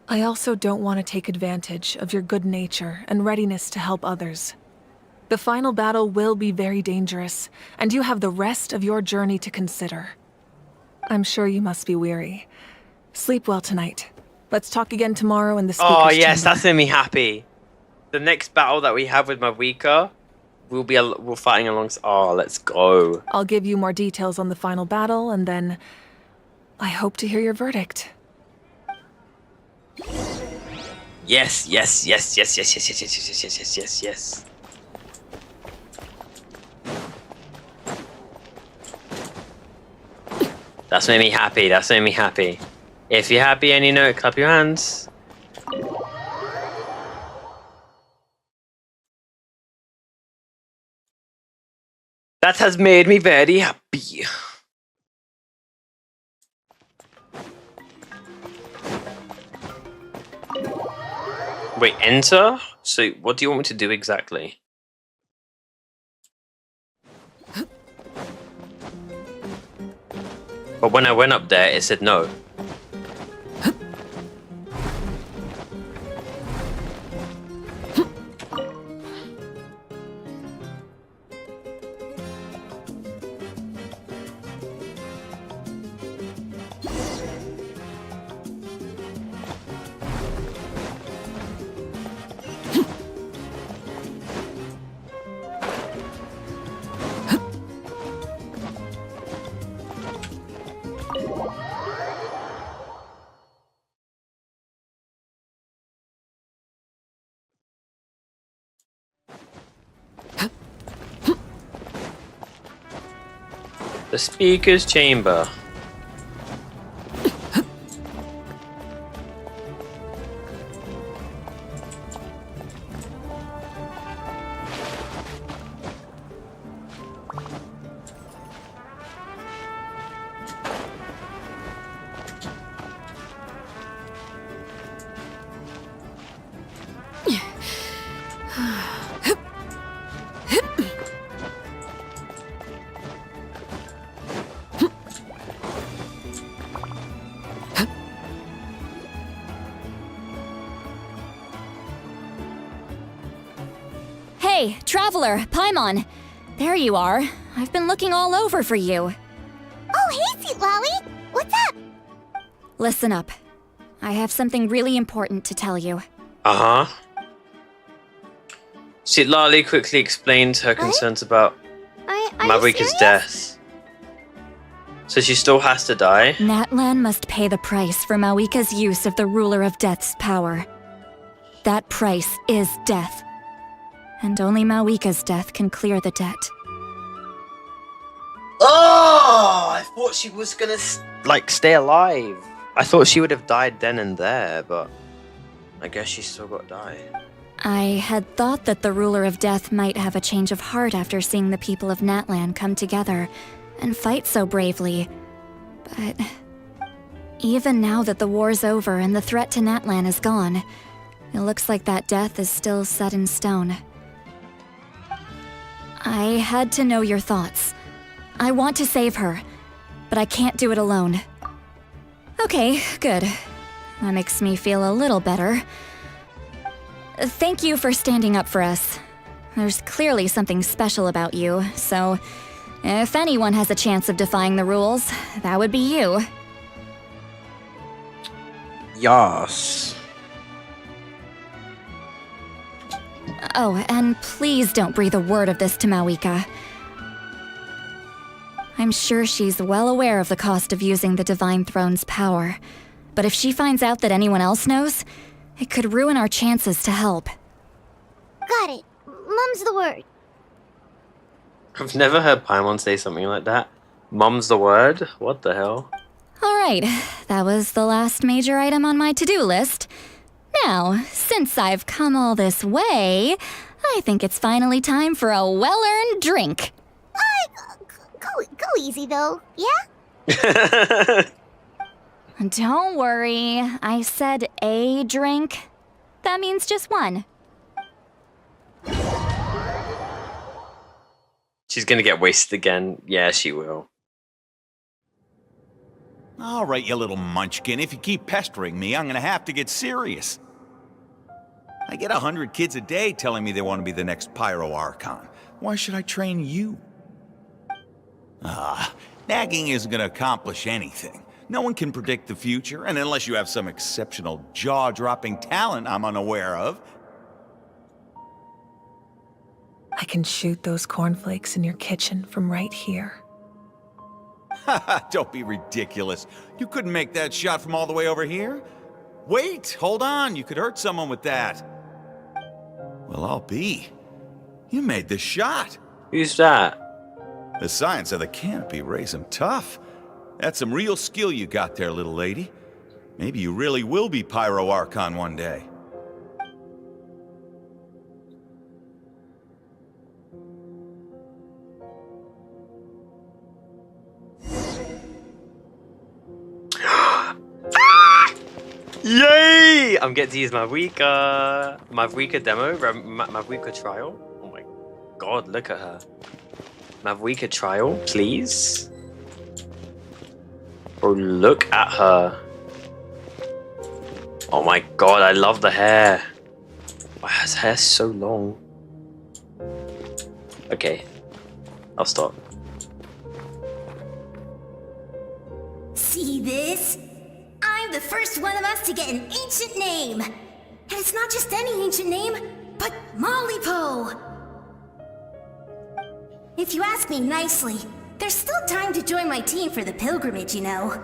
I also don't want to take advantage of your good nature and readiness to help others. The final battle will be very dangerous, and you have the rest of your journey to consider. I'm sure you must be weary. Sleep well tonight. Let's talk again tomorrow in the speaker's Oh, yes, chamber. that's made me happy. The next battle that we have with Mavwika, we're fighting alongside. Oh, let's go. I'll give you more details on the final battle, and then I hope to hear your verdict. Yes, yes, yes, yes, yes, yes, yes, yes, yes, yes, yes, yes, yes. That's made me happy. That's made me happy. If you're happy and you know it, clap your hands. That has made me very happy. Wait, enter? So what do you want me to do exactly? But when I went up there, it said no. The speaker's chamber. Hey, Traveler, Paimon. There you are. I've been looking all over for you. Oh, hey, Sweet Lolly. What's up? Listen up. I have something really important to tell you. Uh-huh. Lali quickly explained her concerns about Mavwika's death. So she still has to die? NATLAN must pay the price for Mawika's use of the Ruler of Death's power. That price is death. And only Mawika's death can clear the debt. Oh, I thought she was gonna, stay alive. I thought she would have died then and there, but I guess she still got to die. I had thought that the Ruler of Death might have a change of heart after seeing the people of NATLAN come together and fight so bravely. But even now that the war's over and the threat to NATLAN is gone, It looks like that death is still set in stone. I had to know your thoughts. I want to save her, but I can't do it alone. Okay, good. That makes me feel a little better. Thank you for standing up for us. There's clearly something special about you, so if anyone has a chance of defying the rules, that would be you. Yas. Oh, and please don't breathe a word of this to Mawika. I'm sure she's well aware of the cost of using the Divine Throne's power, but if she finds out that anyone else knows, it could ruin our chances to help. Got it. Mum's the word. I've never heard Paimon say something like that. Mum's the word? What the hell? Alright, that was the last major item on my to-do list. Now, since I've come all this way, I think it's finally time for a well-earned drink. Go easy, though, yeah? Don't worry, I said a drink. That means just one. She's gonna get wasted again. Yeah, she will. All right, you little munchkin. If you keep pestering me, I'm gonna have to get serious. I get 100 kids a day telling me they want to be the next Pyro Archon. Why should I train you? Nagging isn't gonna accomplish anything. No one can predict the future, and unless you have some exceptional jaw-dropping talent I'm unaware of. I can shoot those cornflakes in your kitchen from right here. Don't be ridiculous. You couldn't make that shot from all the way over here? Wait, hold on. You could hurt someone with that. Well, I'll be. You made the shot. Who's that? The science of the canopy raised him tough. That's some real skill you got there, little lady. Maybe you really will be Pyro Archon one day. Yay! I'm getting to use Mavwika demo, Mavwika trial. Oh my god, look at her. Mavwika trial, please. Oh, look at her. Oh my god, I love the hair. Wow, his hair's so long. Okay, I'll stop. See this? I'm the first one of us to get an ancient name. And it's not just any ancient name, but Malipo. If you ask me nicely, there's still time to join my team for the pilgrimage, you know.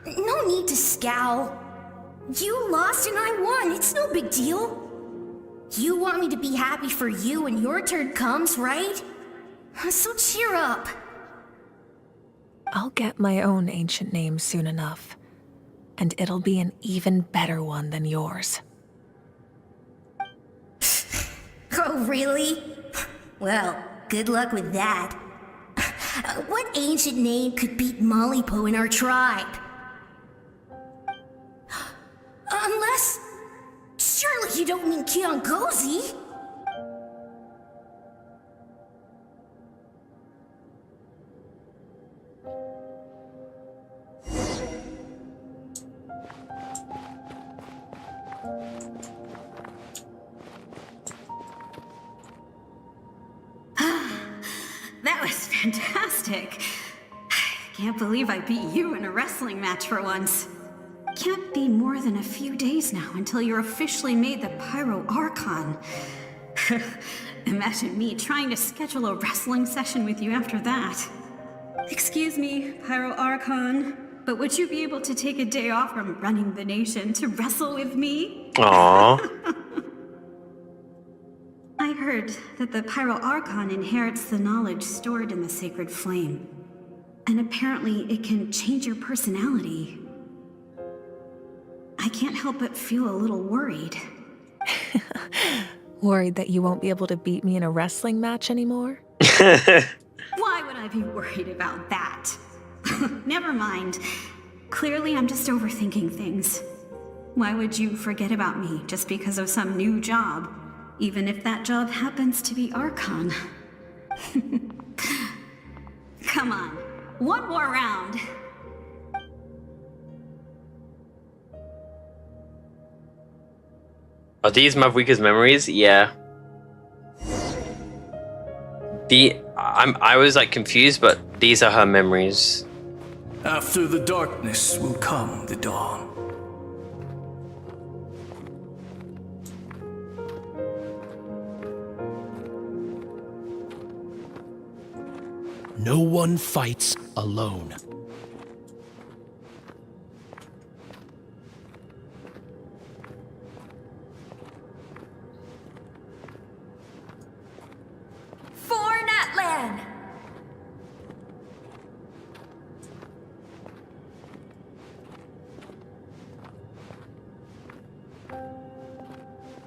No need to scowl. You lost and I won, it's no big deal. You want me to be happy for you when your turn comes, right? So cheer up. I'll get my own ancient name soon enough, and it'll be an even better one than yours. Oh, really? Well, good luck with that. What ancient name could beat Malipo in our tribe? Unless... surely you don't mean Kiangozi? That was fantastic. Can't believe I beat you in a wrestling match for once. Can't be more than a few days now until you're officially made the Pyro Archon. Imagine me trying to schedule a wrestling session with you after that. Excuse me, Pyro Archon, but would you be able to take a day off from running the nation to wrestle with me? Aww. I heard that the Pyro Archon inherits the knowledge stored in the sacred flame. And apparently it can change your personality. I can't help but feel a little worried. Worried that you won't be able to beat me in a wrestling match anymore? Why would I be worried about that? Never mind. Clearly I'm just overthinking things. Why would you forget about me just because of some new job? Even if that job happens to be Archon. Come on, one more round. Are these Mavrika's memories? Yeah. I was like confused, but these are her memories. After the darkness will come the dawn. No one fights alone. For NATLAN!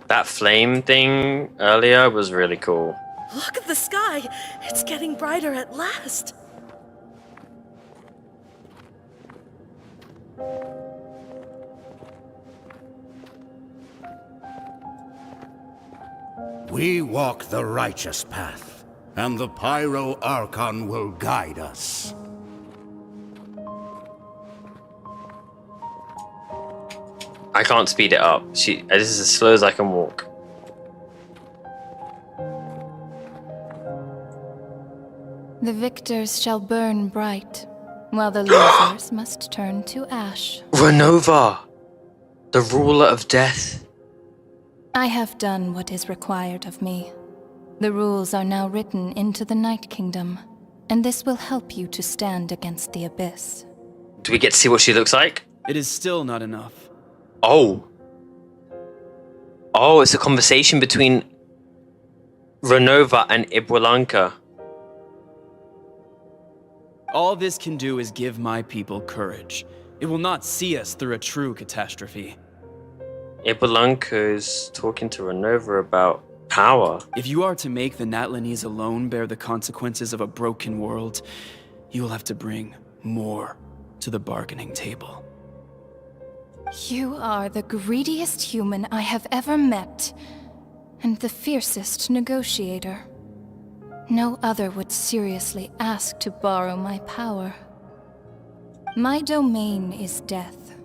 That flame thing earlier was really cool. Look at the sky! It's getting brighter at last! We walk the righteous path, and the Pyro Archon will guide us. I can't speed it up. This is as slow as I can walk. The victors shall burn bright, while the losers must turn to ash. Renova! The ruler of death. I have done what is required of me. The rules are now written into the Night Kingdom, and this will help you to stand against the Abyss. Do we get to see what she looks like? It is still not enough. Oh. Oh, it's a conversation between Renova and Ibwalanka. All this can do is give my people courage. It will not see us through a true catastrophe. Ibwalanka's talking to Renova about power. If you are to make the Natlanese alone bear the consequences of a broken world, you will have to bring more to the bargaining table. You are the greediest human I have ever met, and the fiercest negotiator. No other would seriously ask to borrow my power. My domain is death,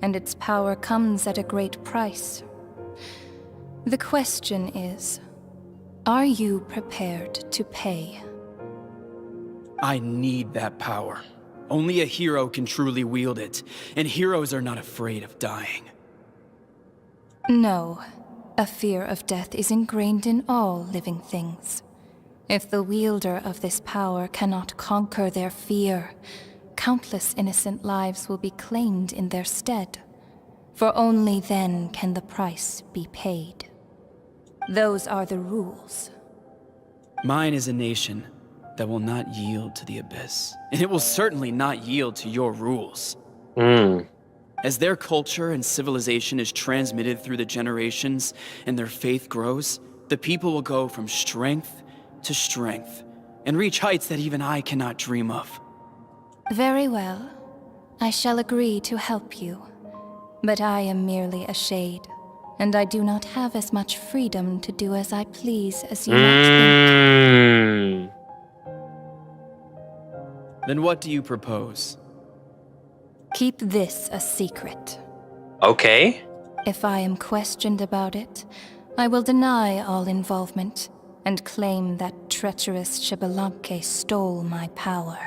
and its power comes at a great price. The question is, are you prepared to pay? I need that power. Only a hero can truly wield it, and heroes are not afraid of dying. No, a fear of death is ingrained in all living things. If the wielder of this power cannot conquer their fear, countless innocent lives will be claimed in their stead. For only then can the price be paid. Those are the rules. Mine is a nation that will not yield to the Abyss, and it will certainly not yield to your rules. As their culture and civilization is transmitted through the generations and their faith grows, the people will go from strength to strength, and reach heights that even I cannot dream of. Very well. I shall agree to help you. But I am merely a shade, and I do not have as much freedom to do as I please as you might think. Then what do you propose? Keep this a secret. Okay. If I am questioned about it, I will deny all involvement and claim that treacherous Xbalanque stole my power.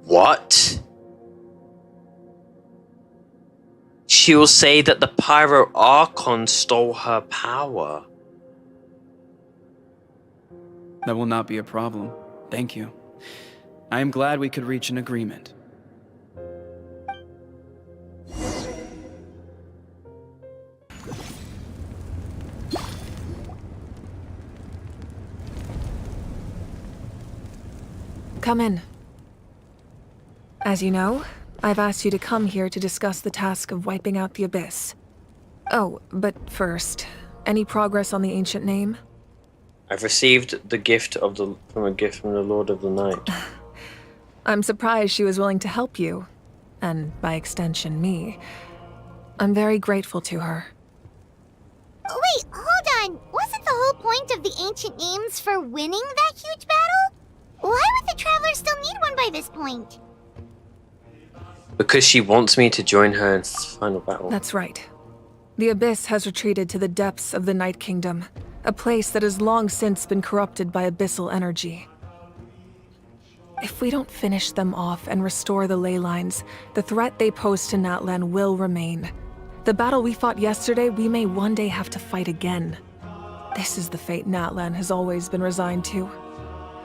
What? She will say that the Pyro Archon stole her power. That will not be a problem. Thank you. I am glad we could reach an agreement. Come in. As you know, I've asked you to come here to discuss the task of wiping out the Abyss. Oh, but first, any progress on the ancient name? I've received the gift from a gift from the Lord of the Night. I'm surprised she was willing to help you. and by extension me, I'm very grateful to her. Wait, hold on. Wasn't the whole point of the ancient names for winning that huge battle? Why would the Traveler still need one by this point? Because she wants me to join her in final battle. That's right. The Abyss has retreated to the depths of the Night Kingdom, a place that has long since been corrupted by abyssal energy. If we don't finish them off and restore the ley lines, the threat they pose to NATLAN will remain. The battle we fought yesterday, we may one day have to fight again. This is the fate NATLAN has always been resigned to.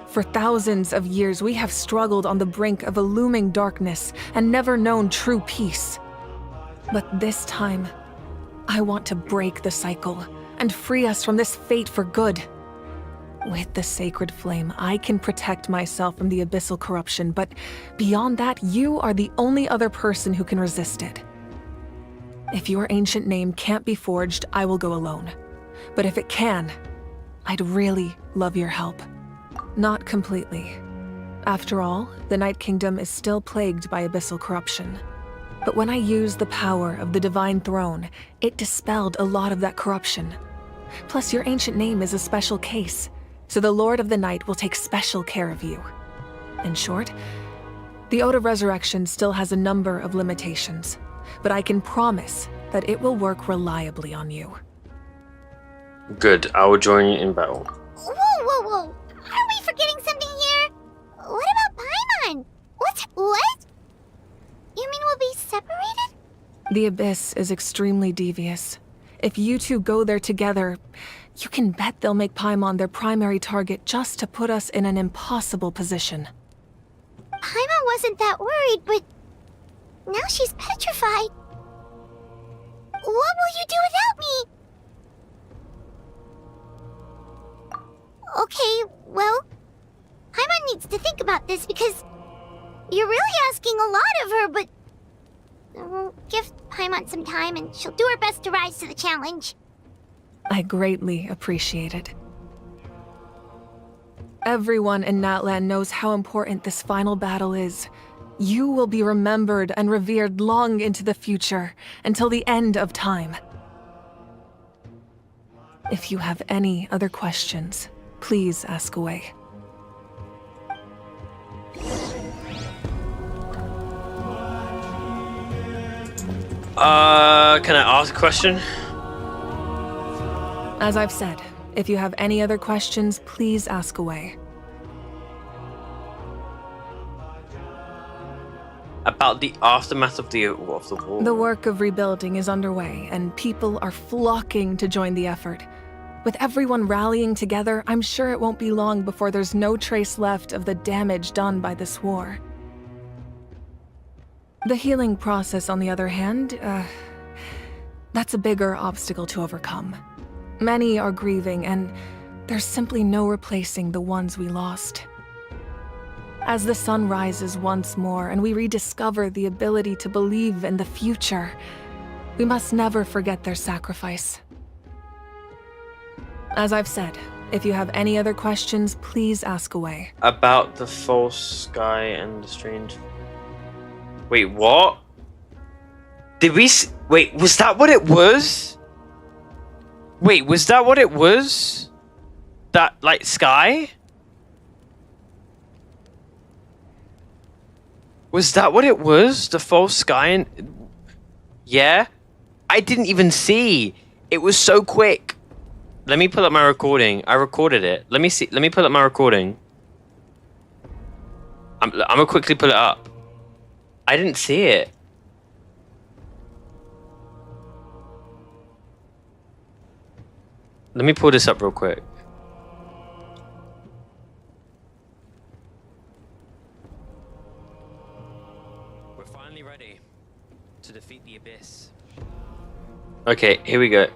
For thousands of years, we have struggled on the brink of a looming darkness and never known true peace. But this time, I want to break the cycle and free us from this fate for good. With the sacred flame, I can protect myself from the abyssal corruption, but beyond that, you are the only other person who can resist it. If your ancient name can't be forged, I will go alone. But if it can, I'd really love your help. Not completely. After all, the Night Kingdom is still plagued by abyssal corruption. But when I used the power of the Divine Throne, it dispelled a lot of that corruption. Plus, your ancient name is a special case, so the Lord of the Night will take special care of you. In short, the Ode of Resurrection still has a number of limitations, but I can promise that it will work reliably on you. Good, I will join you in battle. Whoa. Are we forgetting something here? What about Paimon? What? You mean we'll be separated? The Abyss is extremely devious. If you two go there together, you can bet they'll make Paimon their primary target just to put us in an impossible position. Paimon wasn't that worried, but now she's petrified. What will you do without me? Okay, well, Paimon needs to think about this because you're really asking a lot of her, but we'll give Paimon some time and she'll do her best to rise to the challenge. I greatly appreciate it. Everyone in NATLAN knows how important this final battle is. You will be remembered and revered long into the future, until the end of time. If you have any other questions, please ask away. Can I ask a question? As I've said, if you have any other questions, please ask away. About the aftermath of the war. The work of rebuilding is underway, and people are flocking to join the effort. With everyone rallying together, I'm sure it won't be long before there's no trace left of the damage done by this war. The healing process, on the other hand, that's a bigger obstacle to overcome. Many are grieving, and there's simply no replacing the ones we lost. As the sun rises once more and we rediscover the ability to believe in the future, we must never forget their sacrifice. As I've said, if you have any other questions, please ask away. About the false sky and the strange... Wait, what? Did we wait, was that what it was? Wait, was that what it was? That, like, sky? Was that what it was? The false sky and... Yeah? I didn't even see. It was so quick. Let me pull up my recording. I recorded it. Let me see. Let me pull up my recording. I'm gonna quickly pull it up. I didn't see it. Let me pull this up real quick. We're finally ready to defeat the Abyss. Okay, here we go.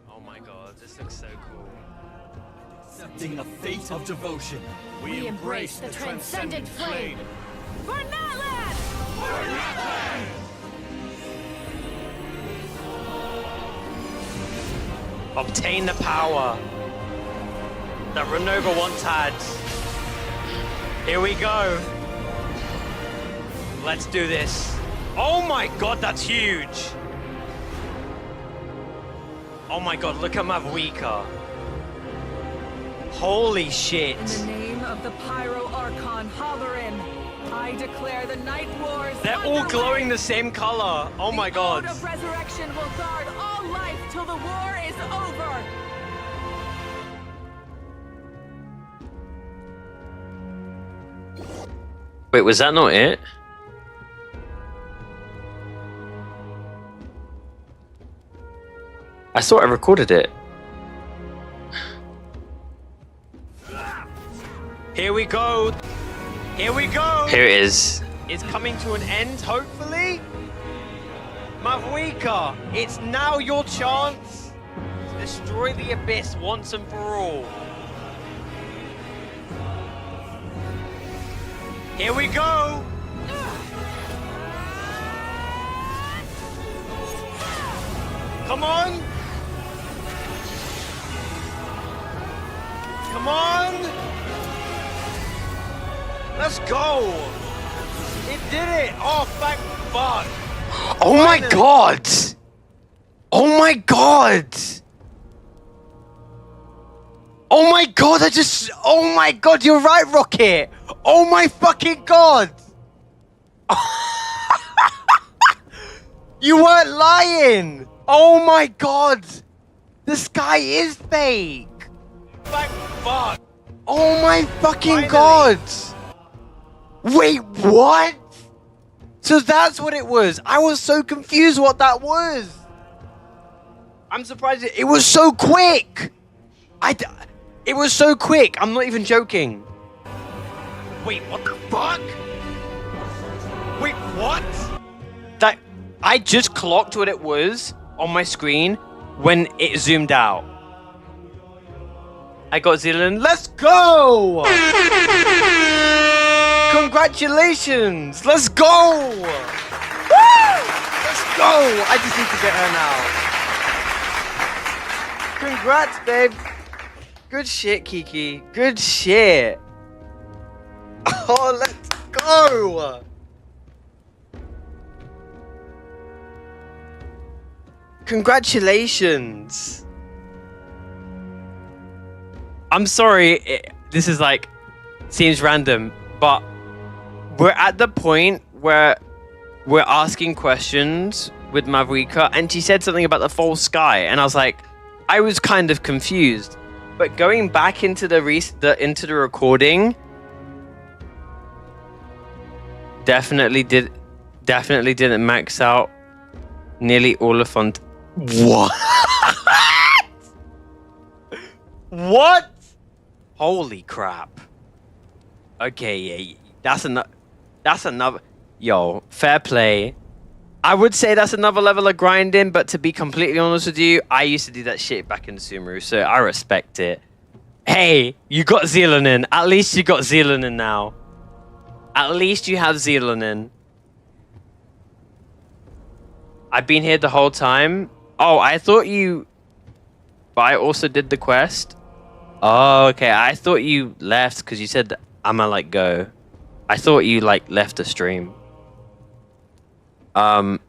Oh my god, this looks so cool. Accepting a fate of devotion, we embrace the transcendent flame. For NATLAN! For NATLAN! Obtain the power. that Renova once had. Here we go. Let's do this. Oh my god, that's huge. Oh my god, look at Mavuika. Holy shit. In the name of the Pyro Archon, Halloran, I declare the Night Wars. They're all glowing the same color. Oh my god. The Ode of Resurrection will guard all life till the war is over. Wait, was that not it? I thought I recorded it. Here we go. Here we go. Here it is. It's coming to an end, hopefully. Mavuika, it's now your chance to destroy the Abyss once and for all. Here we go. Come on. Come on. Let's go. It did it. Oh, thank fuck. Oh my god. Oh my god. Oh my god, oh my god, you're right, Rocket. Oh my fucking god. You weren't lying. Oh my god. The sky is fake. Thank fuck. Oh my fucking god. Wait, what? So that's what it was. I was so confused what that was. I'm surprised it was so quick. It was so quick. I'm not even joking. Wait, what the fuck? Wait, what? That I just clocked what it was on my screen when it zoomed out. I got Zealand. Let's go! Congratulations! Let's go! Woo! Let's go! I just need to get her now. Congrats, babe. Good shit, Kiki. Good shit. Oh, let's go! Congratulations. I'm sorry, this is like, seems random, but we're at the point where we're asking questions with Mavuika, and she said something about the false sky, and I was like, I was kind of confused. But going back into the recording, definitely didn't max out nearly all of Font. What? What? Holy crap. Okay, yeah, that's another, yo, fair play. I would say that's another level of grinding, but to be completely honest with you, I used to do that shit back in Sumeru, so I respect it. Hey, you got Zealanin. At least you got Zealanin now. At least you have Zealanin. I've been here the whole time. Oh, I thought you... But I also did the quest. Oh, okay. I thought you left because you said, I'ma like go. I thought you like left the stream. I'm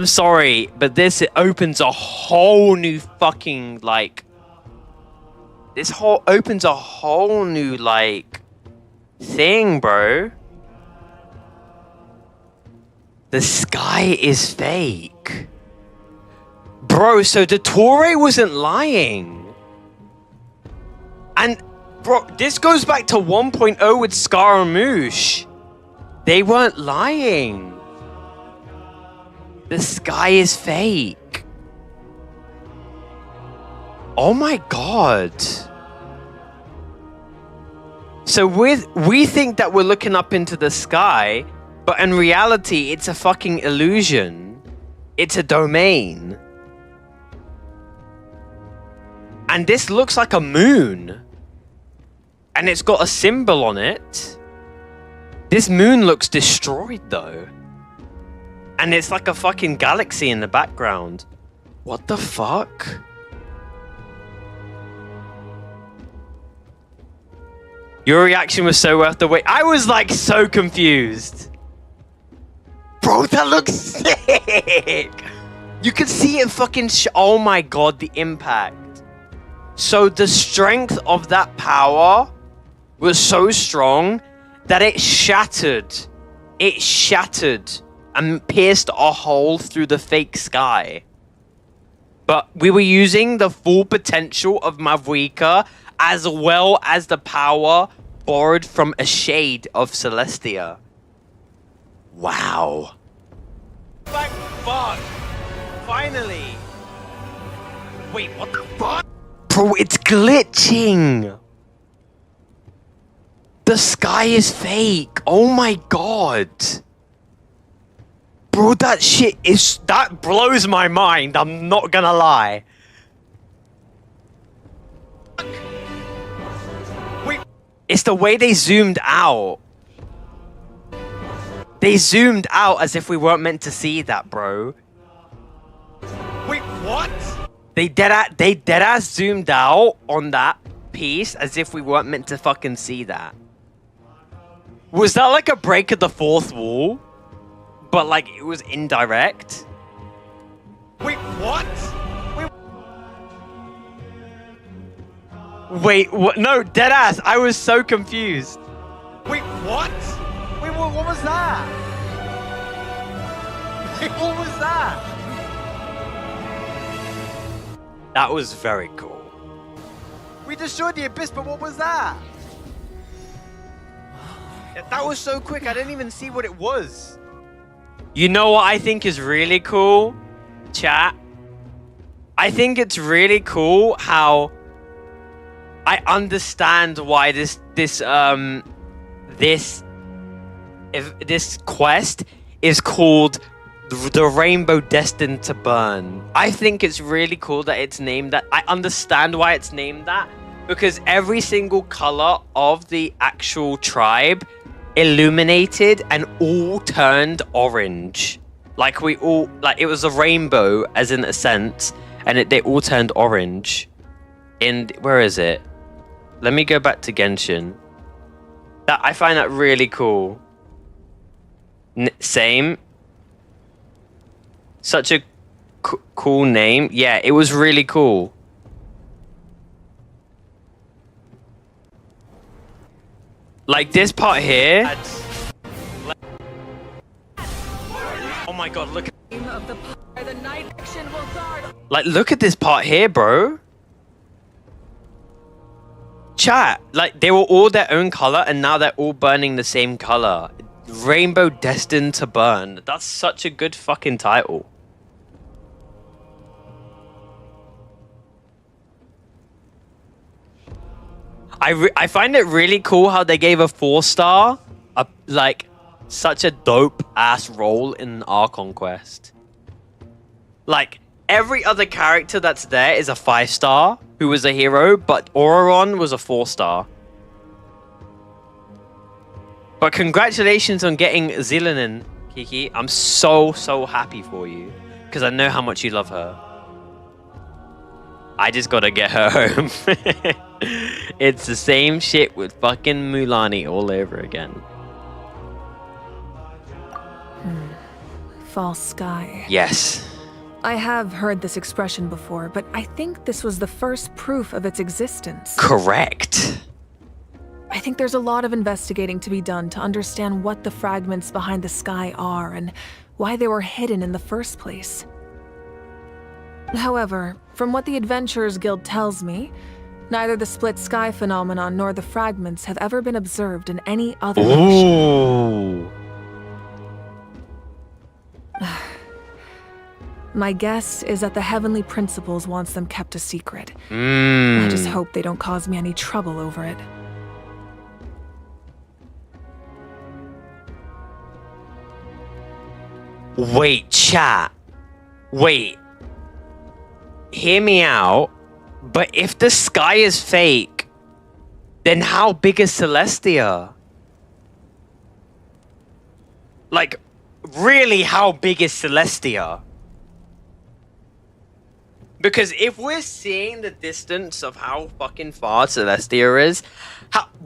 sorry, but this opens a whole new fucking like... This opens a whole new like thing, bro. The sky is fake. Bro, so the Torre wasn't lying. And, bro, this goes back to 1.0 with Scaramouche. They weren't lying. The sky is fake. Oh my god. So we think that we're looking up into the sky, but in reality, it's a fucking illusion. It's a domain. And this looks like a moon. And it's got a symbol on it. This moon looks destroyed, though. And it's like a fucking galaxy in the background. What the fuck? Your reaction was so worth the wait. I was like so confused. Bro, that looks sick. You can see it fucking oh my god, the impact. So the strength of that power was so strong that it shattered. It shattered and pierced a hole through the fake sky. But we were using the full potential of Mavrica as well as the power borrowed from a shade of Celestia. Wow. Thank fuck. Finally. Wait, what the fuck? Bro, it's glitching. The sky is fake. Oh my god. Bro, that shit is... That blows my mind. I'm not gonna lie. Wait. It's the way they zoomed out. They zoomed out as if we weren't meant to see that, bro. Wait, what? They deadass zoomed out on that piece as if we weren't meant to fucking see that. Was that like a break of the fourth wall? But like it was indirect? Wait, what? Wait, what? No, deadass. I was so confused. Wait, what? Wait, what was that? Wait, what was that? That was very cool. We destroyed the abyss, but what was that? That was so quick, I didn't even see what it was. You know what I think is really cool, chat? I think it's really cool how I understand why this quest is called the Rainbow Destined to Burn. I think it's really cool that it's named that. I understand why it's named that because every single color of the actual tribe illuminated and all turned orange. Like we all, like it was a rainbow as in a sense, and they all turned orange. Where is it? Let me go back to Genshin. I find that really cool. Same. Such a cool name. Yeah, it was really cool. Like this part here. Oh my god, look at like look at this part here, bro. Chat, like they were all their own color and now they're all burning the same color. Rainbow Destined to Burn. That's such a good fucking title. I find it really cool how they gave a 4-star like such a dope ass role in Archon quest. Like every other character that's there is a 5-star who was a hero, but Auron was a 4-star. But congratulations on getting Zilenin, Kiki. I'm so happy for you because I know how much you love her. I just gotta get her home. It's the same shit with fucking Mulani all over again. False sky. Yes. I have heard this expression before, but I think this was the first proof of its existence. Correct. I think there's a lot of investigating to be done to understand what the fragments behind the sky are and why they were hidden in the first place. However, from what the Adventurers Guild tells me, neither the split sky phenomenon nor the fragments have ever been observed in any other ocean. My guess is that the Heavenly Principles wants them kept a secret. I just hope they don't cause me any trouble over it. Wait, chat. Wait. Hear me out. But if the sky is fake, then how big is Celestia? Like, really, how big is Celestia? Because if we're seeing the distance of how fucking far Celestia is,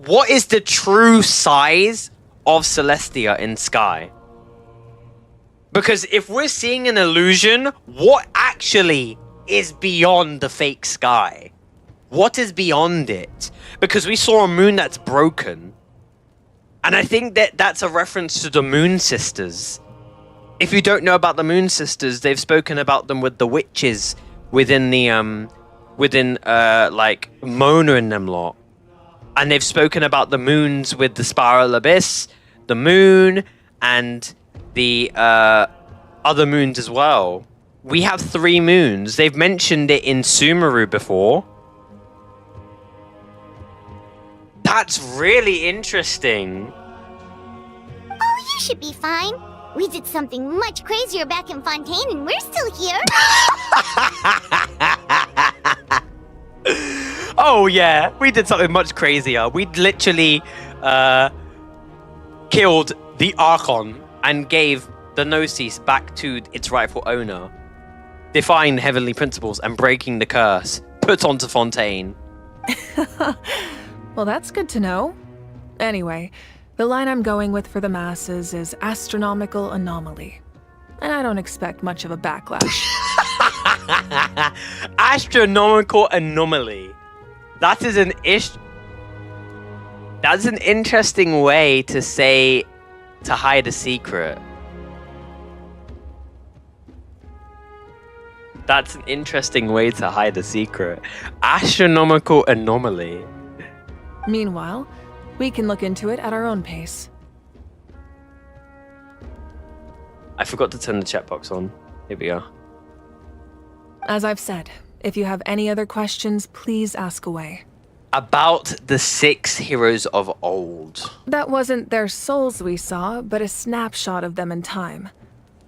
what is the true size of Celestia in sky? Because if we're seeing an illusion, what actually is beyond the fake sky? What is beyond it? Because we saw a moon that's broken. And I think that that's a reference to the Moon Sisters. If you don't know about the Moon Sisters, they've spoken about them with the witches within the, like, Mona and them lot. And they've spoken about the moons with the Spiral Abyss, the moon, and the other moons as well. We have 3 moons. They've mentioned it in Sumeru before. That's really interesting. Oh, you should be fine. We did something much crazier back in Fontaine and we're still here. Oh yeah, we did something much crazier. We literally killed the Archon and gave the Gnosis back to its rightful owner, defying the heavenly principles and breaking the curse put onto Fontaine. Well, that's good to know. Anyway, the line I'm going with for the masses is astronomical anomaly. And I don't expect much of a backlash. Astronomical anomaly. That is that's an interesting way to say to hide a secret. That's an interesting way to hide a secret. Astronomical anomaly. Meanwhile, we can look into it at our own pace. I forgot to turn the chat box on. Here we are. As I've said, if you have any other questions, please ask away. About the 6 heroes of old. That wasn't their souls we saw, but a snapshot of them in time.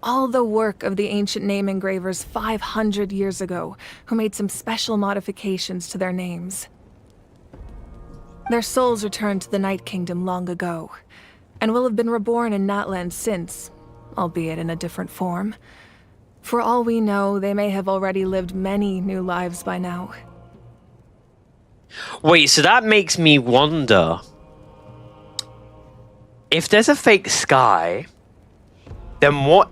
All the work of the ancient name engravers 500 years ago, who made some special modifications to their names. Their souls returned to the Night Kingdom long ago, and will have been reborn in NATLAN since, albeit in a different form. For all we know, they may have already lived many new lives by now. Wait, so that makes me wonder. If there's a fake sky, then what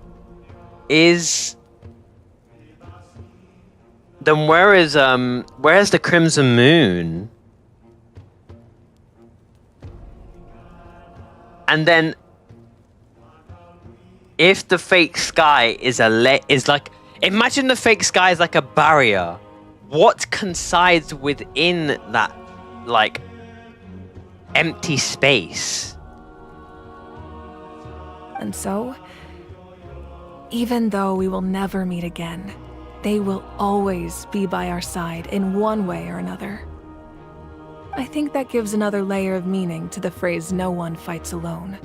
is... Then where's the Crimson Moon? And then, if the fake sky is like, imagine the fake sky is like a barrier. What coincides within that, like, empty space? And so, even though we will never meet again, they will always be by our side in one way or another. I think that gives another layer of meaning to the phrase "no one fights alone."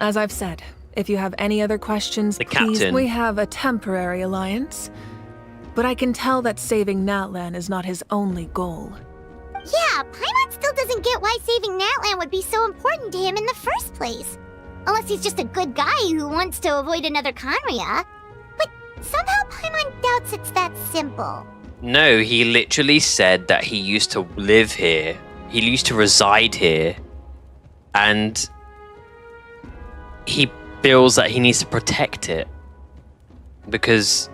As I've said, if you have any other questions, please. We have a temporary alliance, but I can tell that saving NATLAN is not his only goal. Yeah, Paimon still doesn't get why saving NATLAN would be so important to him in the first place. Unless he's just a good guy who wants to avoid another Conria. But somehow Paimon doubts it's that simple. No, he literally said that he used to live here. He used to reside here. And he feels that he needs to protect it. Because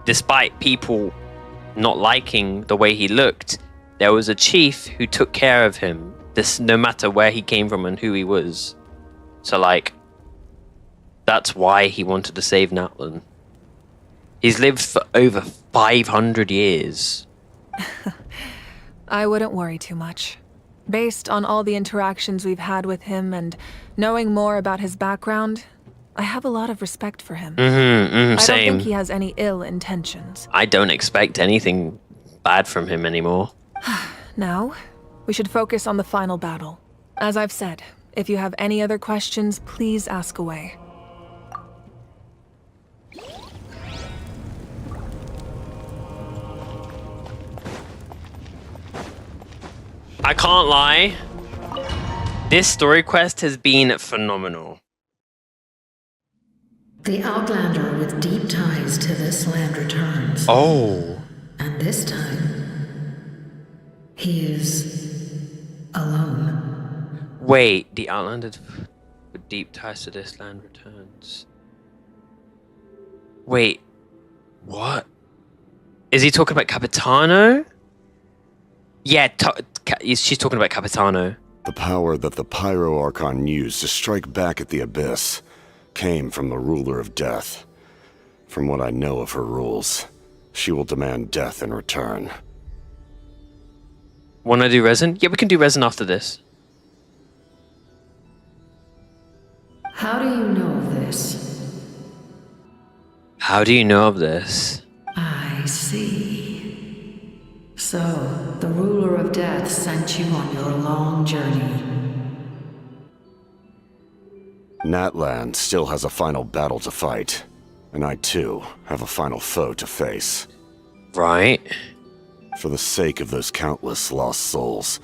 despite people not liking the way he looked, there was a chief who took care of him, no matter where he came from and who he was. So, like, that's why he wanted to save NATLAN. He's lived for over 500 years. I wouldn't worry too much. Based on all the interactions we've had with him and knowing more about his background, I have a lot of respect for him. I don't think he has any ill intentions. I don't expect anything bad from him anymore. Now, we should focus on the final battle. As I've said, if you have any other questions, please ask away. I can't lie. This story quest has been phenomenal. The Outlander with deep ties to this land returns. Oh. And this time, he is alone. Wait, the Outlander with deep ties to this land returns. Wait, what? Is he talking about Capitano? Yeah, she's talking about Capitano. The power that the Pyro Archon used to strike back at the Abyss came from the Ruler of Death. From what I know of her rules, she will demand death in return. Wanna do resin? Yeah, we can do resin after this. How do you know of this? How do you know of this? I see. So, the Ruler of Death sent you on your long journey. NATLAN still has a final battle to fight, and I too have a final foe to face. Right. For the sake of those countless lost souls,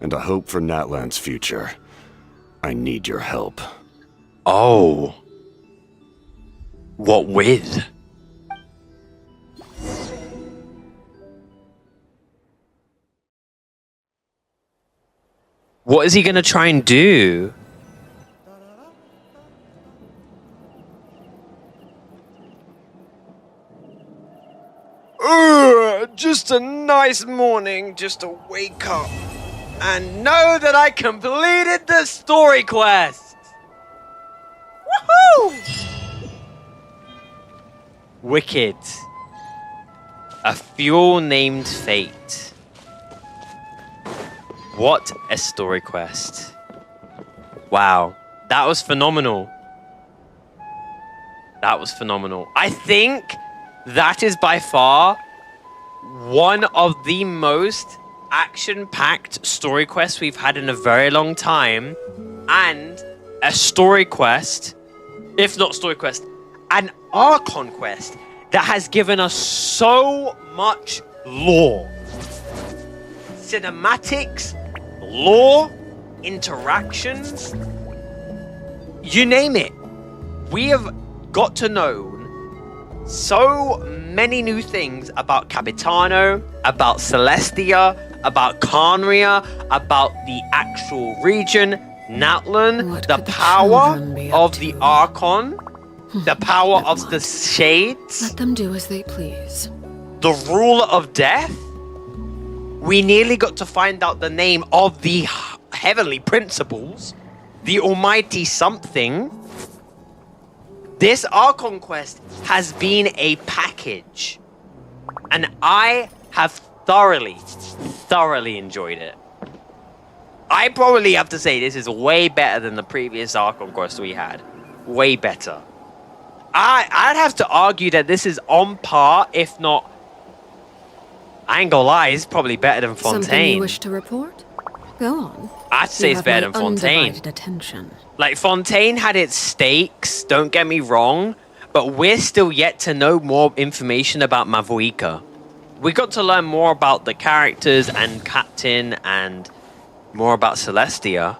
and a hope for NATLAN's future, I need your help. Oh. What with? What is he gonna try and do? Just a nice morning, just to wake up and know that I completed the story quest. Woohoo! Wicked. A fuel named Fate. What a story quest. Wow, that was phenomenal. That was phenomenal. I think that is by far one of the most action-packed story quests we've had in a very long time, and a story quest, if not story quest, an Archon quest that has given us so much lore. Cinematics, lore, interactions, you name it. We have got to know so many new things about Capitano, about Celestia, about Carnria, about the actual region, NATLAN, the power of the Archon, the power of the Shades. Let them do as they please. The Ruler of Death. We nearly got to find out the name of the Heavenly Principles, the Almighty Something. This Archon quest has been a package, and I have thoroughly enjoyed it. I probably have to say this is way better than the previous Archon quest we had. Way better. I'd have to argue that this is on par, if not, I ain't gonna lie, it's probably better than Fontaine. Something you wish to report? Go on. I'd say it's better than Fontaine. Attention. Like, Fontaine had its stakes, don't get me wrong, but we're still yet to know more information about Mavuika. We got to learn more about the characters and Captain and more about Celestia,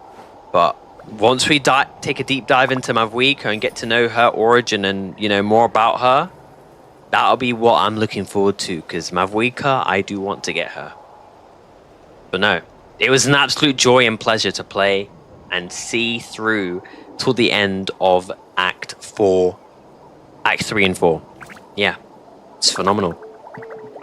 but once we take a deep dive into Mavuika and get to know her origin and, you know, more about her, that'll be what I'm looking forward to, because Mavuika, I do want to get her. But no, it was an absolute joy and pleasure to play and see through till the end of Act 3 and 4. Yeah, it's phenomenal.